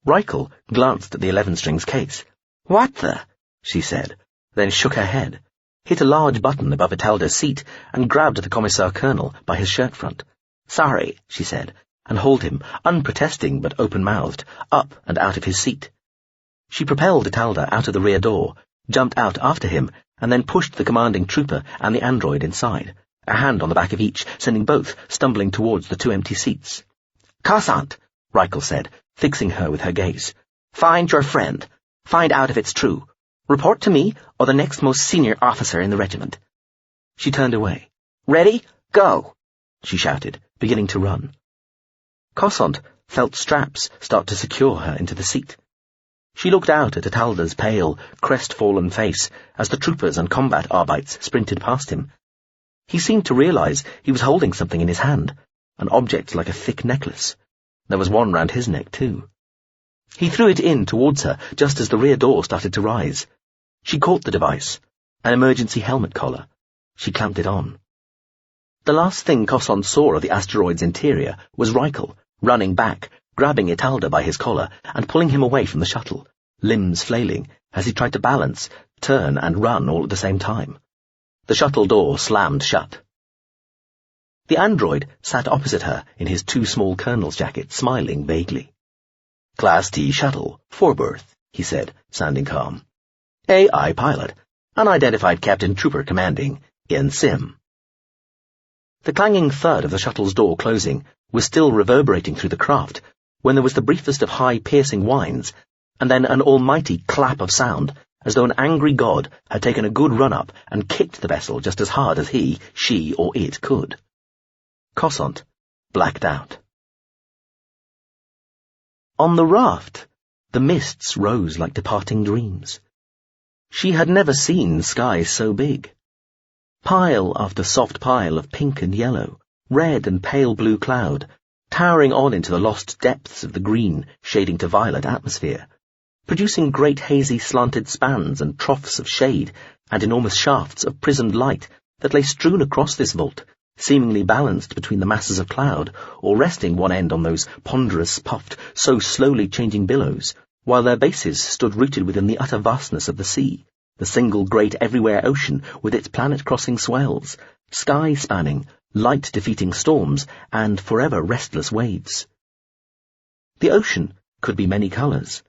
Reichel glanced at the 11-strings case. "What the?" she said, then shook her head, hit a large button above Italda's seat, and grabbed the Commissar Colonel by his shirt front. "Sorry," she said, and hauled him, unprotesting but open-mouthed, up and out of his seat. She propelled Italda out of the rear door, jumped out after him, and then pushed the commanding trooper and the android inside, a hand on the back of each, sending both stumbling towards the 2 empty seats. "Cossant," Reichel said, fixing her with her gaze. "Find your friend. Find out if it's true. Report to me or the next most senior officer in the regiment." She turned away. "Ready? Go!" she shouted, beginning to run. Cossant felt straps start to secure her into the seat. She looked out at Italda's pale, crestfallen face as the troopers and combat arbites sprinted past him. He seemed to realize he was holding something in his hand, an object like a thick necklace. There was one round his neck, too. He threw it in towards her just as the rear door started to rise. She caught the device, an emergency helmet collar. She clamped it on. The last thing Cossant saw of the asteroid's interior was Reichel, running back, grabbing Italda by his collar and pulling him away from the shuttle, limbs flailing as he tried to balance, turn and run all at the same time. The shuttle door slammed shut. The android sat opposite her in his too small colonel's jacket, smiling vaguely. "Class T shuttle, 4-berth," he said, sounding calm. "AI pilot, unidentified Captain Trooper commanding, in Sim." The clanging thud of the shuttle's door closing was still reverberating through the craft when there was the briefest of high, piercing whines, and then an almighty clap of sound, as though an angry god had taken a good run-up and kicked the vessel just as hard as he, she, or it could. Cossant blacked out. On the raft, The mists rose like departing dreams. She had never seen sky so big. Pile after soft pile of pink and yellow, red and pale blue cloud, towering on into the lost depths of the green, shading to violet atmosphere, producing great hazy slanted spans and troughs of shade and enormous shafts of prismed light that lay strewn across this vault, seemingly balanced between the masses of cloud, or resting one end on those ponderous, puffed, so slowly changing billows, while their bases stood rooted within the utter vastness of the sea, the single great everywhere ocean with its planet-crossing swells, sky-spanning, light-defeating storms, and forever restless waves. The ocean could be many colours,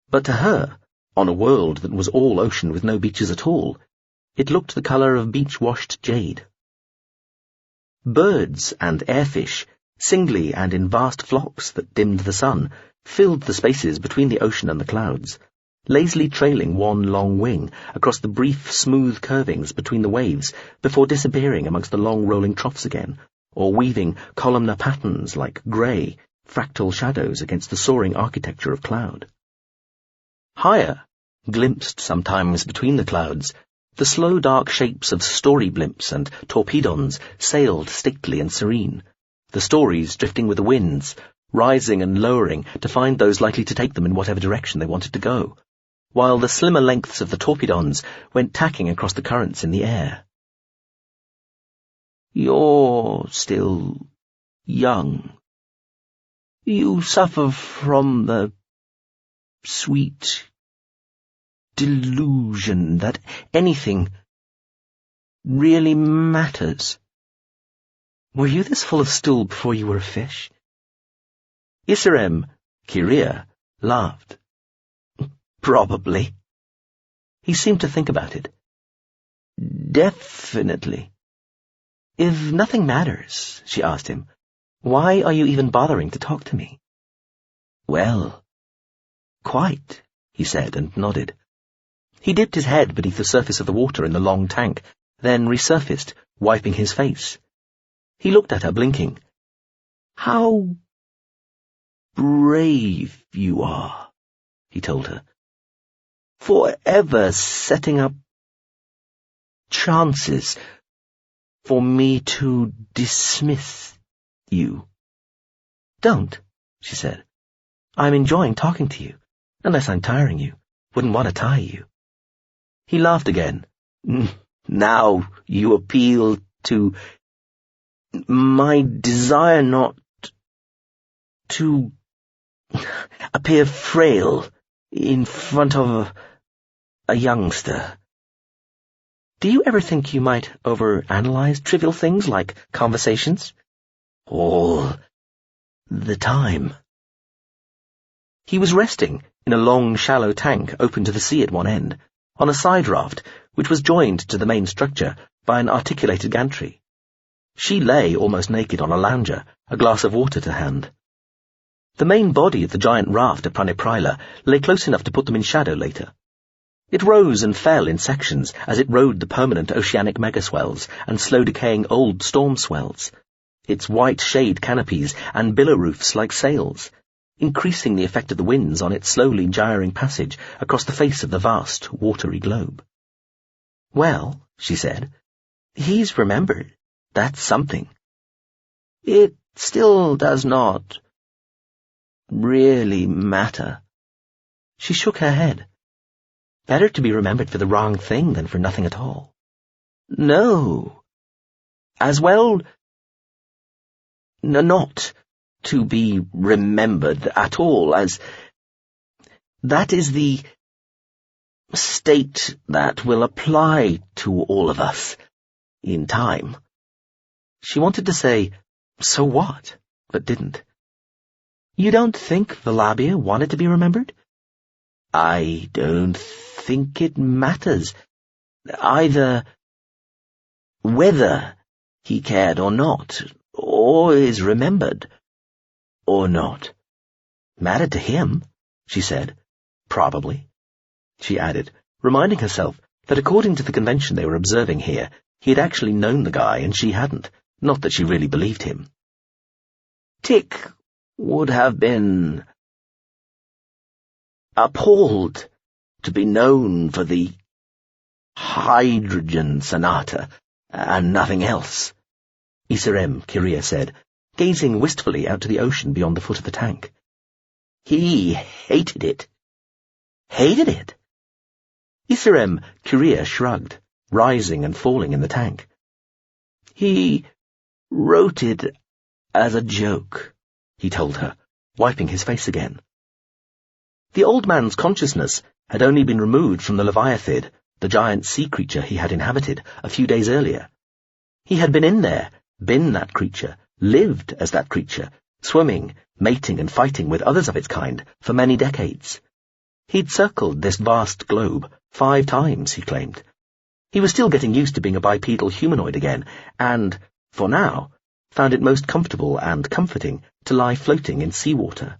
but to her, on a world that was all ocean with no beaches at all, it looked the colour of beach-washed jade. Birds and airfish, singly and in vast flocks that dimmed the sun, filled the spaces between the ocean and the clouds, lazily trailing one long wing across the brief, smooth curvings between the waves before disappearing amongst the long rolling troughs again, or weaving columnar patterns like grey, fractal shadows against the soaring architecture of cloud. Higher, glimpsed sometimes between the clouds, the slow dark shapes of story blimps and torpedons sailed stately and serene, the stories drifting with the winds, rising and lowering to find those likely to take them in whatever direction they wanted to go, while the slimmer lengths of the torpedons went tacking across the currents in the air. "You're still young. You suffer from the sweet delusion that anything really matters. Were you this full of stool before you were a fish?" Isserem, Kyria, laughed. "Probably." He seemed to think about it. "Definitely." "If nothing matters," she asked him, "why are you even bothering to talk to me?" "Well, quite," he said, and nodded. He dipped his head beneath the surface of the water in the long tank, then resurfaced, wiping his face. He looked at her, blinking. "How brave you are," he told her. "Forever setting up chances for me to dismiss you." "Don't," she said. "I'm enjoying talking to you, unless I'm tiring you. Wouldn't want to tire you." He laughed again. "Now you appeal to my desire not to appear frail in front of a youngster. Do you ever think you might overanalyze trivial things like conversations?" "All the time." He was resting in a long, shallow tank open to the sea at one end, on a side raft which was joined to the main structure by an articulated gantry. She lay almost naked on a lounger, a glass of water to hand. The main body of the giant raft at Pranipryla lay close enough to put them in shadow later. It rose and fell in sections as it rode the permanent oceanic megaswells and slow-decaying old storm swells, its white shade canopies and billow roofs like sails, increasing the effect of the winds on its slowly gyring passage across the face of the vast, watery globe. "Well," she said, "he's remembered. That's something." "It still does not really matter." She shook her head. "Better to be remembered for the wrong thing than for nothing at all." "No. As well not to be remembered at all as that is the state that will apply to all of us in time." She wanted to say, "So what?" but didn't. "You don't think Velabia wanted to be remembered?" "I don't think it matters either whether he cared or not, or is remembered or not." "Mattered to him," she said. "Probably." She added, reminding herself that according to the convention they were observing here, he had actually known the guy and she hadn't, not that she really believed him. "Tick would have been appalled to be known for the hydrogen sonata and nothing else, Pt.1, Kyria said, gazing wistfully out to the ocean beyond the foot of the tank. He hated it. Hated it? Pt.1, Kyria shrugged, rising and falling in the tank. He wrote it as a joke, he told her, wiping his face again. The old man's consciousness had only been removed from the Leviathid, the giant sea creature he had inhabited a few days earlier. He had been in there, been that creature, lived as that creature, swimming, mating and fighting with others of its kind for many decades. He'd circled this vast globe 5 times, he claimed. He was still getting used to being a bipedal humanoid again, and, for now, found it most comfortable and comforting to lie floating in seawater.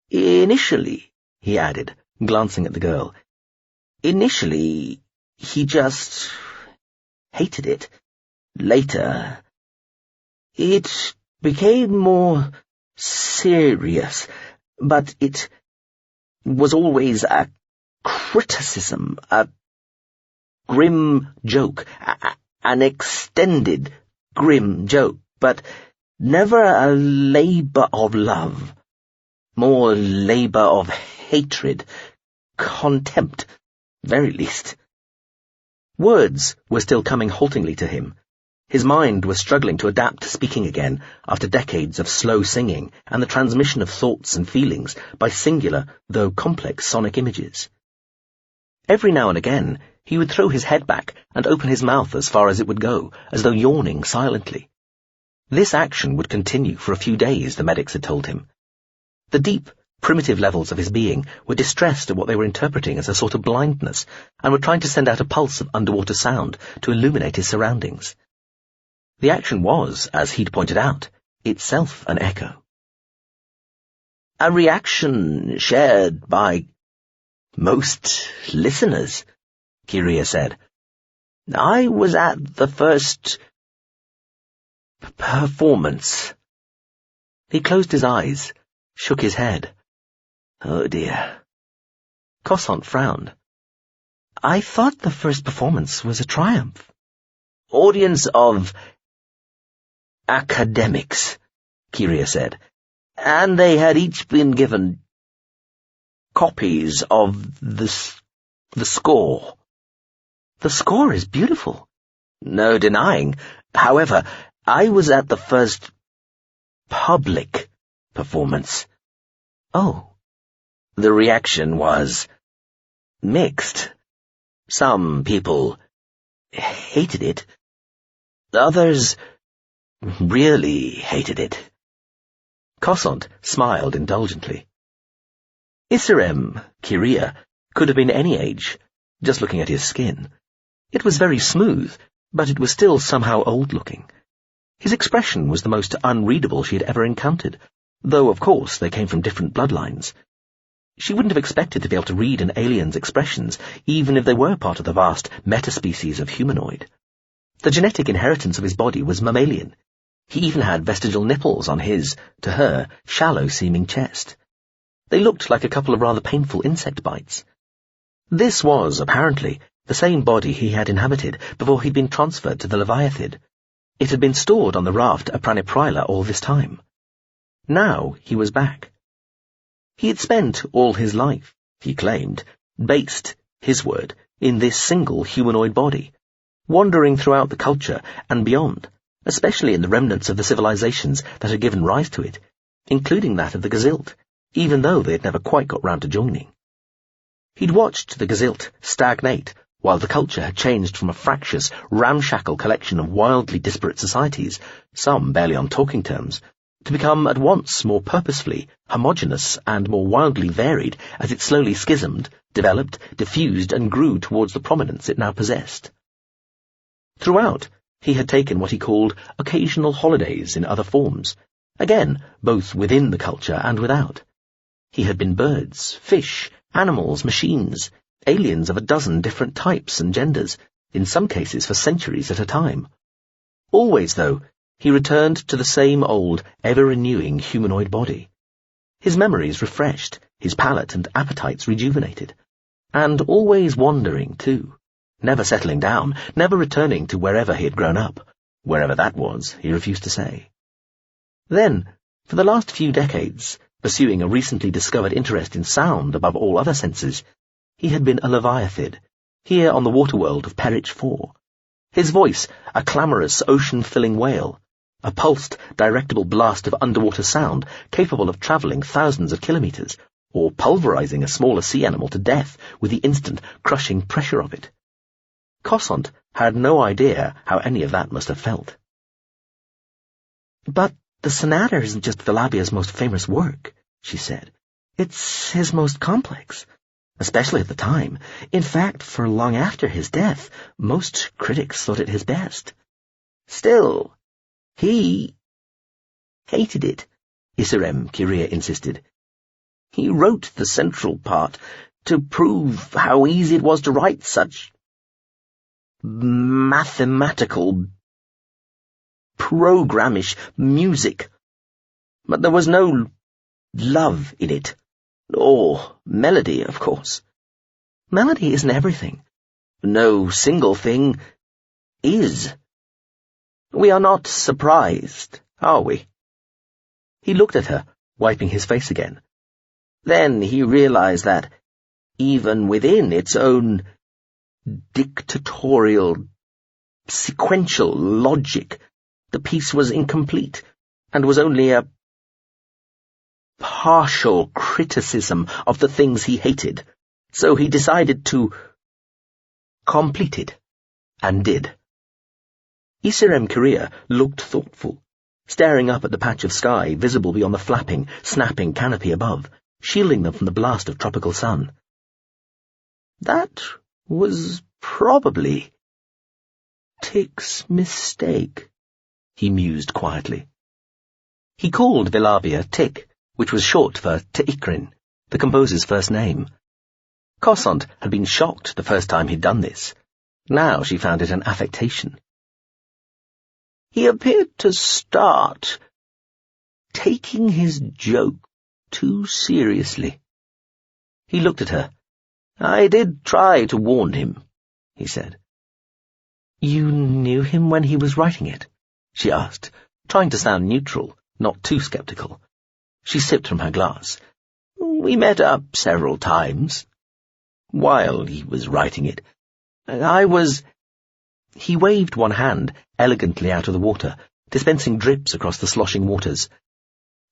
Initially, he added, glancing at the girl, initially, he just hated it. Later, it became more serious, but it was always a criticism, a grim joke, an extended grim joke, but never a labour of love. More labour of hatred, contempt, very least. Words were still coming haltingly to him. His mind was struggling to adapt to speaking again after decades of slow singing and the transmission of thoughts and feelings by singular, though complex sonic images. Every now and again, he would throw his head back and open his mouth as far as it would go, as though yawning silently. This action would continue for a few days, the medics had told him. The deep, primitive levels of his being were distressed at what they were interpreting as a sort of blindness, and were trying to send out a pulse of underwater sound to illuminate his surroundings. The action was, as he'd pointed out, itself an echo. A reaction shared by most listeners, Kyria said. I was at the first performance. He closed his eyes, shook his head. Oh dear. Cosant frowned. I thought the first performance was a triumph. Audience of academics, Kyria said, and they had each been given copies of the score. The score is beautiful. No denying. However, I was at the first public performance. Oh. The reaction was mixed. Some people hated it. Others really hated it. Cosant smiled indulgently. Pt.1, Kyria, could have been any age, just looking at his skin. It was very smooth, but it was still somehow old-looking. His expression was the most unreadable she had ever encountered, though, of course, they came from different bloodlines. She wouldn't have expected to be able to read an alien's expressions, even if they were part of the vast metaspecies of humanoid. The genetic inheritance of his body was mammalian. He even had vestigial nipples on his, to her, shallow-seeming chest. They looked like a couple of rather painful insect bites. This was, apparently, the same body he had inhabited before he'd been transferred to the Leviathid. It had been stored on the raft at Praniprila all this time. Now he was back. He had spent all his life, he claimed, based, his word, in this single humanoid body, wandering throughout the culture and beyond, especially in the remnants of the civilizations that had given rise to it, including that of the Gazilt, even though they had never quite got round to joining. He'd watched the Gazilt stagnate while the culture had changed from a fractious, ramshackle collection of wildly disparate societies, some barely on talking terms, to become at once more purposefully homogeneous and more wildly varied as it slowly schismed, developed, diffused, and grew towards the prominence it now possessed. Throughout, he had taken what he called occasional holidays in other forms, again, both within the culture and without. He had been birds, fish, animals, machines, aliens of a dozen different types and genders, in some cases for centuries at a time. Always, though, he returned to the same old, ever-renewing humanoid body. His memories refreshed, his palate and appetites rejuvenated. And always wandering, too. Never settling down, never returning to wherever he had grown up. Wherever that was, he refused to say. Then, for the last few decades, pursuing a recently discovered interest in sound above all other senses, he had been a leviathid, here on the waterworld of Pt.1. His voice, a clamorous, ocean-filling wail, a pulsed, directable blast of underwater sound capable of travelling thousands of kilometres, or pulverising a smaller sea animal to death with the instant, crushing pressure of it. Cossant had no idea how any of that must have felt. "But the Sonata isn't just Velabia's most famous work," she said. "It's his most complex, especially at the time. In fact, for long after his death, most critics thought it his best. Still, he hated it," Pt.1 Kyria insisted. "He wrote the central part to prove how easy it was to write such mathematical, programmish music. But there was no love in it. Or melody, of course." "Melody isn't everything." "No single thing is. We are not surprised, are we?" He looked at her, wiping his face again. Then he realized that, even within its own dictatorial, sequential logic, the piece was incomplete, and was only a partial criticism of the things he hated. So he decided to complete it, and did. Pt.1 Kyria looked thoughtful, staring up at the patch of sky visible beyond the flapping, snapping canopy above, shielding them from the blast of tropical sun. "That was probably Tick's mistake," he mused quietly. He called Velabia Tick, which was short for T'Ikrin, the composer's first name. Cossant had been shocked the first time he'd done this. Now she found it an affectation. "He appeared to start taking his joke too seriously." He looked at her. "I did try to warn him," he said. "You knew him when he was writing it?" she asked, trying to sound neutral, not too sceptical. She sipped from her glass. "We met up several times. While he was writing it. I was—" He waved one hand elegantly out of the water, dispensing drips across the sloshing waters.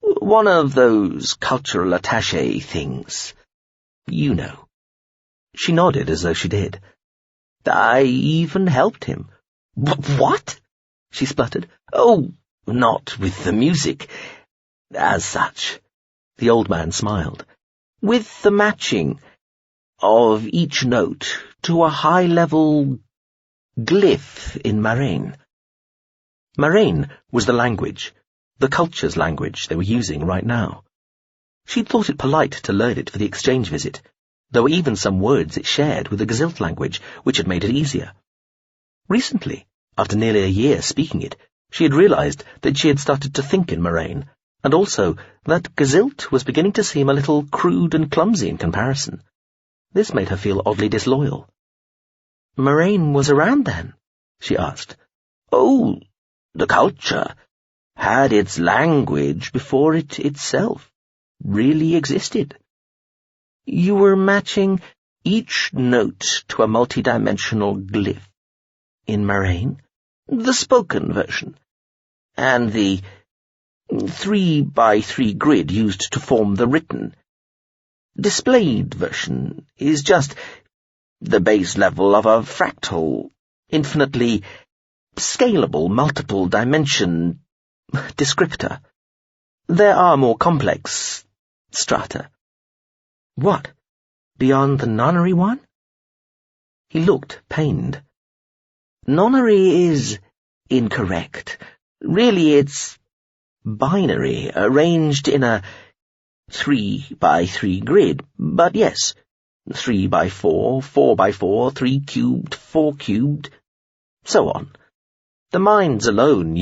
"One of those cultural attaché things. You know." She nodded as though she did. "I even helped him." "What?" she spluttered. "Oh, not with the music, as such." The old man smiled. "With the matching of each note to a high-level glyph in Marraine." Marraine was the language, the culture's language they were using right now. She'd thought it polite to learn it for the exchange visit. There were even some words it shared with the Gazilt language, which had made it easier. Recently, after nearly a year speaking it, she had realized that she had started to think in Marraine, and also that Gazilt was beginning to seem a little crude and clumsy in comparison. This made her feel oddly disloyal. "Marraine was around then?" she asked. "Oh, the culture had its language before it itself really existed. You were matching each note to a multidimensional glyph. In Marraine?" "The spoken version, and the 3x3 grid used to form the written. Displayed version is just the base level of a fractal, infinitely scalable multiple dimension descriptor. There are more complex strata." "What? Beyond the nonary one?" He looked pained. "Nonary is incorrect. Really, it's binary, arranged in a 3x3 grid, but yes, 3x4, 4x4, 3 cubed, 4 cubed, so on. The minds alone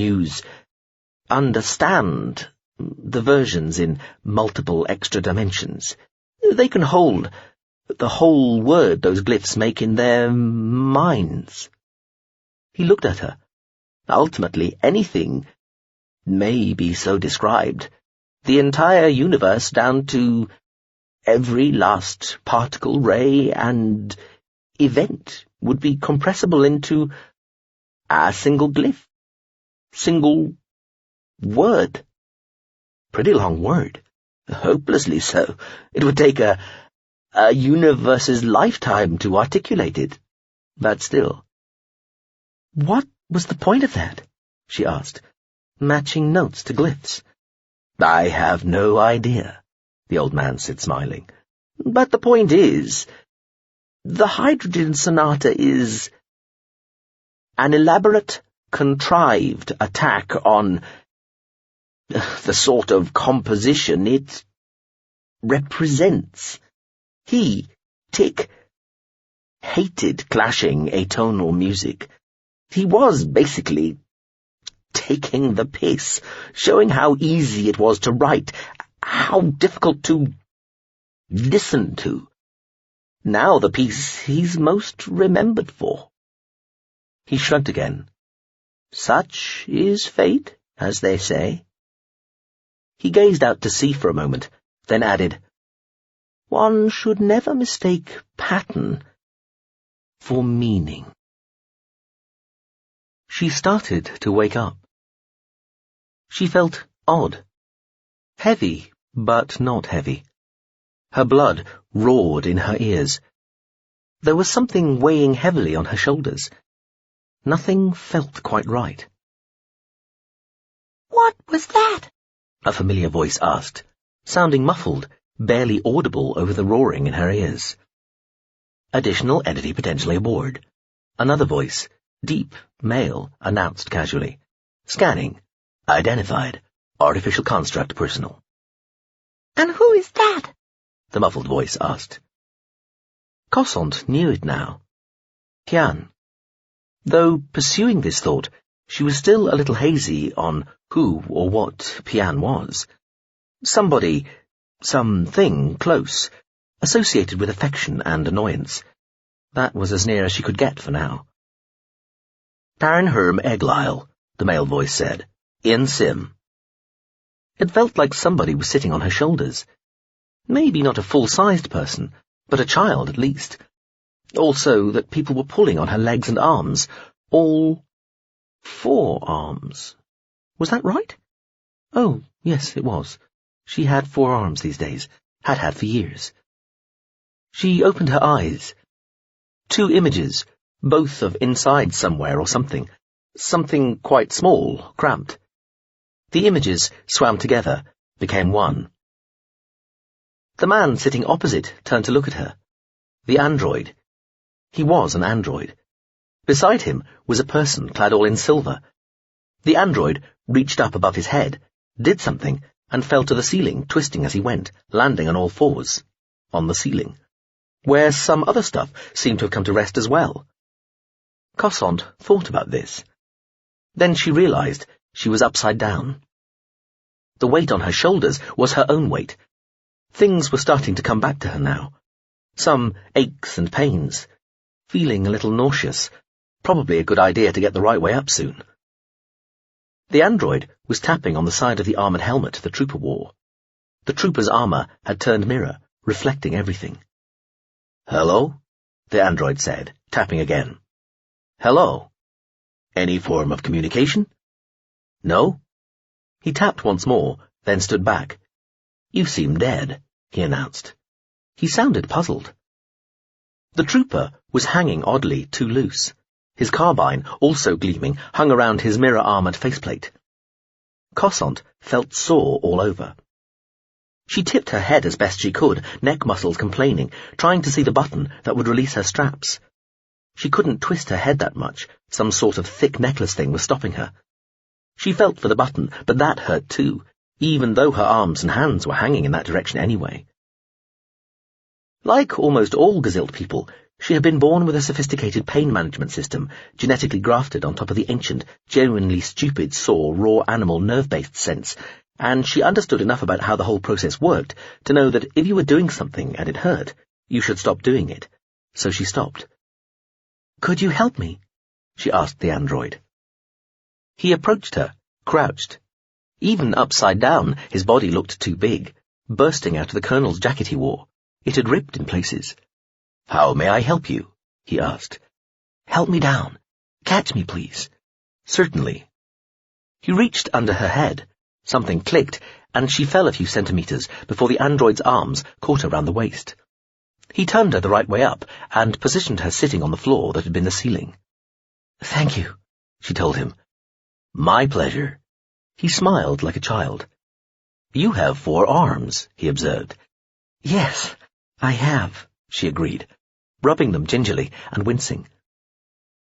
understand the versions in multiple extra dimensions. They can hold the whole word those glyphs make in their minds. He looked at her. Ultimately, anything may be so described. The entire universe down to every last particle, ray, and event would be compressible into a single glyph. Single word. Pretty long word. Hopelessly so. It would take a universe's lifetime to articulate it. But still. What was the point of that? She asked, matching notes to glyphs. I have no idea, the old man said, smiling. But the point is, the hydrogen sonata is an elaborate, contrived attack on the sort of composition it represents. He, Tick, hated clashing atonal music. He was basically taking the piss, showing how easy it was to write, how difficult to listen to. Now the piece he's most remembered for. He shrugged again. Such is fate, as they say. He gazed out to sea for a moment, then added, One should never mistake pattern for meaning. She started to wake up. She felt odd. Heavy, but not heavy. Her blood roared in her ears. There was something weighing heavily on her shoulders. Nothing felt quite right. What was that? A familiar voice asked, sounding muffled, barely audible over the roaring in her ears. Additional entity potentially aboard. Another voice, deep, male, announced casually. Scanning. Identified. Artificial construct personal. And who is that? The muffled voice asked. Cossant knew it now. Iain. Though pursuing this thought, she was still a little hazy on who or what Pt.1 was. Somebody, something close, associated with affection and annoyance. That was as near as she could get for now. Taran Herm Eglile, the male voice said, in Sim. It felt like somebody was sitting on her shoulders. Maybe not a full-sized person, but a child at least. Also that people were pulling on her legs and arms, all 4 arms. Was that right? Oh, yes, it was. She had 4 arms these days, had had for years. She opened her eyes. 2 images, both of inside somewhere or something. Something quite small, cramped. The images swam together, became one. The man sitting opposite turned to look at her. The android. He was an android. Beside him was a person clad all in silver. The android reached up above his head, did something, and fell to the ceiling, twisting as he went, landing on all 4s. On the ceiling. Where some other stuff seemed to have come to rest as well. Cossant thought about this. Then she realized she was upside down. The weight on her shoulders was her own weight. Things were starting to come back to her now. Some aches and pains. Feeling a little nauseous. Probably a good idea to get the right way up soon. The android was tapping on the side of the armoured helmet the trooper wore. The trooper's armour had turned mirror, reflecting everything. Hello? The android said, tapping again. Hello? Any form of communication? No? He tapped once more, then stood back. You seem dead, he announced. He sounded puzzled. The trooper was hanging oddly too loose. His carbine, also gleaming, hung around his mirror-armoured faceplate. Cossant felt sore all over. She tipped her head as best she could, neck muscles complaining, trying to see the button that would release her straps. She couldn't twist her head that much. Some sort of thick necklace thing was stopping her. She felt for the button, but that hurt too, even though her arms and hands were hanging in that direction anyway. Like almost all Gazilt people, she had been born with a sophisticated pain management system, genetically grafted on top of the ancient, genuinely stupid, sore, raw animal nerve-based sense, and she understood enough about how the whole process worked to know that if you were doing something and it hurt, you should stop doing it. So she stopped. "Could you help me?" she asked the android. He approached her, crouched. Even upside down, his body looked too big, bursting out of the colonel's jacket he wore. It had ripped in places. "How may I help you?" he asked. "Help me down. Catch me, please." "Certainly." He reached under her head. Something clicked, and she fell a few centimeters before the android's arms caught her round the waist. He turned her the right way up and positioned her sitting on the floor that had been the ceiling. "Thank you," she told him. "My pleasure." He smiled like a child. "You have 4 arms," he observed. "Yes, I have," she agreed, rubbing them gingerly and wincing.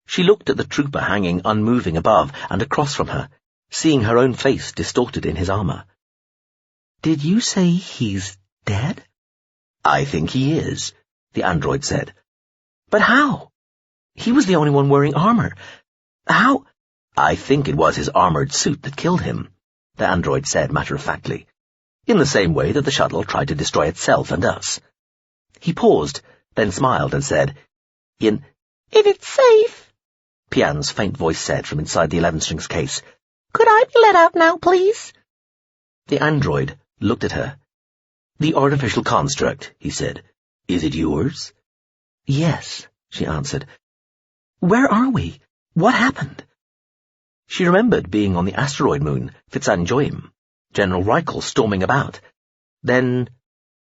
She looked at the trooper hanging unmoving above and across from her, seeing her own face distorted in his armor. "Did you say he's dead?" "I think he is," the android said. "But how? He was the only one wearing armor. How—" "I think it was his armored suit that killed him," the android said matter-of-factly, in the same way that the shuttle tried to destroy itself and us. He paused, then smiled and said, "If it's safe," Pian's faint voice said from inside the 11-strings case, "could I be let out now, please?" The android looked at her. "The artificial construct," he said. "Is it yours?" "Yes," she answered. "Where are we? What happened?" She remembered being on the asteroid moon, Pt.1, General Reichel storming about. Then,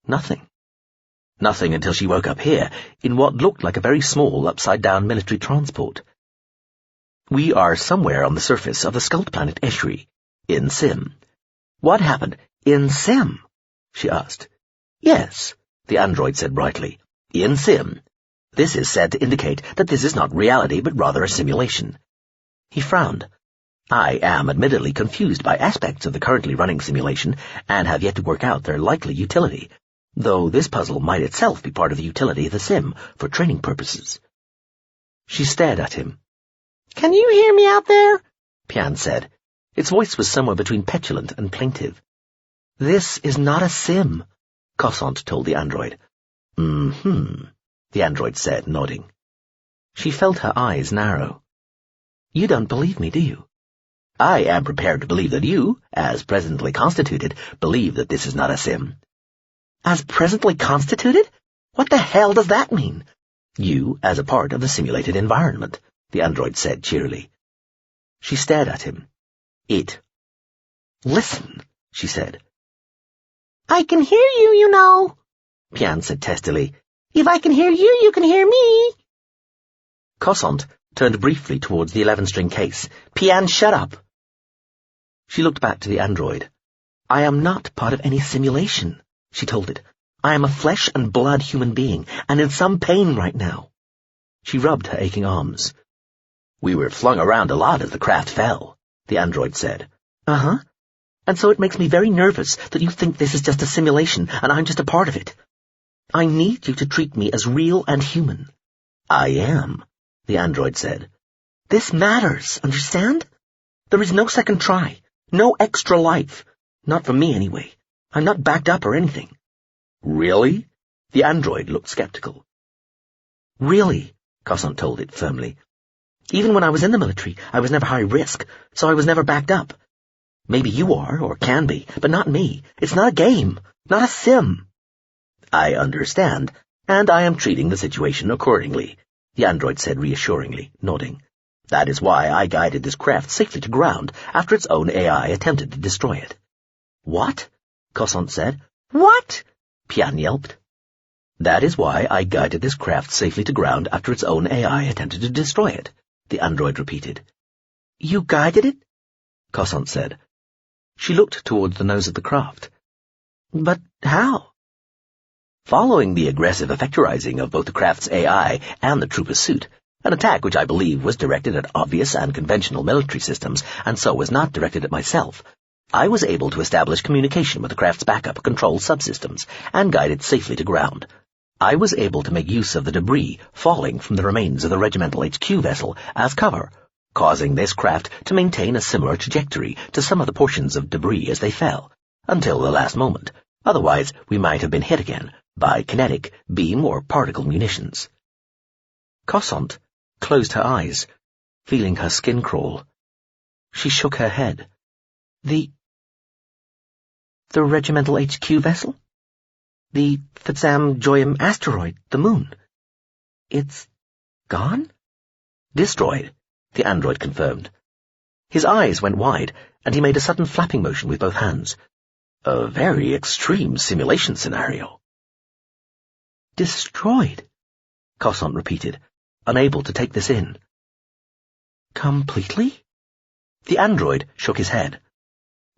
nothing. Nothing until she woke up here, in what looked like a very small, upside-down military transport. "We are somewhere on the surface of the sculpt planet Eshri, in Sim." "What happened in Sim?" she asked. "Yes," the android said brightly. "In Sim. This is said to indicate that this is not reality, but rather a simulation." He frowned. "I am admittedly confused by aspects of the currently running simulation, and have yet to work out their likely utility, though this puzzle might itself be part of the utility of the sim for training purposes." She stared at him. "Can you hear me out there?" Pian said. Its voice was somewhere between petulant and plaintive. "This is not a sim," Cossant told the android. The android said, nodding. She felt her eyes narrow. "You don't believe me, do you?" "I am prepared to believe that you, as presently constituted, believe that this is not a sim." "As presently constituted? What the hell does that mean?" "You, as a part of the simulated environment," the android said cheerily. She stared at him. "Listen," she said. "I can hear you, you know," Pian said testily. "If I can hear you, you can hear me." Cossant turned briefly towards the 11-string case. "Pian, shut up." She looked back to the android. "I am not part of any simulation," she told it. "I am a flesh-and-blood human being, and in some pain right now." She rubbed her aching arms. "We were flung around a lot as the craft fell," the android said. "Uh-huh. And so it makes me very nervous that you think this is just a simulation and I'm just a part of it. I need you to treat me as real and human." "I am," the android said. "This matters, understand? There is no second try, no extra life. Not from me, anyway. I'm not backed up or anything." "Really?" The android looked skeptical. "Really," Cossant told it firmly. "Even when I was in the military, I was never high risk, so I was never backed up. Maybe you are, or can be, but not me. It's not a game, not a sim." "I understand, and I am treating the situation accordingly," the android said reassuringly, nodding. "That is why I guided this craft safely to ground after its own AI attempted to destroy it." "What?" Cossant said. "What?" Pian yelped. "That is why I guided this craft safely to ground after its own AI attempted to destroy it," the android repeated. "You guided it?" Cossant said. She looked towards the nose of the craft. "But how?" "Following the aggressive effectorizing of both the craft's AI and the trooper's suit, an attack which I believe was directed at obvious and conventional military systems, and so was not directed at myself, I was able to establish communication with the craft's backup control subsystems and guide it safely to ground. I was able to make use of the debris falling from the remains of the regimental HQ vessel as cover, causing this craft to maintain a similar trajectory to some of the portions of debris as they fell, until the last moment. Otherwise, we might have been hit again by kinetic, beam, or particle munitions. Cossant closed her eyes, feeling her skin crawl. She shook her head. The regimental HQ vessel? The Pt.1 asteroid, the moon. It's gone? Destroyed, the android confirmed. His eyes went wide, and he made a sudden flapping motion with both hands. A very extreme simulation scenario. Destroyed, Cossant repeated, unable to take this in. Completely? The android shook his head.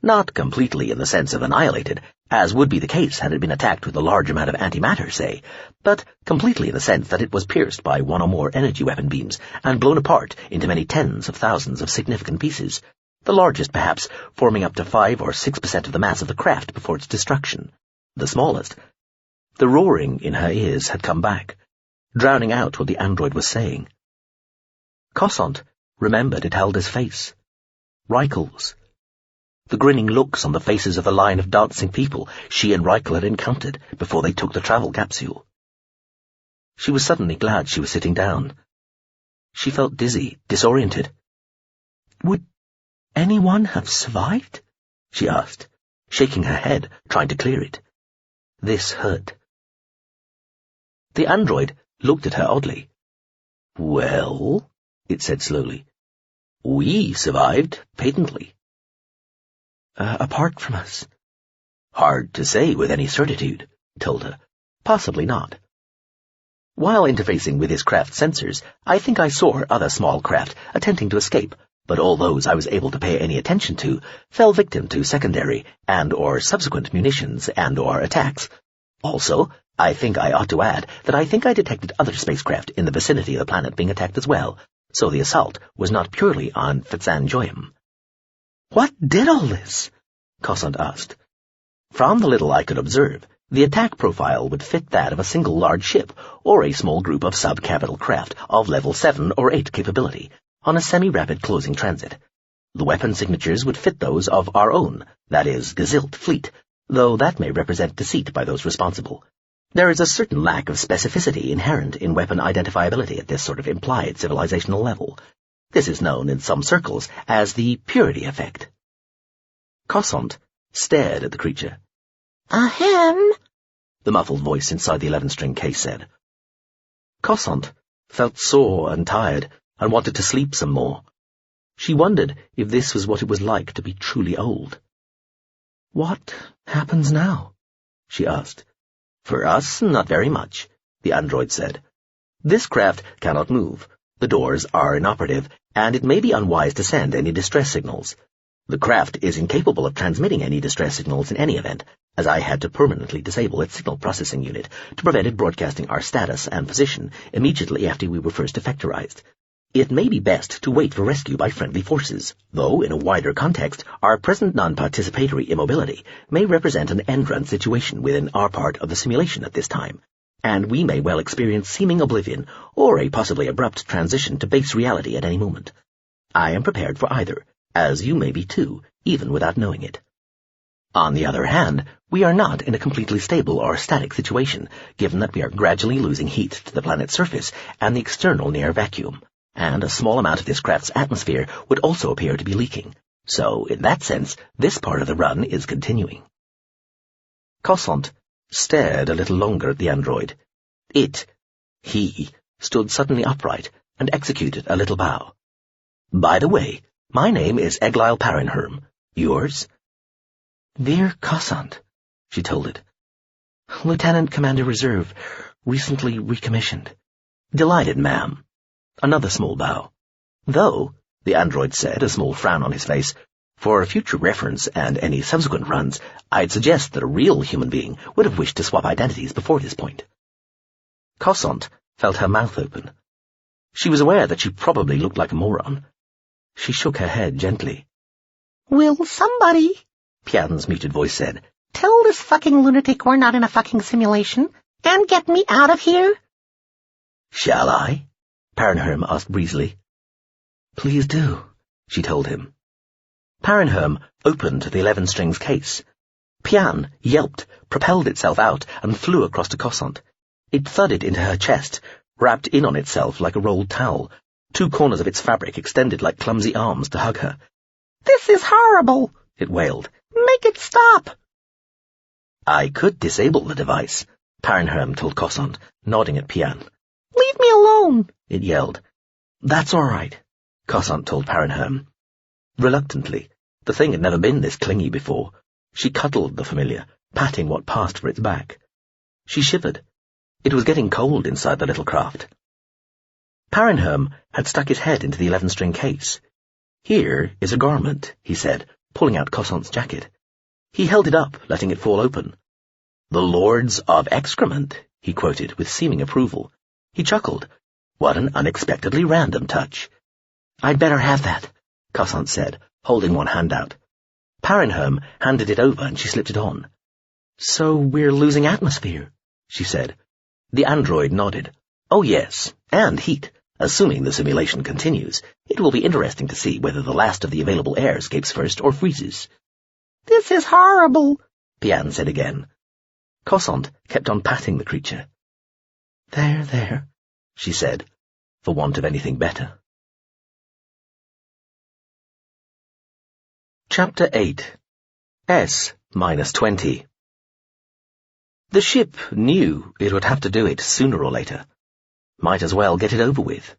Not completely in the sense of annihilated, as would be the case had it been attacked with a large amount of antimatter, say, but completely in the sense that it was pierced by one or more energy weapon beams and blown apart into many tens of thousands of significant pieces, the largest perhaps forming up to 5 or 6% of the mass of the craft before its destruction, the smallest. The roaring in her ears had come back, drowning out what the android was saying. Cossant remembered it held his face. Reichel's. The grinning looks on the faces of the line of dancing people she and Reichel had encountered before they took the travel capsule. She was suddenly glad she was sitting down. She felt dizzy, disoriented. Would anyone have survived? She asked, shaking her head, trying to clear it. This hurt. The android looked at her oddly. Well, it said slowly, we survived patently. Apart from us. Hard to say with any certitude, told her. Possibly not. While interfacing with his craft's sensors, I think I saw other small craft attempting to escape, but all those I was able to pay any attention to fell victim to secondary and/or subsequent munitions and/or attacks. Also, I think I ought to add that I think I detected other spacecraft in the vicinity of the planet being attacked as well, so the assault was not purely on Pt.1. What did all this? Cossant asked. From the little I could observe, the attack profile would fit that of a single large ship or a small group of sub-capital craft of level 7 or 8 capability on a semi-rapid closing transit. The weapon signatures would fit those of our own, that is, Gezilt fleet, though that may represent deceit by those responsible. There is a certain lack of specificity inherent in weapon identifiability at this sort of implied civilizational level. This is known in some circles as the purity effect. Cossant stared at the creature. Ahem, the muffled voice inside the 11-string case said. Cossant felt sore and tired and wanted to sleep some more. She wondered if this was what it was like to be truly old. What happens now? She asked. For us, not very much, the android said. This craft cannot move. The doors are inoperative, and it may be unwise to send any distress signals. The craft is incapable of transmitting any distress signals in any event, as I had to permanently disable its signal processing unit to prevent it broadcasting our status and position immediately after we were first effectorized. It may be best to wait for rescue by friendly forces, though in a wider context, our present non-participatory immobility may represent an end-run situation within our part of the simulation at this time, and we may well experience seeming oblivion or a possibly abrupt transition to base reality at any moment. I am prepared for either, as you may be too, even without knowing it. On the other hand, we are not in a completely stable or static situation, given that we are gradually losing heat to the planet's surface and the external near vacuum, and a small amount of this craft's atmosphere would also appear to be leaking. So, in that sense, this part of the run is continuing. Cossant stared a little longer at the android. He, stood suddenly upright and executed a little bow. By the way, my name is Eglile Parenherm. Yours? Dear Cossant, she told it. Lieutenant Commander Reserve, recently recommissioned. Delighted, ma'am. Another small bow. Though, the android said, a small frown on his face, for future reference and any subsequent runs, I'd suggest that a real human being would have wished to swap identities before this point. Cossant felt her mouth open. She was aware that she probably looked like a moron. She shook her head gently. Will somebody, Pian's muted voice said, tell this fucking lunatic we're not in a fucking simulation and get me out of here? Shall I? Parenherm asked breezily. Please do, she told him. Parenherm opened the 11 strings case. Pian yelped, propelled itself out, and flew across to Cossant. It thudded into her chest, wrapped in on itself like a rolled towel. 2 corners of its fabric extended like clumsy arms to hug her. This is horrible, it wailed. Make it stop. I could disable the device, Parenherm told Cossant, nodding at Pian. Leave me alone, it yelled. That's all right, Cossant told Parenherm. Reluctantly, the thing had never been this clingy before. She cuddled the familiar, patting what passed for its back. She shivered. It was getting cold inside the little craft. Parenherm had stuck his head into the 11-string case. Here is a garment, he said, pulling out Cossant's jacket. He held it up, letting it fall open. The Lords of Excrement, he quoted with seeming approval. He chuckled. What an unexpectedly random touch. I'd better have that, Cossant said, holding one hand out. Parenherm handed it over and she slipped it on. So we're losing atmosphere, she said. The android nodded. Oh yes, and heat. Assuming the simulation continues, it will be interesting to see whether the last of the available air escapes first or freezes. This is horrible, Pian said again. Cossant kept on patting the creature. There, she said, for want of anything better. Chapter 8. S-20. The ship knew it would have to do it sooner or later. Might as well get it over with.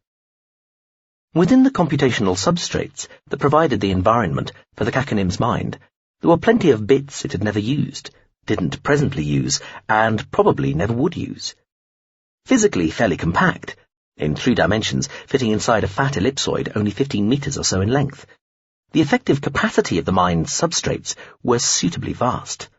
Within the computational substrates that provided the environment for the Kakanim's mind, there were plenty of bits it had never used, didn't presently use, and probably never would use. Physically fairly compact, in 3 dimensions fitting inside a fat ellipsoid only 15 meters or so in length, the effective capacity of the mind's substrates was suitably vast.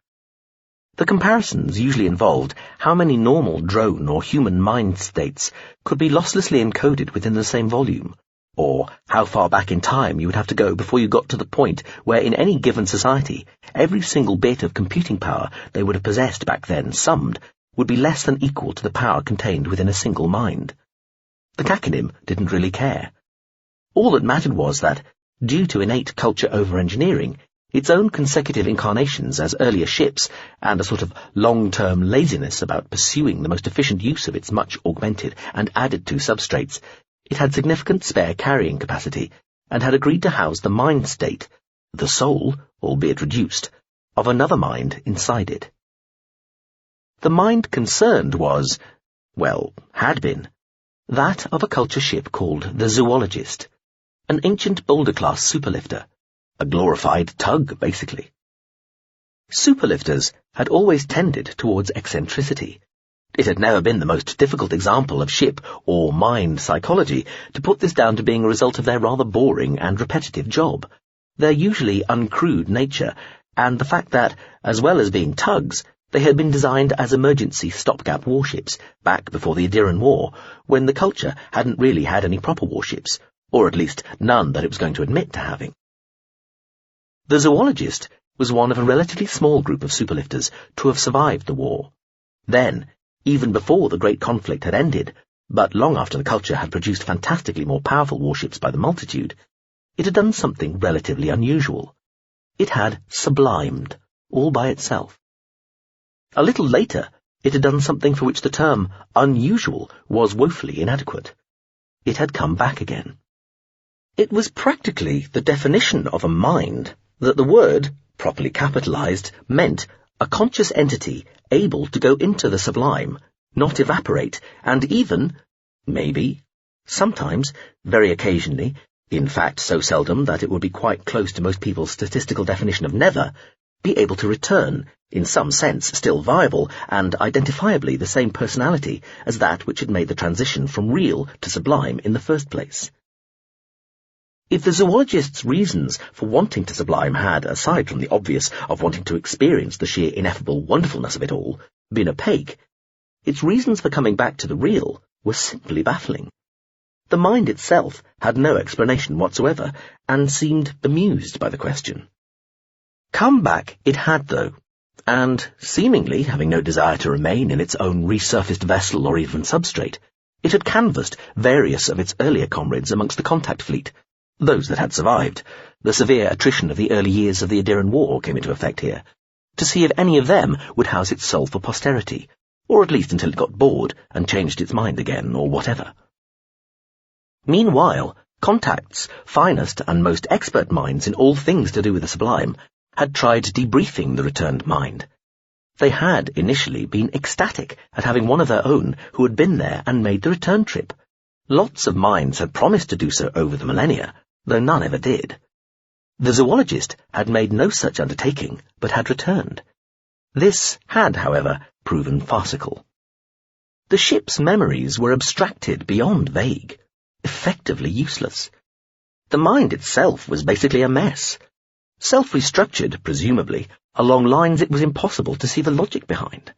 The comparisons usually involved how many normal drone or human mind states could be losslessly encoded within the same volume, or how far back in time you would have to go before you got to the point where in any given society every single bit of computing power they would have possessed back then summed would be less than equal to the power contained within a single mind. The Kakanim didn't really care. All that mattered was that, due to innate culture over-engineering, its own consecutive incarnations as earlier ships, and a sort of long-term laziness about pursuing the most efficient use of its much augmented and added-to substrates, it had significant spare carrying capacity, and had agreed to house the mind state, the soul, albeit reduced, of another mind inside it. The mind concerned was, well, had been, that of a culture ship called the Zoologist, an ancient boulder-class superlifter, a glorified tug, basically. Superlifters had always tended towards eccentricity. It had never been the most difficult example of ship or mind psychology to put this down to being a result of their rather boring and repetitive job, their usually uncrewed nature, and the fact that, as well as being tugs, they had been designed as emergency stopgap warships back before the Adiran War, when the culture hadn't really had any proper warships, or at least none that it was going to admit to having. The Zoologist was one of a relatively small group of superlifters to have survived the war. Then, even before the great conflict had ended, but long after the culture had produced fantastically more powerful warships by the multitude, it had done something relatively unusual. It had sublimed, all by itself. A little later, it had done something for which the term unusual was woefully inadequate. It had come back again. It was practically the definition of a mind that the word, properly capitalized, meant a conscious entity able to go into the sublime, not evaporate, and even, maybe, sometimes, very occasionally, in fact so seldom that it would be quite close to most people's statistical definition of never, be able to return, in some sense still viable and identifiably the same personality as that which had made the transition from real to sublime in the first place. If the zoologist's reasons for wanting to sublime had, aside from the obvious of wanting to experience the sheer ineffable wonderfulness of it all, been opaque, its reasons for coming back to the real were simply baffling. The mind itself had no explanation whatsoever, and seemed bemused by the question. Come back it had, though, and, seemingly having no desire to remain in its own resurfaced vessel or even substrate, it had canvassed various of its earlier comrades amongst the contact fleet, Those that had survived. The severe attrition of the early years of the Adiran War came into effect here, to see if any of them would house its soul for posterity, or at least until it got bored and changed its mind again, or whatever. Meanwhile, Contact's finest and most expert minds in all things to do with the sublime had tried debriefing the returned mind. They had initially been ecstatic at having one of their own who had been there and made the return trip. Lots of minds had promised to do so over the millennia, though none ever did. The zoologist had made no such undertaking, but had returned. This had, however, proven farcical. The ship's memories were abstracted beyond vague, effectively useless. The mind itself was basically a mess, self-restructured, presumably, along lines it was impossible to see the logic behind.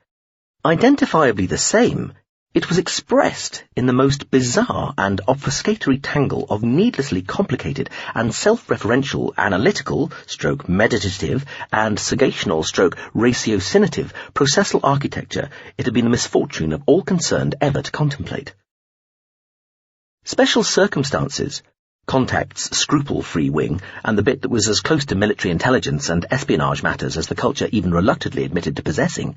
Identifiably the same, it was expressed in the most bizarre and obfuscatory tangle of needlessly complicated and self-referential analytical/meditative and sagational/ratiocinative processal architecture it had been the misfortune of all concerned ever to contemplate. Special circumstances, Contact's scruple-free wing, and the bit that was as close to military intelligence and espionage matters as the culture even reluctantly admitted to possessing,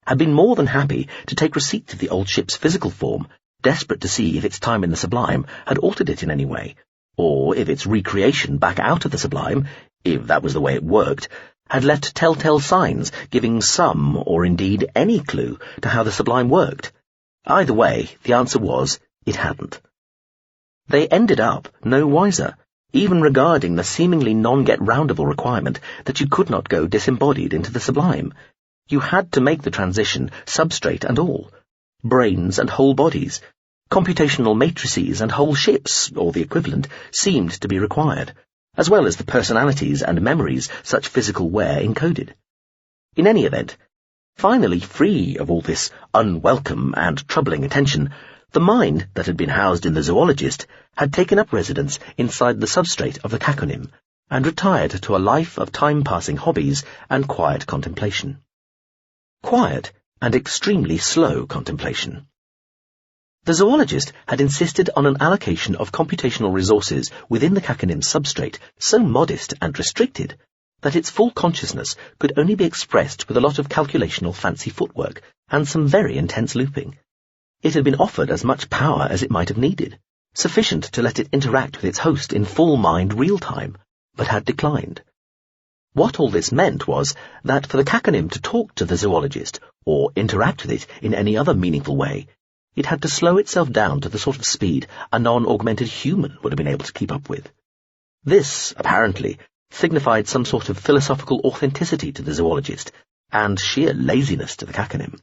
had been more than happy to take receipt of the old ship's physical form, desperate to see if its time in the sublime had altered it in any way, or if its recreation back out of the sublime, if that was the way it worked, had left telltale signs giving some, or indeed any clue to how the sublime worked. Either way, the answer was, it hadn't. They ended up no wiser, even regarding the seemingly non-get-roundable requirement that you could not go disembodied into the sublime. You had to make the transition, substrate and all. Brains and whole bodies, computational matrices and whole ships, or the equivalent, seemed to be required, as well as the personalities and memories such physical wear encoded. In any event, finally free of all this unwelcome and troubling attention, the mind that had been housed in the zoologist had taken up residence inside the substrate of the caconym and retired to a life of time-passing hobbies and quiet contemplation. Quiet and extremely slow contemplation. The zoologist had insisted on an allocation of computational resources within the caconym's substrate so modest and restricted that its full consciousness could only be expressed with a lot of calculational fancy footwork and some very intense looping. It had been offered as much power as it might have needed, sufficient to let it interact with its host in full mind real time, but had declined. What all this meant was that for the caconym to talk to the zoologist, or interact with it in any other meaningful way, it had to slow itself down to the sort of speed a non-augmented human would have been able to keep up with. This, apparently, signified some sort of philosophical authenticity to the zoologist, and sheer laziness to the caconym.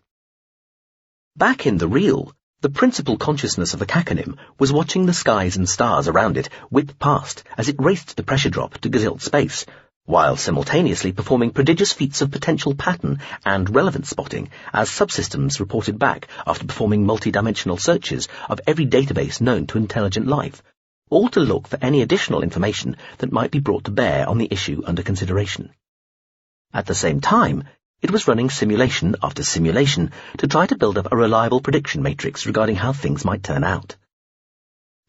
Back in the real, the principal consciousness of the caconym was watching the skies and stars around it whip past as it raced the pressure drop to gazillion space, while simultaneously performing prodigious feats of potential pattern and relevance spotting as subsystems reported back after performing multi-dimensional searches of every database known to intelligent life, all to look for any additional information that might be brought to bear on the issue under consideration. At the same time, it was running simulation after simulation to try to build up a reliable prediction matrix regarding how things might turn out.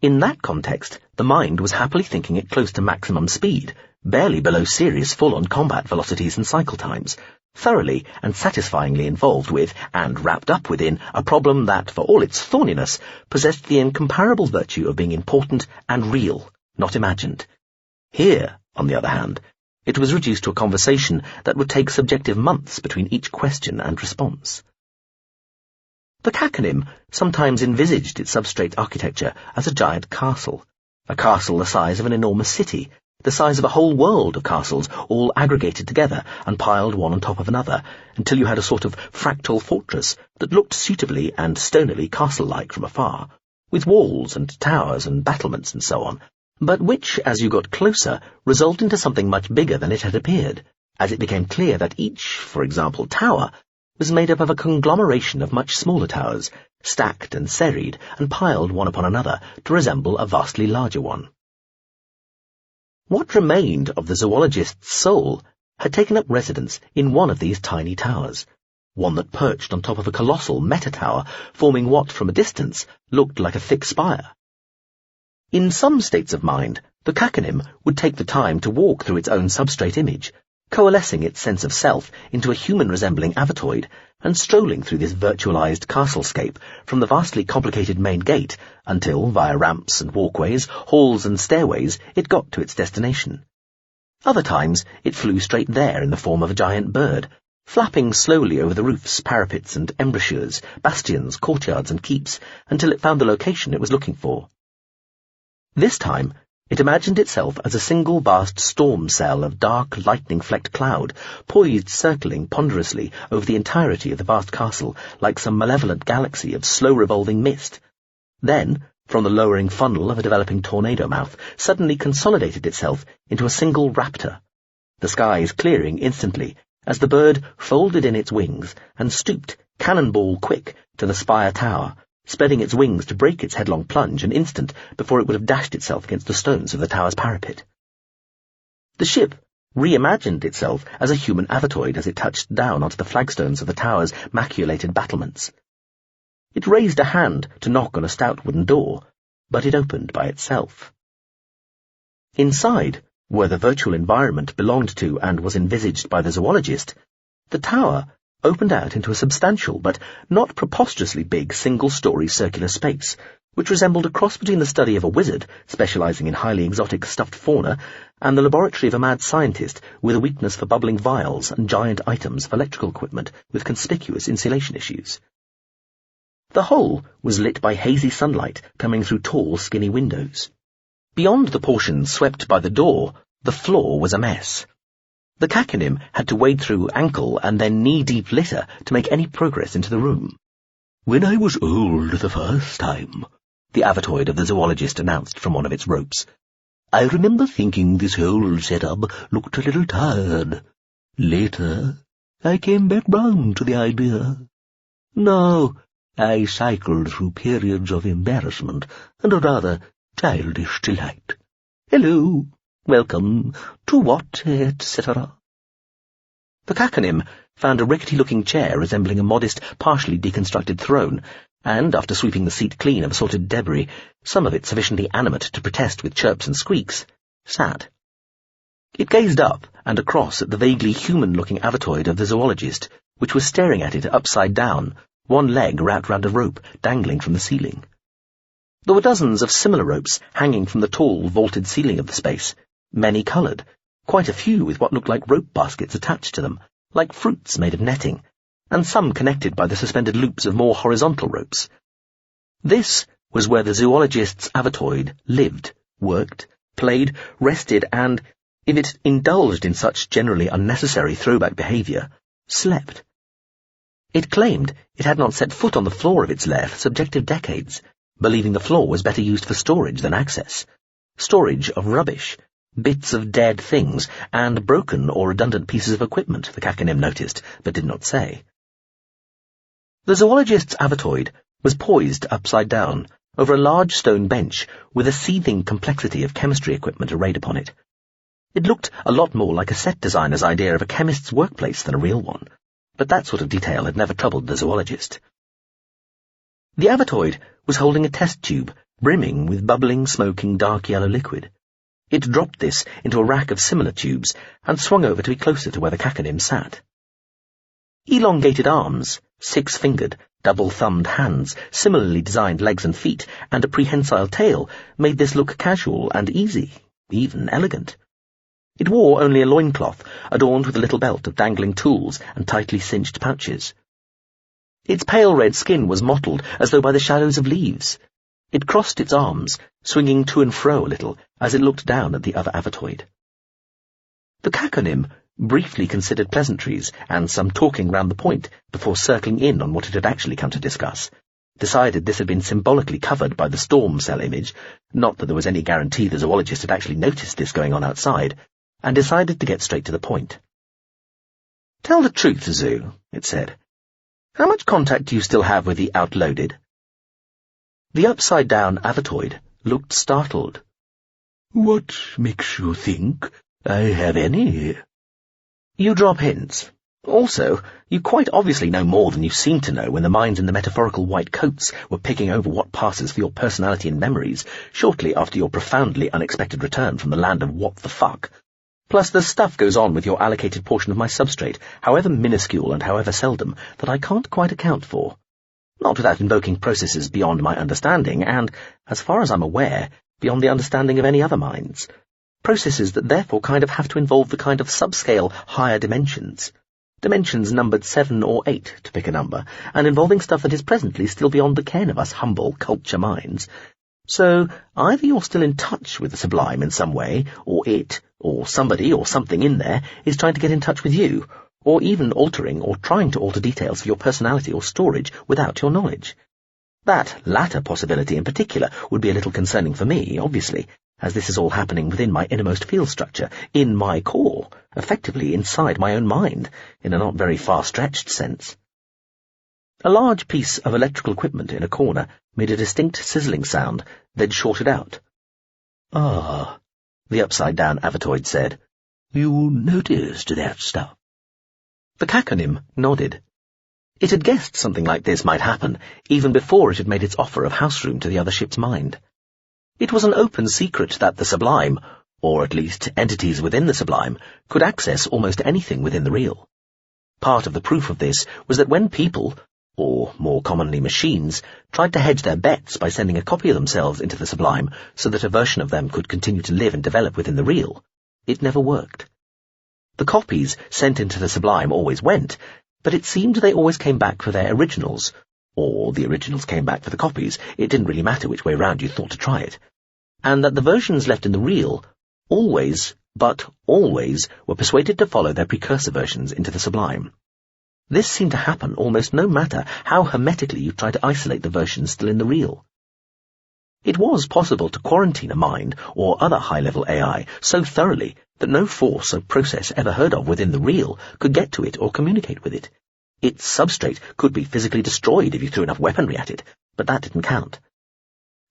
In that context, the mind was happily thinking it close to maximum speed, barely below serious full-on combat velocities and cycle times, thoroughly and satisfyingly involved with, and wrapped up within, a problem that, for all its thorniness, possessed the incomparable virtue of being important and real, not imagined. Here, on the other hand, it was reduced to a conversation that would take subjective months between each question and response. The caconym sometimes envisaged its substrate architecture as a giant castle, a castle the size of an enormous city, the size of a whole world of castles all aggregated together and piled one on top of another, until you had a sort of fractal fortress that looked suitably and stonily castle-like from afar, with walls and towers and battlements and so on, but which, as you got closer, resolved into something much bigger than it had appeared, as it became clear that each, for example, tower, was made up of a conglomeration of much smaller towers, stacked and serried and piled one upon another to resemble a vastly larger one. What remained of the zoologist's soul had taken up residence in one of these tiny towers, one that perched on top of a colossal meta-tower forming what, from a distance, looked like a thick spire. In some states of mind, The caconym would take the time to walk through its own substrate image, coalescing its sense of self into a human-resembling avatoid, and strolling through this virtualized castlescape from the vastly complicated main gate until, via ramps and walkways, halls and stairways, it got to its destination. Other times it flew straight there in the form of a giant bird, flapping slowly over the roofs, parapets and embrasures, bastions, courtyards and keeps, until it found the location it was looking for. This time, it imagined itself as a single vast storm cell of dark, lightning-flecked cloud, poised circling ponderously over the entirety of the vast castle like some malevolent galaxy of slow-revolving mist. Then, from the lowering funnel of a developing tornado mouth, suddenly consolidated itself into a single raptor, the skies clearing instantly as the bird folded in its wings and stooped, cannonball quick, to the spire tower, spreading its wings to break its headlong plunge an instant before it would have dashed itself against the stones of the tower's parapet. The ship reimagined itself as a human avatoid as it touched down onto the flagstones of the tower's maculated battlements. It raised a hand to knock on a stout wooden door, but it opened by itself. Inside, where the virtual environment belonged to and was envisaged by the zoologist, the tower opened out into a substantial but not preposterously big single-story circular space, which resembled a cross between the study of a wizard, specializing in highly exotic stuffed fauna, and the laboratory of a mad scientist with a weakness for bubbling vials and giant items of electrical equipment with conspicuous insulation issues. The whole was lit by hazy sunlight coming through tall, skinny windows. Beyond the portion swept by the door, the floor was a mess. The caconym had to wade through ankle and then knee-deep litter to make any progress into the room. "When I was old the first time," the avatoid of the zoologist announced from one of its ropes, "I remember thinking this whole setup looked a little tired. Later, I came back round to the idea. Now, I cycled through periods of embarrassment and a rather childish delight. Hello, welcome to what, etc." The caconym found a rickety-looking chair resembling a modest, partially deconstructed throne, and, after sweeping the seat clean of assorted debris, some of it sufficiently animate to protest with chirps and squeaks, sat. It gazed up and across at the vaguely human-looking avatoid of the zoologist, which was staring at it upside down, one leg wrapped round a rope dangling from the ceiling. There were dozens of similar ropes hanging from the tall, vaulted ceiling of the space, many-coloured, quite a few with what looked like rope baskets attached to them, like fruits made of netting, and some connected by the suspended loops of more horizontal ropes. This was where the zoologist's avatoid lived, worked, played, rested, and, if it indulged in such generally unnecessary throwback behaviour, slept. It claimed it had not set foot on the floor of its lair for subjective decades, believing the floor was better used for storage than access. Storage of rubbish, bits of dead things, and broken or redundant pieces of equipment, the caconym noticed, but did not say. The zoologist's avatoid was poised upside down, over a large stone bench, with a seething complexity of chemistry equipment arrayed upon it. It looked a lot more like a set designer's idea of a chemist's workplace than a real one, but that sort of detail had never troubled the zoologist. The avatoid was holding a test tube, brimming with bubbling, smoking, dark yellow liquid. It dropped this into a rack of similar tubes and swung over to be closer to where the caconym sat. Elongated arms, six-fingered, double-thumbed hands, similarly designed legs and feet, and a prehensile tail made this look casual and easy, even elegant. It wore only a loincloth, adorned with a little belt of dangling tools and tightly cinched pouches. Its pale red skin was mottled as though by the shadows of leaves. It crossed its arms, swinging to and fro a little as it looked down at the other avatoid. The caconym briefly considered pleasantries and some talking round the point before circling in on what it had actually come to discuss, decided this had been symbolically covered by the storm cell image, not that there was any guarantee the zoologist had actually noticed this going on outside, and decided to get straight to the point. "Tell the truth, Zoo," it said. "How much contact do you still have with the outloaded?" The upside-down avatoid looked startled. "What makes you think I have any?" "You drop hints. Also, you quite obviously know more than you seem to know when the minds in the metaphorical white coats were picking over what passes for your personality and memories shortly after your profoundly unexpected return from the land of what the fuck. Plus, the stuff goes on with your allocated portion of my substrate, however minuscule and however seldom, that I can't quite account for. Not without invoking processes beyond my understanding and, as far as I'm aware, beyond the understanding of any other minds. Processes that therefore kind of have to involve the kind of subscale higher dimensions. Dimensions numbered 7 or 8, to pick a number, and involving stuff that is presently still beyond the ken of us humble culture minds. So, either you're still in touch with the sublime in some way, or it, or somebody, or something in there, is trying to get in touch with you, or even altering or trying to alter details of your personality or storage without your knowledge. That latter possibility in particular would be a little concerning for me, obviously, as this is all happening within my innermost field structure, in my core, effectively inside my own mind, in a not very far-stretched sense. A large piece of electrical equipment in a corner made a distinct sizzling sound, then shorted out. "Ah," the upside-down Avatoid said. "You noticed that stuff?" The Caconym nodded. It had guessed something like this might happen, even before it had made its offer of house room to the other ship's mind. It was an open secret that the sublime, or at least entities within the sublime, could access almost anything within the real. Part of the proof of this was that when people, or more commonly machines, tried to hedge their bets by sending a copy of themselves into the sublime so that a version of them could continue to live and develop within the real, it never worked. The copies sent into the sublime always went, but it seemed they always came back for their originals, or the originals came back for the copies. It didn't really matter which way round you thought to try it. And that the versions left in the real always, but always, were persuaded to follow their precursor versions into the sublime. This seemed to happen almost no matter how hermetically you tried to isolate the versions still in the real. It was possible to quarantine a mind or other high-level AI so thoroughly that no force or process ever heard of within the real could get to it or communicate with it. Its substrate could be physically destroyed if you threw enough weaponry at it, but that didn't count.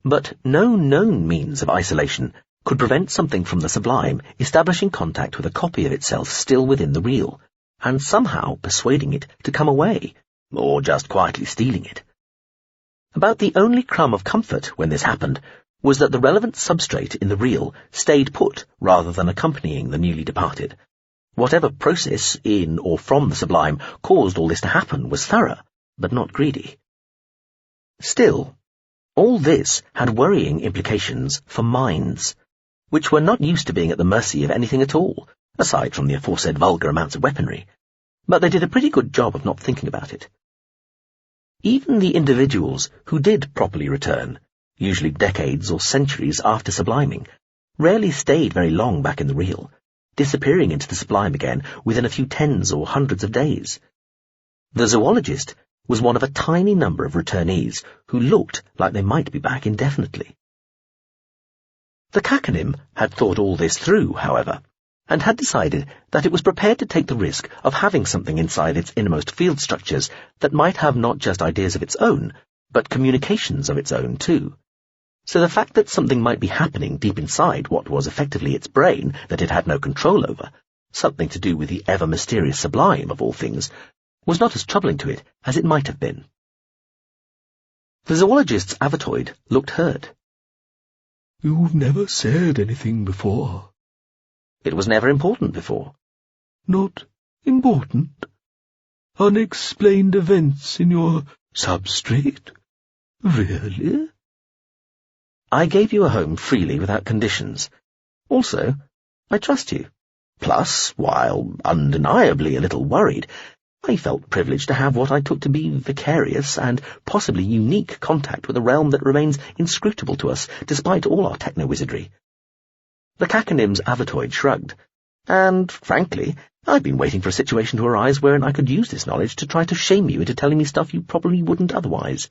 But no known means of isolation could prevent something from the sublime establishing contact with a copy of itself still within the real, and somehow persuading it to come away, or just quietly stealing it. About the only crumb of comfort when this happened was that the relevant substrate in the real stayed put rather than accompanying the newly departed. Whatever process in or from the sublime caused all this to happen was thorough, but not greedy. Still, all this had worrying implications for minds, which were not used to being at the mercy of anything at all, aside from the aforesaid vulgar amounts of weaponry, but they did a pretty good job of not thinking about it. Even the individuals who did properly return, usually decades or centuries after subliming, rarely stayed very long back in the real, disappearing into the sublime again within a few tens or hundreds of days. The zoologist was one of a tiny number of returnees who looked like they might be back indefinitely. The Caconym had thought all this through, however, and had decided that it was prepared to take the risk of having something inside its innermost field structures that might have not just ideas of its own, but communications of its own too. So the fact that something might be happening deep inside what was effectively its brain that it had no control over, something to do with the ever-mysterious sublime of all things, was not as troubling to it as it might have been. The zoologist's Avatoid looked hurt. "You've never said anything before." It was never important before. "Not important? Unexplained events in your substrate? Really?" I gave you a home freely without conditions. Also, I trust you. Plus, while undeniably a little worried, I felt privileged to have what I took to be vicarious and possibly unique contact with a realm that remains inscrutable to us despite all our techno-wizardry. The Caconym's Avatoid shrugged, and, frankly, I've been waiting for a situation to arise wherein I could use this knowledge to try to shame you into telling me stuff you probably wouldn't otherwise.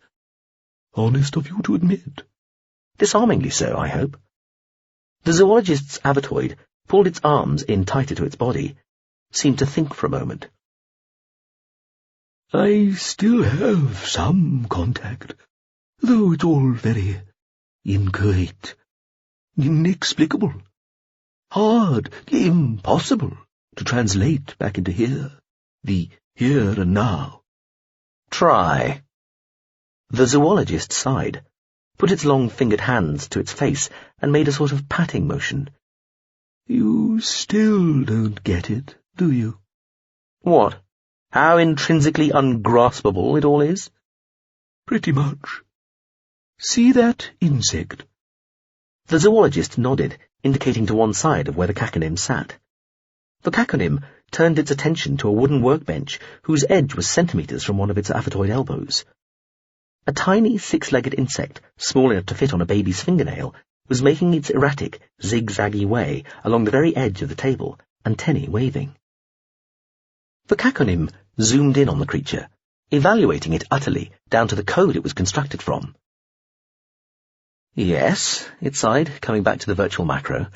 Honest of you to admit. Disarmingly so, I hope. The zoologist's Avatoid pulled its arms in tighter to its body, seemed to think for a moment. I still have some contact, though it's all very inchoate, inexplicable, hard, impossible to translate back into here. the here and now. Try. The zoologist sighed, put its long-fingered hands to its face, and made a sort of patting motion. You still don't get it, do you? What? How intrinsically ungraspable it all is? Pretty much. See that insect? The zoologist nodded, indicating to one side of where the Caconym sat. The Caconym turned its attention to a wooden workbench whose edge was centimetres from one of its aphotoid elbows. A tiny six-legged insect, small enough to fit on a baby's fingernail, was making its erratic, zigzaggy way along the very edge of the table, antennae waving. The Caconym zoomed in on the creature, evaluating it utterly down to the code it was constructed from. Yes, it sighed, coming back to the virtual macro.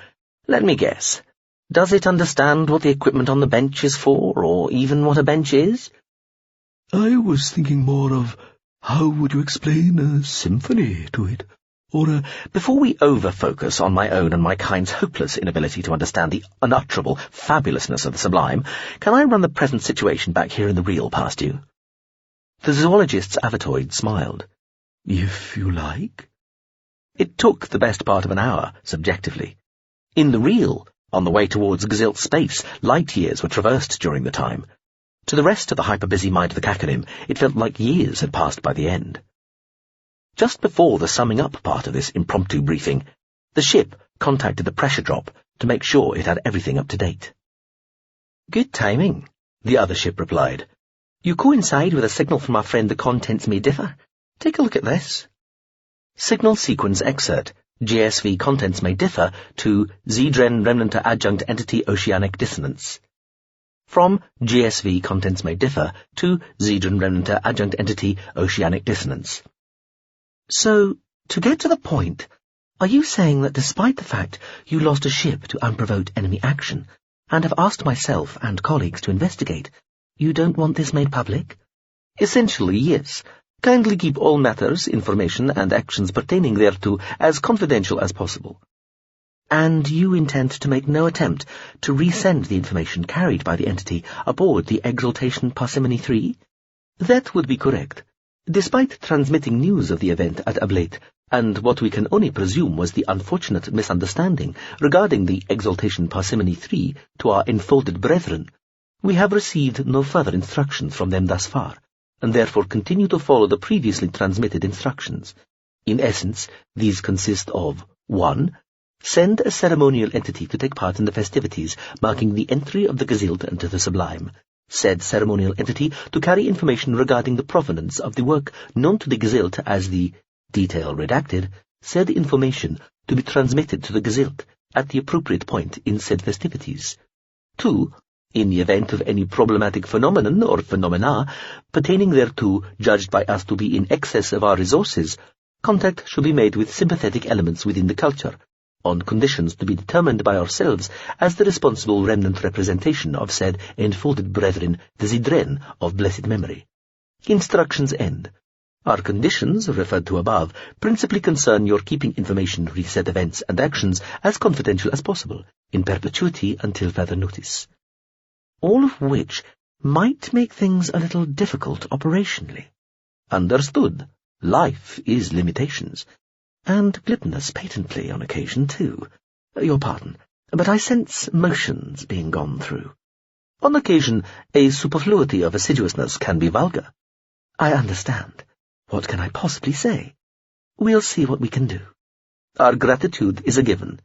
Let me guess. Does it understand what the equipment on the bench is for, or even what a bench is? I was thinking more of how would you explain a symphony to it, or a... Before we over-focus on my own and my kind's hopeless inability to understand the unutterable fabulousness of the sublime, can I run the present situation back here in the real past you? The zoologist's aphotoid smiled. If you like. It took the best part of an hour, subjectively. In the real, on the way towards Gazilt space, light years were traversed during the time. To the rest of the hyper-busy mind of the Caconym, it felt like years had passed by the end. Just before the summing up part of this impromptu briefing, the ship contacted the pressure drop to make sure it had everything up to date. Good timing, the other ship replied. You coincide with a signal from our friend the contents may differ. Take a look at this. Signal sequence excerpt, GSV contents may differ to Zedren remnant adjunct entity oceanic dissonance. From GSV contents may differ to Zedren remnant adjunct entity oceanic dissonance. So, to get to the point, are you saying that despite the fact you lost a ship to unprovoked enemy action, and have asked myself and colleagues to investigate, you don't want this made public? Essentially, yes. Kindly keep all matters, information, and actions pertaining thereto as confidential as possible. And you intend to make no attempt to resend the information carried by the entity aboard the Exaltation Parsimony 3? That would be correct. Despite transmitting news of the event at Ablate, and what we can only presume was the unfortunate misunderstanding regarding the Exaltation Parsimony 3 to our enfolded brethren, we have received no further instructions from them thus far, and therefore continue to follow the previously transmitted instructions. In essence, these consist of 1. Send a ceremonial entity to take part in the festivities marking the entry of the Gazilt into the Sublime. Said ceremonial entity to carry information regarding the provenance of the work known to the Gazilt as the detail redacted, said information to be transmitted to the Gazilt at the appropriate point in said festivities. 2. In the event of any problematic phenomenon or phenomena pertaining thereto judged by us to be in excess of our resources, contact should be made with sympathetic elements within the culture, on conditions to be determined by ourselves as the responsible remnant representation of said enfolded brethren, the Zedren of blessed memory. Instructions end. Our conditions, referred to above, principally concern your keeping information re said events and actions as confidential as possible, in perpetuity until further notice. All of which might make things a little difficult operationally. Understood. Life is limitations. And glibness patently on occasion, too. Your pardon, but I sense motions being gone through. On occasion, a superfluity of assiduousness can be vulgar. I understand. What can I possibly say? We'll see what we can do. Our gratitude is a given.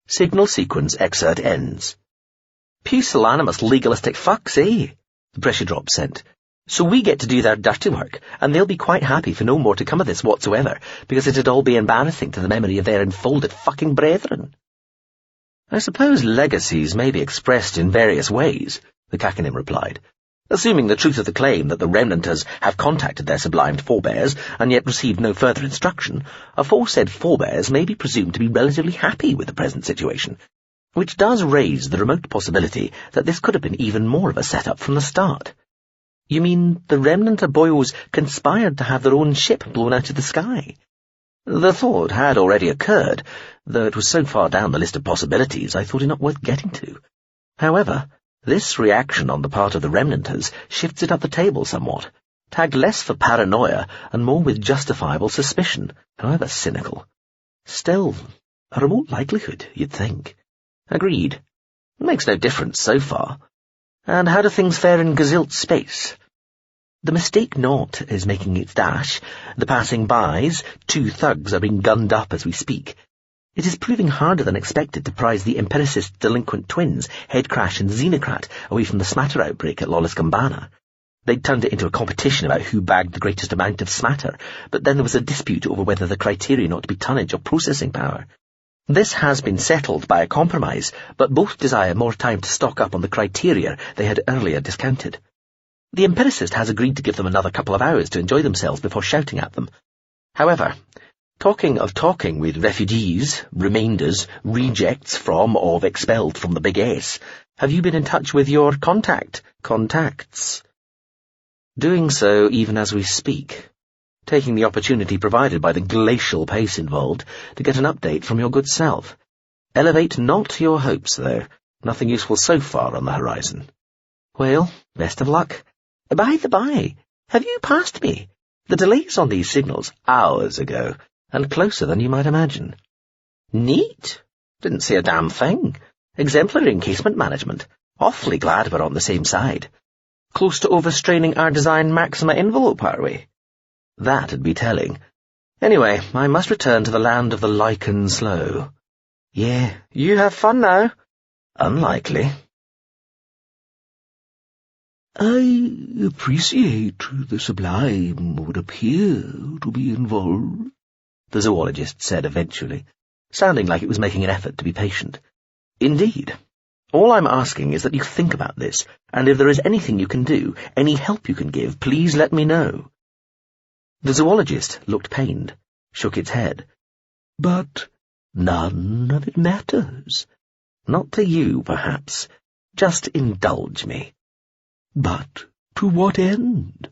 Signal sequence excerpt ends. Pusillanimous legalistic fucks, eh? The pressure drop sent. So we get to do their dirty work, and they'll be quite happy for no more to come of this whatsoever, because it'd all be embarrassing to the memory of their enfolded fucking brethren. I suppose legacies may be expressed in various ways, the Caconym replied. Assuming the truth of the claim that the remnanters have contacted their sublimed forebears, and yet received no further instruction, aforesaid forebears may be presumed to be relatively happy with the present situation, which does raise the remote possibility that this could have been even more of a setup from the start. You mean the remnanter boyos conspired to have their own ship blown out of the sky? The thought had already occurred, though it was so far down the list of possibilities I thought it not worth getting to. However, This reaction on the part of the remnanters shifts it up the table somewhat, tagged less for paranoia and more with justifiable suspicion, however cynical. Still, a remote likelihood, you'd think. Agreed. Makes no difference so far. And how do things fare in Gazilt space? The Mistake Not is making its dash. The passing-bys, 2 thugs are being gunned up as we speak. It is proving harder than expected to prize the empiricist delinquent twins, Headcrash and Xenocrat, away from the smatter outbreak at Lawless Gambana. They'd turned it into a competition about who bagged the greatest amount of smatter, but then there was a dispute over whether the criterion ought to be tonnage or processing power. This has been settled by a compromise, but both desire more time to stock up on the criteria they had earlier discounted. The empiricist has agreed to give them another couple of hours to enjoy themselves before shouting at them. However, talking with refugees, remainders, rejects from or expelled from the Big S, have you been in touch with your contacts? Doing so even as we speak, taking the opportunity provided by the glacial pace involved to get an update from your good self. Elevate not your hopes, though. Nothing useful so far on the horizon. Well, best of luck. By the by, have you passed me? The delays on these signals hours ago, and closer than you might imagine. Neat. Didn't see a damn thing. Exemplary encasement management. Awfully glad we're on the same side. Close to overstraining our design maxima envelope, are we? That'd be telling. Anyway, I must return to the land of the lichen slow. Yeah, you have fun now. Unlikely. I appreciate the sublime would appear to be involved, the zoologist said eventually, sounding like it was making an effort to be patient. Indeed. All I'm asking is that you think about this, and if there is anything you can do, any help you can give, please let me know. The zoologist looked pained, shook its head. But none of it matters. Not to you, perhaps. Just indulge me. But to what end?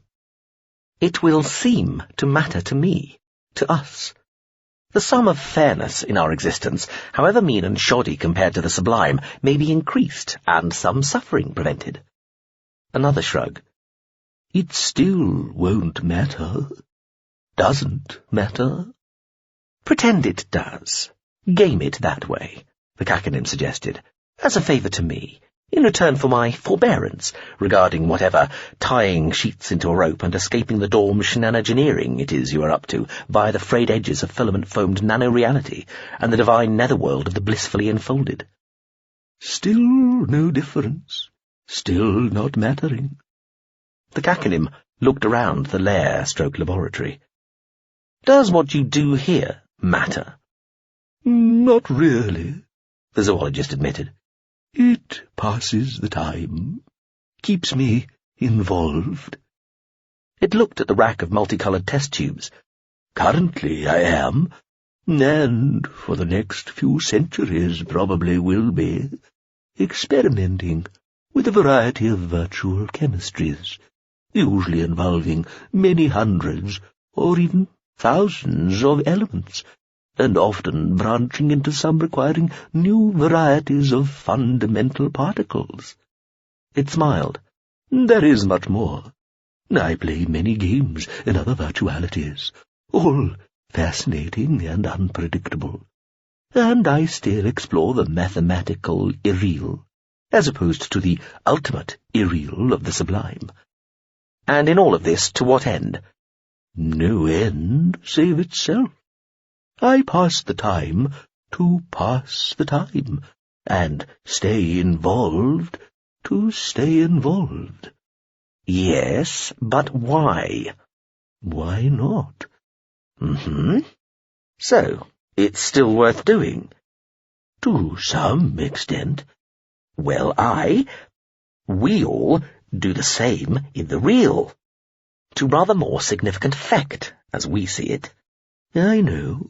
It will seem to matter to me, to us. The sum of fairness in our existence, however mean and shoddy compared to the sublime, may be increased, and some suffering prevented. Another shrug. It still won't matter. Doesn't matter. Pretend it does. Game it that way, the Kakanim suggested, as a favour to me, in return for my forbearance regarding whatever tying sheets into a rope and escaping the dorm shenaniganeering it is you are up to via the frayed edges of filament-foamed nano-reality and the divine netherworld of the blissfully enfolded. Still no difference. Still not mattering. The Kakanim looked around the lair/laboratory. Does what you do here matter? Not really, the zoologist admitted. It passes the time, keeps me involved. It looked at the rack of multicoloured test tubes. Currently I am, and for the next few centuries probably will be, experimenting with a variety of virtual chemistries, usually involving many hundreds or even thousands of elements, and often branching into some requiring new varieties of fundamental particles. It smiled. There is much more. I play many games in other virtualities, all fascinating and unpredictable, and I still explore the mathematical irreal, as opposed to the ultimate irreal of the sublime. And in all of this, to what end? No end save itself. I pass the time to pass the time, and stay involved to stay involved. Yes, but why? Why not? So, it's still worth doing? To some extent. Well, we all do the same in the real, to rather more significant effect, as we see it. I know.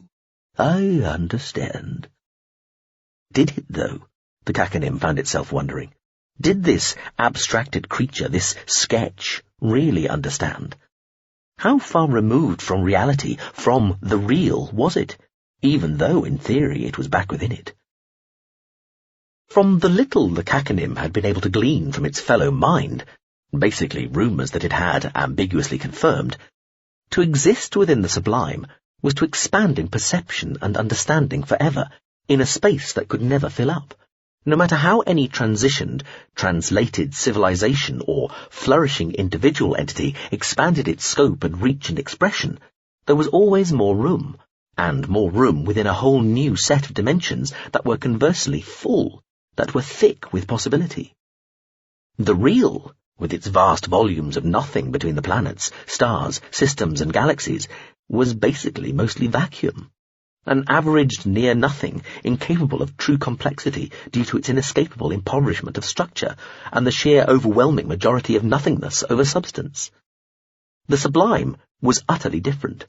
I understand. Did it, though? The Kakanim found itself wondering. Did this abstracted creature, this sketch, really understand? How far removed from reality, from the real, was it, even though, in theory, it was back within it? From the little the Caconym had been able to glean from its fellow mind, basically rumours that it had ambiguously confirmed, to exist within the sublime was to expand in perception and understanding forever, in a space that could never fill up. No matter how any translated civilization or flourishing individual entity expanded its scope and reach and expression, there was always more room, and more room within a whole new set of dimensions that were conversely full, that were thick with possibility. The real, with its vast volumes of nothing between the planets, stars, systems, and galaxies, was basically mostly vacuum, an averaged near nothing, incapable of true complexity due to its inescapable impoverishment of structure and the sheer overwhelming majority of nothingness over substance. The sublime was utterly different,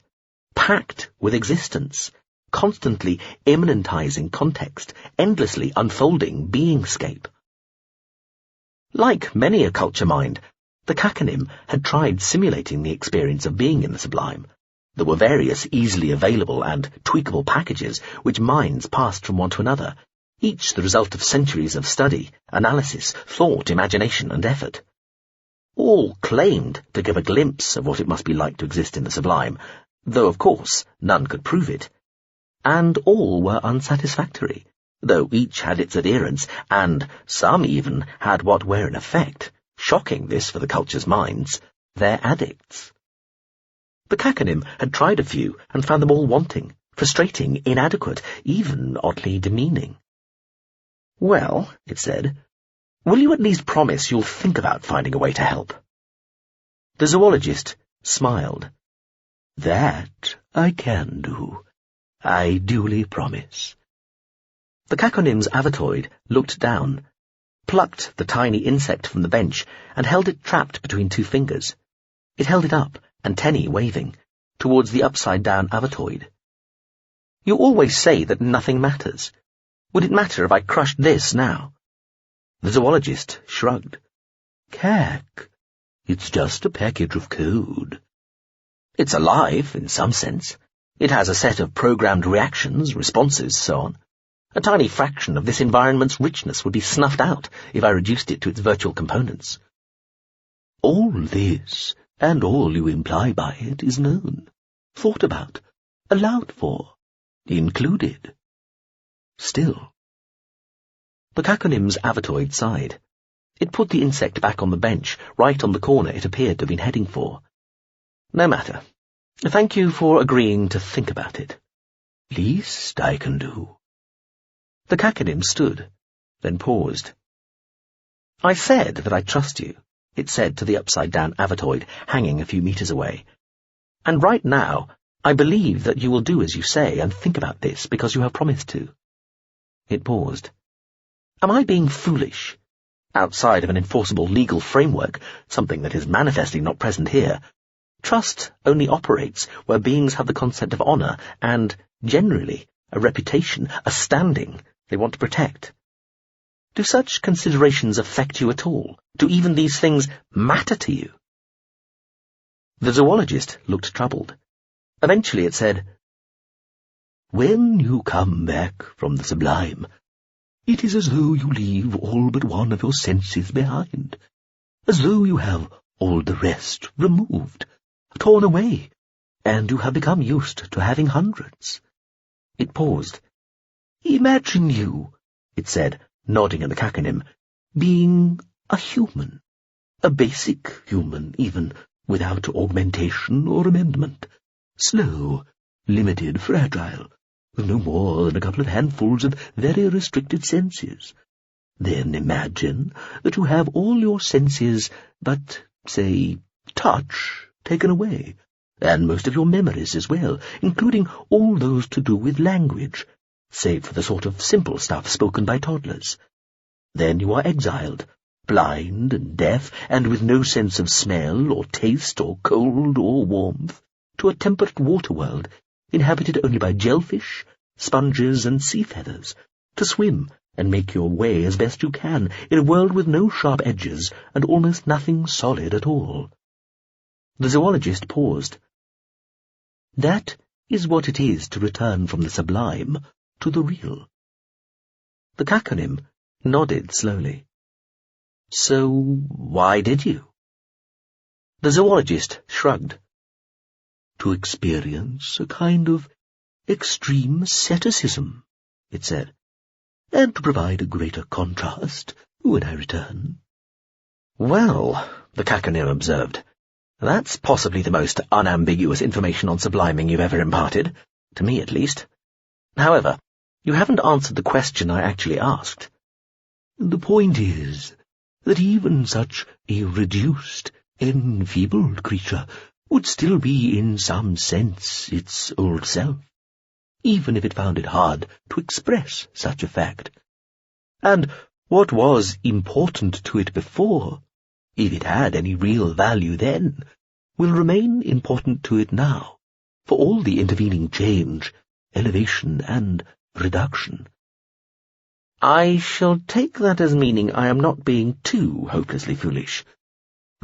packed with existence, constantly immanentizing context, endlessly unfolding beingscape. Like many a culture mind, the Caconym had tried simulating the experience of being in the sublime. There were various easily available and tweakable packages which minds passed from one to another, each the result of centuries of study, analysis, thought, imagination, and effort. All claimed to give a glimpse of what it must be like to exist in the sublime, though of course none could prove it. And all were unsatisfactory, though each had its adherents, and some even had what were in effect, shocking this for the culture's minds, their addicts. The Caconym had tried a few and found them all wanting, frustrating, inadequate, even oddly demeaning. "Well," it said, "will you at least promise you'll think about finding a way to help?" The zoologist smiled. "That I can do. I duly promise." The Caconym's avatoid looked down, plucked the tiny insect from the bench, and held it trapped between two fingers. It held it up, antennae waving, towards the upside-down avatoid. "You always say that nothing matters. Would it matter if I crushed this now?" The zoologist shrugged. "Cac, it's just a package of code." "It's alive, in some sense. It has a set of programmed reactions, responses, so on. A tiny fraction of this environment's richness would be snuffed out if I reduced it to its virtual components." "All this, and all you imply by it, is known, thought about, allowed for, included. Still." The Caconym's avatoid sighed. It put the insect back on the bench, right on the corner it appeared to have been heading for. "No matter. Thank you for agreeing to think about it." "Least I can do." The Caconym stood, then paused. "I said that I trust you," it said to the upside-down avatoid hanging a few meters away. "And right now, I believe that you will do as you say and think about this because you have promised to." It paused. "Am I being foolish? Outside of an enforceable legal framework, something that is manifestly not present here, trust only operates where beings have the concept of honour and, generally, a reputation, a standing they want to protect. Do such considerations affect you at all? Do even these things matter to you?" The zoologist looked troubled. Eventually it said, "When you come back from the sublime, it is as though you leave all but one of your senses behind, as though you have all the rest removed, torn away, and you have become used to having hundreds." It paused. "Imagine you," it said, nodding at the Caconym, "being a human, a basic human even, without augmentation or amendment, slow, limited, fragile, with no more than a couple of handfuls of very restricted senses. Then imagine that you have all your senses but, say, touch taken away, and most of your memories as well, including all those to do with language, save for the sort of simple stuff spoken by toddlers. Then you are exiled, blind and deaf, and with no sense of smell or taste or cold or warmth, to a temperate water world, inhabited only by jellyfish, sponges, and sea feathers, to swim and make your way as best you can in a world with no sharp edges and almost nothing solid at all." The zoologist paused. "That is what it is to return from the sublime to the real." The Caconym nodded slowly. So why did you? The zoologist shrugged. To experience a kind of extreme asceticism, it said, and to provide a greater contrast when I return. Well, the Caconym observed, that's possibly the most unambiguous information on subliming you've ever imparted, to me at least. However, you haven't answered the question I actually asked. The point is that even such a reduced, enfeebled creature would still be in some sense its old self, even if it found it hard to express such a fact. And what was important to it before, if it had any real value then, will remain important to it now, for all the intervening change, elevation, and reduction. I shall take that as meaning I am not being too hopelessly foolish.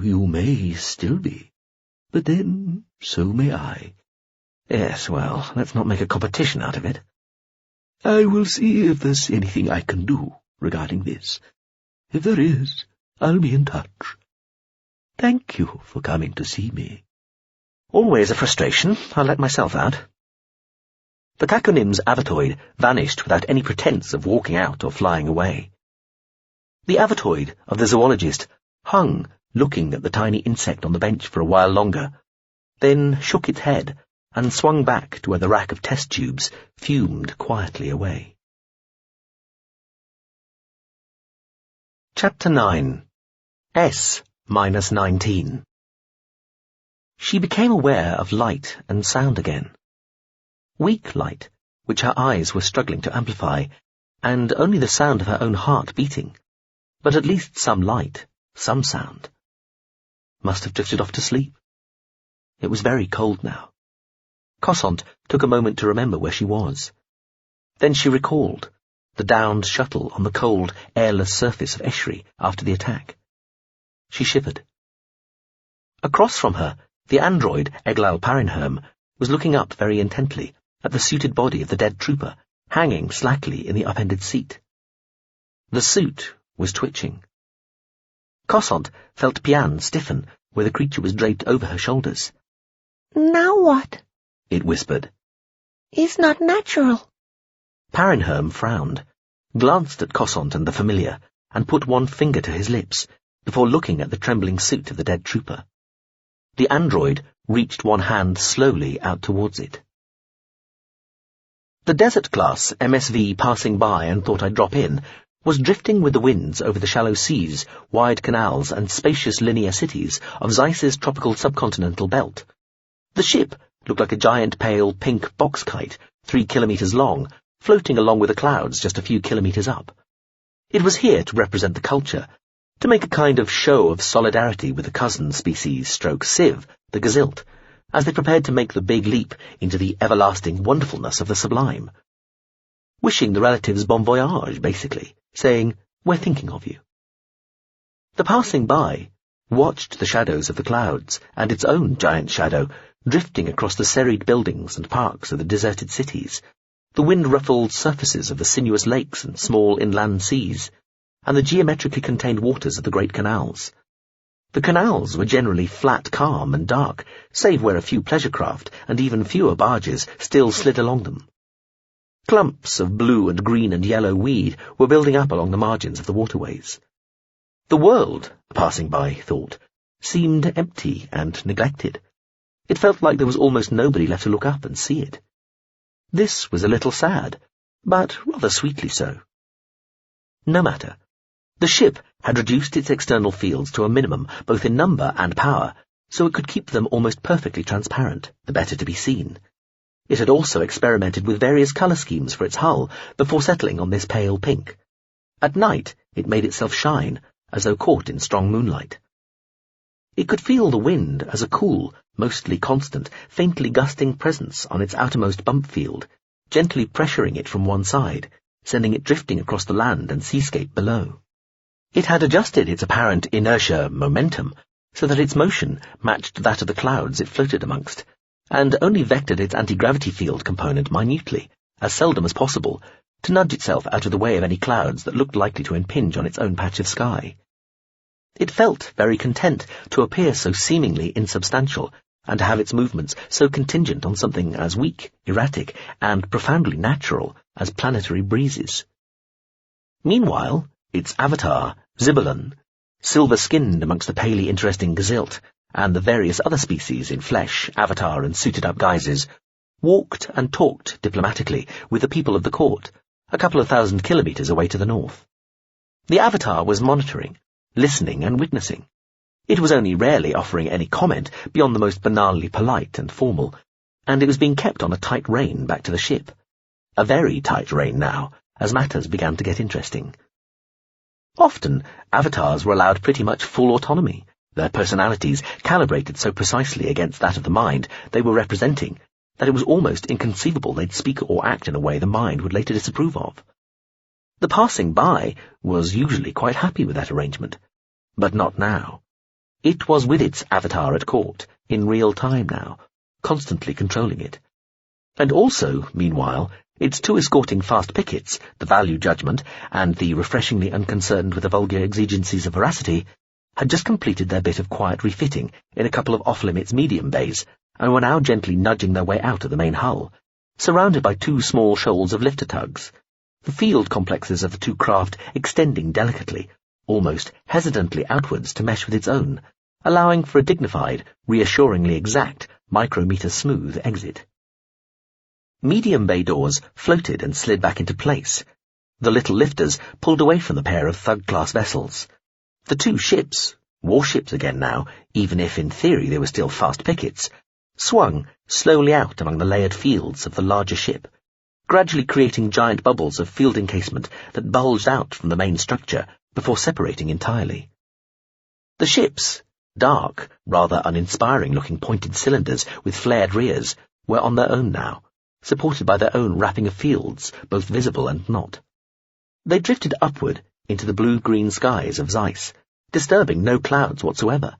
You may still be, but then so may I. Yes, well, let's not make a competition out of it. I will see if there's anything I can do regarding this. If there is, I'll be in touch. Thank you for coming to see me. Always a frustration. I'll let myself out. The Caconym's avatoid vanished without any pretense of walking out or flying away. The avatoid of the zoologist hung, looking at the tiny insect on the bench for a while longer, then shook its head and swung back to where the rack of test tubes fumed quietly away. Chapter 9. S-19. She became aware of light and sound again. Weak light, which her eyes were struggling to amplify, and only the sound of her own heart beating, but at least some light, some sound. Must have drifted off to sleep. It was very cold now. Cossant took a moment to remember where she was. Then she recalled the downed shuttle on the cold, airless surface of Eschri after the attack. She shivered. Across from her, the android, Eglal Parinherm, was looking up very intently at the suited body of the dead trooper, hanging slackly in the upended seat. The suit was twitching. Cossant felt Pian stiffen where the creature was draped over her shoulders. Now what? It whispered. It's not natural. Parinherm frowned, glanced at Cossant and the familiar, and put one finger to his lips, before looking at the trembling suit of the dead trooper. The android reached one hand slowly out towards it. The desert-class MSV passing by and thought I'd drop in was drifting with the winds over the shallow seas, wide canals, and spacious linear cities of Zeiss's tropical subcontinental belt. The ship looked like a giant pale pink box kite, 3 kilometers long, floating along with the clouds just a few kilometers up. It was here to represent the culture, to make a kind of show of solidarity with the cousin species Civ, the Gazilt, as they prepared to make the big leap into the everlasting wonderfulness of the sublime. Wishing the relatives bon voyage, basically, saying, we're thinking of you. The passing by watched the shadows of the clouds and its own giant shadow drifting across the serried buildings and parks of the deserted cities, the wind-ruffled surfaces of the sinuous lakes and small inland seas, and the geometrically contained waters of the great canals. The canals were generally flat, calm, and dark, save where a few pleasure craft and even fewer barges still slid along them. Clumps of blue and green and yellow weed were building up along the margins of the waterways. The world, passing by, thought, seemed empty and neglected. It felt like there was almost nobody left to look up and see it. This was a little sad, but rather sweetly so. No matter. The ship had reduced its external fields to a minimum, both in number and power, so it could keep them almost perfectly transparent, the better to be seen. It had also experimented with various colour schemes for its hull before settling on this pale pink. At night it made itself shine, as though caught in strong moonlight. It could feel the wind as a cool, mostly constant, faintly gusting presence on its outermost bump field, gently pressuring it from one side, sending it drifting across the land and seascape below. It had adjusted its apparent inertia momentum so that its motion matched that of the clouds it floated amongst, and only vectored its anti-gravity field component minutely, as seldom as possible, to nudge itself out of the way of any clouds that looked likely to impinge on its own patch of sky. It felt very content to appear so seemingly insubstantial, and to have its movements so contingent on something as weak, erratic, and profoundly natural as planetary breezes. Meanwhile, its avatar, Zibelin, silver-skinned amongst the palely interesting gazillt, and the various other species in flesh, avatar, and suited-up guises, walked and talked diplomatically with the people of the court, a couple of 1,000 kilometres away to the north. The avatar was monitoring, listening and witnessing. It was only rarely offering any comment beyond the most banally polite and formal, and it was being kept on a tight rein back to the ship. A very tight rein now, as matters began to get interesting. Often, avatars were allowed pretty much full autonomy, their personalities calibrated so precisely against that of the mind they were representing that it was almost inconceivable they'd speak or act in a way the mind would later disapprove of. The passing by was usually quite happy with that arrangement, but not now. It was with its avatar at court, in real time now, constantly controlling it. And also, meanwhile, its two escorting fast pickets, the value judgment, and the refreshingly unconcerned with the vulgar exigencies of veracity, had just completed their bit of quiet refitting in a couple of off-limits medium bays, and were now gently nudging their way out of the main hull, surrounded by two small shoals of lifter tugs, the field complexes of the two craft extending delicately, almost hesitantly outwards to mesh with its own, allowing for a dignified, reassuringly exact, micrometer-smooth exit. Medium bay doors floated and slid back into place. The little lifters pulled away from the pair of Thug-class vessels. The two ships, warships again now, even if in theory they were still fast pickets, swung slowly out among the layered fields of the larger ship, gradually creating giant bubbles of field encasement that bulged out from the main structure before separating entirely. The ships, dark, rather uninspiring-looking pointed cylinders with flared rears, were on their own now, supported by their own wrapping of fields, both visible and not. They drifted upward into the blue-green skies of Zeiss, disturbing no clouds whatsoever,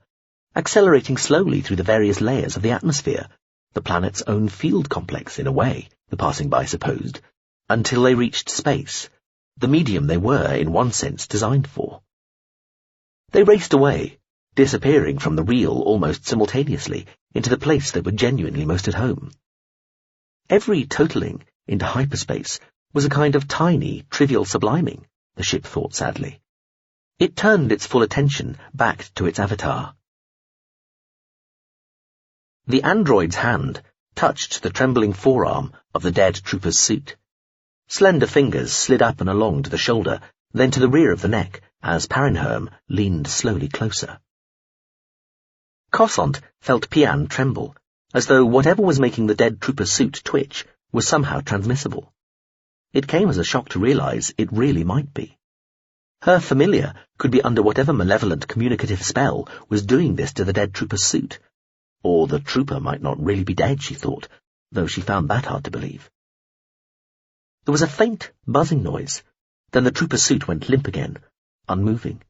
accelerating slowly through the various layers of the atmosphere, the planet's own field complex in a way, the passing-by supposed, until they reached space, the medium they were, in one sense, designed for. They raced away, disappearing from the real almost simultaneously into the place they were genuinely most at home. Every totaling into hyperspace was a kind of tiny, trivial subliming, the ship thought sadly. It turned its full attention back to its avatar. The android's hand touched the trembling forearm of the dead trooper's suit. Slender fingers slid up and along to the shoulder, then to the rear of the neck, as Parenherm leaned slowly closer. Cossant felt Pian tremble, as though whatever was making the dead trooper's suit twitch was somehow transmissible. It came as a shock to realize it really might be. Her familiar could be under whatever malevolent communicative spell was doing this to the dead trooper's suit. Or the trooper might not really be dead, she thought, though she found that hard to believe. There was a faint, buzzing noise. Then the trooper's suit went limp again, unmoving.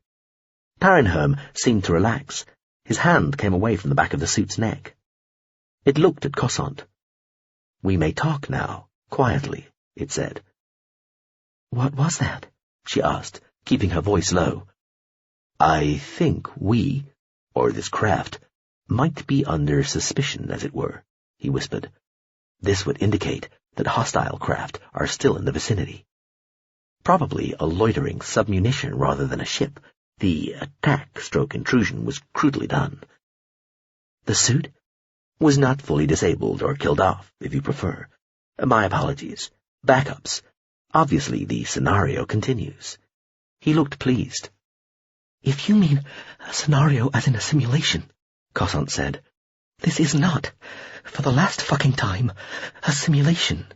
Parenherm seemed to relax. His hand came away from the back of the suit's neck. It looked at Cossant. "We may talk now, quietly," it said. "What was that?" she asked, keeping her voice low. "I think we, or this craft, might be under suspicion, as it were," he whispered. "This would indicate that hostile craft are still in the vicinity. Probably a loitering submunition rather than a ship. The attack/intrusion was crudely done. The suit was not fully disabled or killed off, if you prefer. My apologies. Backups. Obviously, the scenario continues." He looked pleased. "If you mean a scenario as in a simulation," Cossant said, "this is not, for the last fucking time, a simulation."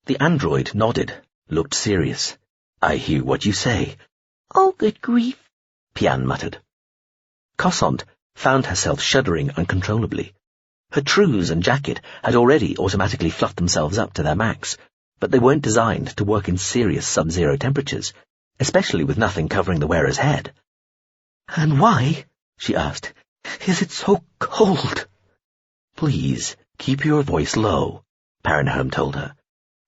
The android nodded, looked serious. "I hear what you say." "Oh, good grief," Pian muttered. Cossant found herself shuddering uncontrollably. Her trews and jacket had already automatically fluffed themselves up to their max, but they weren't designed to work in serious sub-zero temperatures, especially with nothing covering the wearer's head. "And why," she asked, "is it so cold?" "Please, keep your voice low," Parenherm told her.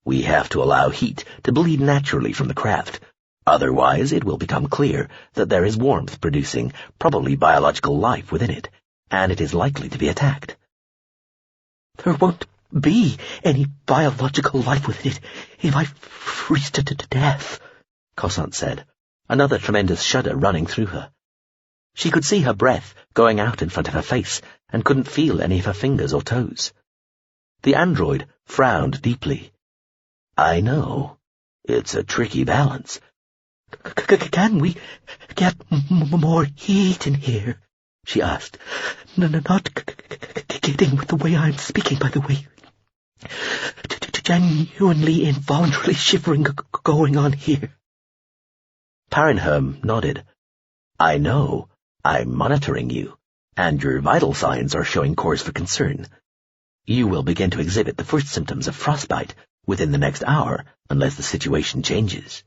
We have to allow heat to bleed naturally from the craft. Otherwise, it will become clear that there is warmth producing probably biological life within it, and it is likely to be attacked. There won't be any biological life within it if I freeze to death, Cosant said, another tremendous shudder running through her. She could see her breath going out in front of her face and couldn't feel any of her fingers or toes. The android frowned deeply. I know. It's a tricky balance. Can we get more heat in here? She asked. Not kidding with the way I'm speaking, by the way. Genuinely, involuntarily shivering going on here. Parenherm nodded. I know. I'm monitoring you, and your vital signs are showing cause for concern. You will begin to exhibit the first symptoms of frostbite within the next hour, unless the situation changes.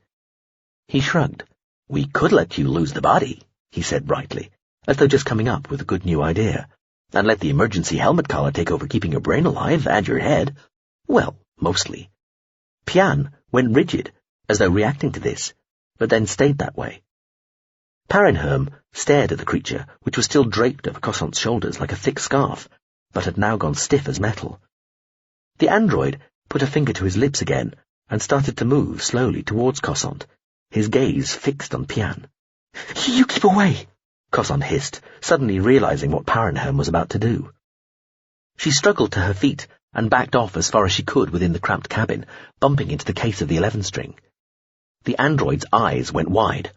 He shrugged. We could let you lose the body, he said brightly, as though just coming up with a good new idea, and let the emergency helmet collar take over keeping your brain alive and your head. Well, mostly. Pian went rigid, as though reacting to this, but then stayed that way. Parenherm stared at the creature, which was still draped over Cosant's shoulders like a thick scarf, but had now gone stiff as metal. The android put a finger to his lips again and started to move slowly towards Cosant, his gaze fixed on Pian. You keep away, Cosant hissed, suddenly realizing what Parenherm was about to do. She struggled to her feet and backed off as far as she could within the cramped cabin, bumping into the case of the 11-string. The android's eyes went wide.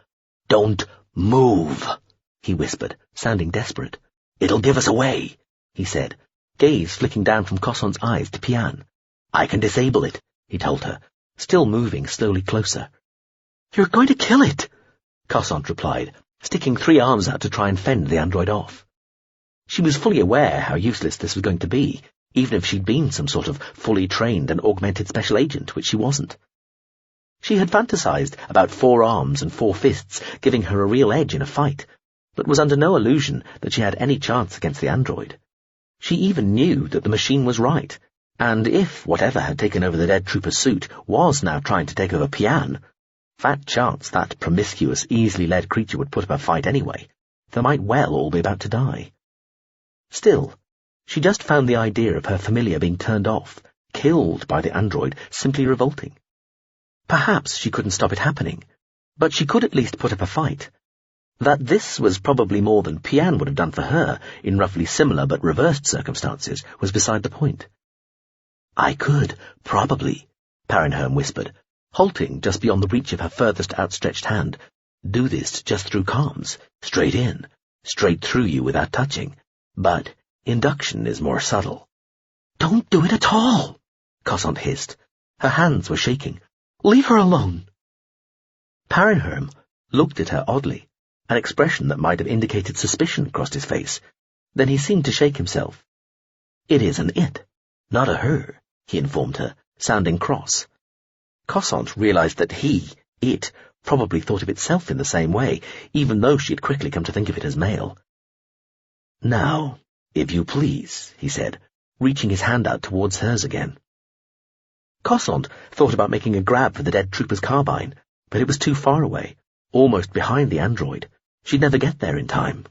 Don't move, he whispered, sounding desperate. It'll give us away, he said, gaze flicking down from Cosant's eyes to Pian. I can disable it, he told her, still moving slowly closer. You're going to kill it, Cosant replied, sticking 3 arms out to try and fend the android off. She was fully aware how useless this was going to be, even if she'd been some sort of fully trained and augmented special agent, which she wasn't. She had fantasized about 4 arms and 4 fists giving her a real edge in a fight, but was under no illusion that she had any chance against the android. She even knew that the machine was right, and if whatever had taken over the dead trooper's suit was now trying to take over Pian, fat chance that promiscuous, easily led creature would put up a fight anyway. They might well all be about to die. Still, she just found the idea of her familiar being turned off, killed by the android, simply revolting. Perhaps she couldn't stop it happening, but she could at least put up a fight. That this was probably more than Pian would have done for her in roughly similar but reversed circumstances was beside the point. I could, probably, Parenherm whispered, halting just beyond the reach of her furthest outstretched hand, do this just through comms, straight in, straight through you without touching, but induction is more subtle. Don't do it at all, Cosant hissed. Her hands were shaking. Leave her alone. Parenherm looked at her oddly, an expression that might have indicated suspicion crossed his face. Then he seemed to shake himself. It is an it, not a her, he informed her, sounding cross. Cosant realized that it, probably thought of itself in the same way, even though she had quickly come to think of it as male. Now, if you please, he said, reaching his hand out towards hers again. Cosant thought about making a grab for the dead trooper's carbine, but it was too far away, almost behind the android. She'd never get there in time.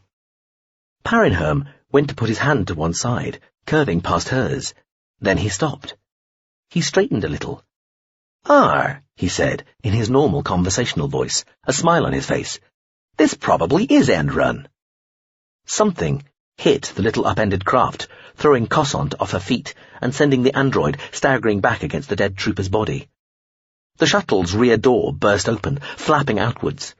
Parenherm went to put his hand to one side, curving past hers. Then he stopped. He straightened a little. He said, in his normal conversational voice, a smile on his face. This probably is end run. Something hit the little upended craft, throwing Cosant off her feet and sending the android staggering back against the dead trooper's body. The shuttle's rear door burst open, flapping outwards.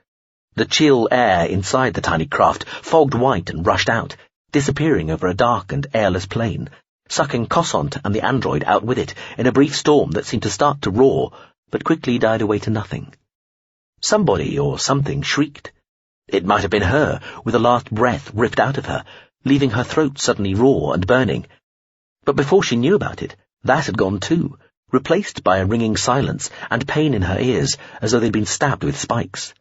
The chill air inside the tiny craft fogged white and rushed out, disappearing over a dark and airless plain, sucking Cosant and the android out with it in a brief storm that seemed to start to roar, but quickly died away to nothing. Somebody or something shrieked. It might have been her, with a last breath ripped out of her, leaving her throat suddenly raw and burning. But before she knew about it, that had gone too, replaced by a ringing silence and pain in her ears as though they'd been stabbed with spikes.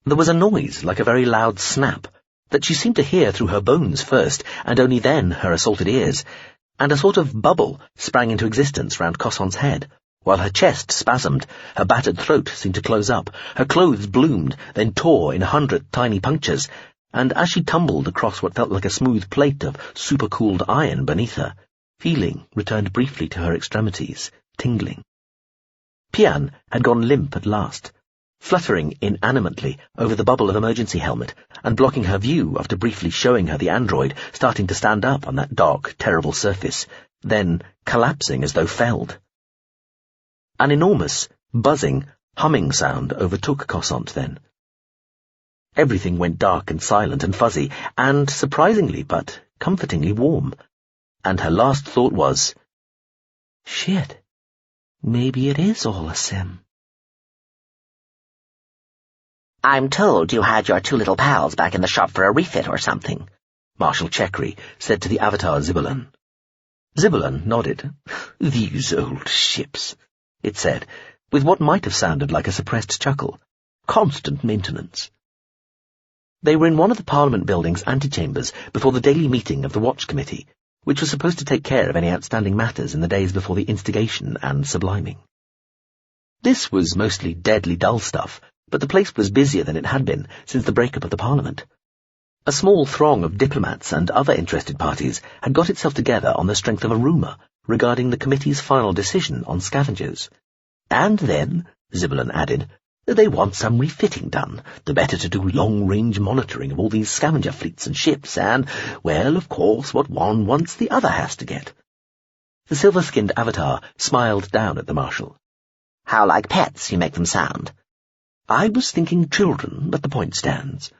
There was a noise like a very loud snap that she seemed to hear through her bones first, and only then her assaulted ears, and a sort of bubble sprang into existence round Cosant's head, While her chest spasmed, her battered throat seemed to close up, her clothes bloomed, then tore in 100 tiny punctures, and as she tumbled across what felt like a smooth plate of supercooled iron beneath her, feeling returned briefly to her extremities, tingling. Iain had gone limp at last, fluttering inanimately over the bubble of emergency helmet and blocking her view after briefly showing her the android starting to stand up on that dark, terrible surface, then collapsing as though felled. An enormous, buzzing, humming sound overtook Cossant then. Everything went dark and silent and fuzzy, and surprisingly but comfortingly warm, and her last thought was, "Shit, maybe it is all a sim." "I'm told you had your 2 little pals back in the shop for a refit or something," Marshal Chekri said to the avatar Zibulan. Zibulan nodded. "These old ships," it said, with what might have sounded like a suppressed chuckle. "Constant maintenance." They were in one of the Parliament building's antechambers before the daily meeting of the Watch Committee, which was supposed to take care of any outstanding matters in the days before the instigation and subliming. This was mostly deadly dull stuff, but the place was busier than it had been since the breakup of the Parliament. A small throng of diplomats and other interested parties had got itself together on the strength of a rumour regarding the committee's final decision on scavengers. And then, Zibulan added, they want some refitting done, the better to do long-range monitoring of all these scavenger fleets and ships, and, well, of course, what one wants the other has to get. The silver-skinned avatar smiled down at the Marshal. "How like pets you make them sound." "I was thinking children, but the point stands."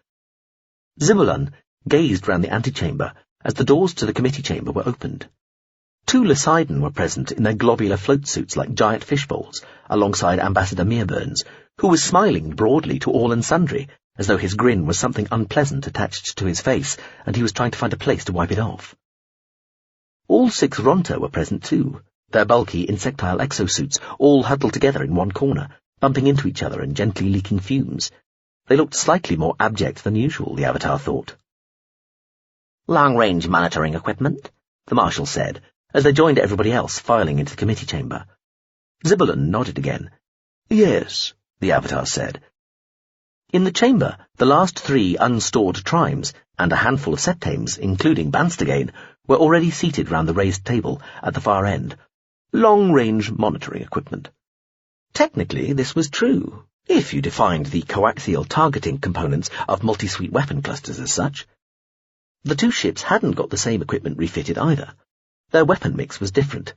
Zibulan gazed round the antechamber as the doors to the committee chamber were opened. 2 Lysidon were present in their globular float suits like giant fishbowls, alongside Ambassador Meerburns, who was smiling broadly to all and sundry, as though his grin was something unpleasant attached to his face, and he was trying to find a place to wipe it off. All 6 Ronta were present too, their bulky insectile exosuits all huddled together in one corner, bumping into each other and gently leaking fumes. They looked slightly more abject than usual, the Avatar thought. "Long-range monitoring equipment?" the Marshal said, as they joined everybody else filing into the committee chamber. Zibulan nodded again. "Yes," the Avatar said. In the chamber, the last 3 unstored trimes and a handful of septames, including Banstagain, were already seated round the raised table at the far end. Long-range monitoring equipment. Technically, this was true, if you defined the coaxial targeting components of multi-suite weapon clusters as such. The 2 ships hadn't got the same equipment refitted either. Their weapon mix was different,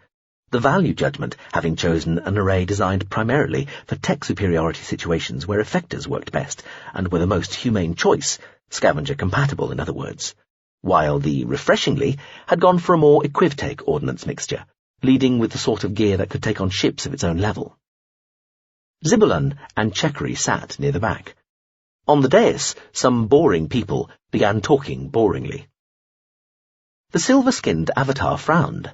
the value judgment having chosen an array designed primarily for tech superiority situations where effectors worked best and were the most humane choice, scavenger-compatible in other words, while the refreshingly had gone for a more equivtake ordnance mixture, leading with the sort of gear that could take on ships of its own level. Zibulan and Chekri sat near the back. On the dais, some boring people began talking boringly. The silver-skinned avatar frowned.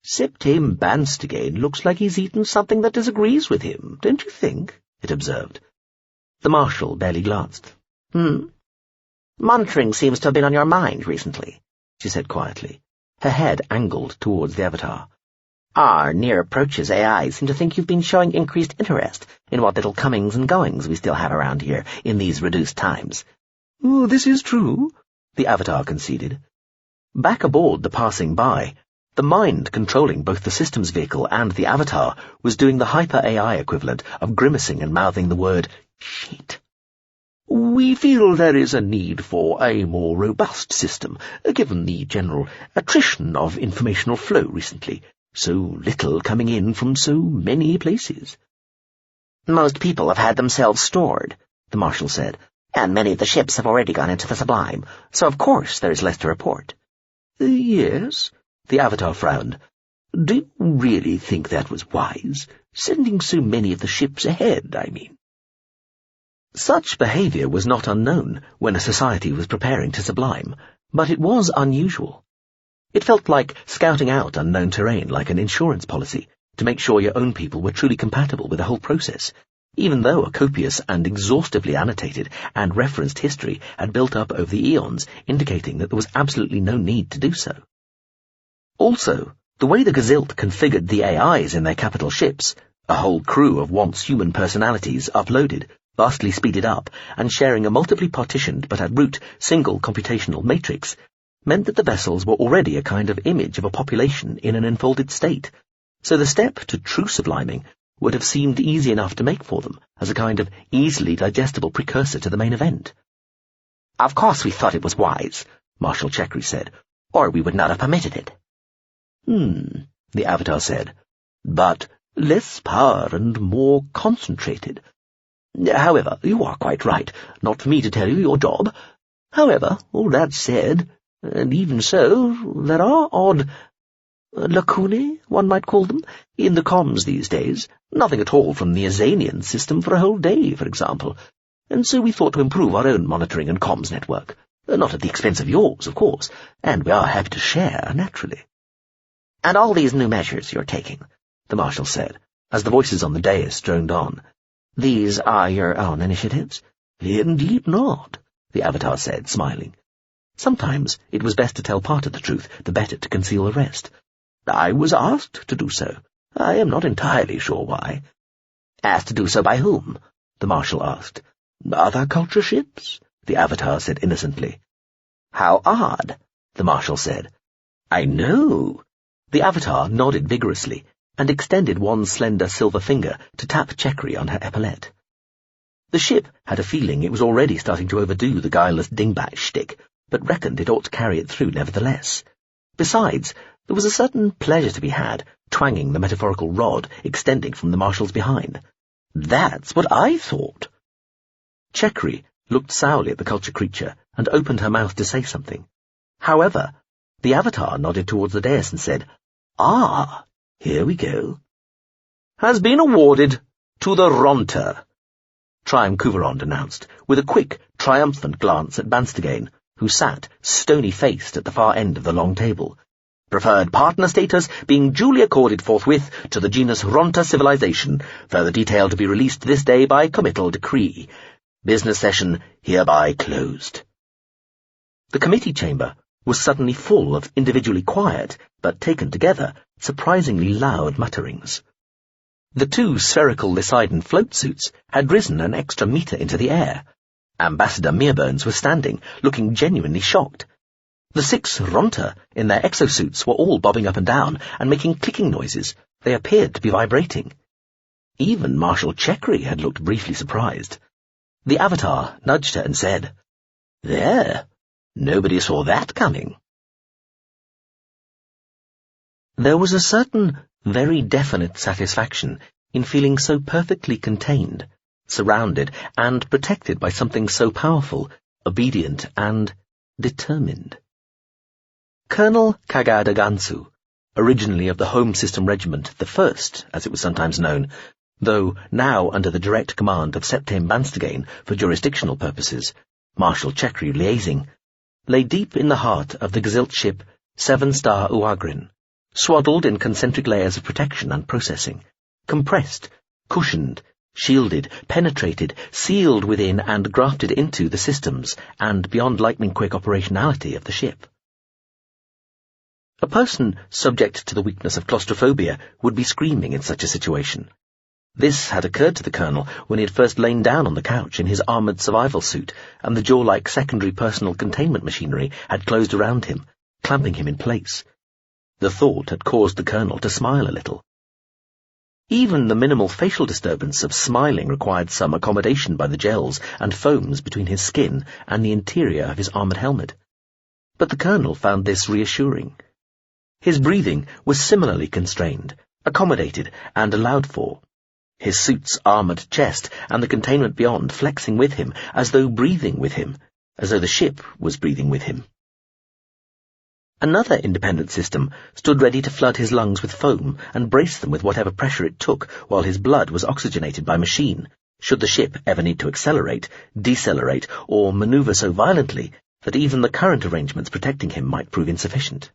"Septame Banstagain looks like he's eaten something that disagrees with him, don't you think?" it observed. The Marshal barely glanced. "Monitoring seems to have been on your mind recently," she said quietly, her head angled towards the avatar. "Our near approaches AI seem to think you've been showing increased interest in what little comings and goings we still have around here in these reduced times." "Oh, this is true," the avatar conceded. Back aboard the passing by, the mind controlling both the systems vehicle and the avatar was doing the hyper-AI equivalent of grimacing and mouthing the word shit. "We feel there is a need for a more robust system, given the general attrition of informational flow recently, so little coming in from so many places." "Most people have had themselves stored," the Marshal said, "and many of the ships have already gone into the Sublime, so of course there is less to report." "Yes," the avatar frowned. "Do you really think that was wise? Sending so many of the ships ahead, I mean." Such behaviour was not unknown when a society was preparing to sublime, but it was unusual. It felt like scouting out unknown terrain like an insurance policy, to make sure your own people were truly compatible with the whole process, even though a copious and exhaustively annotated and referenced history had built up over the eons, indicating that there was absolutely no need to do so. Also, The way the Gazilt configured the AIs in their capital ships, a whole crew of once human personalities uploaded, vastly speeded up, and sharing a multiply partitioned but at root single computational matrix, meant that the vessels were already a kind of image of a population in an enfolded state, so the step to true subliming would have seemed easy enough to make for them as a kind of easily digestible precursor to the main event. Of course we thought it was wise, Marshal Chekri said, or we would not have permitted it. The Avatar said, but less power and more concentrated. However, you are quite right, not for me to tell you your job. However, all that said, and even so, there are odd lacunae, one might call them, in the comms these days. Nothing at all from the Azanian system for a whole day, for example. And so we thought to improve our own monitoring and comms network. Not at the expense of yours, of course, and we are happy to share, naturally. And all these new measures you're taking, the Marshal said, as the voices on the dais droned on. These are your own initiatives? Indeed not, the Avatar said, smiling. Sometimes it was best to tell part of the truth, the better to conceal the rest. I was asked to do so. I am not entirely sure why. Asked to do so by whom? The Marshal asked. Other culture ships, the Avatar said innocently. How odd, the Marshal said. I know. The Avatar nodded vigorously and extended one slender silver finger to tap Chekri on her epaulette. The ship had a feeling it was already starting to overdo the guileless dingbat shtick, but reckoned it ought to carry it through nevertheless. Besides, there was a certain pleasure to be had, twanging the metaphorical rod extending from the Marshal's behind. That's what I thought. Chekri looked sourly at the culture creature and opened her mouth to say something. However, the Avatar nodded towards the dais and said, Ah, here we go. Has been awarded to the Ronta, Triam Kuverond announced, with a quick, triumphant glance at Banstagain, who sat, stony-faced, at the far end of the long table. Preferred partner status being duly accorded forthwith to the genus Ronta civilization, further detail to be released this day by committal decree. Business session hereby closed. The committee chamber was suddenly full of individually quiet, but taken together, surprisingly loud mutterings. The two spherical Lysidon float suits had risen an extra metre into the air. Ambassador Meerburns was standing, looking genuinely shocked. The 6 Ronta in their exosuits were all bobbing up and down and making clicking noises. They appeared to be vibrating. Even Marshal Chekri had looked briefly surprised. The Avatar nudged her and said, There, nobody saw that coming. There was a certain, very definite satisfaction in feeling so perfectly contained, surrounded and protected by something so powerful, obedient and determined. Colonel Kagada Gansu, originally of the Home System Regiment, the 1st, as it was sometimes known, though now under the direct command of Septime Banstagain for jurisdictional purposes, Marshal Chekri liaising, lay deep in the heart of the Gazilt ship 7-Star Uagrin, swaddled in concentric layers of protection and processing, compressed, cushioned, shielded, penetrated, sealed within and grafted into the systems and beyond lightning-quick operationality of the ship. A person subject to the weakness of claustrophobia would be screaming in such a situation. This had occurred to the Colonel when he had first lain down on the couch in his armoured survival suit and the jaw-like secondary personal containment machinery had closed around him, clamping him in place. The thought had caused the Colonel to smile a little. Even the minimal facial disturbance of smiling required some accommodation by the gels and foams between his skin and the interior of his armoured helmet. But the Colonel found this reassuring. His breathing was similarly constrained, accommodated, and allowed for. His suit's armoured chest and the containment beyond flexing with him, as though breathing with him, as though the ship was breathing with him. Another independent system stood ready to flood his lungs with foam and brace them with whatever pressure it took while his blood was oxygenated by machine, should the ship ever need to accelerate, decelerate, or manoeuvre so violently that even the current arrangements protecting him might prove insufficient.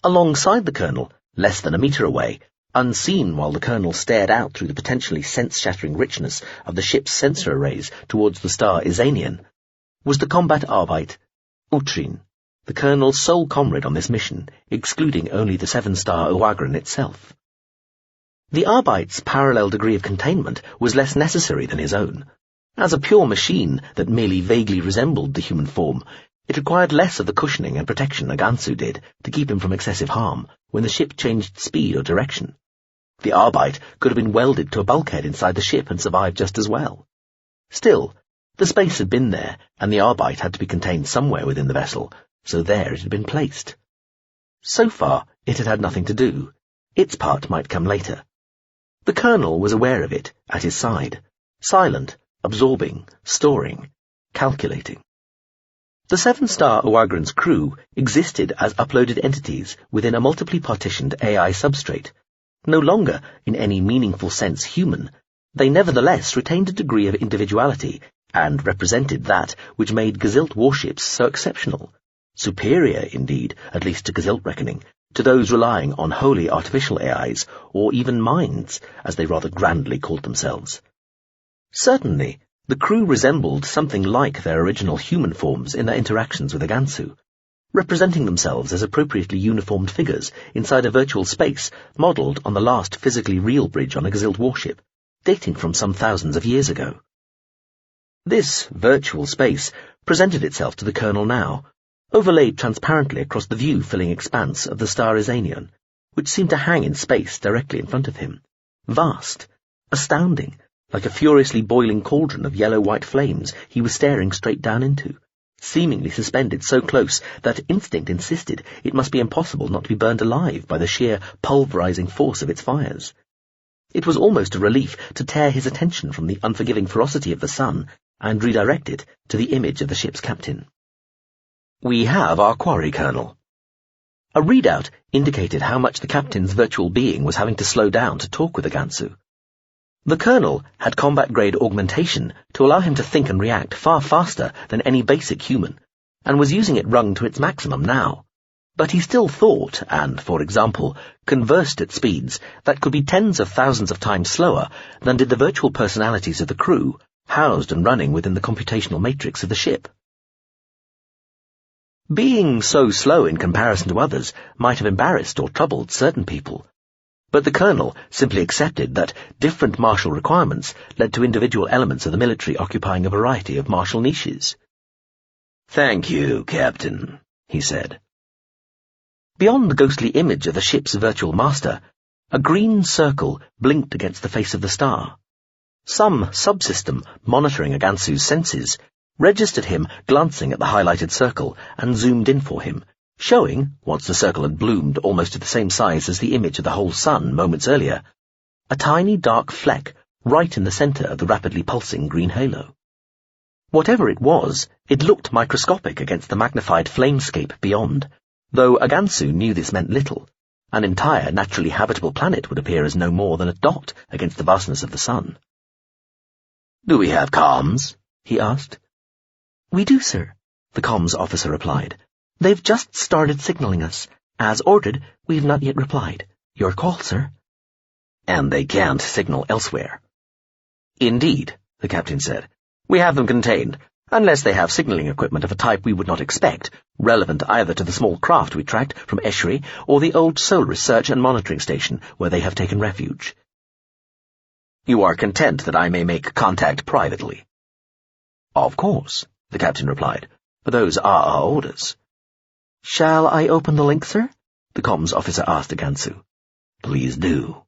Alongside the Colonel, less than a metre away, unseen while the Colonel stared out through the potentially sense-shattering richness of the ship's sensor arrays towards the star Izanian, was the combat Arbeit, Utrin, the Colonel's sole comrade on this mission, excluding only the 7-star Uagran itself. The Arbite's parallel degree of containment was less necessary than his own. As a pure machine that merely vaguely resembled the human form, it required less of the cushioning and protection Agansu did to keep him from excessive harm when the ship changed speed or direction. The Arbite could have been welded to a bulkhead inside the ship and survived just as well. Still, the space had been there, and the Arbite had to be contained somewhere within the vessel, so there it had been placed. So far, it had had nothing to do. Its part might come later. The Colonel was aware of it, at his side, silent, absorbing, storing, calculating. The 7-star Uagran's crew existed as uploaded entities within a multiply partitioned AI substrate. No longer, in any meaningful sense, human, they nevertheless retained a degree of individuality and represented that which made Gazilt warships so exceptional, superior, indeed, at least to Gazilt reckoning, to those relying on wholly artificial AIs, or even minds, as they rather grandly called themselves. Certainly, the crew resembled something like their original human forms in their interactions with Agansu, representing themselves as appropriately uniformed figures inside a virtual space modelled on the last physically real bridge on a Gazilt warship, dating from some thousands of years ago. This virtual space presented itself to the Colonel now, overlaid transparently across the view-filling expanse of the star Izanion, which seemed to hang in space directly in front of him. Vast, astounding, like a furiously boiling cauldron of yellow-white flames he was staring straight down into, seemingly suspended so close that instinct insisted it must be impossible not to be burned alive by the sheer pulverizing force of its fires. It was almost a relief to tear his attention from the unforgiving ferocity of the sun and redirect it to the image of the ship's captain. "We have our quarry, Colonel." A readout indicated how much the captain's virtual being was having to slow down to talk with Agansu. The Colonel had combat-grade augmentation to allow him to think and react far faster than any basic human, and was using it wrung to its maximum now. But he still thought, and, for example, conversed at speeds that could be tens of thousands of times slower than did the virtual personalities of the crew, housed and running within the computational matrix of the ship. Being so slow in comparison to others might have embarrassed or troubled certain people, but the Colonel simply accepted that different martial requirements led to individual elements of the military occupying a variety of martial niches. "Thank you, Captain," he said. Beyond the ghostly image of the ship's virtual master, a green circle blinked against the face of the star. Some subsystem monitoring Agansu's senses registered him glancing at the highlighted circle and zoomed in for him, showing, once the circle had bloomed almost to the same size as the image of the whole sun moments earlier, a tiny dark fleck right in the centre of the rapidly pulsing green halo. Whatever it was, it looked microscopic against the magnified flamescape beyond, though Agansu knew this meant little. An entire naturally habitable planet would appear as no more than a dot against the vastness of the sun. "Do we have comms?" he asked. "We do, sir," the comms officer replied. "They've just started signaling us. As ordered, we've not yet replied. Your call, sir." "And they can't signal elsewhere?" "Indeed," the captain said. "We have them contained, unless they have signaling equipment of a type we would not expect, relevant either to the small craft we tracked from Eshri or the old Sol research and monitoring station where they have taken refuge." "You are content that I may make contact privately?" "Of course," the captain replied, "but those are our orders." "Shall I open the link, sir?" the comms officer asked Agansu. "Please do."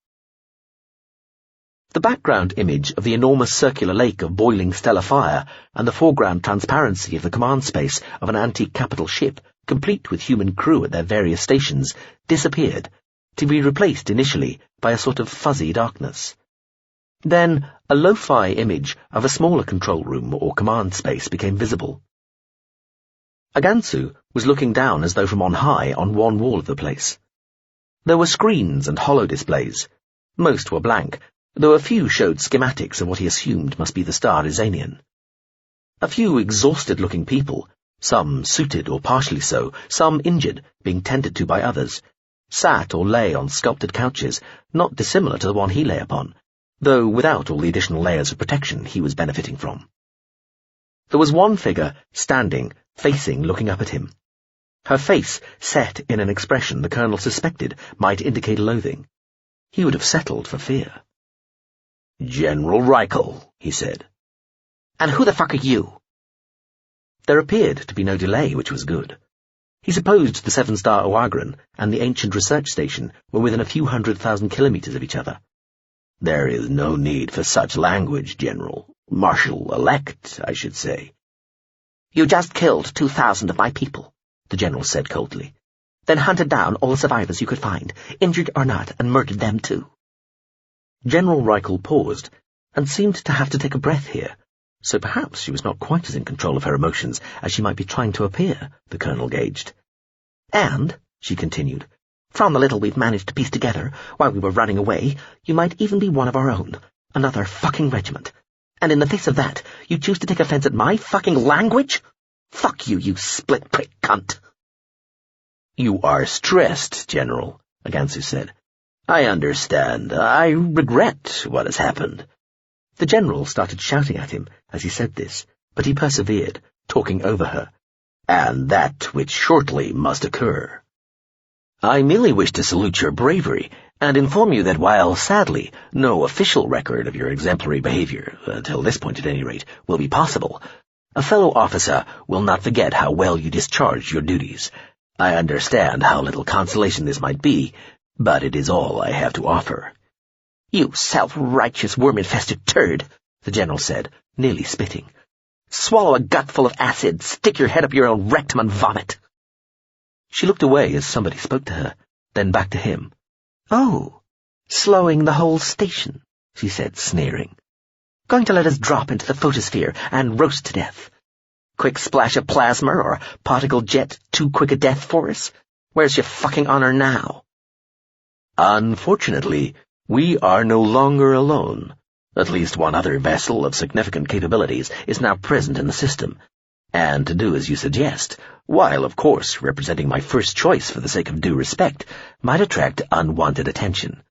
The background image of the enormous circular lake of boiling stellar fire and the foreground transparency of the command space of an antique capital ship, complete with human crew at their various stations, disappeared, to be replaced initially by a sort of fuzzy darkness. Then a lo-fi image of a smaller control room or command space became visible. Agansu was looking down as though from on high on one wall of the place. There were screens and holo displays. Most were blank, though a few showed schematics of what he assumed must be the star Izanion. A few exhausted-looking people, some suited or partially so, some injured, being tended to by others, sat or lay on sculpted couches, not dissimilar to the one he lay upon, though without all the additional layers of protection he was benefiting from. There was one figure, standing, facing, looking up at him. Her face set in an expression the colonel suspected might indicate loathing. He would have settled for fear. "General Reichel," he said. "And who the fuck are you?" There appeared to be no delay, which was good. He supposed the 7-star Oagran and the ancient research station were within a few 100,000 kilometers of each other. "There is no need for such language, General. Marshal-elect, I should say." "You just killed 2,000 of my people," the general said coldly. "Then hunted down all the survivors you could find, injured or not, and murdered them too." General Reichel paused, and seemed to have to take a breath here, so perhaps she was not quite as in control of her emotions as she might be trying to appear, the colonel gauged. "And," she continued, "from the little we've managed to piece together while we were running away, you might even be one of our own, another fucking regiment. And in the face of that, you choose to take offense at my fucking language? Fuck you, you split prick cunt." "You are stressed, General," Agansu said. "I understand. I regret what has happened." The general started shouting at him as he said this, but he persevered, talking over her. "And that which shortly must occur. I merely wish to salute your bravery and inform you that while, sadly, no official record of your exemplary behavior, until this point at any rate, will be possible, a fellow officer will not forget how well you discharged your duties. I understand how little consolation this might be, but it is all I have to offer." "You self-righteous worm-infested turd," the general said, nearly spitting. "Swallow a gut full of acid, stick your head up your own rectum and vomit." She looked away as somebody spoke to her, then back to him. "Oh, slowing the whole station," she said, sneering. "Going to let us drop into the photosphere and roast to death. Quick splash of plasma or particle jet too quick a death for us? Where's your fucking honor now?" "Unfortunately, we are no longer alone. At least one other vessel of significant capabilities is now present in the system, and to do as you suggest, while of course representing my first choice for the sake of due respect, might attract unwanted attention.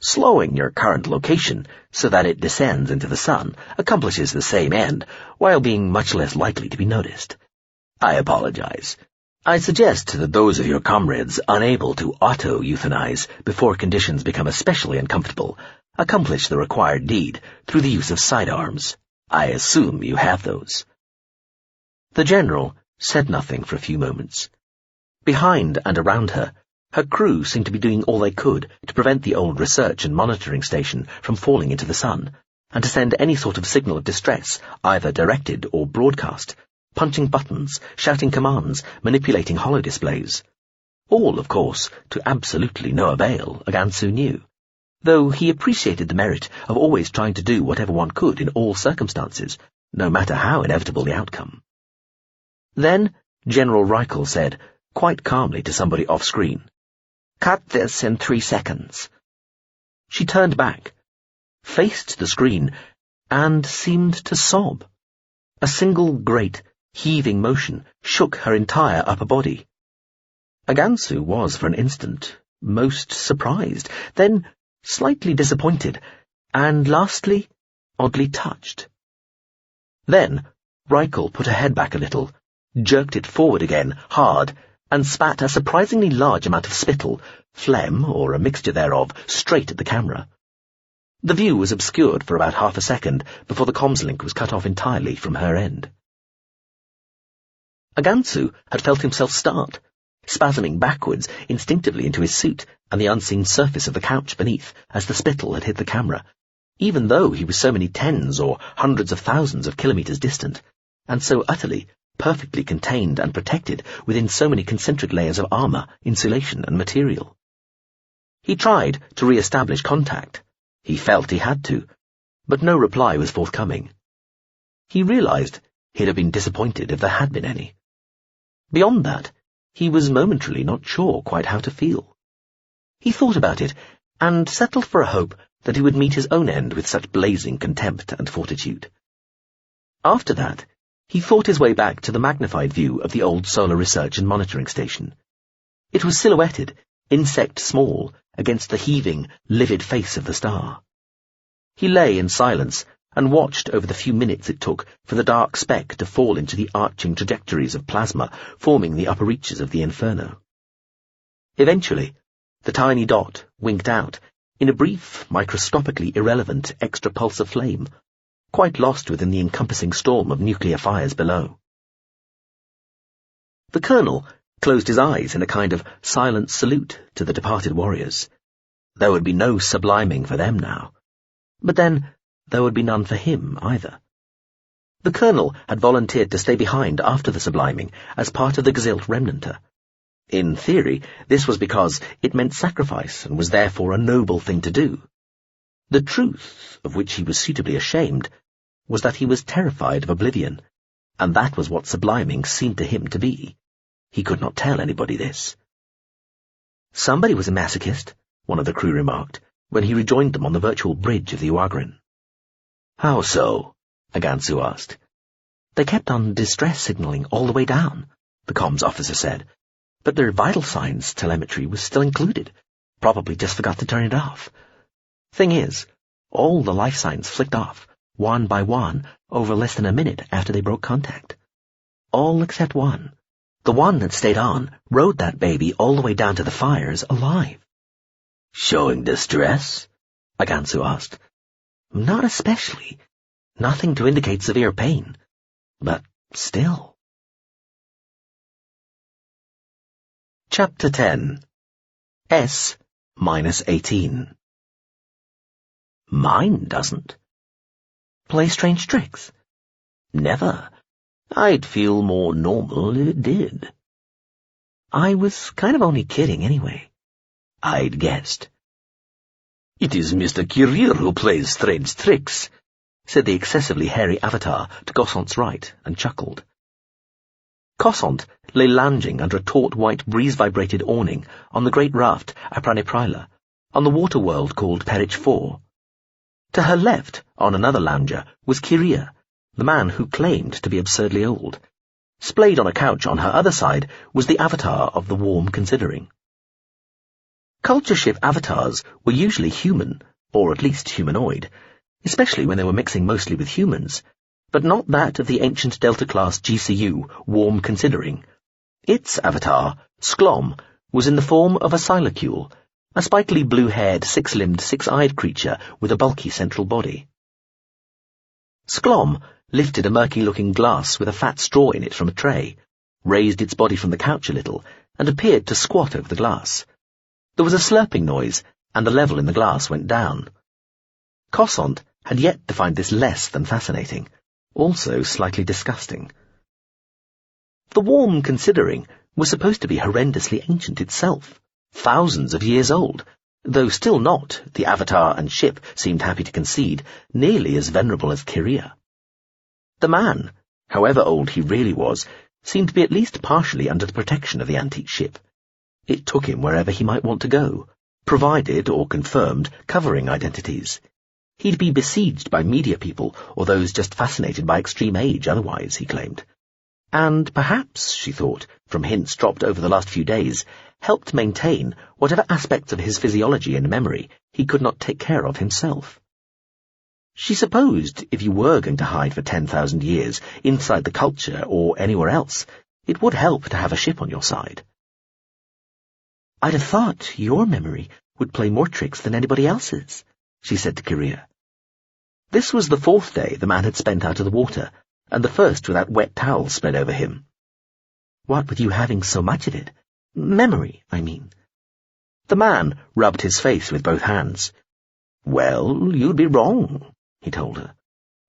Slowing your current location so that it descends into the sun accomplishes the same end, while being much less likely to be noticed. I apologize. I suggest that those of your comrades unable to auto-euthanize before conditions become especially uncomfortable accomplish the required deed through the use of sidearms. I assume you have those." The general said nothing for a few moments. Behind and around her, her crew seemed to be doing all they could to prevent the old research and monitoring station from falling into the sun, and to send any sort of signal of distress, either directed or broadcast, punching buttons, shouting commands, manipulating holodisplays. All, of course, to absolutely no avail, Agansu knew, though he appreciated the merit of always trying to do whatever one could in all circumstances, no matter how inevitable the outcome. Then General Reichel said, quite calmly to somebody off-screen, "Cut this in 3 seconds." She turned back, faced the screen, and seemed to sob. A single great, heaving motion shook her entire upper body. Agansu was, for an instant, most surprised, then slightly disappointed, and lastly, oddly touched. Then Reichel put her head back a little, jerked it forward again, hard, and spat a surprisingly large amount of spittle, phlegm, or a mixture thereof, straight at the camera. The view was obscured for about half a second before the comms link was cut off entirely from her end. Agansu had felt himself start, spasming backwards instinctively into his suit and the unseen surface of the couch beneath as the spittle had hit the camera, even though he was so many tens or hundreds of thousands of kilometers distant, and so utterly, perfectly contained and protected within so many concentric layers of armor, insulation, and material. He tried to re-establish contact. He felt he had to, but no reply was forthcoming. He realized he'd have been disappointed if there had been any. Beyond that, he was momentarily not sure quite how to feel. He thought about it, and settled for a hope that he would meet his own end with such blazing contempt and fortitude. After that, he thought his way back to the magnified view of the old solar research and monitoring station. It was silhouetted, insect small, against the heaving, livid face of the star. He lay in silence, and watched over the few minutes it took for the dark speck to fall into the arching trajectories of plasma forming the upper reaches of the inferno. Eventually, the tiny dot winked out in a brief, microscopically irrelevant extra pulse of flame, quite lost within the encompassing storm of nuclear fires below. The colonel closed his eyes in a kind of silent salute to the departed warriors. There would be no subliming for them now. But then, there would be none for him either. The colonel had volunteered to stay behind after the subliming as part of the Gzilt remnanter. In theory, this was because it meant sacrifice and was therefore a noble thing to do. The truth, of which he was suitably ashamed, was that he was terrified of oblivion, and that was what subliming seemed to him to be. He could not tell anybody this. Somebody was a masochist, one of the crew remarked, when he rejoined them on the virtual bridge of the Uagrin. How so? Agansu asked. They kept on distress signaling all the way down, the comms officer said, but their vital signs telemetry was still included. Probably just forgot to turn it off. Thing is, all the life signs flicked off, one by one, over less than a minute after they broke contact. All except one. The one that stayed on rode that baby all the way down to the fires alive. Showing distress? Agansu asked. Not especially. Nothing to indicate severe pain. But still. Chapter 10. S-18. Mine doesn't. Play strange tricks? Never. I'd feel more normal if it did. I was kind of only kidding anyway. I'd guessed. It is Mr. Kirir who plays strange tricks, said the excessively hairy avatar to Gossant's right, and chuckled. Gossant lay lounging under a taut white breeze-vibrated awning on the great raft Apraniprila, on the water world called Pt.1. To her left, on another lounger, was Kirir, the man who claimed to be absurdly old. Splayed on a couch on her other side was the avatar of the warm considering. Culture ship avatars were usually human, or at least humanoid, especially when they were mixing mostly with humans, but not that of the ancient Delta-class GCU, warm considering. Its avatar, Sklom, was in the form of a silacule, a spikily blue-haired, six-limbed, six-eyed creature with a bulky central body. Sklom lifted a murky-looking glass with a fat straw in it from a tray, raised its body from the couch a little, and appeared to squat over the glass. There was a slurping noise, and the level in the glass went down. Gossant had yet to find this less than fascinating, also slightly disgusting. The warm considering was supposed to be horrendously ancient itself, thousands of years old, though still not, the avatar and ship seemed happy to concede, nearly as venerable as Kirir. The man, however old he really was, seemed to be at least partially under the protection of the antique ship. It took him wherever he might want to go, provided or confirmed covering identities. He'd be besieged by media people or those just fascinated by extreme age otherwise, he claimed. And perhaps, she thought, from hints dropped over the last few days, helped maintain whatever aspects of his physiology and memory he could not take care of himself. She supposed if you were going to hide for 10,000 years inside the culture or anywhere else, it would help to have a ship on your side. I'd have thought your memory would play more tricks than anybody else's, she said to Kirir. This was the fourth day the man had spent out of the water, and the first without wet towels spread over him. What with you having so much of it? Memory, I mean. The man rubbed his face with both hands. Well, you'd be wrong, he told her.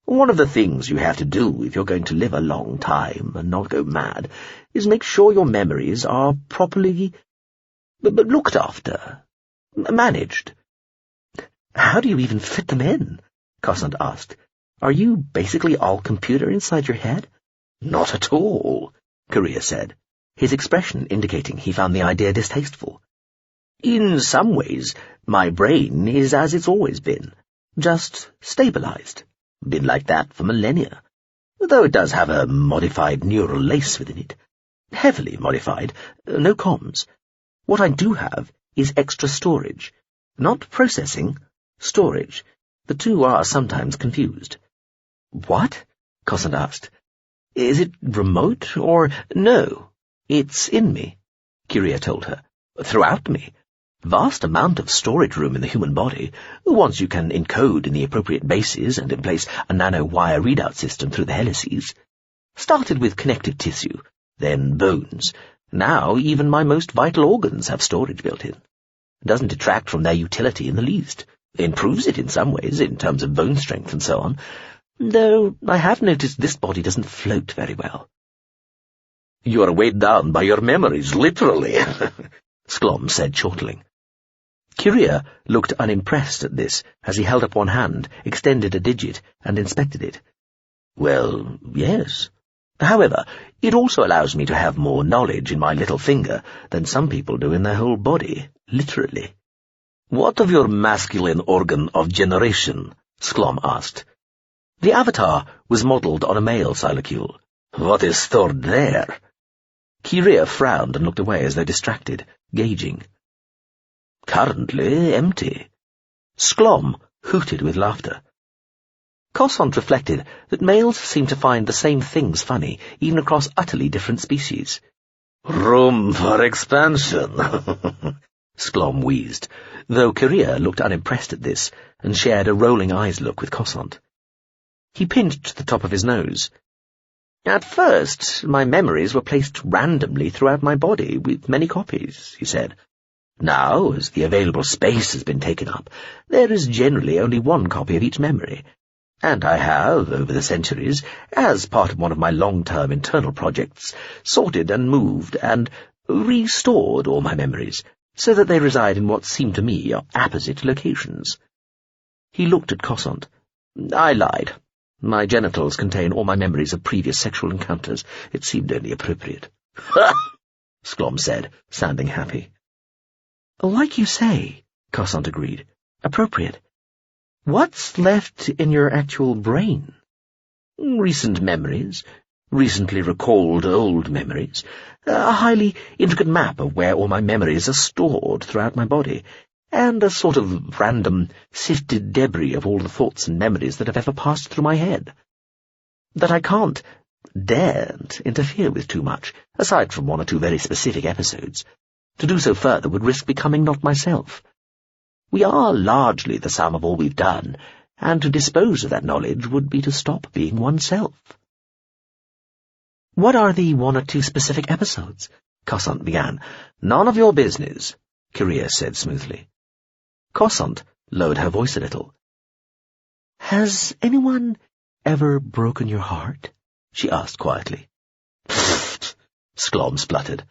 One of the things you have to do if you're going to live a long time and not go mad is make sure your memories are properly looked after, managed. How do you even fit them in? Gossant asked. Are you basically all computer inside your head? Not at all, Kirir said, his expression indicating he found the idea distasteful. In some ways, my brain is as it's always been, just stabilized. Been like that for millennia, though it does have a modified neural lace within it. Heavily modified, no comms. What I do have is extra storage. Not processing, storage. The two are sometimes confused. What? Cosant asked. Is it remote or— No, it's in me, Kyria told her. Throughout me. Vast amount of storage room in the human body, once you can encode in the appropriate bases and in place a nano-wire readout system through the helices. Started with connective tissue, then bones. Now even my most vital organs have storage built in. Doesn't detract from their utility in the least. Improves it in some ways, in terms of bone strength and so on, though I have noticed this body doesn't float very well. You are weighed down by your memories, literally, Sklom said, chortling. Kyria looked unimpressed at this as he held up one hand, extended a digit, and inspected it. Well, yes. However, it also allows me to have more knowledge in my little finger than some people do in their whole body, literally. What of your masculine organ of generation? Sklom asked. The avatar was modelled on a male silacule. What is stored there? Kyria frowned and looked away as though distracted, gauging. Currently empty. Sklom hooted with laughter. Cosant reflected that males seem to find the same things funny, even across utterly different species. Room for expansion, Sklom wheezed, though Kyria looked unimpressed at this and shared a rolling eyes look with Cosant. He pinched the top of his nose. At first, my memories were placed randomly throughout my body, with many copies, he said. Now, as the available space has been taken up, there is generally only one copy of each memory, and I have, over the centuries, as part of one of my long-term internal projects, sorted and moved and restored all my memories, so that they reside in what seem to me apposite locations. He looked at Cosant. I lied. My genitals contain all my memories of previous sexual encounters. It seemed only appropriate. Ha! Sklom said, sounding happy. Like you say, Cosant agreed. Appropriate. What's left in your actual brain? Recent memories, recently recalled old memories, a highly intricate map of where all my memories are stored throughout my body, and a sort of random, sifted debris of all the thoughts and memories that have ever passed through my head. That I daren't interfere with too much, aside from one or two very specific episodes. To do so further would risk becoming not myself. We are largely the sum of all we've done, and to dispose of that knowledge would be to stop being oneself. What are the one or two specific episodes? Cosant began. None of your business, Kyria said smoothly. Cosant lowered her voice a little. Has anyone ever broken your heart? She asked quietly. Pfft, Sklom spluttered.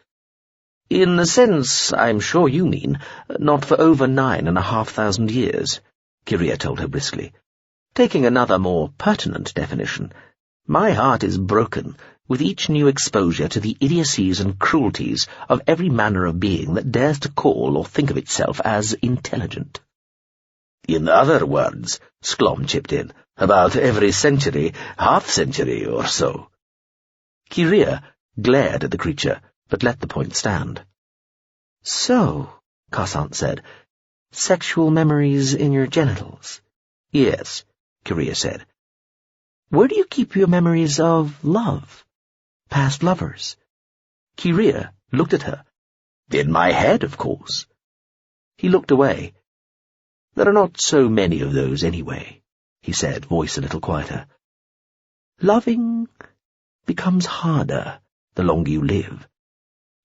In the sense I'm sure you mean, not for over 9,500 years, Kyria told her briskly. Taking another more pertinent definition, my heart is broken with each new exposure to the idiocies and cruelties of every manner of being that dares to call or think of itself as intelligent. In other words, Sklom chipped in, about every century, half-century or so. Kyria glared at the creature, but let the point stand. So, Cosant said, sexual memories in your genitals? Yes, Kyria said. Where do you keep your memories of love? Past lovers? Kyria looked at her. In my head, of course. He looked away. There are not so many of those anyway, he said, voice a little quieter. Loving becomes harder the longer you live,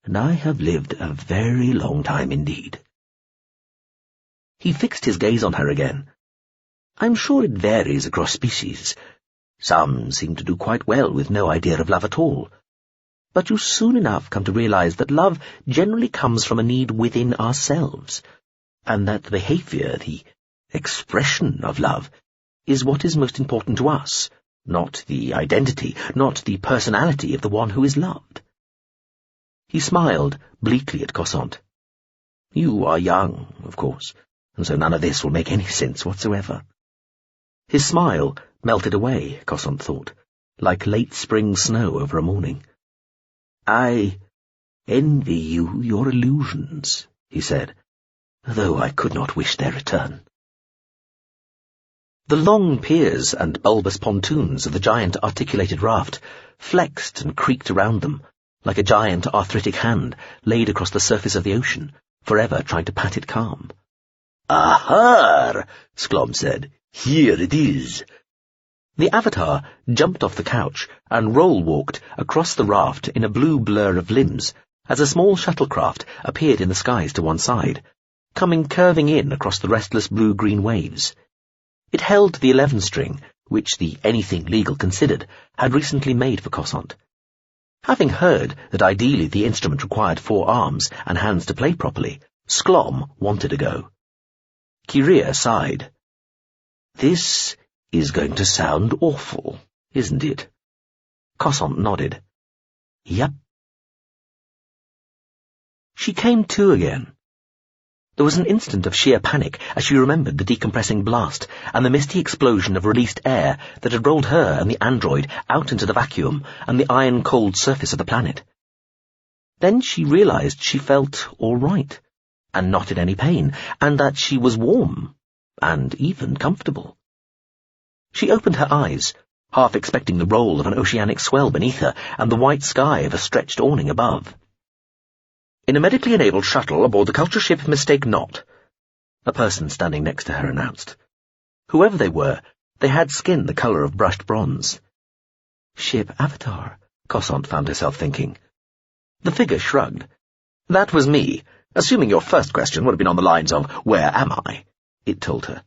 and I have lived a very long time indeed. He fixed his gaze on her again. I'm sure it varies across species. Some seem to do quite well with no idea of love at all. But you soon enough come to realize that love generally comes from a need within ourselves, and that the behavior, the expression of love, is what is most important to us, not the identity, not the personality of the one who is loved. He smiled bleakly at Cosant. You are young, of course, and so none of this will make any sense whatsoever. His smile melted away, Cosant thought, like late spring snow over a morning. I envy you your illusions, he said, though I could not wish their return. The long piers and bulbous pontoons of the giant articulated raft flexed and creaked around them, like a giant arthritic hand laid across the surface of the ocean, forever trying to pat it calm. "Aha!" Sklom said. "Here it is." The Avatar jumped off the couch and roll-walked across the raft in a blue blur of limbs as a small shuttlecraft appeared in the skies to one side, coming curving in across the restless blue-green waves. It held the 11-string, which the Anything Legal Considered had recently made for Cossant. Having heard that ideally the instrument required 4 arms and hands to play properly, Sklom wanted a go. Kyria sighed. "This is going to sound awful, isn't it?" Cossant nodded. "Yep." She came to again. There was an instant of sheer panic as she remembered the decompressing blast and the misty explosion of released air that had rolled her and the android out into the vacuum and the iron-cold surface of the planet. Then she realized she felt all right, and not in any pain, and that she was warm, and even comfortable. She opened her eyes, half expecting the roll of an oceanic swell beneath her and the white sky of a stretched awning above. "In a medically enabled shuttle aboard the culture ship Mistake Not," a person standing next to her announced. Whoever they were, they had skin the colour of brushed bronze. "Ship Avatar," Cossant found herself thinking. The figure shrugged. "That was me, assuming your first question would have been on the lines of, 'Where am I?'" it told her.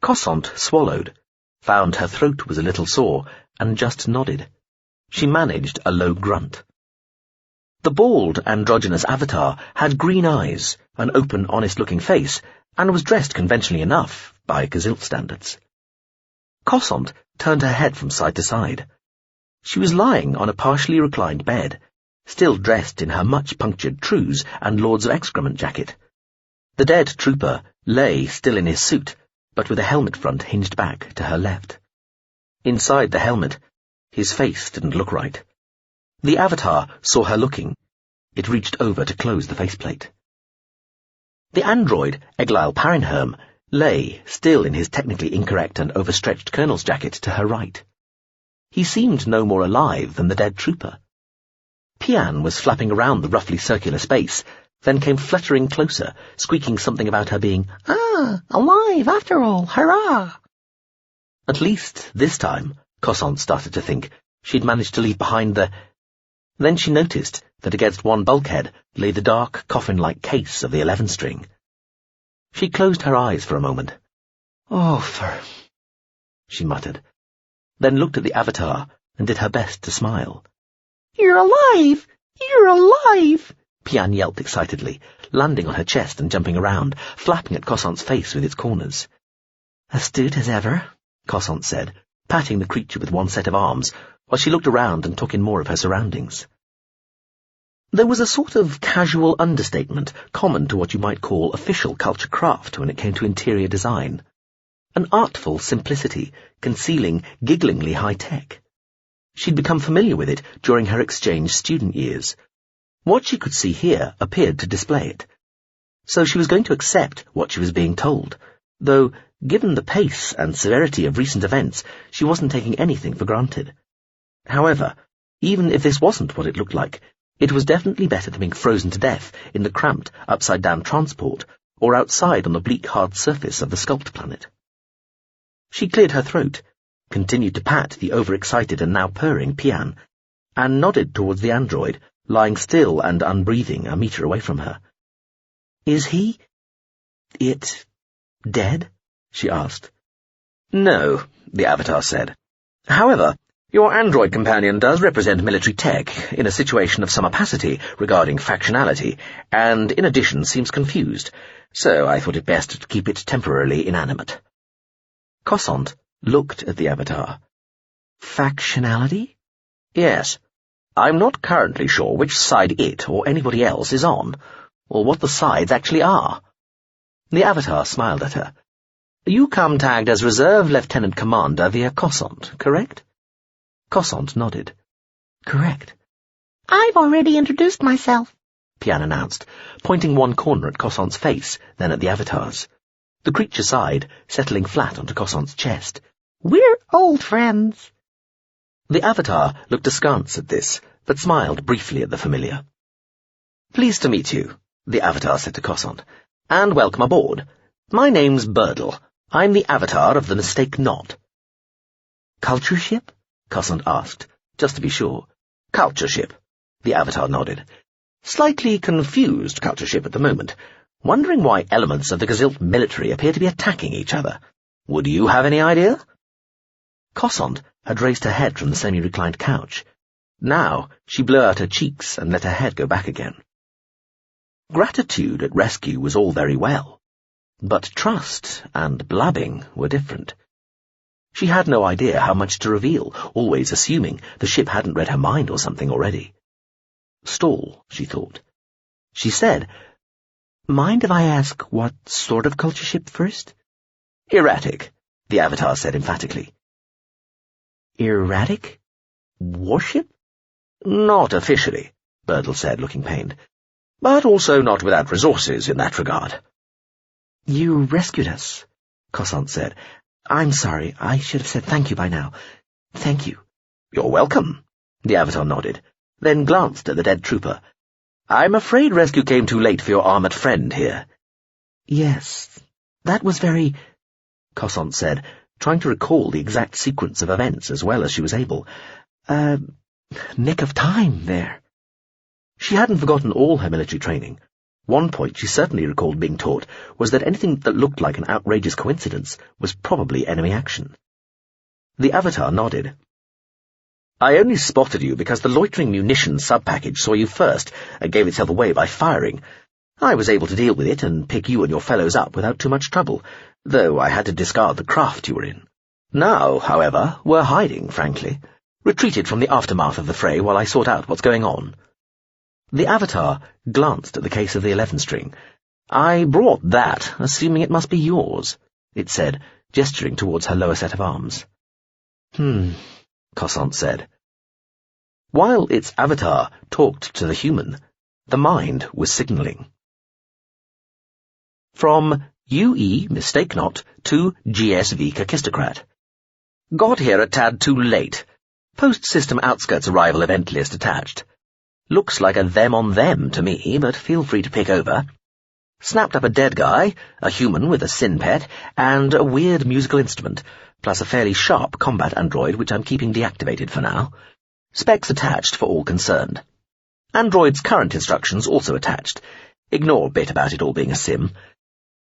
Cossant swallowed, found her throat was a little sore, and just nodded. She managed a low grunt. The bald, androgynous Avatar had green eyes, an open, honest-looking face, and was dressed conventionally enough, by Gazilt standards. Cossant turned her head from side to side. She was lying on a partially reclined bed, still dressed in her much-punctured trews and Lords of Excrement jacket. The dead trooper lay still in his suit, but with a helmet front hinged back to her left. Inside the helmet, his face didn't look right. The Avatar saw her looking. It reached over to close the faceplate. The android, Eglail Parinherm, lay, still in his technically incorrect and overstretched colonel's jacket, to her right. He seemed no more alive than the dead trooper. Pian was flapping around the roughly circular space, then came fluttering closer, squeaking something about her being, alive after all, hurrah! At least, this time, Cossant started to think, she'd managed to leave behind the... Then she noticed that against one bulkhead lay the dark, coffin-like case of the 11-string. She closed her eyes for a moment. She muttered, then looked at the Avatar and did her best to smile. "You're alive! You're alive!" Pian yelped excitedly, landing on her chest and jumping around, flapping at Cossant's face with its corners. "Astute as ever," Cossant said, patting the creature with one set of arms, while she looked around and took in more of her surroundings. There was a sort of casual understatement common to what you might call official culture craft when it came to interior design. An artful simplicity concealing gigglingly high tech. She'd become familiar with it during her exchange student years. What she could see here appeared to display it. So she was going to accept what she was being told, though, given the pace and severity of recent events, she wasn't taking anything for granted. However, even if this wasn't what it looked like, it was definitely better than being frozen to death in the cramped, upside-down transport, or outside on the bleak, hard surface of the sculpt planet. She cleared her throat, continued to pat the overexcited and now purring Pian, and nodded towards the android, lying still and unbreathing a metre away from her. "Is it dead?" she asked. "No," the Avatar said. "However, your android companion does represent military tech in a situation of some opacity regarding factionality, and in addition seems confused, so I thought it best to keep it temporarily inanimate." Cossant looked at the Avatar. "Factionality?" "Yes. I'm not currently sure which side it or anybody else is on, or what the sides actually are." The Avatar smiled at her. "You come tagged as Reserve Lieutenant Commander via Cossant, correct?" Cossant nodded. "Correct." "I've already introduced myself," Pian announced, pointing one corner at Cossant's face, then at the Avatar's. The creature sighed, settling flat onto Cossant's chest. We're old friends. The Avatar looked askance at this, but smiled briefly at the familiar. Pleased to meet you, the Avatar said to Cossant, and welcome aboard. My name's Birdle. I'm the Avatar of the Mistake-Not. Culture ship? Cossant asked, just to be sure. Culture ship, the Avatar nodded. Slightly confused culture ship at the moment, wondering why elements of the Gazilt military appear to be attacking each other. Would you have any idea? Cossant had raised her head from the semi-reclined couch. Now she blew out her cheeks and let her head go back again. Gratitude at rescue was all very well, but trust and blabbing were different. She had no idea how much to reveal, always assuming the ship hadn't read her mind or something already. Stall, she thought. She said, Mind if I ask what sort of culture ship first? Erratic, the Avatar said emphatically. Erratic? Warship? Not officially, Birdle said, looking pained, but also not without resources in that regard. You rescued us, Cossant said. I'm sorry, I should have said thank you by now. Thank you. You're welcome, the Avatar nodded, then glanced at the dead trooper. I'm afraid rescue came too late for your armoured friend here. Yes, that was very, Cossant said, trying to recall the exact sequence of events as well as she was able. Nick of time there. She hadn't forgotten all her military training. One point she certainly recalled being taught was that anything that looked like an outrageous coincidence was probably enemy action. The Avatar nodded. I only spotted you because the loitering munitions sub-package saw you first and gave itself away by firing. I was able to deal with it and pick you and your fellows up without too much trouble, though I had to discard the craft you were in. Now, however, we're hiding, frankly. Retreated from the aftermath of the fray while I sort out what's going on. The Avatar glanced at the case of the 11-string. I brought that, assuming it must be yours, it said, gesturing towards her lower set of arms. Cossant said. While its Avatar talked to the human, the mind was signalling. From UE Mistake-Not to GSV Kakistocrat. Got here a tad too late. Post-system outskirts arrival event list attached. Looks like a them on them to me, but feel free to pick over. Snapped up a dead guy, a human with a sin pet, and a weird musical instrument, plus a fairly sharp combat android which I'm keeping deactivated for now. Specs attached for all concerned. Android's current instructions also attached. Ignore bit about it all being a sim.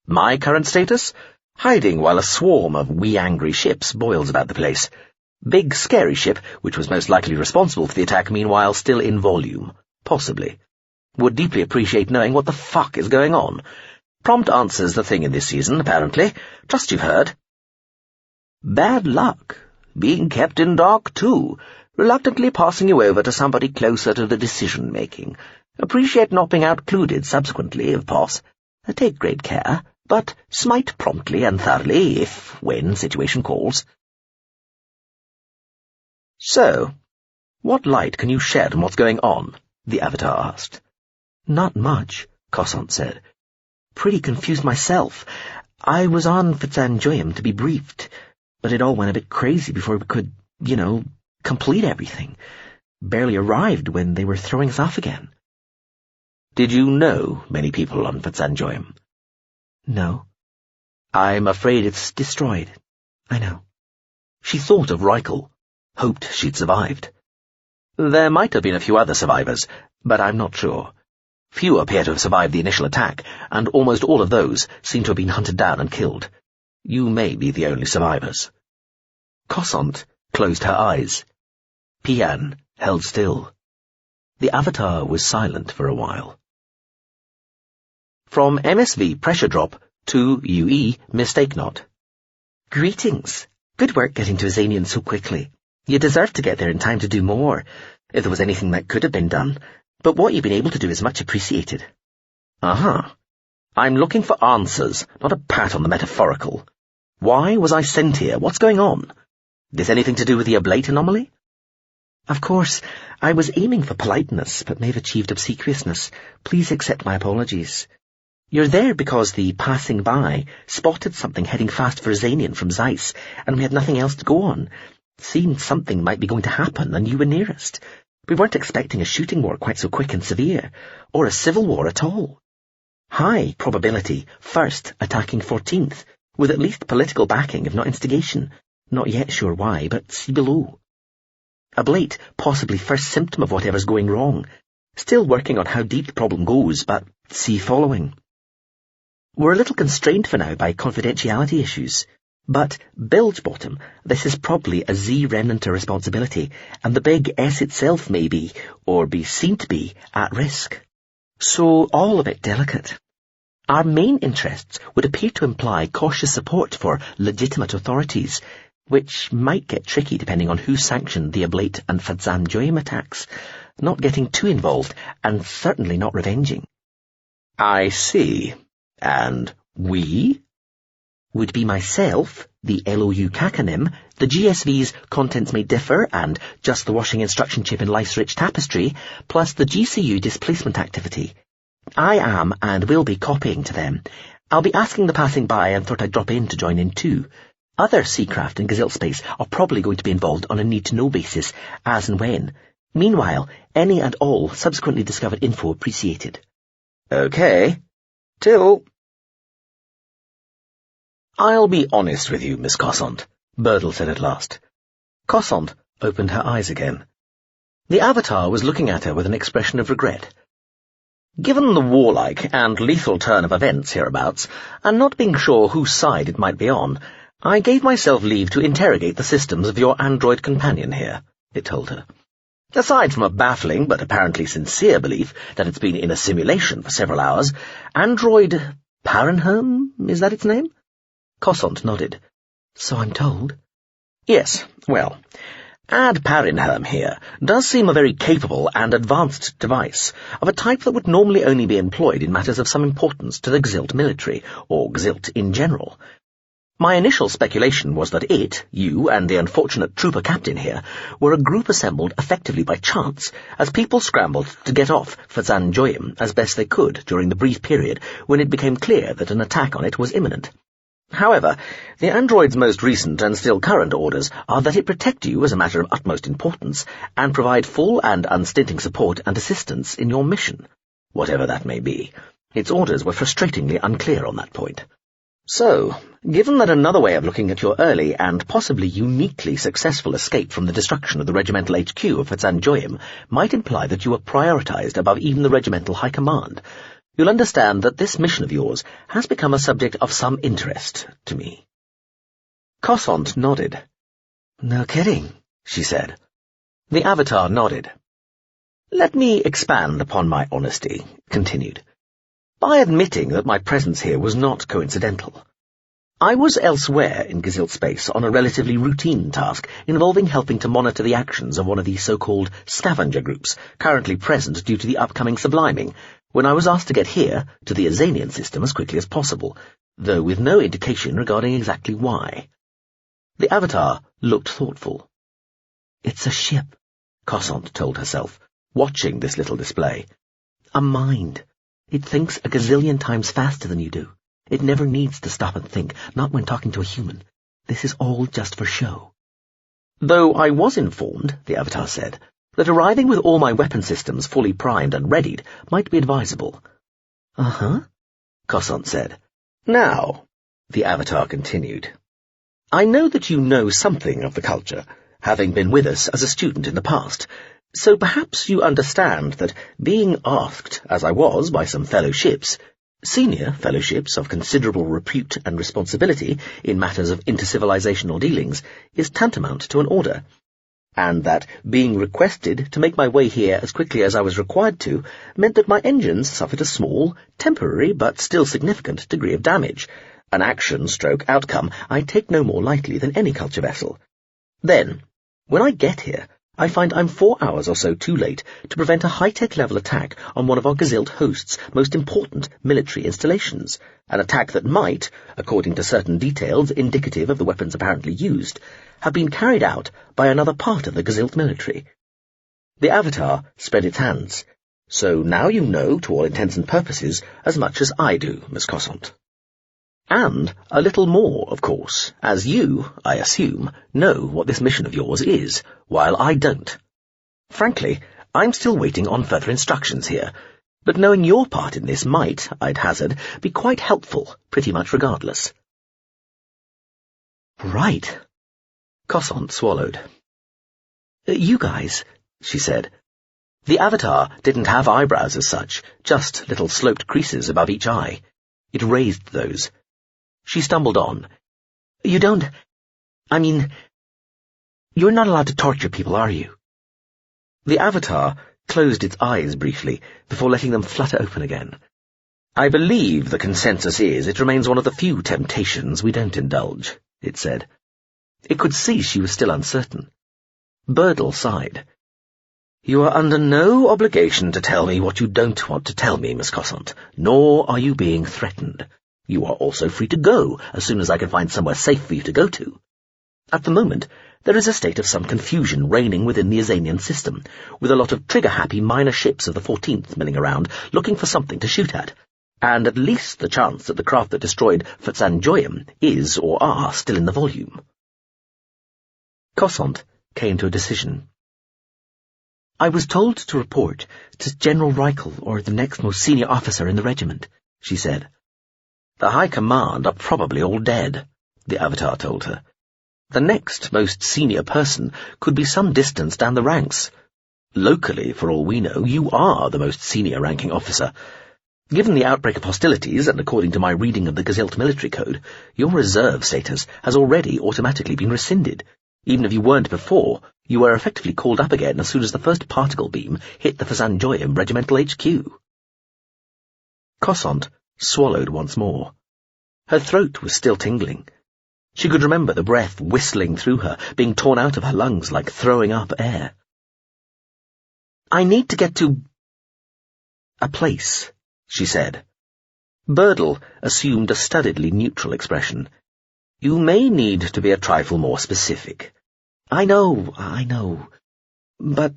My current status? Hiding while a swarm of wee-angry ships boils about the place. Big, scary ship, which was most likely responsible for the attack, meanwhile still in volume. Possibly. Would deeply appreciate knowing what the fuck is going on. Prompt answer's the thing in this season, apparently. Trust you've heard. Bad luck. Being kept in dark, too. Reluctantly passing you over to somebody closer to the decision-making. Appreciate not being outcluded subsequently, if pos. Take great care, but smite promptly and thoroughly, if, when, situation calls. So, what light can you shed on what's going on? The Avatar asked. Not much, Cossant said. Pretty confused myself. I was on Fitzanjoyum to be briefed, but it all went a bit crazy before we could, complete everything. Barely arrived when they were throwing us off again. Did you know many people on Fitzanjoyum? No. I'm afraid it's destroyed. I know. She thought of Reichel. Hoped she'd survived. There might have been a few other survivors, but I'm not sure. Few appear to have survived the initial attack, and almost all of those seem to have been hunted down and killed. You may be the only survivors. Cossant closed her eyes. Iain held still. The Avatar was silent for a while. From MSV Pressure Drop to UE Mistake-Not. Greetings. Good work getting to Azanian so quickly. You deserve to get there in time to do more, if there was anything that could have been done, but what you've been able to do is much appreciated. I'm looking for answers, not a pat on the metaphorical. Why was I sent here? What's going on? This anything to do with the oblate anomaly? Of course, I was aiming for politeness, but may have achieved obsequiousness. Please accept my apologies. You're there because the passing by spotted something heading fast for Zanian from Zeiss, and we had nothing else to go on. Seemed something might be going to happen, and you were nearest. We weren't expecting a shooting war quite so quick and severe, or a civil war at all. High probability, first attacking 14th, with at least political backing, if not instigation. Not yet sure why, but see below. Ablate, possibly first symptom of whatever's going wrong. Still working on how deep the problem goes, but see following. We're a little constrained for now by confidentiality issues. But, bilge bottom, this is probably a Z remnant responsibility, and the big S itself may be, or be seen to be, at risk. So all a bit delicate. Our main interests would appear to imply cautious support for legitimate authorities, which might get tricky depending on who sanctioned the Ablate and Fadzan Joim attacks, not getting too involved, and certainly not revenging. I see. And we? Would be myself, the LOU Kakanim, the GSV's contents may differ, and just the washing instruction chip in Lice-Rich Tapestry, plus the GCU displacement activity. I am and will be copying to them. I'll be asking the passing by and thought I'd drop in to join in too. Other Seacraft in Gazillt space are probably going to be involved on a need-to-know basis, as and when. Meanwhile, any and all subsequently discovered info appreciated. Okay. Till... I'll be honest with you, Miss Cossant, Birdle said at last. Cossant opened her eyes again. The Avatar was looking at her with an expression of regret. Given the warlike and lethal turn of events hereabouts, and not being sure whose side it might be on, I gave myself leave to interrogate the systems of your android companion here, it told her. Aside from a baffling but apparently sincere belief that it's been in a simulation for several hours, android Parenherm, is that its name? Cossant nodded. So I'm told. Yes, well, Ad Parenherm here does seem a very capable and advanced device, of a type that would normally only be employed in matters of some importance to the Gazillt military, or Gazillt in general. My initial speculation was that it, you, and the unfortunate trooper captain here were a group assembled effectively by chance, as people scrambled to get off Fadzan Joim as best they could during the brief period when it became clear that an attack on it was imminent. However, the android's most recent and still current orders are that it protect you as a matter of utmost importance and provide full and unstinting support and assistance in your mission, whatever that may be. Its orders were frustratingly unclear on that point. So, given that another way of looking at your early and possibly uniquely successful escape from the destruction of the regimental HQ of Fadzan Joim might imply that you were prioritized above even the regimental high command, you'll understand that this mission of yours has become a subject of some interest to me. Cossant nodded. No kidding, she said. The Avatar nodded. Let me expand upon my honesty, continued, by admitting that my presence here was not coincidental. I was elsewhere in Gazillt space on a relatively routine task involving helping to monitor the actions of one of the so-called scavenger groups currently present due to the upcoming subliming, when I was asked to get here, to the Azanian system, as quickly as possible, though with no indication regarding exactly why. The Avatar looked thoughtful. It's a ship, Cossant told herself, watching this little display. A mind. It thinks a gazillion times faster than you do. It never needs to stop and think, not when talking to a human. This is all just for show. Though I was informed, the Avatar said, that arriving with all my weapon systems fully primed and readied might be advisable. Uh-huh, Cossant said. Now, the Avatar continued, I know that you know something of the culture, having been with us as a student in the past, so perhaps you understand that being asked, as I was by some fellowships, senior fellowships of considerable repute and responsibility in matters of intercivilizational dealings, is tantamount to an order, and that being requested to make my way here as quickly as I was required to meant that my engines suffered a small, temporary, but still significant degree of damage, an action/outcome I take no more lightly than any culture vessel. Then, when I get here, I find I'm 4 hours or so too late to prevent a high-tech level attack on one of our Gazillt host's most important military installations, an attack that might, according to certain details indicative of the weapons apparently used, have been carried out by another part of the Gazillt military. The Avatar spread its hands. So now you know, to all intents and purposes, as much as I do, Miss Cossant. And a little more, of course, as you, I assume, know what this mission of yours is, while I don't. Frankly, I'm still waiting on further instructions here, but knowing your part in this might, I'd hazard, be quite helpful, pretty much regardless. Right. Cossant swallowed. You guys, she said. The avatar didn't have eyebrows as such, just little sloped creases above each eye. It raised those. She stumbled on. You don't... I mean... You're not allowed to torture people, are you? The avatar closed its eyes briefly before letting them flutter open again. I believe the consensus is it remains one of the few temptations we don't indulge, it said. It could see she was still uncertain. Birdle sighed. You are under no obligation to tell me what you don't want to tell me, Miss Cossant, nor are you being threatened. You are also free to go as soon as I can find somewhere safe for you to go to. At the moment, there is a state of some confusion reigning within the Azanian system, with a lot of trigger-happy minor ships of the 14th milling around looking for something to shoot at, and at least the chance that the craft that destroyed Pt.1 is or are still in the volume. Cossant came to a decision. I was told to report to General Reichel or the next most senior officer in the regiment, she said. The High Command are probably all dead, the avatar told her. The next most senior person could be some distance down the ranks. Locally, for all we know, you are the most senior ranking officer. Given the outbreak of hostilities, and according to my reading of the Gezilt military code, your reserve status has already automatically been rescinded. Even if you weren't before, you were effectively called up again as soon as the first particle beam hit the Fazanjoyim regimental HQ. Cossant swallowed once more. Her throat was still tingling. She could remember the breath whistling through her, being torn out of her lungs like throwing up air. I need to get to a place, she said. Birdle assumed a studiedly neutral expression. You may need to be a trifle more specific. I know. But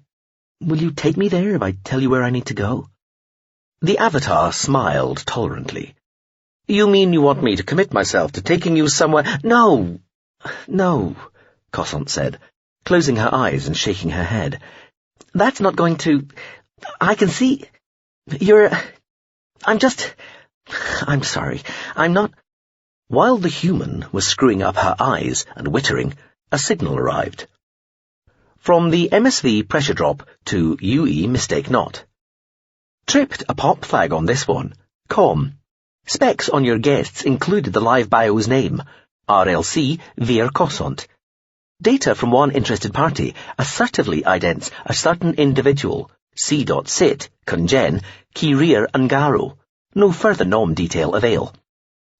will you take me there if I tell you where I need to go? The avatar smiled tolerantly. You mean you want me to commit myself to taking you somewhere? No, Cossant said, closing her eyes and shaking her head. That's not going to... I can see... I'm sorry. I'm not... While the human was screwing up her eyes and wittering, a signal arrived. From the MSV pressure drop to UE mistake not. Tripped a pop flag on this one. Com. Specs on your guests included the live bio's name, RLC Veer Cossant. Data from one interested party assertively idents a certain individual, C.sit, congen, Kirir Angaro. No further nom detail avail.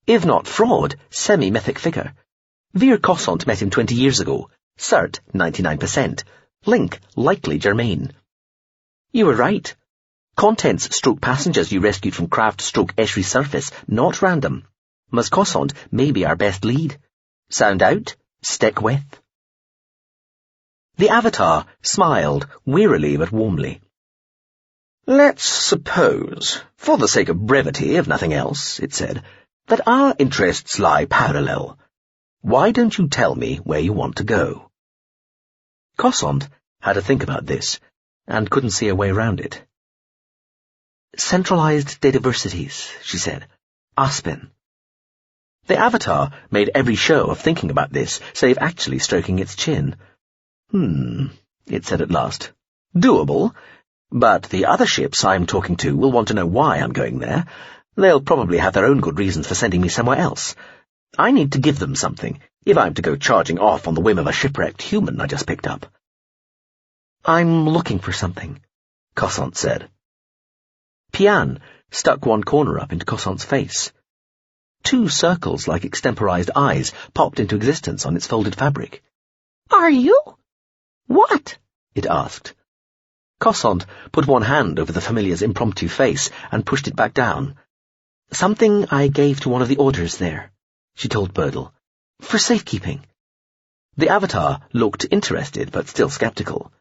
If not fraud, semi-mythic figure. Veer Cossant met him 20 years ago. Cert, 99%. Link, likely germane. You were right. Contents/passengers you rescued from craft/Eschri surface, not random. Ms. Cossant may be our best lead. Sound out? Stick with. The avatar smiled, wearily but warmly. Let's suppose, for the sake of brevity, if nothing else, it said, that our interests lie parallel. Why don't you tell me where you want to go? Cossant had to think about this, and couldn't see a way around it. Centralized dataversities, she said. Aspen. The avatar made every show of thinking about this, save actually stroking its chin. It said at last. Doable, but the other ships I'm talking to will want to know why I'm going there. They'll probably have their own good reasons for sending me somewhere else. I need to give them something, if I'm to go charging off on the whim of a shipwrecked human I just picked up. I'm looking for something, Cossant said. Pian stuck one corner up into Cossant's face. 2 circles like extemporized eyes popped into existence on its folded fabric. Are you? What? It asked. Cossant put one hand over the familiar's impromptu face and pushed it back down. Something I gave to one of the orders there, she told Birdle. For safekeeping. The avatar looked interested but still skeptical.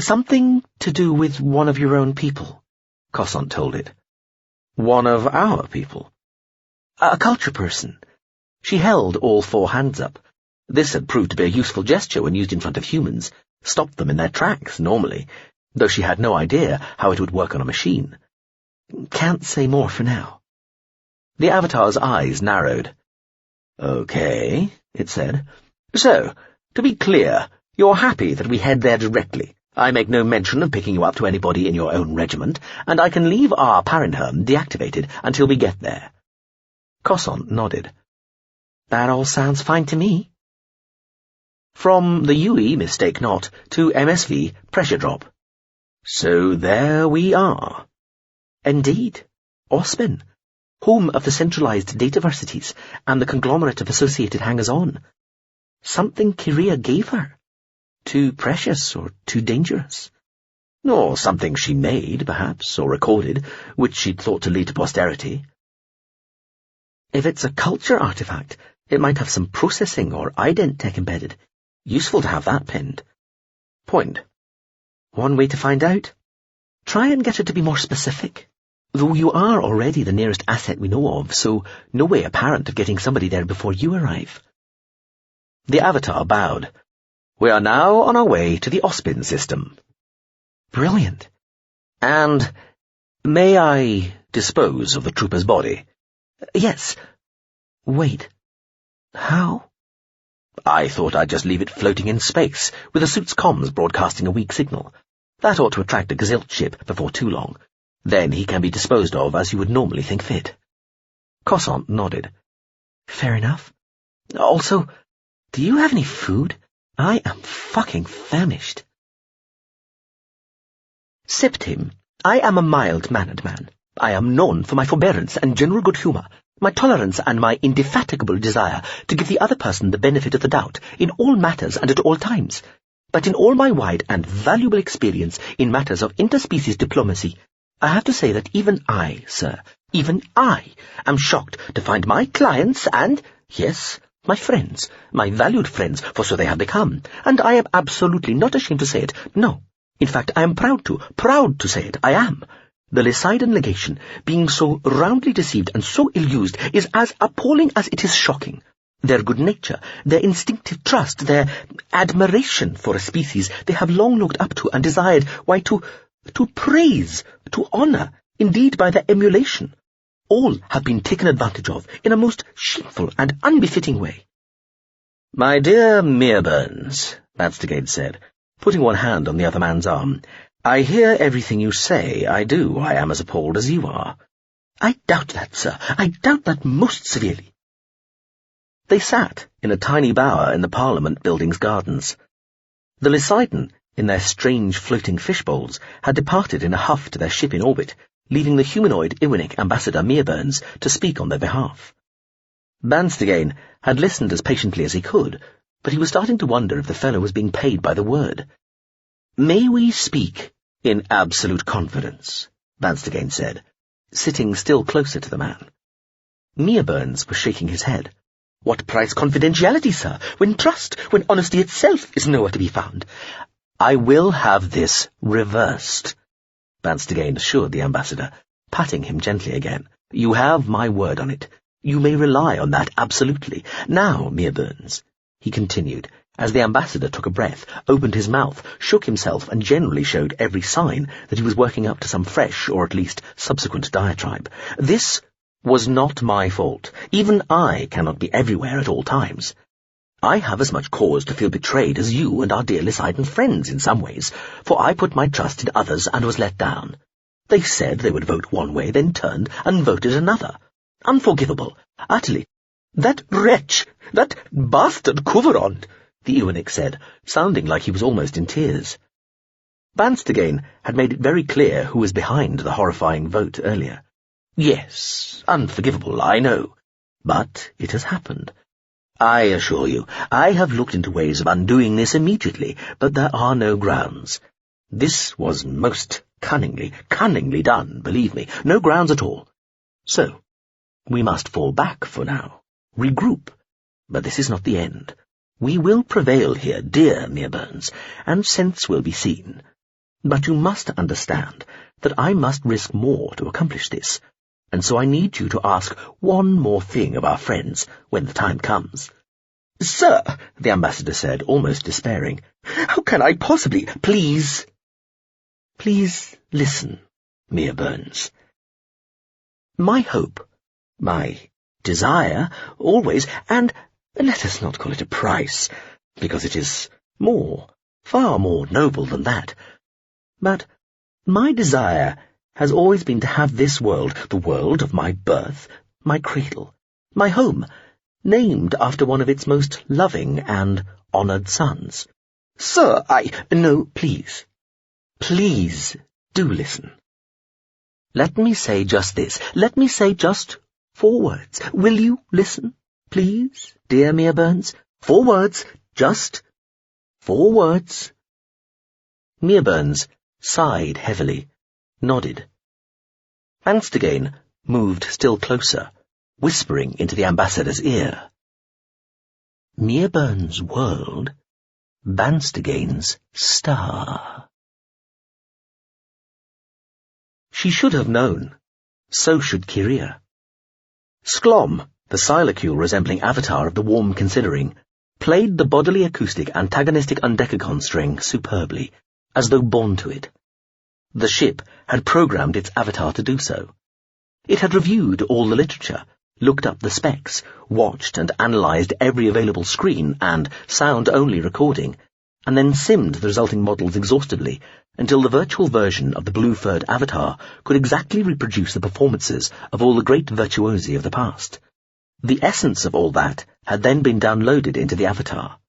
Something to do with one of your own people, Cossant told it. One of our people? A culture person. She held all 4 hands up. This had proved to be a useful gesture when used in front of humans, stopped them in their tracks, normally, though she had no idea how it would work on a machine. Can't say more for now. The Avatar's eyes narrowed. Okay, it said. So, to be clear, you're happy that we head there directly. I make no mention of picking you up to anybody in your own regiment, and I can leave our Parenherm deactivated until we get there. Cossant nodded. That all sounds fine to me. From the UE, mistake not, to MSV, pressure drop. So there we are. Indeed. Ospin, home of the centralized dataversities and the conglomerate of associated hangers-on. Something Kyria gave her. Too precious or too dangerous. Or something she made, perhaps, or recorded, which she'd thought to lead to posterity. If it's a culture artifact, it might have some processing or ident tech embedded. Useful to have that pinned. Point. One way to find out. Try and get her to be more specific. Though you are already the nearest asset we know of, so no way apparent of getting somebody there before you arrive. The Avatar bowed. We are now on our way to the Ospin system. Brilliant. And may I dispose of the trooper's body? Yes. Wait. How? I thought I'd just leave it floating in space, with the suit's comms broadcasting a weak signal. That ought to attract a Gzilt ship before too long. Then he can be disposed of as you would normally think fit. Cossant nodded. Fair enough. Also, do you have any food? I am fucking famished. Septim, I am a mild-mannered man. I am known for my forbearance and general good humour, my tolerance and my indefatigable desire to give the other person the benefit of the doubt in all matters and at all times. But in all my wide and valuable experience in matters of interspecies diplomacy, I have to say that even I, sir, even I, am shocked to find my clients and, yes, my friends, my valued friends, for so they have become, and I am absolutely not ashamed to say it, no. In fact, I am proud to say it, I am. The Lysidon legation, being so roundly deceived and so ill-used, is as appalling as it is shocking. Their good nature, their instinctive trust, their admiration for a species they have long looked up to and desired, why, to praise, to honour, indeed by their emulation, all have been taken advantage of in a most shameful and unbefitting way. My dear Meerburns, Badstigade said, putting one hand on the other man's arm, I hear everything you say, I do. I am as appalled as you are. I doubt that, sir. I doubt that most severely. They sat in a tiny bower in the Parliament Building's gardens. The Lysidon, in their strange floating fishbowls, had departed in a huff to their ship in orbit, leaving the humanoid Iwinic ambassador Meerburns to speak on their behalf. Badstigade had listened as patiently as he could, but he was starting to wonder if the fellow was being paid by the word. May we speak in absolute confidence, Badstigade said, sitting still closer to the man. Meerburns was shaking his head. What price confidentiality, sir, when trust, when honesty itself is nowhere to be found? I will have this reversed, Badstigade assured the ambassador, patting him gently again. You have my word on it. You may rely on that absolutely. Now, Meerburns, he continued, as the ambassador took a breath, opened his mouth, shook himself, and generally showed every sign that he was working up to some fresh, or at least subsequent diatribe. This was not my fault. Even I cannot be everywhere at all times. I have as much cause to feel betrayed as you and our dear Lysidon friends in some ways, for I put my trust in others and was let down. They said they would vote one way, then turned and voted another. Unforgivable, utterly. That wretch, that bastard Couvrand, the Iwinic said, sounding like he was almost in tears. Badstigade had made it very clear who was behind the horrifying vote earlier. Yes, unforgivable, I know, but it has happened. I assure you, I have looked into ways of undoing this immediately, but there are no grounds. This was most cunningly done, believe me, no grounds at all. So, we must fall back for now, regroup, but this is not the end. We will prevail here, dear Meerburns, and sense will be seen. But you must understand that I must risk more to accomplish this, and so I need you to ask one more thing of our friends when the time comes." "Sir," the ambassador said, almost despairing, "how can I possibly—" "Please listen, Mia Burns. My hope, my desire, always, and let us not call it a price, because it is far more noble than that, but my desire has always been to have this world, the world of my birth, my cradle, my home, named after one of its most loving and honoured sons. Sir, No, please do listen. Let me say just this. Let me say just 4 words. Will you listen, please, dear Mia Burns? 4 words, just 4 words." Mia Burns sighed heavily, nodded. Banstegain moved still closer, whispering into the ambassador's ear. "Mia Burns' world, Banstegain's star." She should have known. So should Kiria. Sklom, the silacule resembling avatar of the warm considering, played the bodily acoustic antagonistic undecacon string superbly, as though born to it. The ship had programmed its avatar to do so. It had reviewed all the literature, looked up the specs, watched and analysed every available screen and sound-only recording, and then simmed the resulting models exhaustively until the virtual version of the blue-furred avatar could exactly reproduce the performances of all the great virtuosi of the past. The essence of all that had then been downloaded into the avatar.